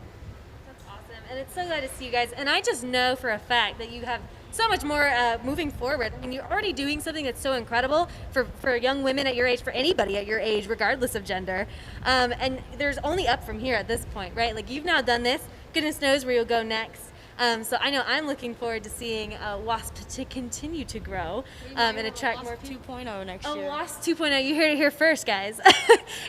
S18: That's awesome. And it's so glad to see you guys. And I just know for a fact that you have so much more moving forward. I mean, you're already doing something that's so incredible for young women at your age, for anybody at your age, regardless of gender. And there's only up from here at this point, right? Like, you've now done this. Goodness knows where you'll go next. So I know I'm looking forward to seeing WASP to continue to grow and attract more people.
S3: 2.0 next
S18: Oh,
S3: year.
S18: WASP 2.0, you heard it here first, guys.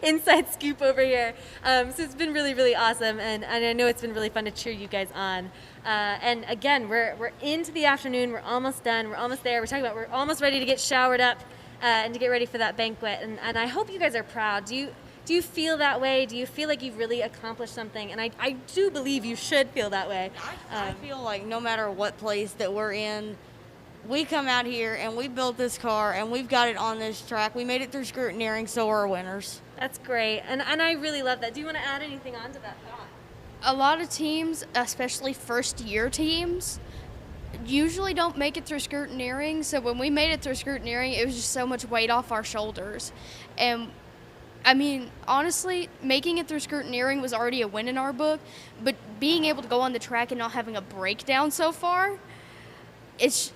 S18: Inside scoop over here. So it's been really, really awesome, and I know it's been really fun to cheer you guys on. And again, we're into the afternoon. We're almost done. We're almost there. We're almost ready to get showered up and to get ready for that banquet. And I hope you guys are proud. Do you feel that way? Do you feel like you've really accomplished something? And I do believe you should feel that way.
S3: I feel like no matter what place that we're in, we come out here and we built this car and we've got it on this track. We made it through scrutineering, so we're winners.
S18: That's great. And I really love that. Do you want to add anything on to that thought?
S23: A lot of teams, especially first-year teams, usually don't make it through scrutineering. So when we made it through scrutineering, it was just so much weight off our shoulders. And I mean, honestly, making it through scrutineering was already a win in our book, but being able to go on the track and not having a breakdown so far, it's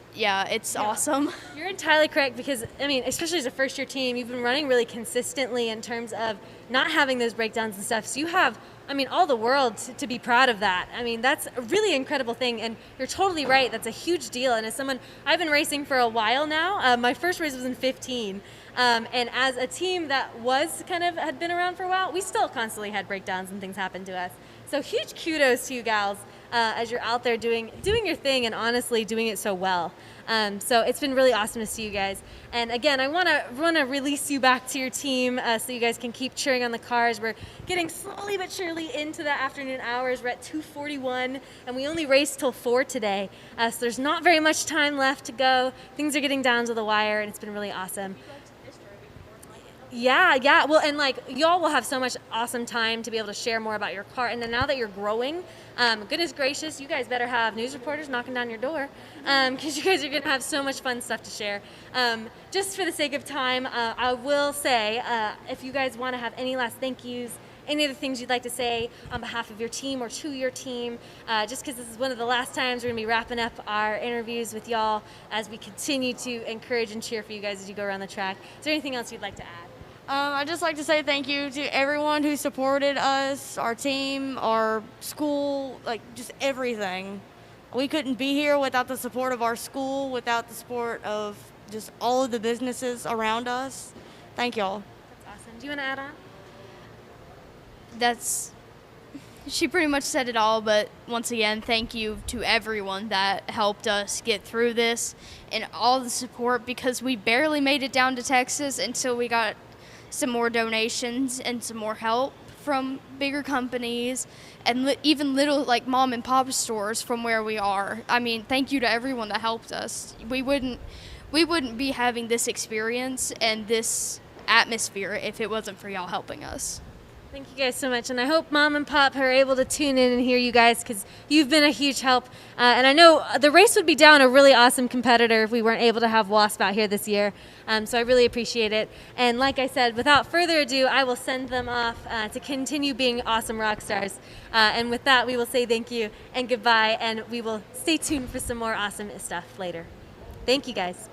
S23: awesome.
S18: You're entirely correct because, I mean, especially as a first-year team, you've been running really consistently in terms of not having those breakdowns and stuff. So you have, I mean, all the world to be proud of that. I mean, that's a really incredible thing, and you're totally right. That's a huge deal. And as someone, I've been racing for a while now. My first race was in 15. And as a team that had been around for a while, we still constantly had breakdowns and things happen to us. So huge kudos to you gals as you're out there doing your thing and honestly doing it so well. So it's been really awesome to see you guys. And again, I want to release you back to your team so you guys can keep cheering on the cars. We're getting slowly but surely into the afternoon hours. We're at 2:41, and we only raced till 4 today. So there's not very much time left to go. Things are getting down to the wire, and it's been really awesome. Yeah. Well, and like, y'all will have so much awesome time to be able to share more about your car. And then now that you're growing, goodness gracious, you guys better have news reporters knocking down your door because you guys are going to have so much fun stuff to share. Just for the sake of time, I will say if you guys want to have any last thank yous, any other things you'd like to say on behalf of your team or to your team, just because this is one of the last times we're going to be wrapping up our interviews with y'all as we continue to encourage and cheer for you guys as you go around the track. Is there anything else you'd like to add?
S3: I'd just like to say thank you to everyone who supported us, our team, our school, like just everything. We couldn't be here without the support of our school, without the support of just all of the businesses around us. Thank y'all.
S18: That's awesome. Do you want to add on?
S23: She pretty much said it all, but once again, thank you to everyone that helped us get through this and all the support, because we barely made it down to Texas until we got some more donations and some more help from bigger companies and even little like mom and pop stores from where we are. I mean, thank you to everyone that helped us. We wouldn't be having this experience and this atmosphere if it wasn't for y'all helping us.
S18: Thank you guys so much, and I hope Mom and Pop are able to tune in and hear you guys because you've been a huge help. And I know the race would be down a really awesome competitor if we weren't able to have WASP out here this year. So I really appreciate it. And like I said, without further ado, I will send them off to continue being awesome rock stars. And with that, we will say thank you and goodbye, and we will stay tuned for some more awesome stuff later. Thank you guys.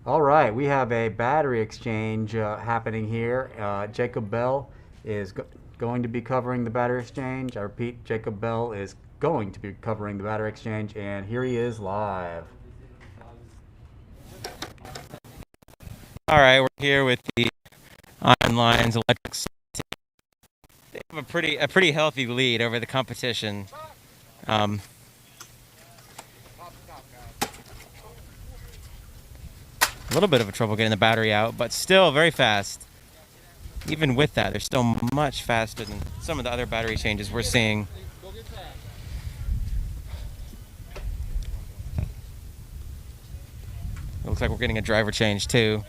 S5: All right, we have a battery exchange happening here. Jacob Bell is going to be covering the battery exchange. I repeat, Jacob Bell is going to be covering the battery exchange, and here he is live.
S12: All right, we're here with the Iron Lions electric team. They have a pretty healthy lead over the competition. A little bit of a trouble getting the battery out, but still very fast. Even with that, they're still much faster than some of the other battery changes we're seeing. It looks like we're getting a driver change too.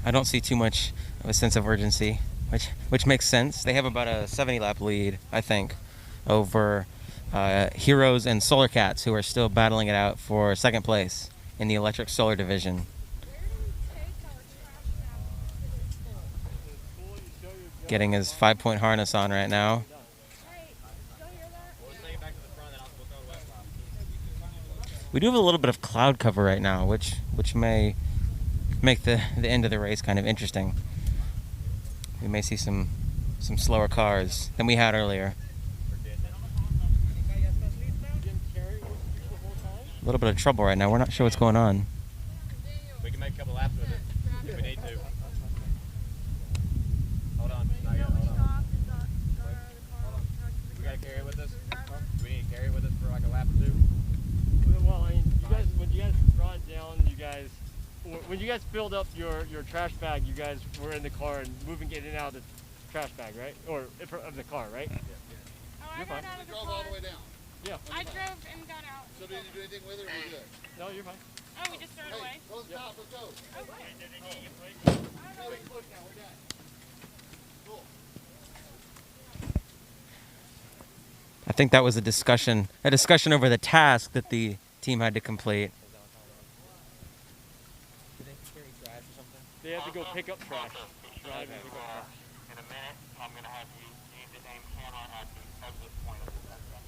S12: I don't see too much of a sense of urgency, which makes sense. They have about a 70-lap lead, I think, over Heroes and Solar Cats, who are still battling it out for second place in the electric solar division. Getting his 5-point harness on right now. We do have a little bit of cloud cover right now, which may make the end of the race kind of interesting. We may see some slower cars than we had earlier. A little bit of trouble right now. We're not sure what's going on.
S10: We can make a couple laps with it if we need to. Hold on. Not yet. Hold on. We got to carry it with us? Do we need to carry it with us for like a lap or two?
S24: Well, I mean, when you guys brought it down, when you guys filled up your trash bag, you guys were in the car and moving it in and out of the trash bag, right? Or of the car, right? Yeah.
S16: Oh,
S24: You're fine.
S16: You drove all the way down?
S24: Yeah.
S16: I drove and got out. So did you do anything with it or were you good?
S24: No, you're fine.
S16: Oh, we just threw it away? Close the top, let's go.
S12: I think that was a discussion over the task that the team had to complete.
S24: They have to go pick up trash. Drive and pick up trash.
S10: In a minute, I'm going to have you use the name camera at the exit point of the restaurant.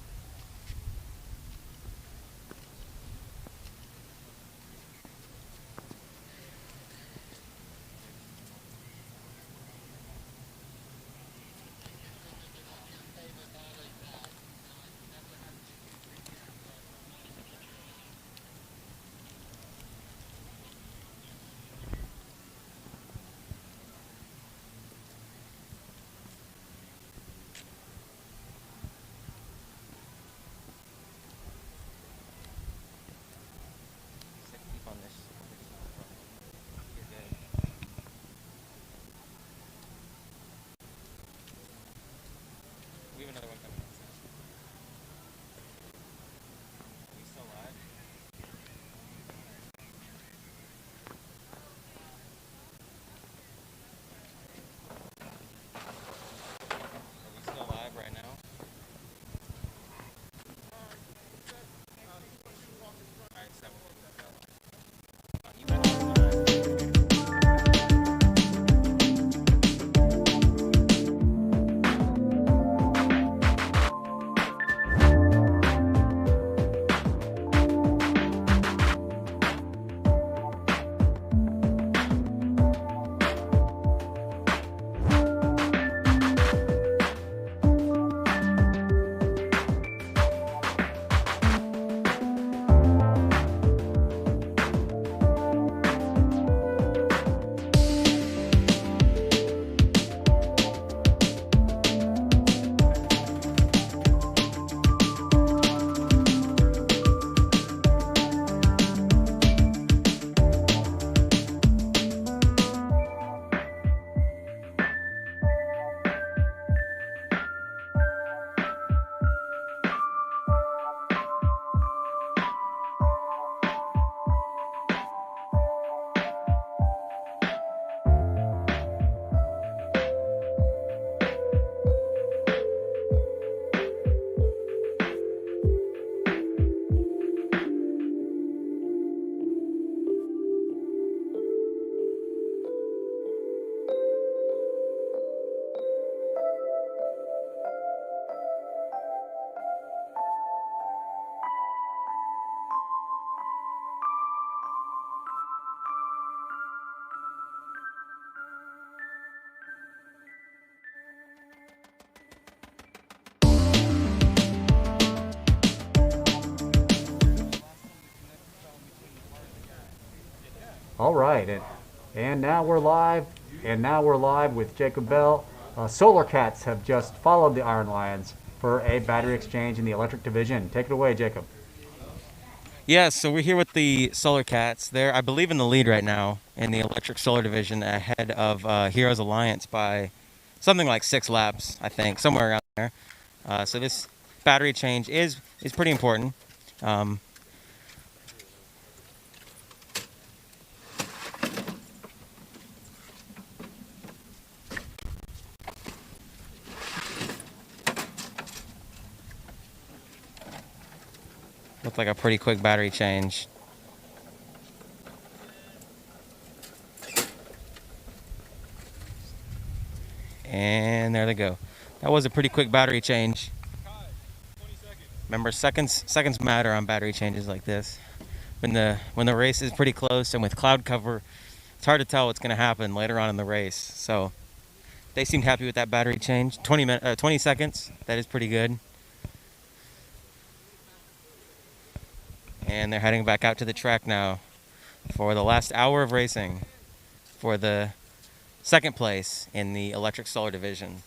S5: All right, and now we're live, with Jacob Bell. Solar Cats have just followed the Iron Lions for a battery exchange in the electric division. Take it away, Jacob.
S12: Yeah, so we're here with the Solar Cats. They're, I believe, in the lead right now in the electric solar division, ahead of Heroes Alliance by something like 6 laps, I think, somewhere around there. So this battery change is pretty important. Looked like a pretty quick battery change. And there they go. That was a pretty quick battery change. Remember, seconds matter on battery changes like this. When the race is pretty close and with cloud cover, it's hard to tell what's going to happen later on in the race. So they seemed happy with that battery change. 20 seconds. That is pretty good. And they're heading back out to the track now for the last hour of racing for the second place in the electric solar division.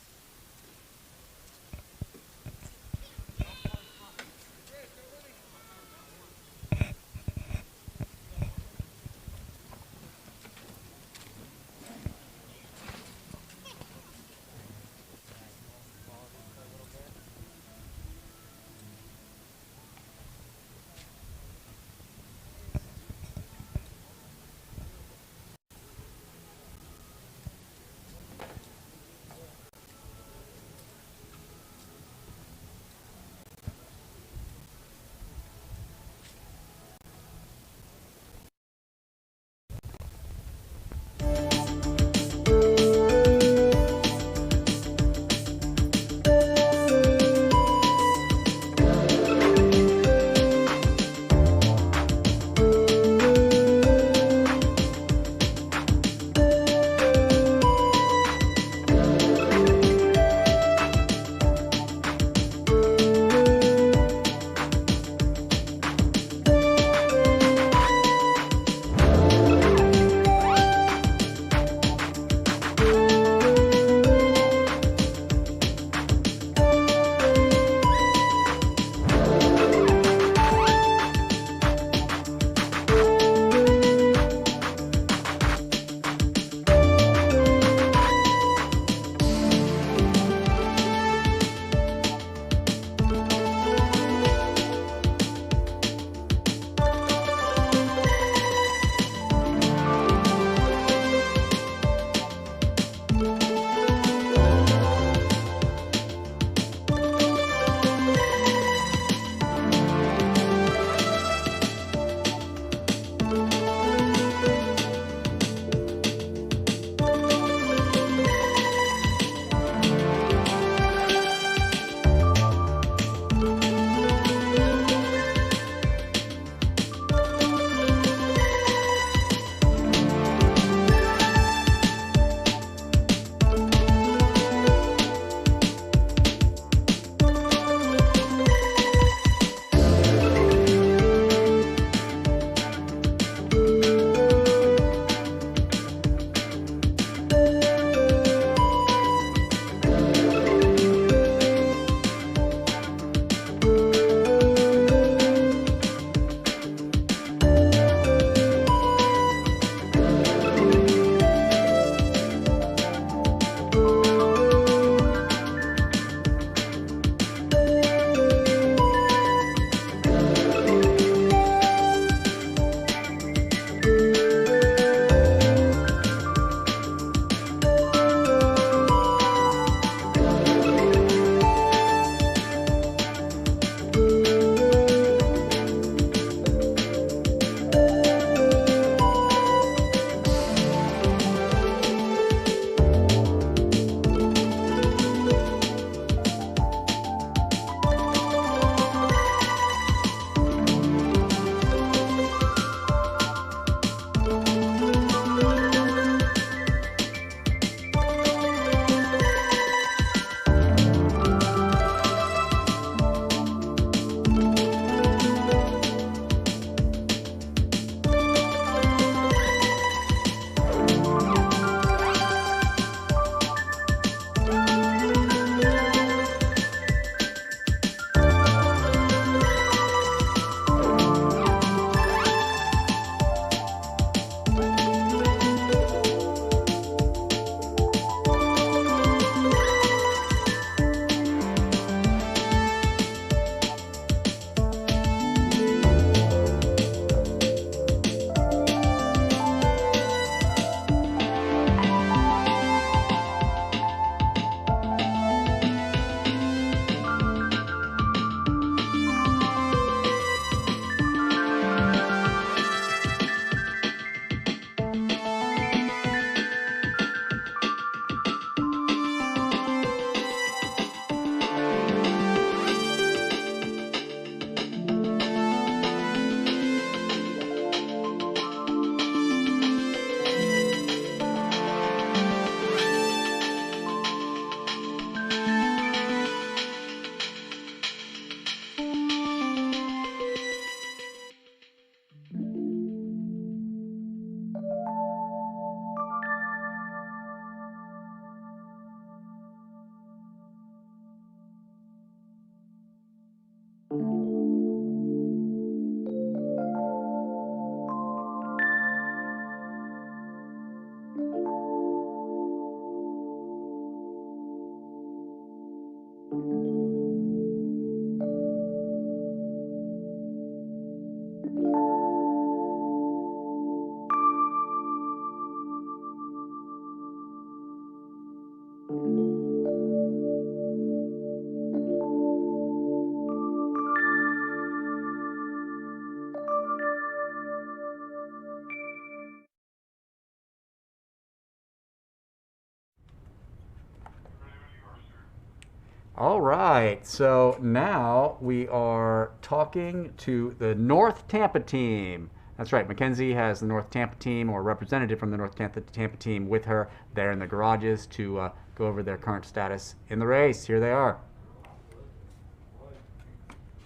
S5: All right, so now we are talking to the North Tampa team. That's right, Mackenzie has the North Tampa team, or a representative from the North Tampa team with her there in the garages to go over their current status in the race. Here they are.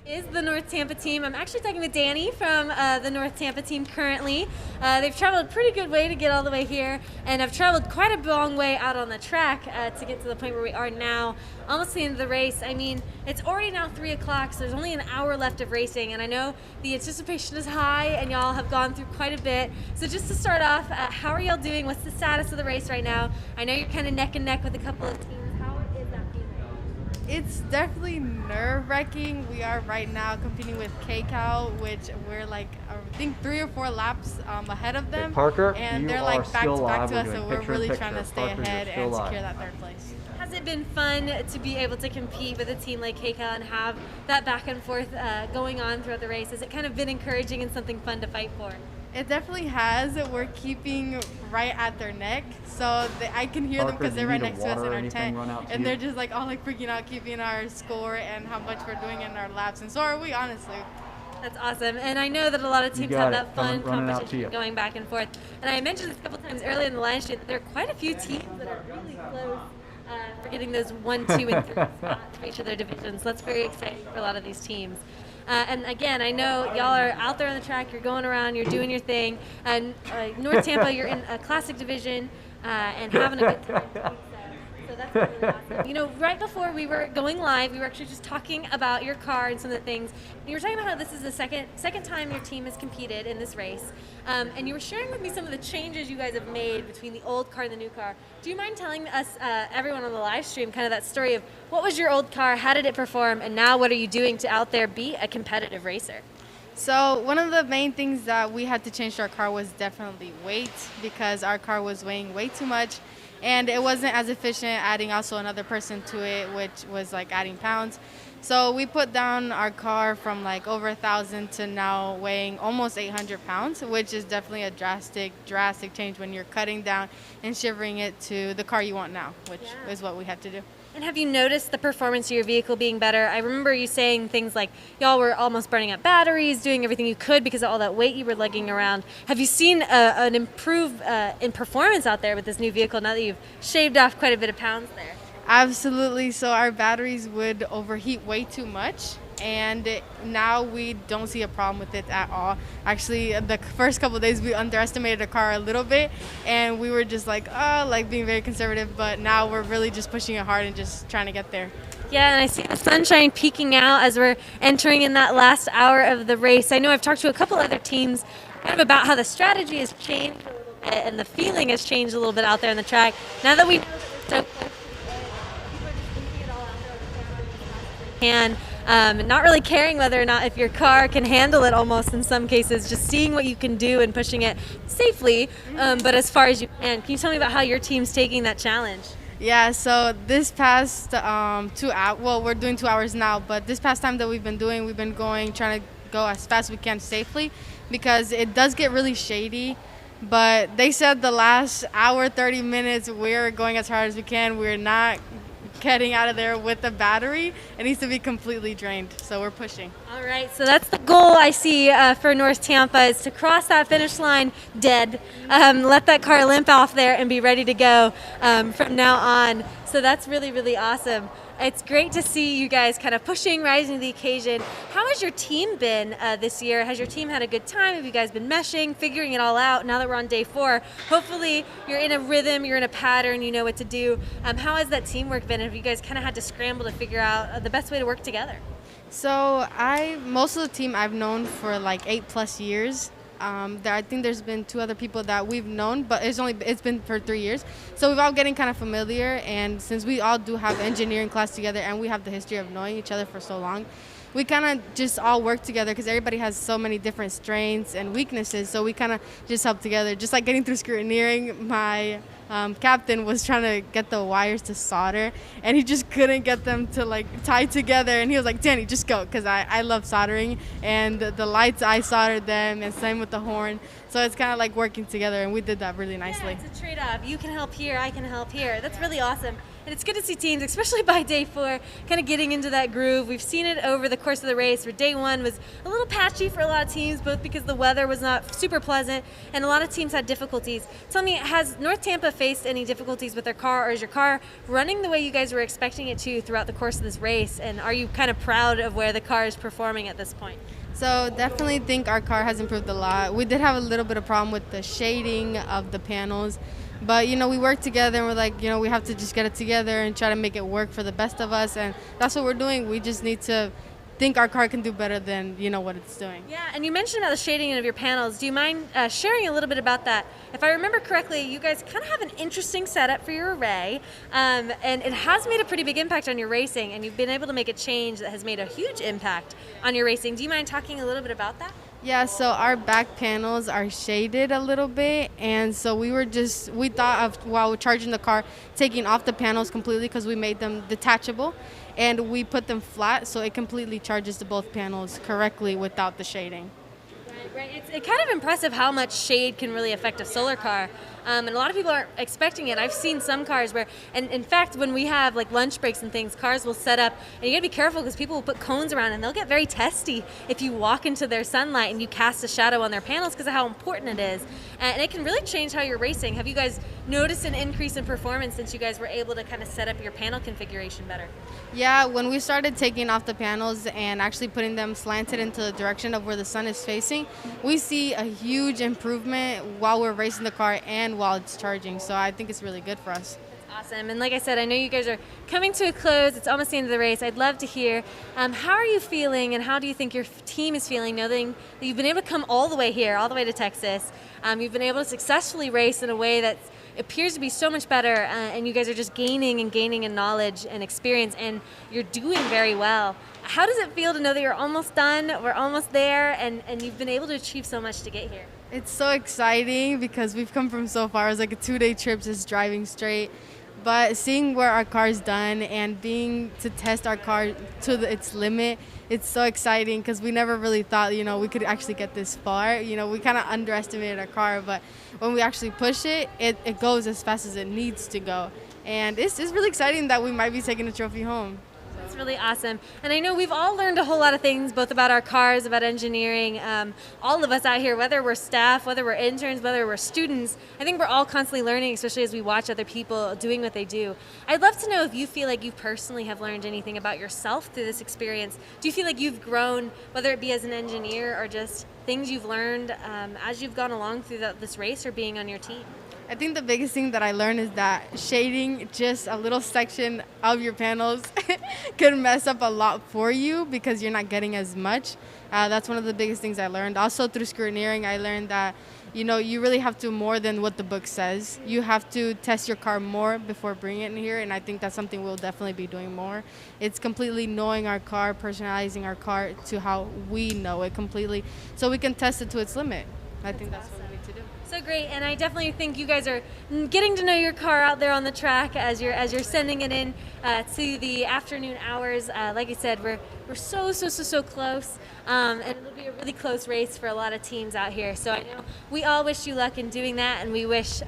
S18: Is the North Tampa team. I'm actually talking with Danny from the North Tampa team currently. They've traveled a pretty good way to get all the way here, and have traveled quite a long way out on the track to get to the point where we are now, almost the end of the race. I mean, it's already now 3 o'clock, so there's only an hour left of racing, and I know the anticipation is high, and y'all have gone through quite a bit. So just to start off, how are y'all doing? What's the status of the race right now? I know you're kind of neck and neck with a couple of teams. How is that feeling?
S2: It's definitely nerve-wracking. We are right now competing with KCAL, which we're like, I think 3 or 4 laps ahead of them.
S5: Hey, Parker,
S2: and
S5: you
S2: they're
S5: are
S2: like back
S5: still
S2: to back
S5: live.
S2: to
S5: We're
S2: us,
S5: doing
S2: so we're
S5: picture
S2: really
S5: in
S2: trying to
S5: picture.
S2: stay
S5: Parker,
S2: ahead
S5: you're still
S2: and
S5: live.
S2: secure that 3rd place.
S18: Has it been fun to be able to compete with a team like KCAL and have that back and forth going on throughout the race? Has it kind of been encouraging and something fun to fight for?
S2: It definitely has. We're keeping right at their neck, so I can hear them
S5: Parker,
S2: because
S5: do
S2: they're
S5: you
S2: right
S5: need
S2: next
S5: a
S2: to us
S5: water
S2: in
S5: or
S2: our
S5: anything
S2: tent,
S5: run out to
S2: and
S5: you?
S2: they're just like all like freaking out, keeping our score and how much we're doing in our laps, and so are we, honestly.
S18: That's awesome. And I know that a lot of teams
S5: got
S18: have
S5: it.
S18: that fun
S5: Running out to
S18: competition
S5: you.
S18: going back and forth. And I mentioned this a couple times earlier in the live stream that there are quite a few teams that are really close for getting those 1, 2, and 3 spots for each of their divisions. So that's very exciting for a lot of these teams. And again, I know y'all are out there on the track, you're going around, you're doing your thing. And North Tampa, you're in a classic division and having a good time. So that's really awesome. You know, right before we were going live, we were actually just talking about your car and some of the things. You were talking about how this is the second time your team has competed in this race. And you were sharing with me some of the changes you guys have made between the old car and the new car. Do you mind telling us, everyone on the live stream, kind of that story of what was your old car, how did it perform, and now what are you doing to out there be a competitive racer?
S2: So one of the main things that we had to change to our car was definitely weight, because our car was weighing way too much, and it wasn't as efficient adding also another person to it, which was like adding pounds. So we put down our car from like over 1,000 to now weighing almost 800 pounds, which is definitely a drastic change when you're cutting down and shivering it to the car you want now, which is what we had to do.
S18: And have you noticed the performance of your vehicle being better? I remember you saying things like y'all were almost burning up batteries, doing everything you could because of all that weight you were lugging around. Have you seen an improve in performance out there with this new vehicle now that you've shaved off quite a bit of pounds there?
S2: Absolutely. So our batteries would overheat way too much, and now we don't see a problem with it at all. Actually, the first couple of days we underestimated the car a little bit, and we were just like being very conservative, but now we're really just pushing it hard and just trying to get there.
S18: Yeah, and I see the sunshine peeking out as we're entering in that last hour of the race. I know I've talked to a couple other teams kind of about how the strategy has changed a little bit and the feeling has changed a little bit out there on the track. Now that we know that we're so close, people are just leaving it all out there on the camera and not really caring whether or not if your car can handle it almost in some cases, just seeing what you can do and pushing it safely, but as far as you can. Can you tell me about how your team's taking that challenge?
S2: Yeah, so this past 2 hours, well, we're doing 2 hours now, but this past time that we've been going, trying to go as fast as we can safely, because it does get really shady. But they said the last hour, 30 minutes, we're going as hard as we can. We're not getting out of there with the battery. It needs to be completely drained, so we're pushing.
S18: All right, so that's the goal I see for North Tampa, is to cross that finish line dead, let that car limp off there and be ready to go from now on. So that's really, really awesome. It's great to see you guys kind of pushing, rising to the occasion. How has your team been this year? Has your team had a good time? Have you guys been meshing, figuring it all out now that we're on day 4? Hopefully you're in a rhythm, you're in a pattern, you know what to do. How has that teamwork been? Have you guys kind of had to scramble to figure out the best way to work together?
S2: So most of the team I've known for like 8+ years. I think there's been 2 other people that we've known, but it's been for 3 years. So we've all getting kind of familiar, and since we all do have engineering class together and we have the history of knowing each other for so long, we kind of just all work together because everybody has so many different strengths and weaknesses. So we kind of just help together. Just like getting through scrutineering, my captain was trying to get the wires to solder, and he just couldn't get them to like tie together. And he was like, "Danny, just go," because I love soldering, and the lights I soldered them, and same with the horn. So it's kind of like working together, and we did that really nicely.
S18: Yeah, it's a trade-off. You can help here, I can help here. That's really awesome. And it's good to see teams, especially by day 4, kind of getting into that groove. We've seen it over the course of the race where day 1 was a little patchy for a lot of teams, both because the weather was not super pleasant and a lot of teams had difficulties. Tell me, has North Tampa faced any difficulties with their car, or is your car running the way you guys were expecting it to throughout the course of this race? And are you kind of proud of where the car is performing at this point?
S2: So definitely think our car has improved a lot. We did have a little bit of problem with the shading of the panels, but we worked together and we're like, we have to just get it together and try to make it work for the best of us, and that's what we're doing. We just need to think our car can do better than what it's doing.
S18: Yeah, and you mentioned about the shading of your panels. Do you mind sharing a little bit about that? If I remember correctly, you guys kind of have an interesting setup for your array, and it has made a pretty big impact on your racing, and you've been able to make a change that has made a huge impact on your racing. Do you mind talking a little bit about that?
S2: Yeah, so our back panels are shaded a little bit, and so we thought of, while we're charging the car, taking off the panels completely because we made them detachable, and we put them flat so it completely charges to both panels correctly without the shading.
S18: Right. It's kind of impressive how much shade can really affect a solar car. And a lot of people aren't expecting it. I've seen some cars where, and in fact, when we have like lunch breaks and things, cars will set up, and you gotta be careful because people will put cones around and they'll get very testy if you walk into their sunlight and you cast a shadow on their panels because of how important it is. And it can really change how you're racing. Have you guys noticed an increase in performance since you guys were able to kind of set up your panel configuration better?
S2: Yeah, when we started taking off the panels and actually putting them slanted into the direction of where the sun is facing, we see a huge improvement while we're racing the car and while it's charging. So I think it's really good for us.
S18: Awesome. And like I said, I know you guys are coming to a close. It's almost the end of the race. I'd love to hear how are you feeling and how do you think your team is feeling knowing that you've been able to come all the way here, all the way to Texas. You've been able to successfully race in a way that appears to be so much better, and you guys are just gaining in knowledge and experience, and you're doing very well. How does it feel to know that you're almost done, we're almost there, and you've been able to achieve so much to get here?
S2: It's so exciting because we've come from so far. It's like a 2-day trip just driving straight. But seeing where our car's done and being to test our car to its limit, it's so exciting because we never really thought, we could actually get this far. We kind of underestimated our car, but when we actually push it, it goes as fast as it needs to go. And it's really exciting that we might be taking a trophy home.
S18: That's really awesome. And I know we've all learned a whole lot of things, both about our cars, about engineering. All of us out here, whether we're staff, whether we're interns, whether we're students, I think we're all constantly learning, especially as we watch other people doing what they do. I'd love to know if you feel like you personally have learned anything about yourself through this experience. Do you feel like you've grown, whether it be as an engineer or just things you've learned as you've gone along through this race or being on your team?
S2: I think the biggest thing that I learned is that shading just a little section of your panels can mess up a lot for you because you're not getting as much. That's one of the biggest things I learned. Also through scrutineering, I learned that you really have to more than what the book says. You have to test your car more before bringing it in here, and I think that's something we'll definitely be doing more. It's completely knowing our car, personalizing our car to how we know it completely, so we can test it to its limit. I think that's what we need to do.
S18: So great, and I definitely think you guys are getting to know your car out there on the track as you're sending it in to the afternoon hours. Like I said, we're so close, and it'll be a really close race for a lot of teams out here. So I know we all wish you luck in doing that, and we wish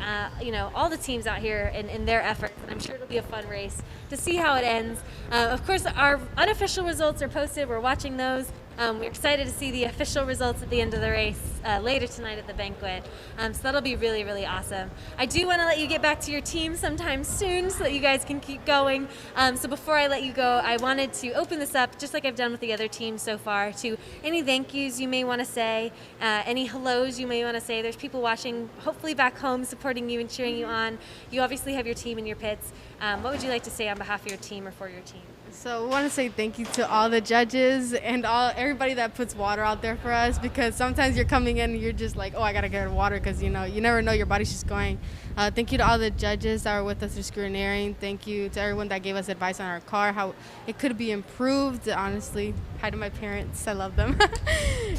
S18: all the teams out here in their efforts. And I'm sure it'll be a fun race to see how it ends. Of course, our unofficial results are posted. We're watching those. We're excited to see the official results at the end of the race later tonight at the banquet. So that'll be really, really awesome. I do want to let you get back to your team sometime soon so that you guys can keep going. So before I let you go, I wanted to open this up, just like I've done with the other teams so far, to any thank yous you may want to say, any hellos you may want to say. There's people watching, hopefully back home, supporting you and cheering you on. You obviously have your team in your pits. What would you like to say on behalf of your team or for your team?
S2: So we want to say thank you to all the judges and everybody that puts water out there for us, because sometimes you're coming in and you're just like, oh, I got to get water, because, you never know, your body's just going. Thank you to all the judges that were with us through scrutineering. Thank you to everyone that gave us advice on our car, how it could be improved, honestly. Hi to my parents. I love them.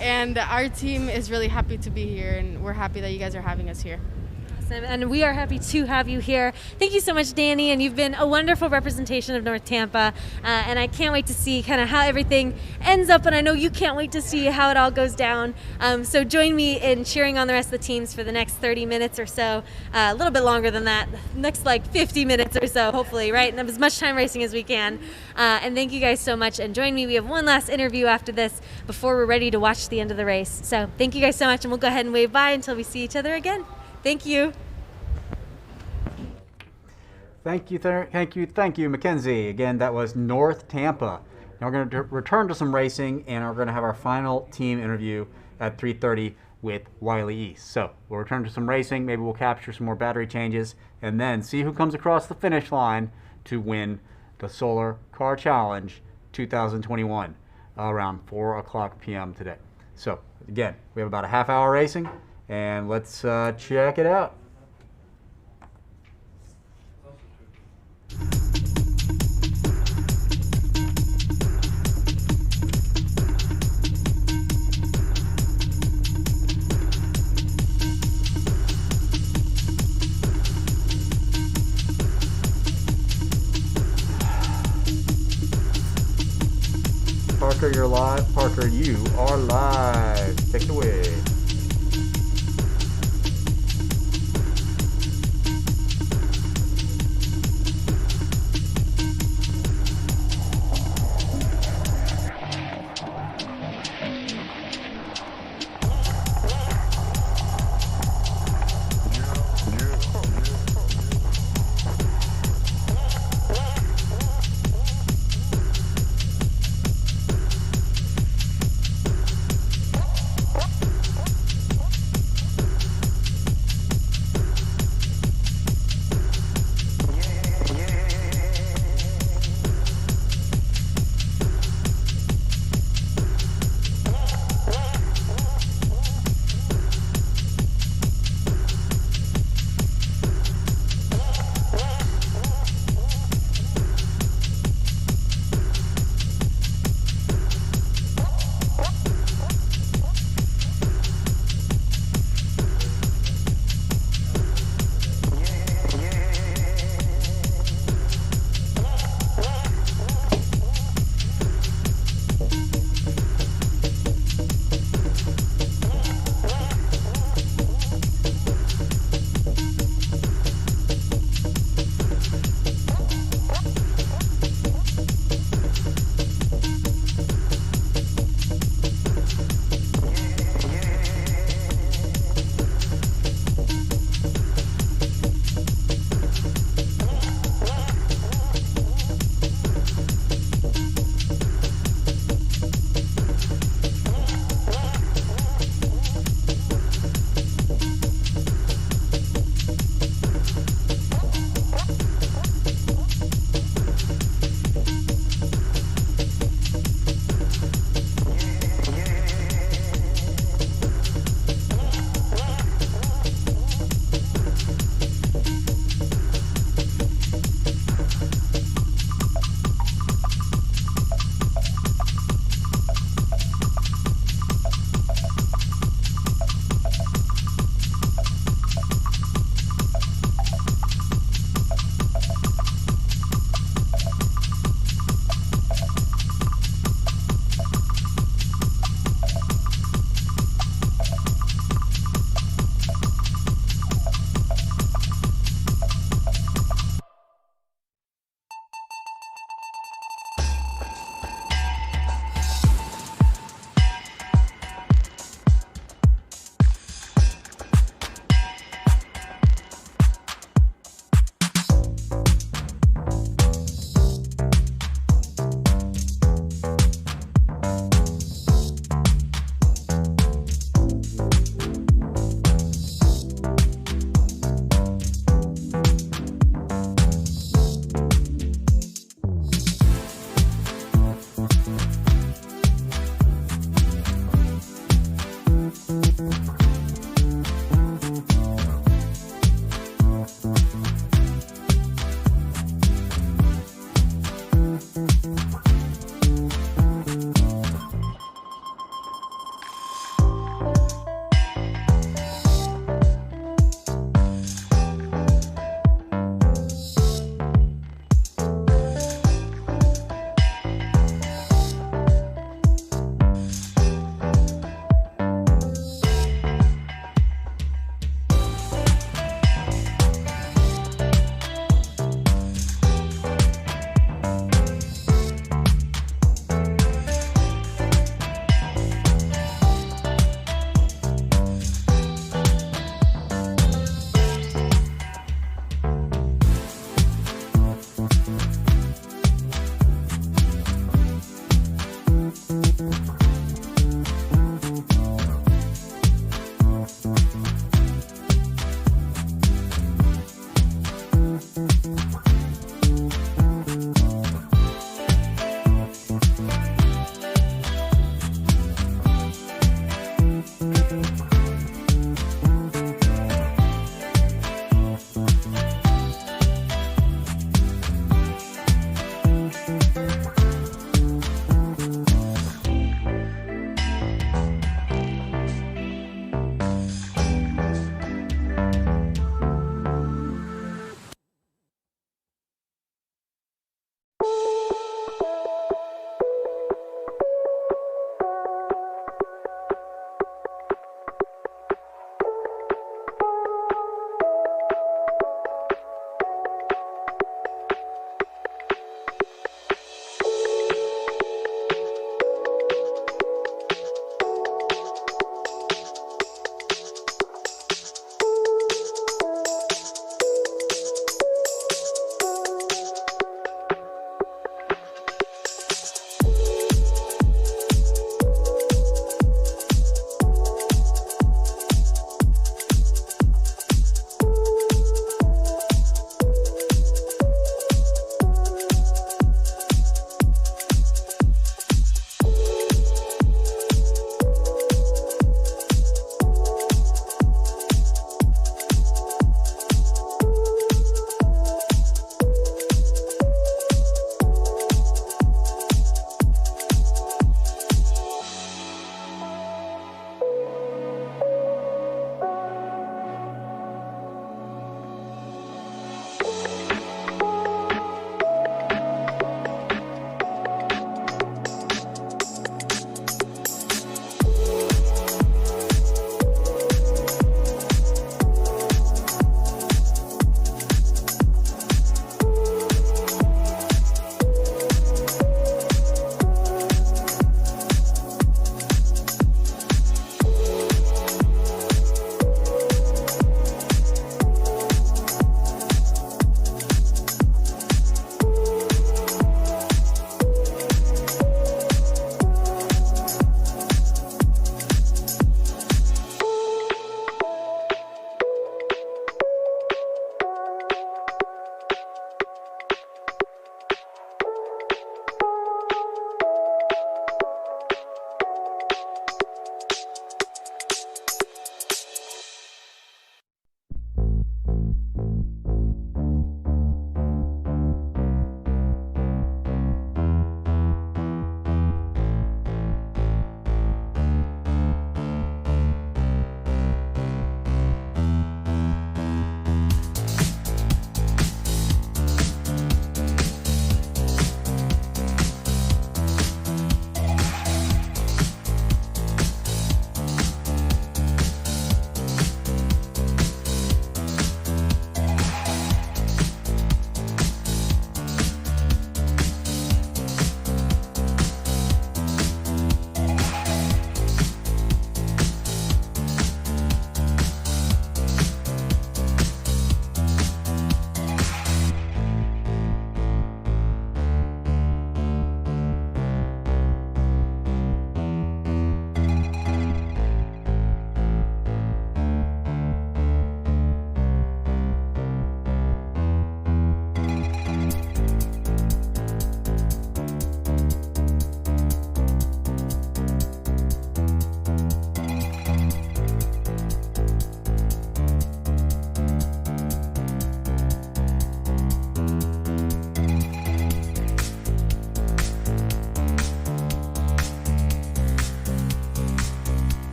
S2: And our team is really happy to be here, and we're happy that you guys are having us here.
S18: And we are happy to have you here. Thank you so much, Danny, and you've been a wonderful representation of North Tampa, and I can't wait to see kind of how everything ends up, and I know you can't wait to see how it all goes down. So join me in cheering on the rest of the teams for the next 30 minutes or so, a little bit longer than that, next like 50 minutes or so, hopefully, right? And have as much time racing as we can. And thank you guys so much, and join me. We have one last interview after this before we're ready to watch the end of the race. So thank you guys so much, and we'll go ahead and wave bye until we see each other again. Thank you.
S5: Thank you, Mackenzie. Again, that was North Tampa. Now we're going to return to some racing, and we're going to have our final team interview at 3:30 with Wylie East. So we'll return to some racing. Maybe we'll capture some more battery changes, and then see who comes across the finish line to win the Solar Car Challenge 2021 around 4 o'clock p.m. today. So again, we have about a half hour racing, and let's check it out. Parker, you're live. Parker, you are live. Take it away.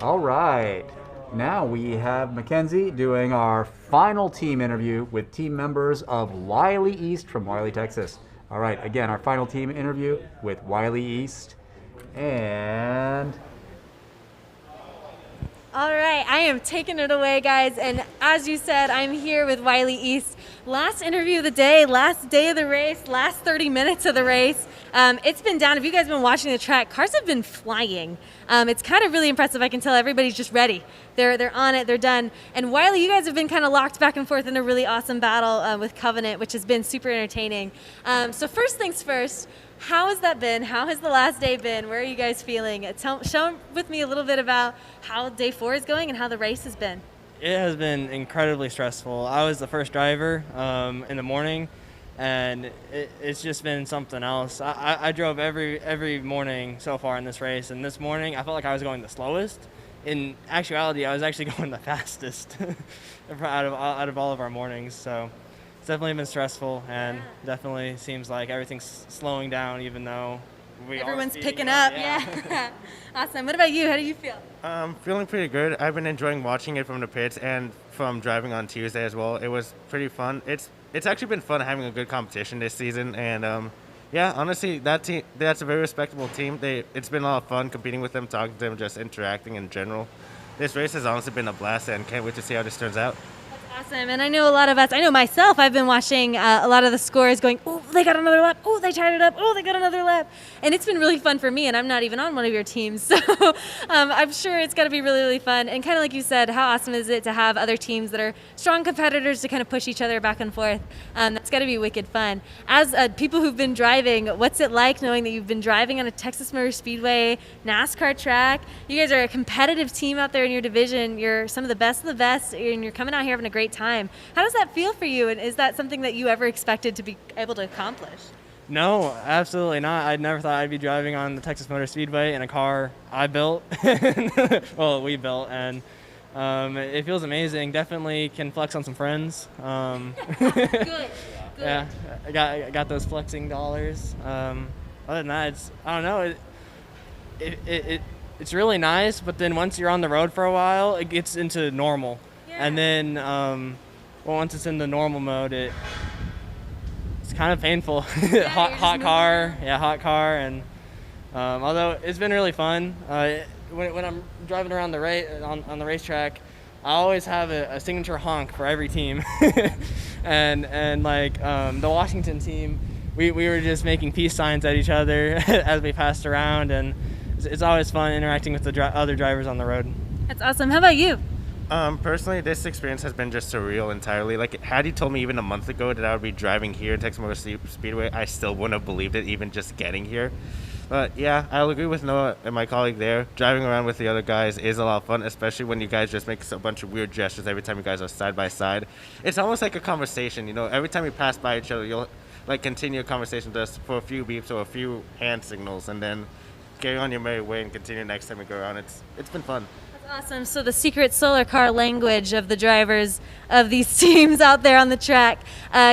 S5: All right. Now we have Mackenzie doing our final team interview with team members of Wylie East from Wylie, Texas. All right, again, our final team interview with Wylie East. And
S18: All right, I am taking it away, guys. And as you said, I'm here with Wylie East. Last interview of the day, last day of the race, last 30 minutes of the race. It's been down. If you guys have been watching the track, cars have been flying. It's kind of really impressive. I can tell everybody's just ready. They're on it. They're done. And Wylie, you guys have been kind of locked back and forth in a really awesome battle with Covenant, which has been super entertaining. So first things first, how has that been? How has the last day been? Where are you guys feeling? Show with me a little bit about how day 4 is going and how the race has been.
S9: It has been incredibly stressful. I was the first driver in the morning, and it's just been something else. I drove every morning so far in this race, and this morning I felt like I was going the slowest. In actuality, I was actually going the fastest out of all of our mornings. So it's definitely been stressful, and definitely seems like everything's slowing down, even though
S18: everyone's picking up. Yeah. Awesome. What about you? How do you feel?
S17: Feeling pretty good. I've been enjoying watching it from the pits and from driving on Tuesday as well. It was pretty fun. It's actually been fun having a good competition this season, and yeah, honestly, that's a very respectable team. It's been a lot of fun competing with them, talking to them, just interacting in general. This race has honestly been a blast, and can't wait to see how this turns out.
S18: Awesome. And I know a lot of us, I know myself, I've been watching a lot of the scores going, oh, they got another lap. Oh, they tied it up. Oh, they got another lap. And it's been really fun for me, and I'm not even on one of your teams. So I'm sure it's got to be really, really fun. And kind of like you said, how awesome is it to have other teams that are strong competitors to kind of push each other back and forth? That's got to be wicked fun. As people who've been driving, what's it like knowing that you've been driving on a Texas Motor Speedway NASCAR track? You guys are a competitive team out there in your division. You're some of the best, and you're coming out here having a great time. How does that feel for you, and is that something that you ever expected to be able to accomplish?
S9: No, absolutely not. I never thought I'd be driving on the Texas Motor Speedway in a car I built, well, we built, and it feels amazing. Definitely can flex on some friends.
S18: Good.
S9: Yeah, I got those flexing dollars. Other than that, I don't know. It's really nice, but then once you're on the road for a while, it gets into normal. Yeah. And then once it's in the normal mode, it's kind of painful.
S18: Yeah,
S9: hot car, and although it's been really fun. When I'm driving around on the racetrack, I always have a signature honk for every team. and like the Washington team, we were just making peace signs at each other as we passed around, and it's always fun interacting with the other drivers on the road.
S18: That's awesome. How about you?
S17: Personally, this experience has been just surreal entirely. Like, had you told me even a month ago that I would be driving here at Texas Motor Speedway, I still wouldn't have believed it, even just getting here. But yeah, I'll agree with Noah and my colleague there. Driving around with the other guys is a lot of fun, especially when you guys just make a bunch of weird gestures every time you guys are side by side. It's almost like a conversation, you know. Every time you pass by each other, you'll like continue a conversation just for a few beeps or a few hand signals, and then carry on your merry way and continue next time you go around. It's been fun.
S18: Awesome. So the secret solar car language of the drivers of these teams out there on the track,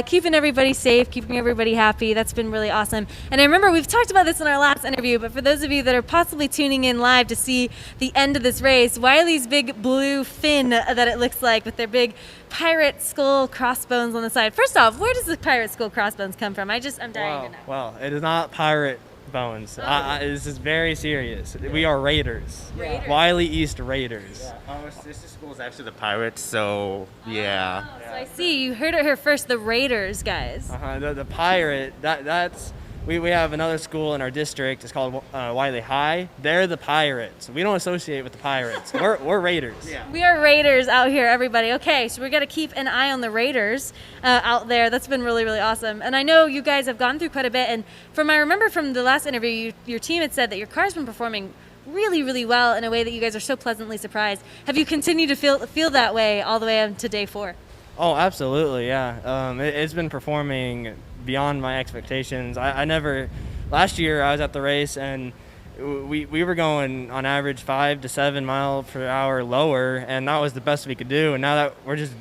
S18: keeping everybody safe, keeping everybody happy. That's been really awesome. And I remember we've talked about this in our last interview, but for those of you that are possibly tuning in live to see the end of this race, Wylie's big blue fin that it looks like with their big pirate skull crossbones on the side. First off, where does the pirate skull crossbones come from? I'm dying to know.
S9: Well, it is not pirate bones. This is very serious. We are Raiders. Wylie East Raiders.
S17: Yeah. Our sister school is actually the Pirates, so yeah.
S18: Oh, so I see. You heard it here first. The Raiders, guys.
S9: The Pirate. That's. We have another school in our district. It's called Wylie High. They're the Pirates. We don't associate with the Pirates. We're Raiders. Yeah.
S18: We are Raiders out here, everybody. Okay, so we're going to keep an eye on the Raiders out there. That's been really, really awesome. And I know you guys have gone through quite a bit. And I remember from the last interview, your team had said that your car's been performing really, really well in a way that you guys are so pleasantly surprised. Have you continued to feel that way all the way up to day 4?
S9: Oh, absolutely, yeah. It's been performing beyond my expectations. I never, last year I was at the race and we were going on average 5 to 7 mile per hour lower, and that was the best we could do. And now that we're just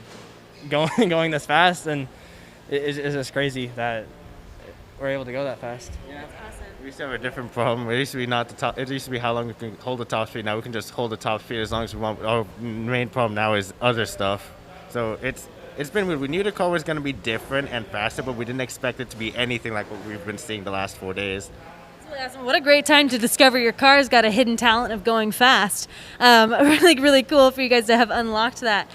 S9: going this fast, and it's just crazy that we're able to go that fast.
S18: Yeah, that's awesome.
S17: We used to have a different problem. It used to be not the top. It used to be how long we can hold the top speed. Now we can just hold the top speed as long as we want. Our main problem now is other stuff. So it's been weird. We knew the car was going to be different and faster, but we didn't expect it to be anything like what we've been seeing the last 4 days.
S18: Really awesome. What a great time to discover your car's got a hidden talent of going fast. Really cool for you guys to have unlocked that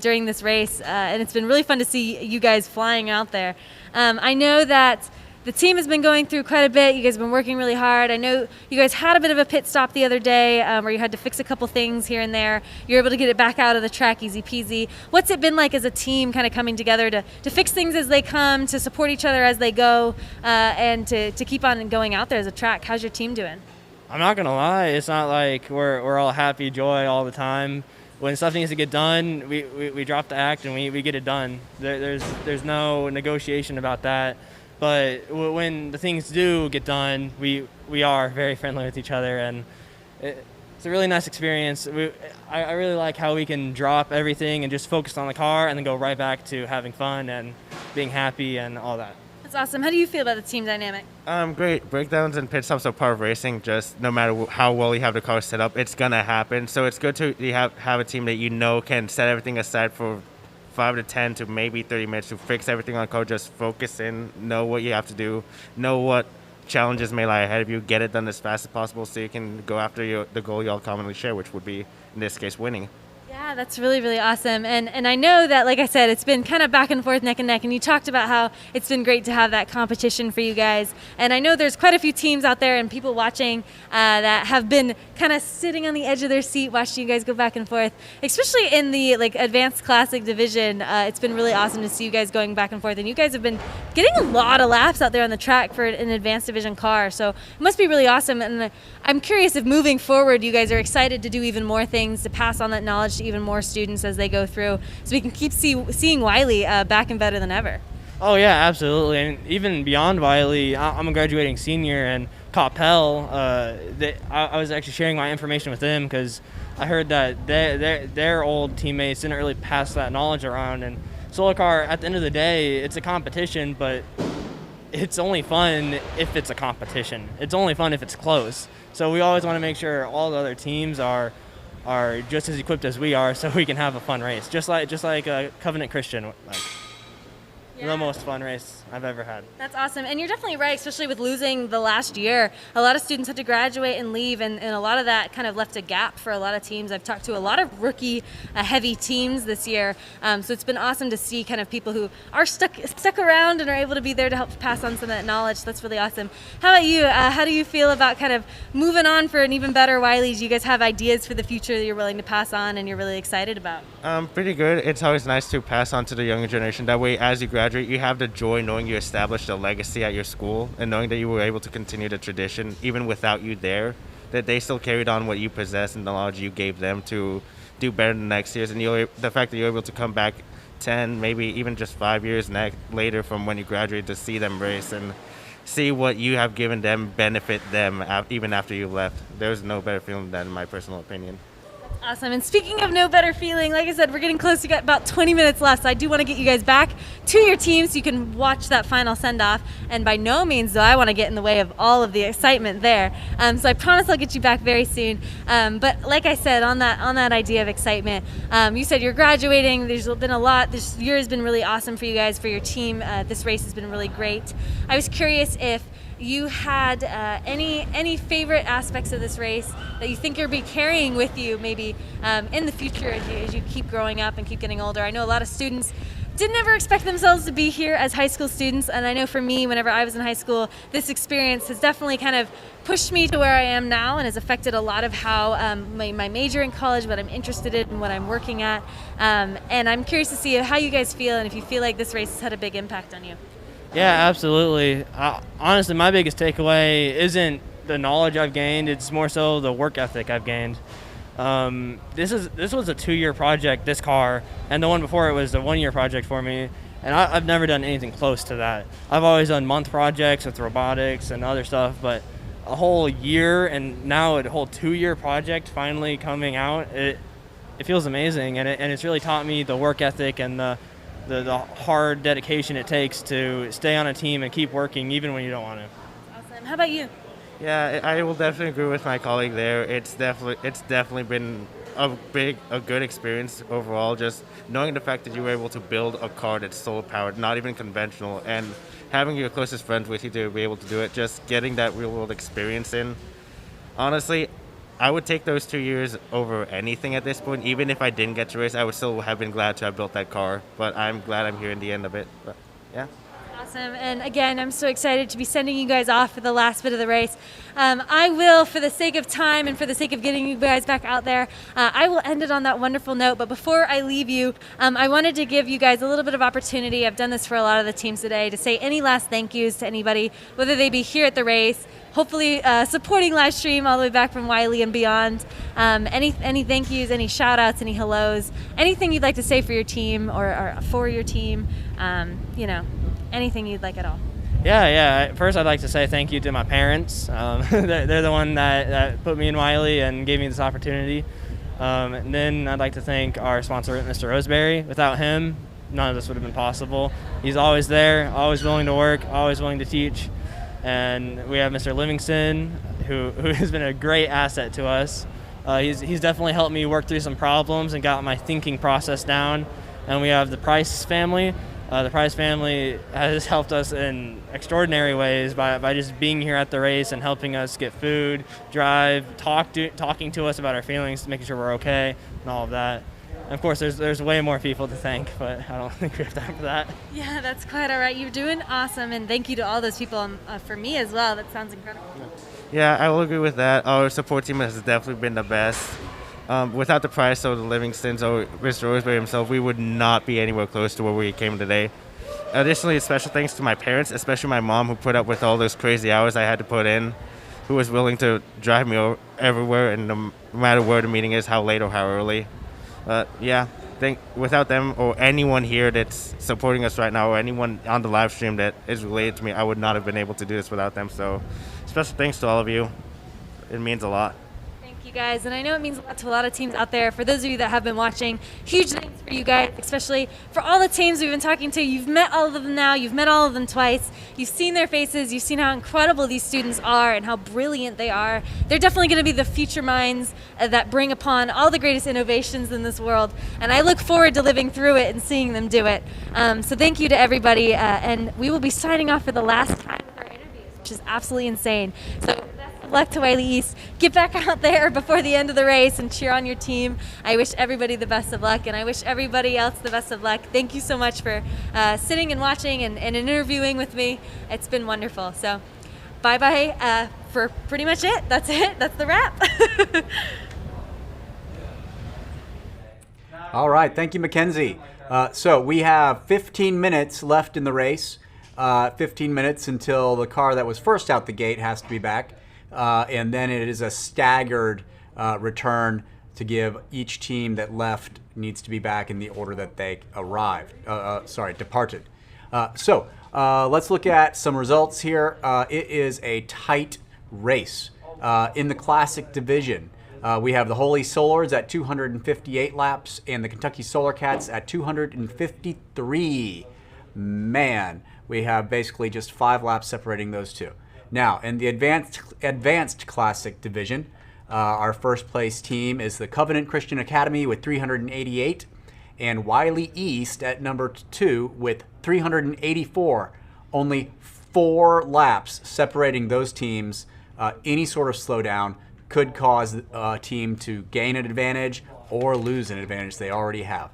S18: during this race, and it's been really fun to see you guys flying out there. I know that the team has been going through quite a bit. You guys have been working really hard. I know you guys had a bit of a pit stop the other day where you had to fix a couple things here and there. You're able to get it back out of the track easy peasy. What's it been like as a team kind of coming together to fix things as they come, to support each other as they go, and to keep on going out there as a track? How's your team doing?
S9: I'm not going to lie. It's not like we're all happy, joy all the time. When stuff needs to get done, we drop the act and we get it done. There's no negotiation about that. But when the things do get done, we are very friendly with each other, and it's a really nice experience. I really like how we can drop everything and just focus on the car and then go right back to having fun and being happy and all that.
S18: That's awesome. How do you feel about the team dynamic?
S17: Great. Breakdowns and pit stops are part of racing. Just no matter how well you have the car set up, it's gonna happen. So it's good to have a team that you know can set everything aside for 5 to 10 to maybe 30 minutes to fix everything on the car. Just focus in, know what you have to do, know what challenges may lie ahead of you, get it done as fast as possible so you can go after the goal you all commonly share, which would be, in this case, winning.
S18: Yeah, that's really, really awesome. And I know that, like I said, it's been kind of back and forth, neck and neck. And you talked about how it's been great to have that competition for you guys. And I know there's quite a few teams out there and people watching that have been kind of sitting on the edge of their seat watching you guys go back and forth, especially in the advanced classic division. It's been really awesome to see you guys going back and forth. And you guys have been getting a lot of laps out there on the track for an advanced division car. So it must be really awesome. And I'm curious if moving forward, you guys are excited to do even more things, to pass on that knowledge to even more students as they go through, so we can keep seeing Wylie back and better than ever.
S9: Oh yeah, absolutely. And even beyond Wylie, I'm a graduating senior, and KCAL, I was actually sharing my information with them because I heard that their old teammates didn't really pass that knowledge around. And Solar Car, at the end of the day, it's a competition, but it's only fun if it's a competition. It's only fun if it's close. So we always want to make sure all the other teams are just as equipped as we are, so we can have a fun race, just like Covenant Christian, the most fun race I've ever had.
S18: That's awesome. And you're definitely right, especially with losing the last year. A lot of students had to graduate and leave, and a lot of that kind of left a gap for a lot of teams. I've talked to a lot of rookie heavy teams this year, so it's been awesome to see kind of people who are stuck around and are able to be there to help pass on some of that knowledge. That's really awesome. How about you? How do you feel about kind of moving on for an even better Wylie? Do you guys have ideas for the future that you're willing to pass on and you're really excited about?
S17: Pretty good. It's always nice to pass on to the younger generation. That way, as you graduate, you have the joy knowing you established a legacy at your school and knowing that you were able to continue the tradition even without you there, that they still carried on what you possess and the knowledge you gave them to do better the next years. And the fact that you're able to come back 10, maybe even just 5 years later from when you graduate to see them race and see what you have given them benefit them even after you left. There's no better feeling than that, in my personal opinion.
S18: Awesome. And speaking of no better feeling, like I said, we're getting close. We got about 20 minutes left, so I do want to get you guys back to your team so you can watch that final send-off. And by no means do I want to get in the way of all of the excitement there. So I promise I'll get you back very soon. But like I said, on that idea of excitement, you said you're graduating. There's been a lot. This year has been really awesome for you guys, for your team. This race has been really great. I was curious if you had any favorite aspects of this race that you think you'll be carrying with you maybe in the future as you keep growing up and keep getting older. I know a lot of students didn't ever expect themselves to be here as high school students, and I know for me, whenever I was in high school, this experience has definitely kind of pushed me to where I am now and has affected a lot of how my major in college, what I'm interested in, and what I'm working at. And I'm curious to see how you guys feel and if you feel like this race has had a big impact on you.
S9: Yeah, absolutely. Honestly, my biggest takeaway isn't the knowledge I've gained. It's more so the work ethic I've gained. This was a 2-year project, this car, and the one before it was a 1-year project for me. And I've never done anything close to that. I've always done month projects with robotics and other stuff, but a whole year and now a whole 2-year project finally coming out, it feels amazing. And it's really taught me the work ethic and the hard dedication it takes to stay on a team and keep working even when you don't want to.
S18: Awesome. How about you?
S17: Yeah, I will definitely agree with my colleague there. It's definitely been a good experience overall. Just knowing the fact that you were able to build a car that's solar powered, not even conventional, and having your closest friends with you to be able to do it, just getting that real world experience in. Honestly, I would take those 2 years over anything at this point. Even if I didn't get to race, I would still have been glad to have built that car. But I'm glad I'm here in the end of it. But yeah.
S18: Awesome. And again, I'm so excited to be sending you guys off for the last bit of the race. I will, for the sake of time and for the sake of getting you guys back out there, I will end it on that wonderful note. But before I leave you, I wanted to give you guys a little bit of opportunity. I've done this for a lot of the teams today, to say any last thank yous to anybody, whether they be here at the race, hopefully supporting Livestream all the way back from Wylie and beyond. Any thank yous, any shout outs, any hellos, anything you'd like to say for your team or for your team, anything you'd like at all.
S9: Yeah. First, I'd like to say thank you to my parents. They're the one that put me in Wylie and gave me this opportunity. And then I'd like to thank our sponsor, Mr. Roseberry. Without him, none of this would have been possible. He's always there, always willing to work, always willing to teach. And we have Mr. Livingston, who has been a great asset to us. He's definitely helped me work through some problems and got my thinking process down. And we have the Price family. The Price family has helped us in extraordinary ways by just being here at the race and helping us get food, drive, talking to us about our feelings, making sure we're okay, and all of that. And of course, there's way more people to thank, but I don't think we have time for that.
S18: Yeah, that's quite all right. You're doing awesome, and thank you to all those people for me as well. That sounds incredible.
S17: Yeah, I will agree with that. Our support team has definitely been the best. Without the Price or the Livingstons or Mr. Roseberry himself, we would not be anywhere close to where we came today. Additionally, special thanks to my parents, especially my mom, who put up with all those crazy hours I had to put in, who was willing to drive me everywhere, and no matter where the meeting is, how late or how early. Without them or anyone here that's supporting us right now or anyone on the live stream that is related to me, I would not have been able to do this without them. So special thanks to all of you. It means a lot.
S18: You guys, and I know it means a lot to a lot of teams out there. For those of you that have been watching, huge thanks for you guys, especially for all the teams we've been talking to. You've met all of them now, you've met all of them twice, you've seen their faces, you've seen how incredible these students are and how brilliant they are. They're definitely going to be the future minds that bring upon all the greatest innovations in this world, and I look forward to living through it and seeing them do it. So thank you to everybody, and we will be signing off for the last time of our interviews, which is absolutely insane. So luck to Wylie East. Get back out there before the end of the race and cheer on your team. I wish everybody the best of luck, and I wish everybody else the best of luck. Thank you so much for sitting and watching and interviewing with me. It's been wonderful. So bye-bye for pretty much it. That's it. That's the wrap.
S5: All right. Thank you, Mackenzie. So we have 15 minutes left in the race. 15 minutes until the car that was first out the gate has to be back. And then it is a staggered return to give each team that left needs to be back in the order that they departed. So let's look at some results here. It is a tight race. In the Classic division, we have the Holy Solars at 258 laps and the Kentucky Solar Cats at 253. Man, we have basically just 5 laps separating those two. Now, in the Advanced Classic division, our first place team is the Covenant Christian Academy with 388 and Wylie East at number 2 with 384. Only 4 laps separating those teams. Any sort of slowdown could cause a team to gain an advantage or lose an advantage they already have.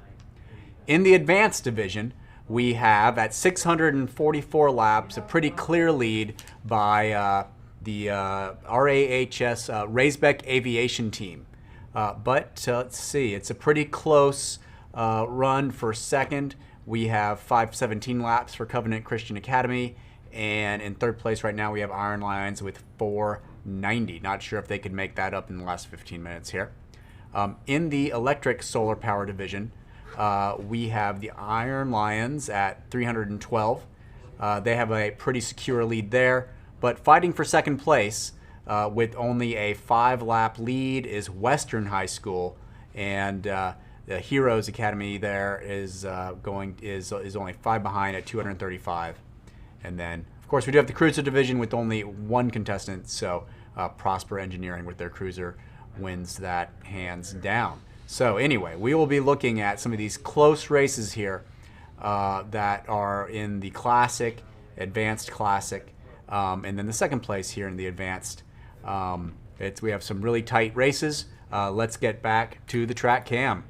S5: In the Advanced division, we have, at 644 laps, a pretty clear lead by the RAHS Raisbeck Aviation team. But let's see, it's a pretty close run for second. We have 517 laps for Covenant Christian Academy. And in third place right now, we have Iron Lions with 4 90. Not sure if they could make that up in the last 15 minutes here. In the electric solar power division, we have the Iron Lions at 312. They have a pretty secure lead there, but fighting for second place with only a 5-lap lead is Western High School, and the Heroes Academy there is only 5 behind at 235. And then, of course, we do have the Cruiser division with only 1 contestant, so Prosper Engineering with their Cruiser wins that hands down. So anyway, we will be looking at some of these close races here that are in the Classic, Advanced Classic, and then the second place here in the Advanced. We have some really tight races. Let's get back to the track cam.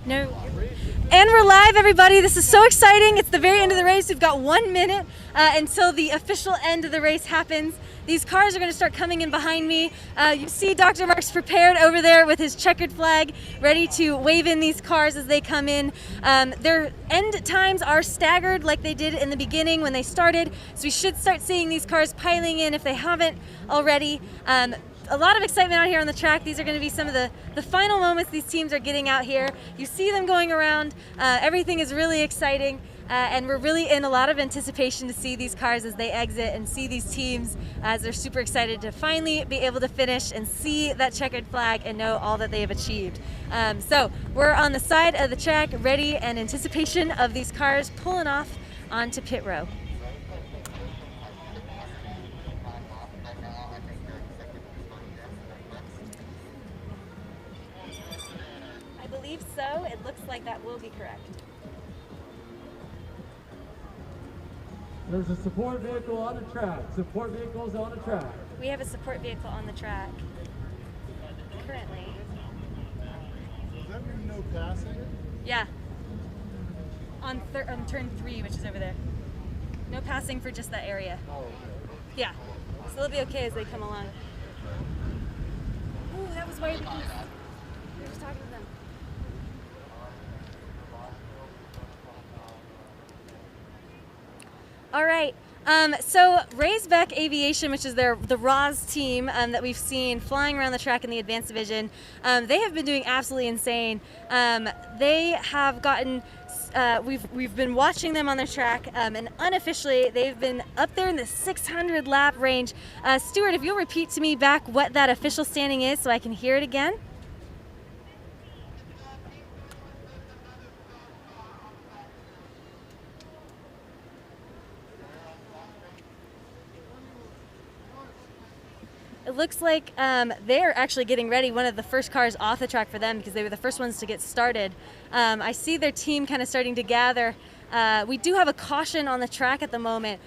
S18: No. And we're live, everybody. This is so exciting. It's the very end of the race. We've got 1 minute until the official end of the race happens. These cars are going to start coming in behind me. You see Dr. Marks prepared over there with his checkered flag, ready to wave in these cars as they come in. Their end times are staggered like they did in the beginning when they started, so we should start seeing these cars piling in if they haven't already. A lot of excitement out here on the track. These are going to be some of the final moments these teams are getting out here. You see them going around. Everything is really exciting, and we're really in a lot of anticipation to see these cars as they exit and see these teams as they're super excited to finally be able to finish and see that checkered flag and know all that they have achieved. So we're on the side of the track, ready in anticipation of these cars pulling off onto pit row. So it looks like that will be correct.
S13: There's a support vehicle on the track. Support vehicles on the track.
S18: We have a support vehicle on the track currently.
S16: Does that mean no passing?
S18: Yeah. On turn 3, which is over there. No passing for just that area.
S16: Oh, okay.
S18: Yeah. So they'll be okay as they come along. Ooh, that was Wylie. We were just talking to them. All right, so Raisbeck Aviation, which is the Roz team that we've seen flying around the track in the advanced division, they have been doing absolutely insane. They have gotten, we've been watching them on their track, and unofficially they've been up there in the 600 lap range. Stuart, if you'll repeat to me back what that official standing is so I can hear it again. It looks like they're actually getting ready, one of the first cars off the track for them because they were the first ones to get started. I see their team kind of starting to gather. We do have a caution on the track at the moment,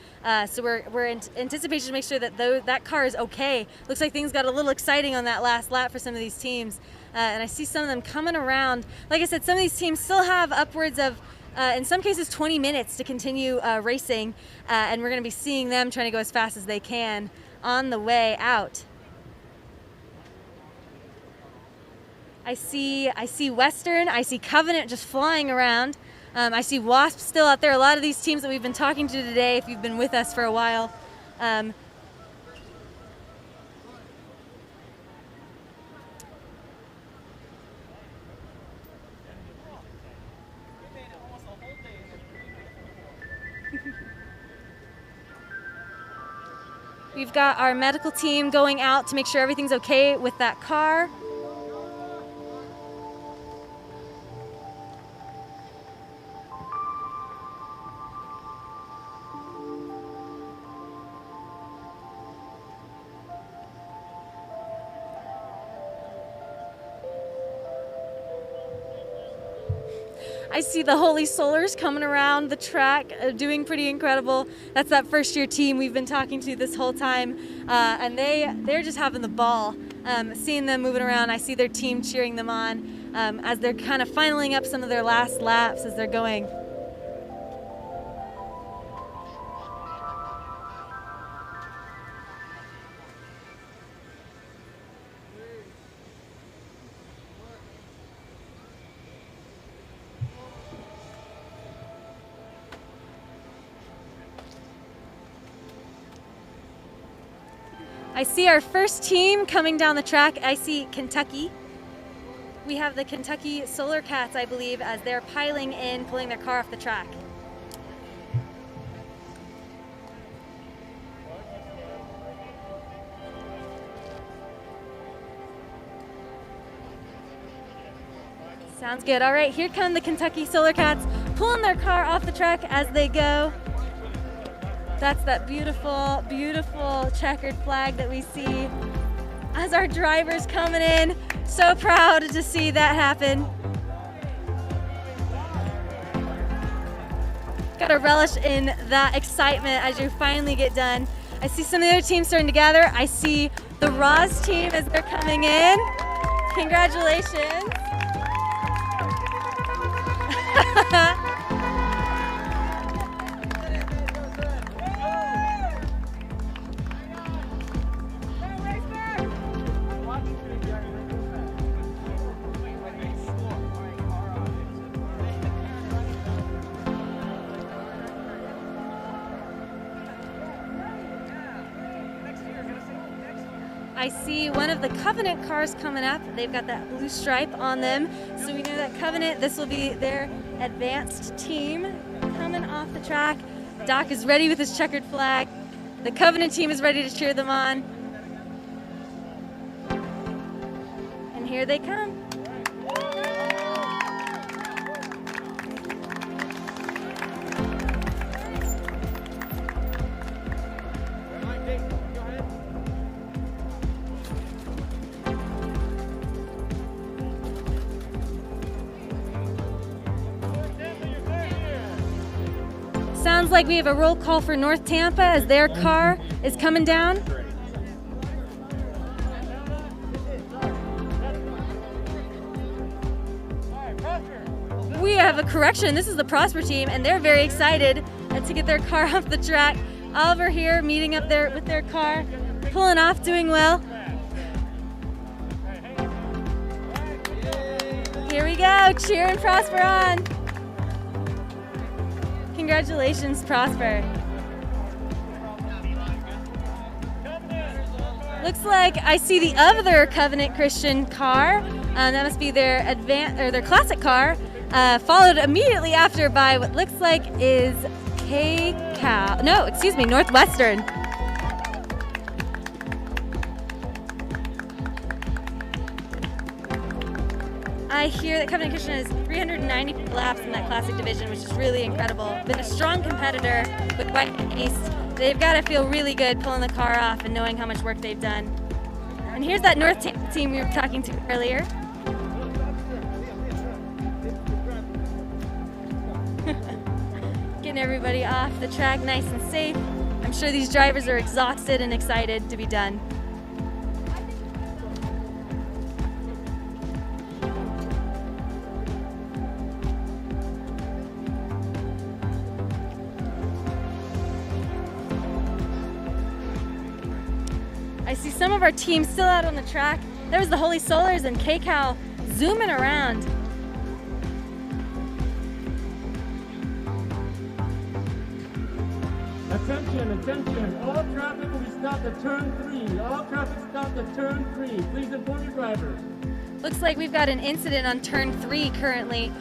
S18: so we're in anticipation to make sure that that car is okay. Looks like things got a little exciting on that last lap for some of these teams, and I see some of them coming around. Like I said, some of these teams still have upwards of in some cases 20 minutes to continue racing, and we're going to be seeing them trying to go as fast as they can on the way out. I see Western, I see Covenant just flying around. I see Wasp still out there. A lot of these teams that we've been talking to today, if you've been with us for a while. We've got our medical team going out to make sure everything's okay with that car. I see the Holy Solars coming around the track, doing pretty incredible. That's that first-year team we've been talking to this whole time, and they're just having the ball. Seeing them moving around, I see their team cheering them on as they're kind of finaling up some of their last laps as they're going. I see our first team coming down the track. I see Kentucky. We have the Kentucky Solar Cats, I believe, as they're piling in, pulling their car off the track. Sounds good. All right, here come the Kentucky Solar Cats, pulling their car off the track as they go. That's that beautiful, beautiful checkered flag that we see as our drivers coming in. So proud to see that happen. Gotta relish in that excitement as you finally get done. I see some of the other teams starting to gather. I see the Roz team as they're coming in. Congratulations. I see one of the Covenant cars coming up. They've got that blue stripe on them. So we know that Covenant, this will be their advanced team coming off the track. Doc is ready with his checkered flag. The Covenant team is ready to cheer them on. And here they come. Sounds like we have a roll call for North Tampa as their car is coming down. We have a correction. This is the Prosper team, and they're very excited to get their car off the track. Oliver here meeting up there with their car, pulling off, doing well. Here we go, cheering Prosper on. Congratulations, Prosper. Looks like I see the other Covenant Christian car. That must be their their classic car, followed immediately after by what looks like is KCAL. No, excuse me, Northwestern. I hear that Covenant Christian has 390 laps in that classic division, which is really incredible. Been a strong competitor with Wylie and East. They've got to feel really good pulling the car off and knowing how much work they've done. And here's that North team we were talking to earlier. Getting everybody off the track nice and safe. I'm sure these drivers are exhausted and excited to be done. I see some of our teams still out on the track. There's the Holy Solars and KCAL zooming around.
S13: Attention, attention. All traffic will be stopped at turn 3. All traffic stopped at turn 3. Please inform your drivers.
S18: Looks like we've got an incident on turn 3 currently.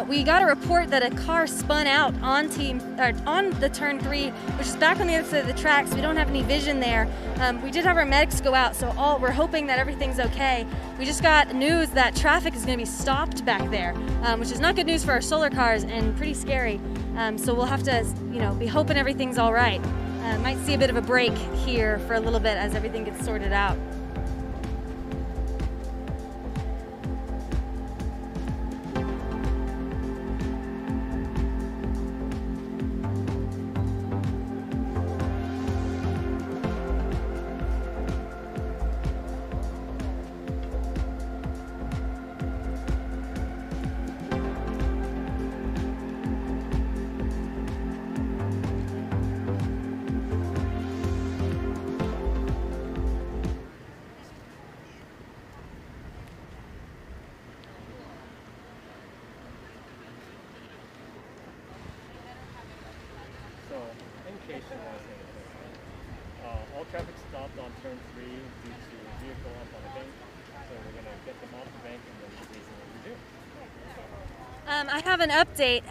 S18: We got a report that a car spun out on the turn 3, which is back on the other side of the track, so we don't have any vision there. We did have our medics go out, so we're hoping that everything's okay. We just got news that traffic is going to be stopped back there, which is not good news for our solar cars and pretty scary. So we'll have to, be hoping everything's all right. Might see a bit of a break here for a little bit as everything gets sorted out.
S24: So, in case you guys all traffic stopped on turn 3 due to a vehicle up on the bank. So we're going to get them off the bank and then the racing will resume.
S18: I have an update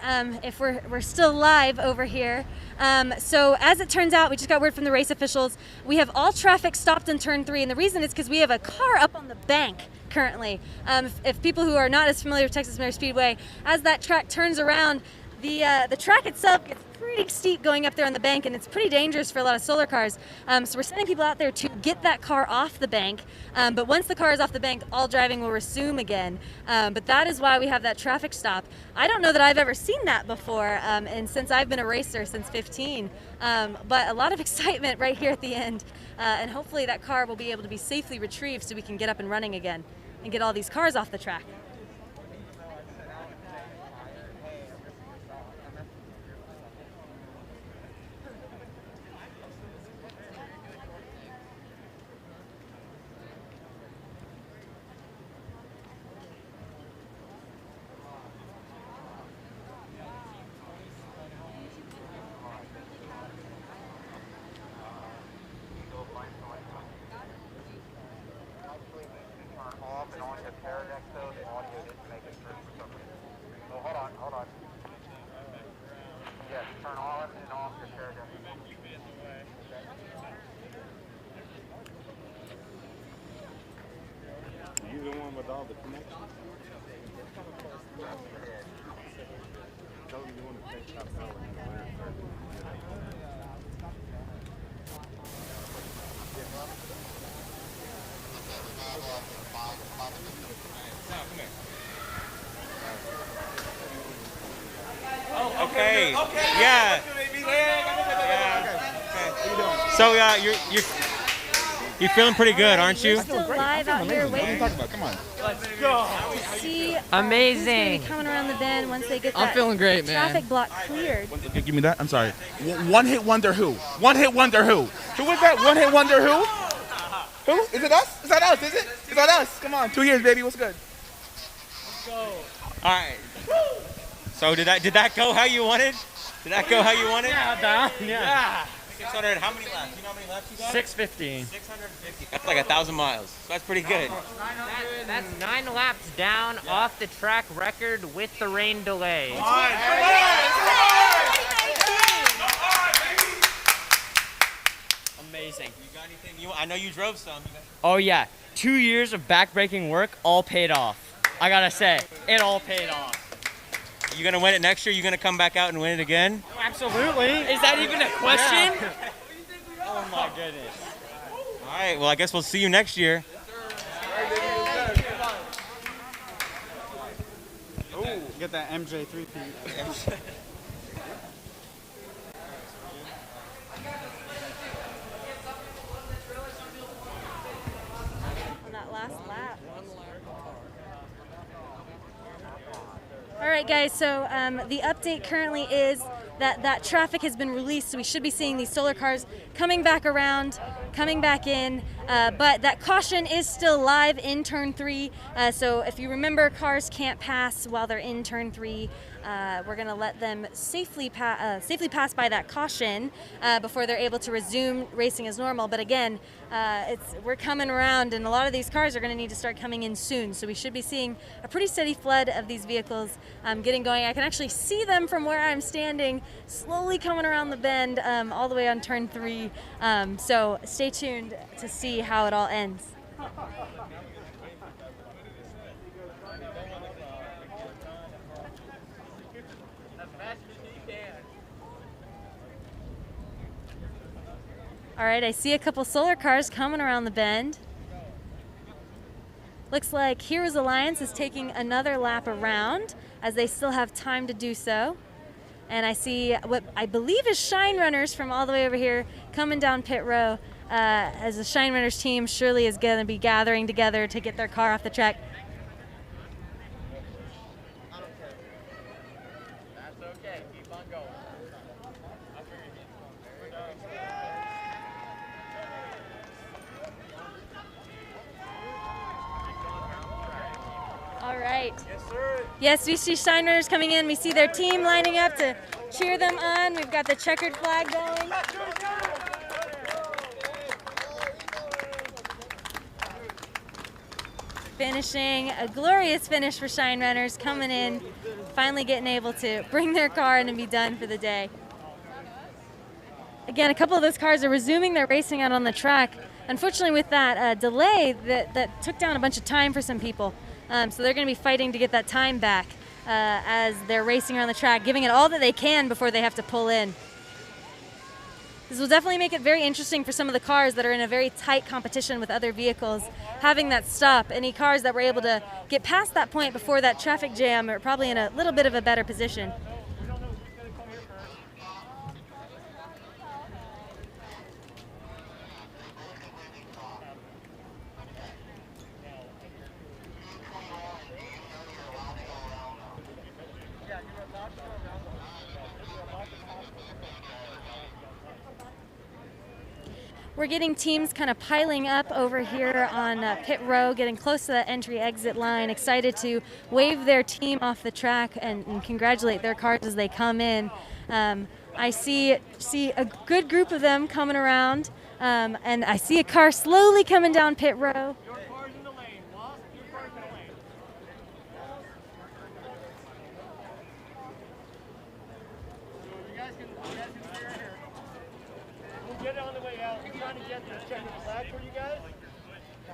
S18: if we're still live over here. So as it turns out, we just got word from the race officials. We have all traffic stopped in turn 3, and the reason is because we have a car up on the bank currently. If people who are not as familiar with Texas Motor Speedway, as that track turns around, the track itself gets pretty steep going up there on the bank, and it's pretty dangerous for a lot of solar cars. So we're sending people out there to get that car off the bank. But once the car is off the bank, all driving will resume again. But that is why we have that traffic stop. I don't know that I've ever seen that before, and since I've been a racer since 15. But a lot of excitement right here at the end. And hopefully that car will be able to be safely retrieved so we can get up and running again and get all these cars off the track.
S12: Oh, okay. Yeah. So you're feeling pretty good, aren't you?
S18: Still live out here waiting.
S14: Come on. Let's go.
S18: See
S15: Amazing.
S18: who's gonna be coming around the bend once they get
S15: I'm
S18: that
S15: feeling great, man.
S18: traffic block cleared.
S14: Give me that. I'm sorry. One hit wonder who? One hit wonder who? Who was that? One hit wonder who? Who? Is it us? Is that us? Is it? Is that us? Come on. 2 years, baby. What's good?
S12: Let's go. All right. So did that go how you wanted? Did that go how you wanted?
S15: Yeah.
S12: 600. How many laps? You know how many laps you got?
S15: 615.
S12: 650. That's like 1,000 miles. So that's pretty good.
S15: That's 9 laps down off the track record with the rain delay.
S21: Amazing.
S12: You got anything? I know you drove some.
S21: Oh yeah, 2 years of backbreaking work all paid off. I gotta say, it all paid off.
S12: You gonna win it next year? You gonna come back out and win it again?
S21: Absolutely. Is that even a question? Yeah. Oh my goodness.
S12: All right. Well, I guess we'll see you next year.
S6: Oh, get that MJ 3P.
S18: On that last lap. All right, guys, so the update currently is that traffic has been released, so we should be seeing these solar cars coming back around, coming back in, but that caution is still live in turn 3, so if you remember, cars can't pass while they're in turn 3. We're going to let them safely pass by that caution before they're able to resume racing as normal. But again, we're coming around, and a lot of these cars are going to need to start coming in soon. So we should be seeing a pretty steady flood of these vehicles getting going. I can actually see them from where I'm standing, slowly coming around the bend all the way on turn 3. So stay tuned to see how it all ends. All right, I see a couple solar cars coming around the bend. Looks like Heroes Alliance is taking another lap around as they still have time to do so. And I see what I believe is Shine Runners from all the way over here coming down pit row as the Shine Runners team surely is going to be gathering together to get their car off the track. All right. Yes, sir. Yes, we see Shine Runners coming in. We see their team lining up to cheer them on. We've got the checkered flag going. Finishing a glorious finish for Shine Runners, coming in, finally getting able to bring their car in and be done for the day. Again, a couple of those cars are resuming their racing out on the track. Unfortunately, with that delay, that took down a bunch of time for some people. So they're going to be fighting to get that time back as they're racing around the track, giving it all that they can before they have to pull in. This will definitely make it very interesting for some of the cars that are in a very tight competition with other vehicles. Having that stop, any cars that were able to get past that point before that traffic jam are probably in a little bit of a better position. We're getting teams kind of piling up over here on pit row, getting close to that entry-exit line, excited to wave their team off the track and congratulate their cars as they come in. I see a good group of them coming around, and I see a car slowly coming down pit row.
S24: Get it on the way out. I'm trying to get the flag for you guys.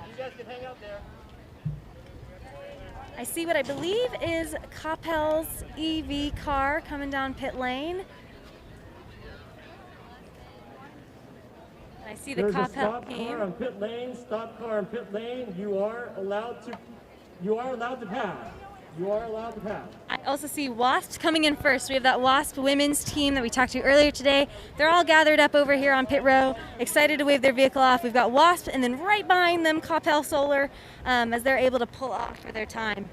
S24: You guys can hang out there.
S18: I see what I believe is KCAL's EV car coming down pit lane. I see the
S13: There's a
S18: KCAL
S13: stop
S18: team.
S13: car on pit lane, stop car on pit lane. You are allowed to pass. You are allowed to pass.
S18: I also see Wasp coming in first. We have that Wasp women's team that we talked to earlier today. They're all gathered up over here on pit row, excited to wave their vehicle off. We've got Wasp, and then right behind them, KCAL Solar, as they're able to pull off for their time.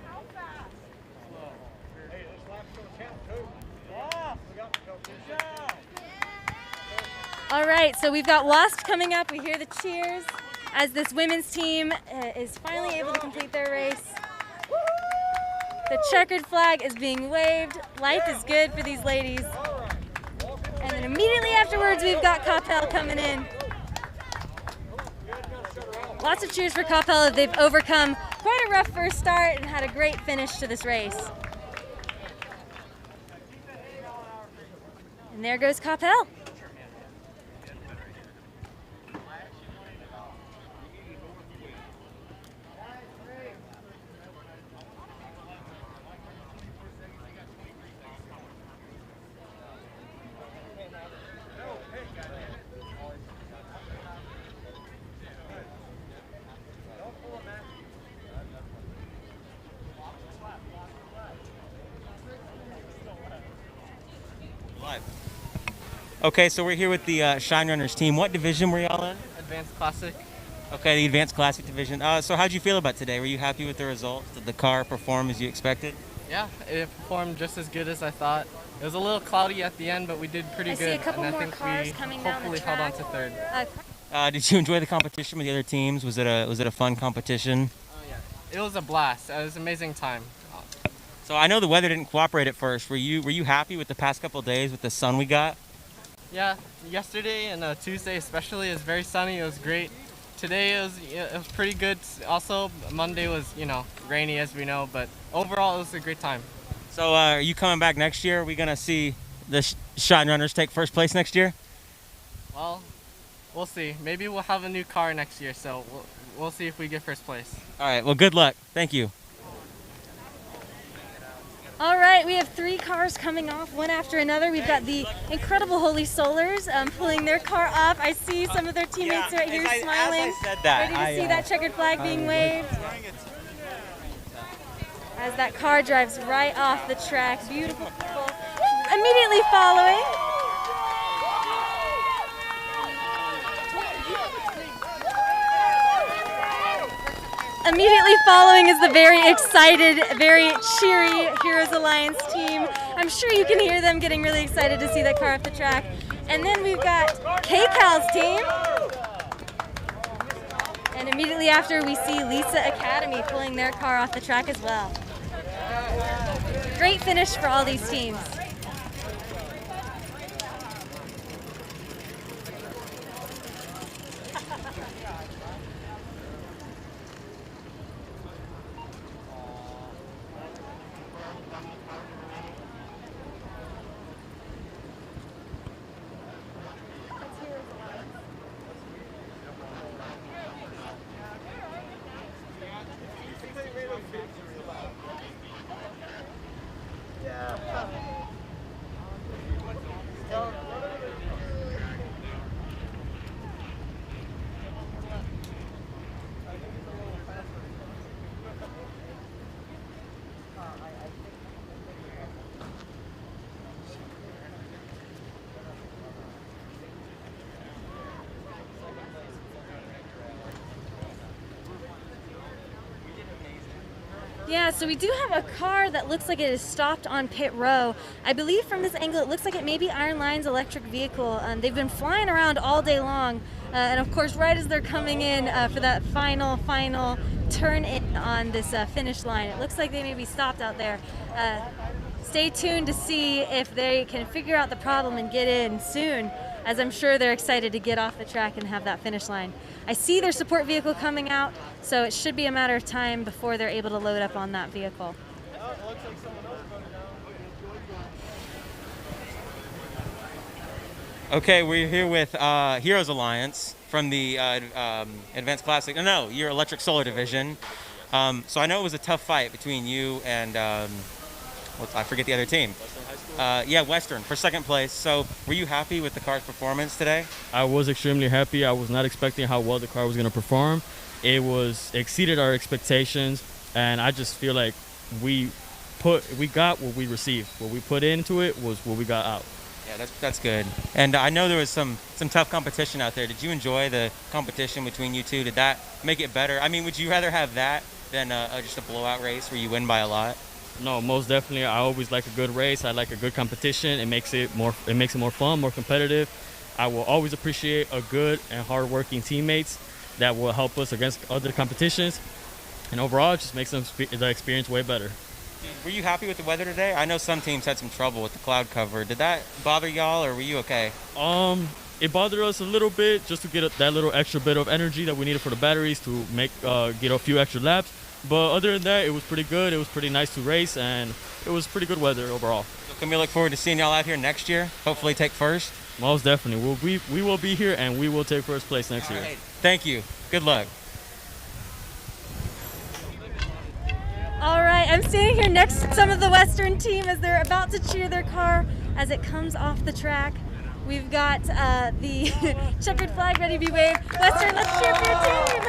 S18: All right, so we've got Wasp coming up. We hear the cheers as this women's team is finally able to complete their race. The checkered flag is being waved. Life is good for these ladies. And then immediately afterwards, we've got KCAL coming in. Lots of cheers for KCAL. They've overcome quite a rough first start and had a great finish to this race. And there goes KCAL.
S12: Okay, so we're here with the Shine Runners team. What division were y'all in?
S1: Advanced Classic.
S12: Okay, the Advanced Classic division. So how'd you feel about today? Were you happy with the results? Did the car perform as you expected?
S1: Yeah, it performed just as good as I thought. It was a little cloudy at the end, but we did pretty good.
S18: I see a couple
S1: and
S18: more
S1: I think
S18: cars
S1: we
S18: coming down the
S1: hopefully held on
S18: track.
S1: to third.
S12: Did you enjoy the competition with the other teams? Was it a fun competition?
S1: Oh yeah, it was a blast. It was an amazing time.
S12: So I know the weather didn't cooperate at first. Were you happy with the past couple of days with the sun we got?
S1: Yeah, yesterday and Tuesday especially, it was very sunny. It was great. Today it was pretty good. Also, Monday was rainy as we know, but overall it was a great time.
S12: So are you coming back next year? Are we gonna see the Shine Runners take first place next year?
S1: Well, we'll see. Maybe we'll have a new car next year, so we'll see if we get first place.
S12: All right. Well, good luck. Thank you.
S18: All right, we have 3 cars coming off, one after another. We've got the incredible Holy Solars pulling their car off. I see some of their teammates right here smiling, ready to see that checkered flag being waved. As that car drives right off the track, beautiful people immediately following. Immediately following is the very excited, very cheery Heroes Alliance team. I'm sure you can hear them getting really excited to see that car off the track. And then we've got KCAL's team. And immediately after, we see Lisa Academy pulling their car off the track as well. Great finish for all these teams. Yeah, so we do have a car that looks like it is stopped on pit row. I believe from this angle it looks like it may be Iron Line's electric vehicle. They've been flying around all day long, and of course right as they're coming in for that final turn in on this finish line, it looks like they may be stopped out there. Stay tuned to see if they can figure out the problem and get in soon, as I'm sure they're excited to get off the track and have that finish line. I see their support vehicle coming out, so it should be a matter of time before they're able to load up on that vehicle.
S12: Okay, we're here with Heroes Alliance from the Advanced Classic. No, your Electric Solar division. So I know it was a tough fight between you and I forget the other team. Yeah, Western for second place. So were you happy with the car's performance today?
S24: I was extremely happy. I was not expecting how well the car was going to perform. It exceeded our expectations, and I just feel like we got what we received. What we put into it was what we got out.
S12: Yeah, that's good. And I know there was some tough competition out there. Did you enjoy the competition between you two? Did that make it better? I mean, would you rather have that than just a blowout race where you win by a lot?
S24: No, most definitely. I always like a good race. I like a good competition. It makes it more fun, more competitive. I will always appreciate a good and hardworking teammates that will help us against other competitions. And overall, it just makes the experience way better.
S12: Were you happy with the weather today? I know some teams had some trouble with the cloud cover. Did that bother y'all, or were you okay?
S24: It bothered us a little bit just to get that little extra bit of energy that we needed for the batteries to get a few extra laps. But other than that, it was pretty good. It was pretty nice to race, and it was pretty good weather overall.
S12: So can we look forward to seeing y'all out here next year? Hopefully take first?
S24: Most definitely. We will be here, and we will take first place next year.
S12: Right. Thank you. Good luck.
S18: All right, I'm standing here next to some of the Western team as they're about to cheer their car as it comes off the track. We've got the checkered flag ready to be waved. Western, let's cheer for your team!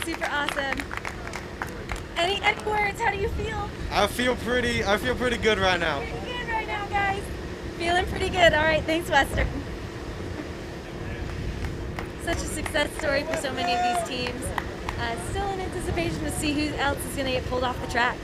S18: Super awesome. Any words? How do you feel?
S6: I feel pretty good right now.
S18: Pretty good right now, guys. Feeling pretty good. All right, thanks, Western. Such a success story for so many of these teams. Still in anticipation to see who else is going to get pulled off the track.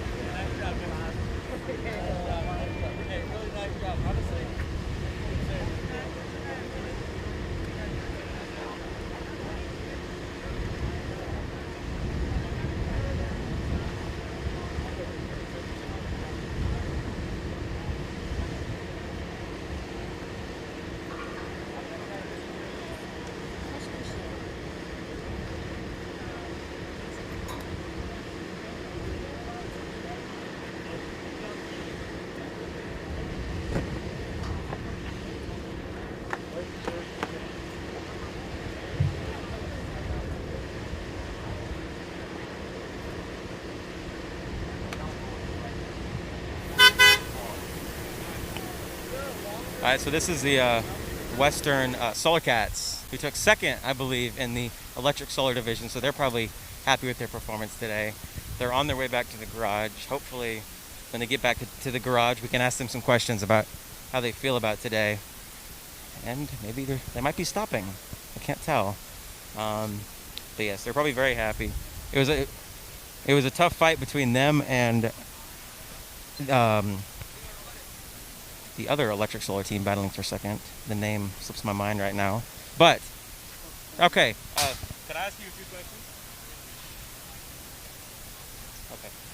S12: All right, so this is the Western Solar Cats, who took second, I believe, in the electric solar division, so they're probably happy with their performance today. They're on their way back to the garage. Hopefully, when they get back to the garage, we can ask them some questions about how they feel about today. And maybe they might be stopping. I can't tell. But yes, they're probably very happy. It was a tough fight between them and the other electric solar team battling for second. The name slips my mind right now. But, okay. Could I ask you a few questions?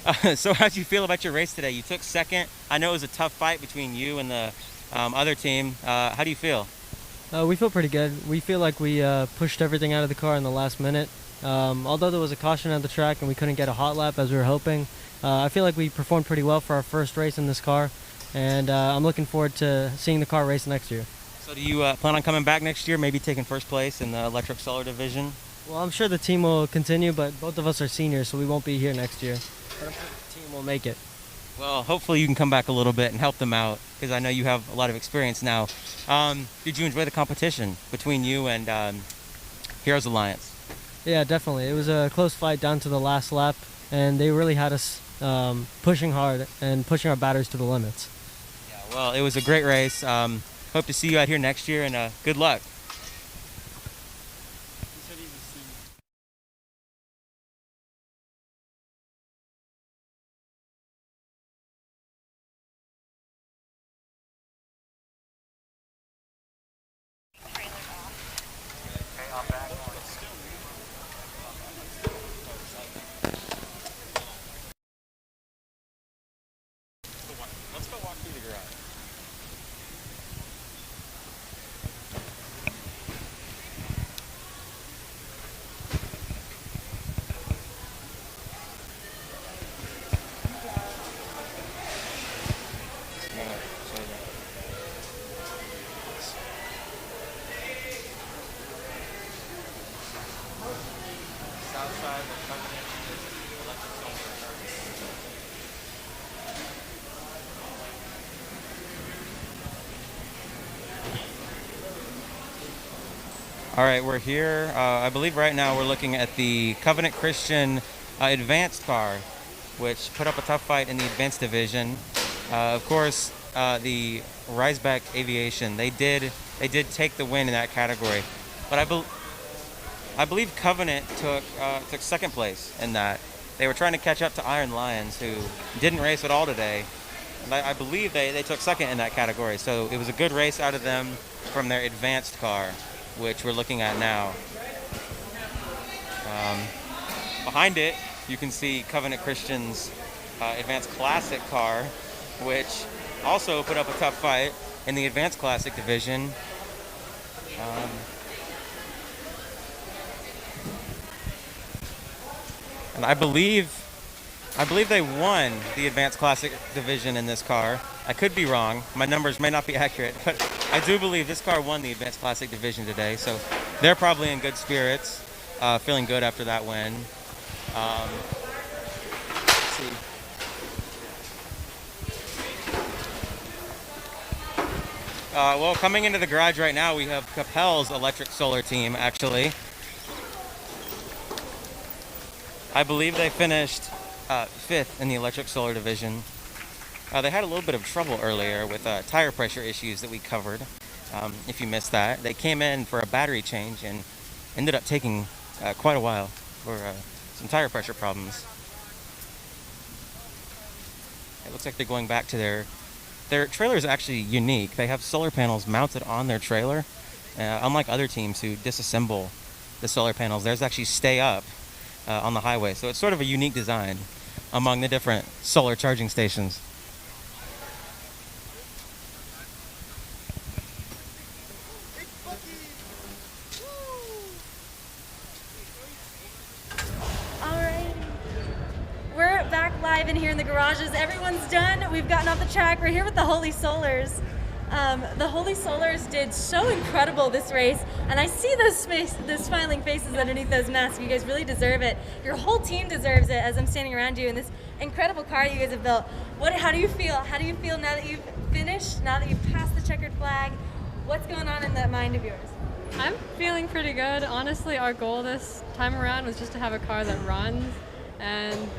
S12: Okay. So how'd you feel about your race today? You took second. I know it was a tough fight between you and the other team. How do you feel?
S8: We feel pretty good. We feel like we pushed everything out of the car in the last minute. Although there was a caution at the track and we couldn't get a hot lap as we were hoping, I feel like we performed pretty well for our first race in this car. And I'm looking forward to seeing the car race next year.
S12: So do you plan on coming back next year, maybe taking first place in the electric solar division?
S8: Well, I'm sure the team will continue, but both of us are seniors, so we won't be here next year. But I'm sure the team will make it.
S12: Well, hopefully you can come back a little bit and help them out, because I know you have a lot of experience now. Did you enjoy the competition between you and Heroes Alliance?
S8: Yeah, definitely. It was a close fight down to the last lap, and they really had us pushing hard and pushing our batteries to the limits.
S12: Well, it was a great race. Hope to see you out here next year, and good luck. Let's go walk through the garage. outside where Covenant is electric solar. All right, we're here. I believe right now we're looking at the Covenant Christian advanced car, which put up a tough fight in the advanced division. Of course, the Riseback Aviation, they did take the win in that category, but I believe Covenant took second place in that. They were trying to catch up to Iron Lions, who didn't race at all today. And I believe they took second in that category, so it was a good race out of them from their advanced car, which we're looking at now. Behind it, you can see Covenant Christian's Advanced Classic car, which also put up a tough fight in the Advanced Classic division. And I believe they won the Advanced Classic division in this car. I could be wrong. My numbers may not be accurate, but I do believe this car won the Advanced Classic division today. So they're probably in good spirits, feeling good after that win. Let's see. Well, coming into the garage right now, we have KCAL's electric solar team, actually. I believe they finished 5th in the electric solar division. They had a little bit of trouble earlier with tire pressure issues that we covered. If you missed that, they came in for a battery change and ended up taking quite a while for some tire pressure problems. It looks like they're going back to their trailer is actually unique. They have solar panels mounted on their trailer. Unlike other teams who disassemble the solar panels, theirs actually stay up on the highway. So it's sort of a unique design among the different solar charging stations.
S18: We're back live in here in the garages. Everyone's done. We've gotten off the track. We're here with the Holy Solars. The Holy Solars did so incredible this race, and I see those smiling faces underneath those masks. You guys really deserve it. Your whole team deserves it as I'm standing around you in this incredible car you guys have built. How do you feel? How do you feel now that you've finished, now that you've passed the checkered flag? What's going on in that mind of yours?
S11: I'm feeling pretty good. Honestly, our goal this time around was just to have a car that runs, and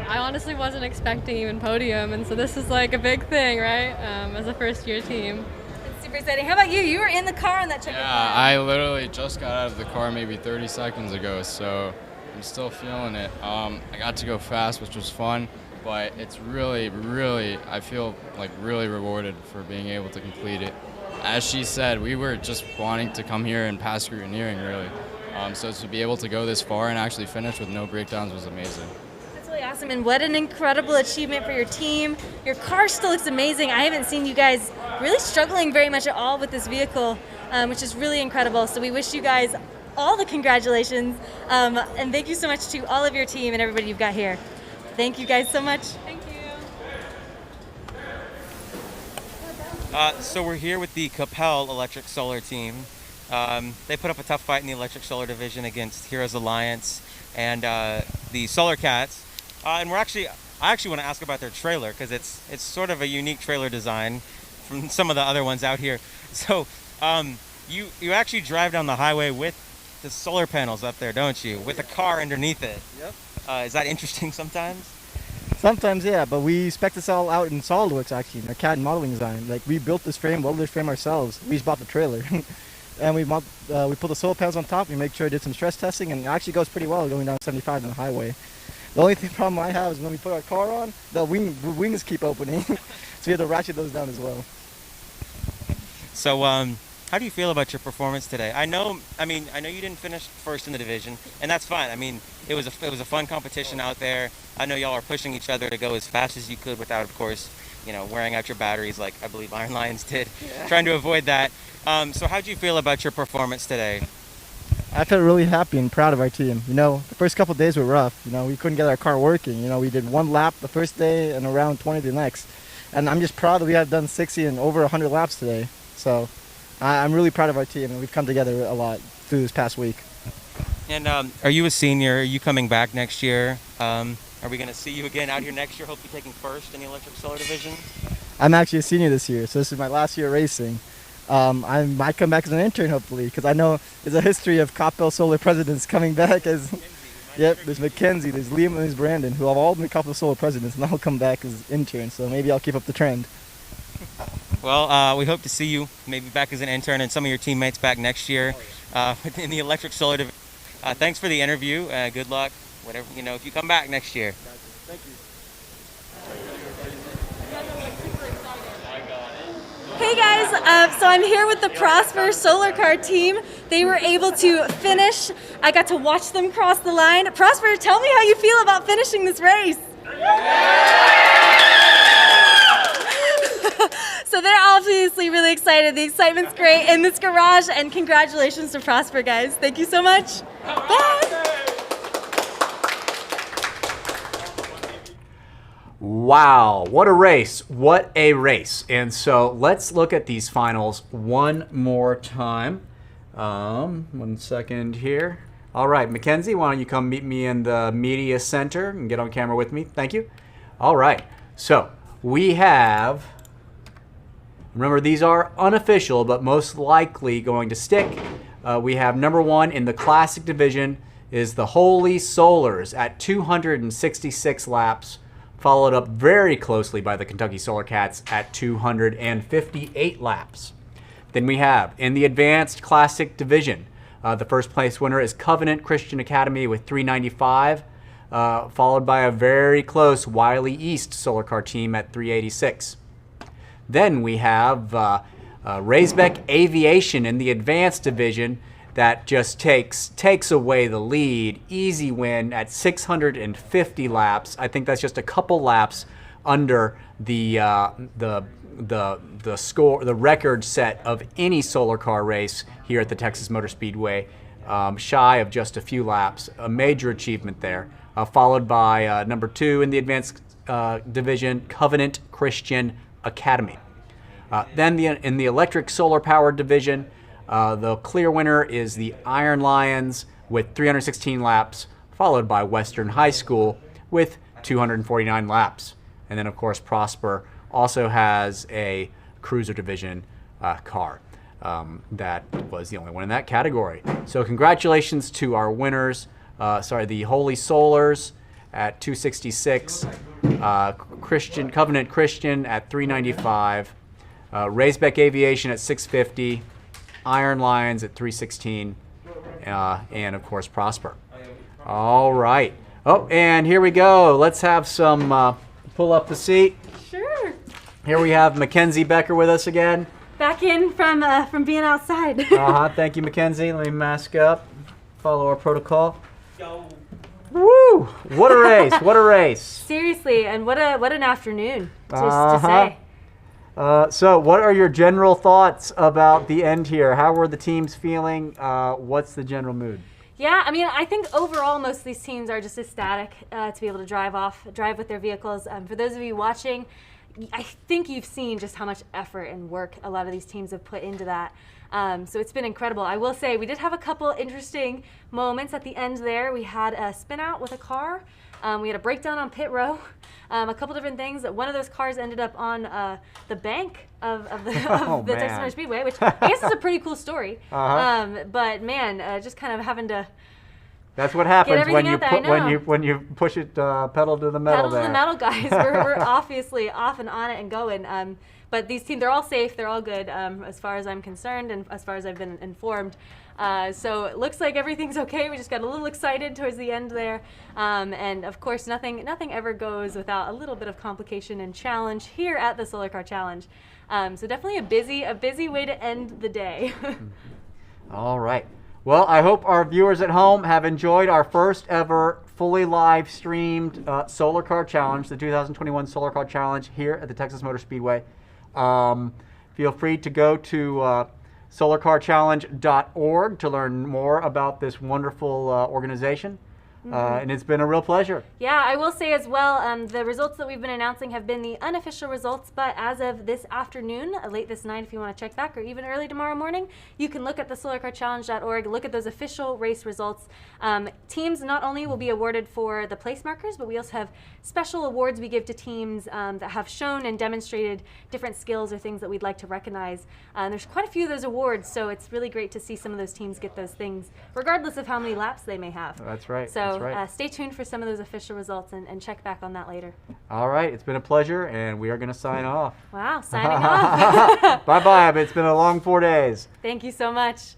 S11: I honestly wasn't expecting even podium, and so this is like a big thing, right? As a first-year team.
S18: It's super exciting. How about you? You were in the car on that checkered flag.
S19: I literally just got out of the car maybe 30 seconds ago, so I'm still feeling it. I got to go fast, which was fun, but it's really, I feel like really rewarded for being able to complete it. As she said, we were just wanting to come here and pass scrutineering, really. So to be able to go this far and actually finish with no breakdowns was amazing.
S18: That's really awesome, and what an incredible achievement for your team. Your car still looks amazing. I haven't seen you guys really struggling very much at all with this vehicle, which is really incredible. So we wish you guys all the congratulations, and thank you so much to all of your team and everybody you've got here. Thank you guys so much.
S11: Thank you.
S12: So we're here with the KCAL electric solar team. They put up a tough fight in the electric solar division against Heroes Alliance and the Solar Cats. And I actually want to ask about their trailer, because it's sort of a unique trailer design from some of the other ones out here. So you actually drive down the highway with the solar panels up there, don't you? With a car underneath it.
S20: Yep.
S12: Is that interesting sometimes?
S20: Sometimes, yeah, but we spec this all out in SolidWorks, actually, in our CAD modeling design. Like, we built this frame, welded this frame ourselves. We just bought the trailer. And we put the solar panels on top. We make sure I did some stress testing, and it actually goes pretty well going down 75 on the highway. The only problem I have is when we put our car on, the wings keep opening. So we have to ratchet those down as well.
S12: So, how do you feel about your performance today? I know you didn't finish first in the division, and that's fine. I mean, it was a fun competition out there. I know y'all are pushing each other to go as fast as you could without, of course, wearing out your batteries like I believe Iron Lions did, trying to avoid that. So how do you feel about your performance today?
S20: I felt really happy and proud of our team. The first couple of days were rough. We couldn't get our car working. We did one lap the first day and around 20 the next. And I'm just proud that we have done 60 and over 100 laps today. So I'm really proud of our team, and we've come together a lot through this past week.
S12: And are you a senior? Are you coming back next year? Are we going to see you again out here next year? Hopefully taking first in the electric solar division?
S20: I'm actually a senior this year, so this is my last year racing. I might come back as an intern, hopefully, because I know there's a history of KCAL Solar presidents coming back as... Yep, there's Mackenzie, there's Liam, and there's Brandon, who have all been KCAL Solar presidents, and I'll come back as interns, so maybe I'll keep up the trend.
S12: Well, we hope to see you maybe back as an intern and some of your teammates back next year in the electric solar division. Thanks for the interview. Good luck. Whatever, if you come back next year.
S20: Thank you.
S18: Hey guys, so I'm here with the Prosper Solar Car team. They were able to finish. I got to watch them cross the line. Prosper, tell me how you feel about finishing this race. So they're obviously really excited. The excitement's great in this garage, and congratulations to Prosper, guys. Thank you so much. Bye.
S5: Wow, what a race. What a race. And so let's look at these finals one more time. 1 second here. All right, Mackenzie, why don't you come meet me in the media center and get on camera with me? Thank you. All right, so we have, remember these are unofficial, but most likely going to stick. We have number 1 in the classic division is the Holy Solars at 266 laps. Followed up very closely by the Kentucky Solar Cats at 258 laps. Then we have, in the Advanced Classic Division, the first place winner is Covenant Christian Academy with 395, followed by a very close Wylie East Solar Car team at 386. Then we have Raisbeck Aviation in the Advanced Division that just takes away the lead. Easy win at 650 laps. I think that's just a couple laps under the score, the record set of any solar car race here at the Texas Motor Speedway. Shy of just a few laps. A major achievement there. Followed by number 2 in the Advanced Division, Covenant Christian Academy. Then in the Electric Solar Power Division, the clear winner is the Iron Lions with 316 laps, followed by Western High School with 249 laps. And then, of course, Prosper also has a Cruiser Division car. That was the only one in that category. So congratulations to our winners. The Holy Solars at 266, Covenant Christian at 395, Raisbeck Aviation at 650, Iron Lions at 316, and of course Prosper. All right. Oh, and here we go. Let's have some pull up the seat.
S18: Sure.
S5: Here we have Mackenzie Becker with us again.
S18: Back in from being outside.
S5: Thank you, Mackenzie. Let me mask up. Follow our protocol. Woo! What a race! What a race!
S18: Seriously, and what an afternoon, just to say.
S5: So what are your general thoughts about the end here? How were the teams feeling? What's the general mood?
S18: Yeah, I mean, I think overall most of these teams are just ecstatic to be able to drive with their vehicles. For those of you watching, I think you've seen just how much effort and work a lot of these teams have put into that. So it's been incredible. I will say we did have a couple interesting moments at the end there. We had a spin out with a car. We had a breakdown on pit row. A couple different things. One of those cars ended up on the bank of the Texas Motor Speedway, which I guess is a pretty cool story. But man, just kind of having to.
S5: That's what happens when you push it pedal to the metal.
S18: Pedal to the metal, guys. We're obviously off and on it and going. But these teams, they're all safe. They're all good as far as I'm concerned and as far as I've been informed. So it looks like everything's okay. We just got a little excited towards the end there. And of course, nothing ever goes without a little bit of complication and challenge here at the Solar Car Challenge. So definitely a busy way to end the day.
S5: All right. Well, I hope our viewers at home have enjoyed our first ever fully live streamed Solar Car Challenge, the 2021 Solar Car Challenge here at the Texas Motor Speedway. Feel free to go to solarcarchallenge.org to learn more about this wonderful organization. And it's been a real pleasure.
S3: Yeah, I will say as well, the results that we've been announcing have been the unofficial results, but as of this afternoon, late this night if you want to check back, or even early tomorrow morning, you can look at the solarcarchallenge.org, look at those official race results. Teams not only will be awarded for the place markers, but we also have special awards we give to teams that have shown and demonstrated different skills or things that we'd like to recognize. There's quite a few of those awards, so it's really great to see some of those teams get those things, regardless of how many laps they may have.
S5: That's right.
S3: So
S5: that's right.
S3: Stay tuned for some of those official results and check back on that later.
S5: All right, it's been a pleasure, and we are going to sign off.
S3: Wow, signing off.
S5: Bye-bye. It's been a long 4 days.
S3: Thank you so much.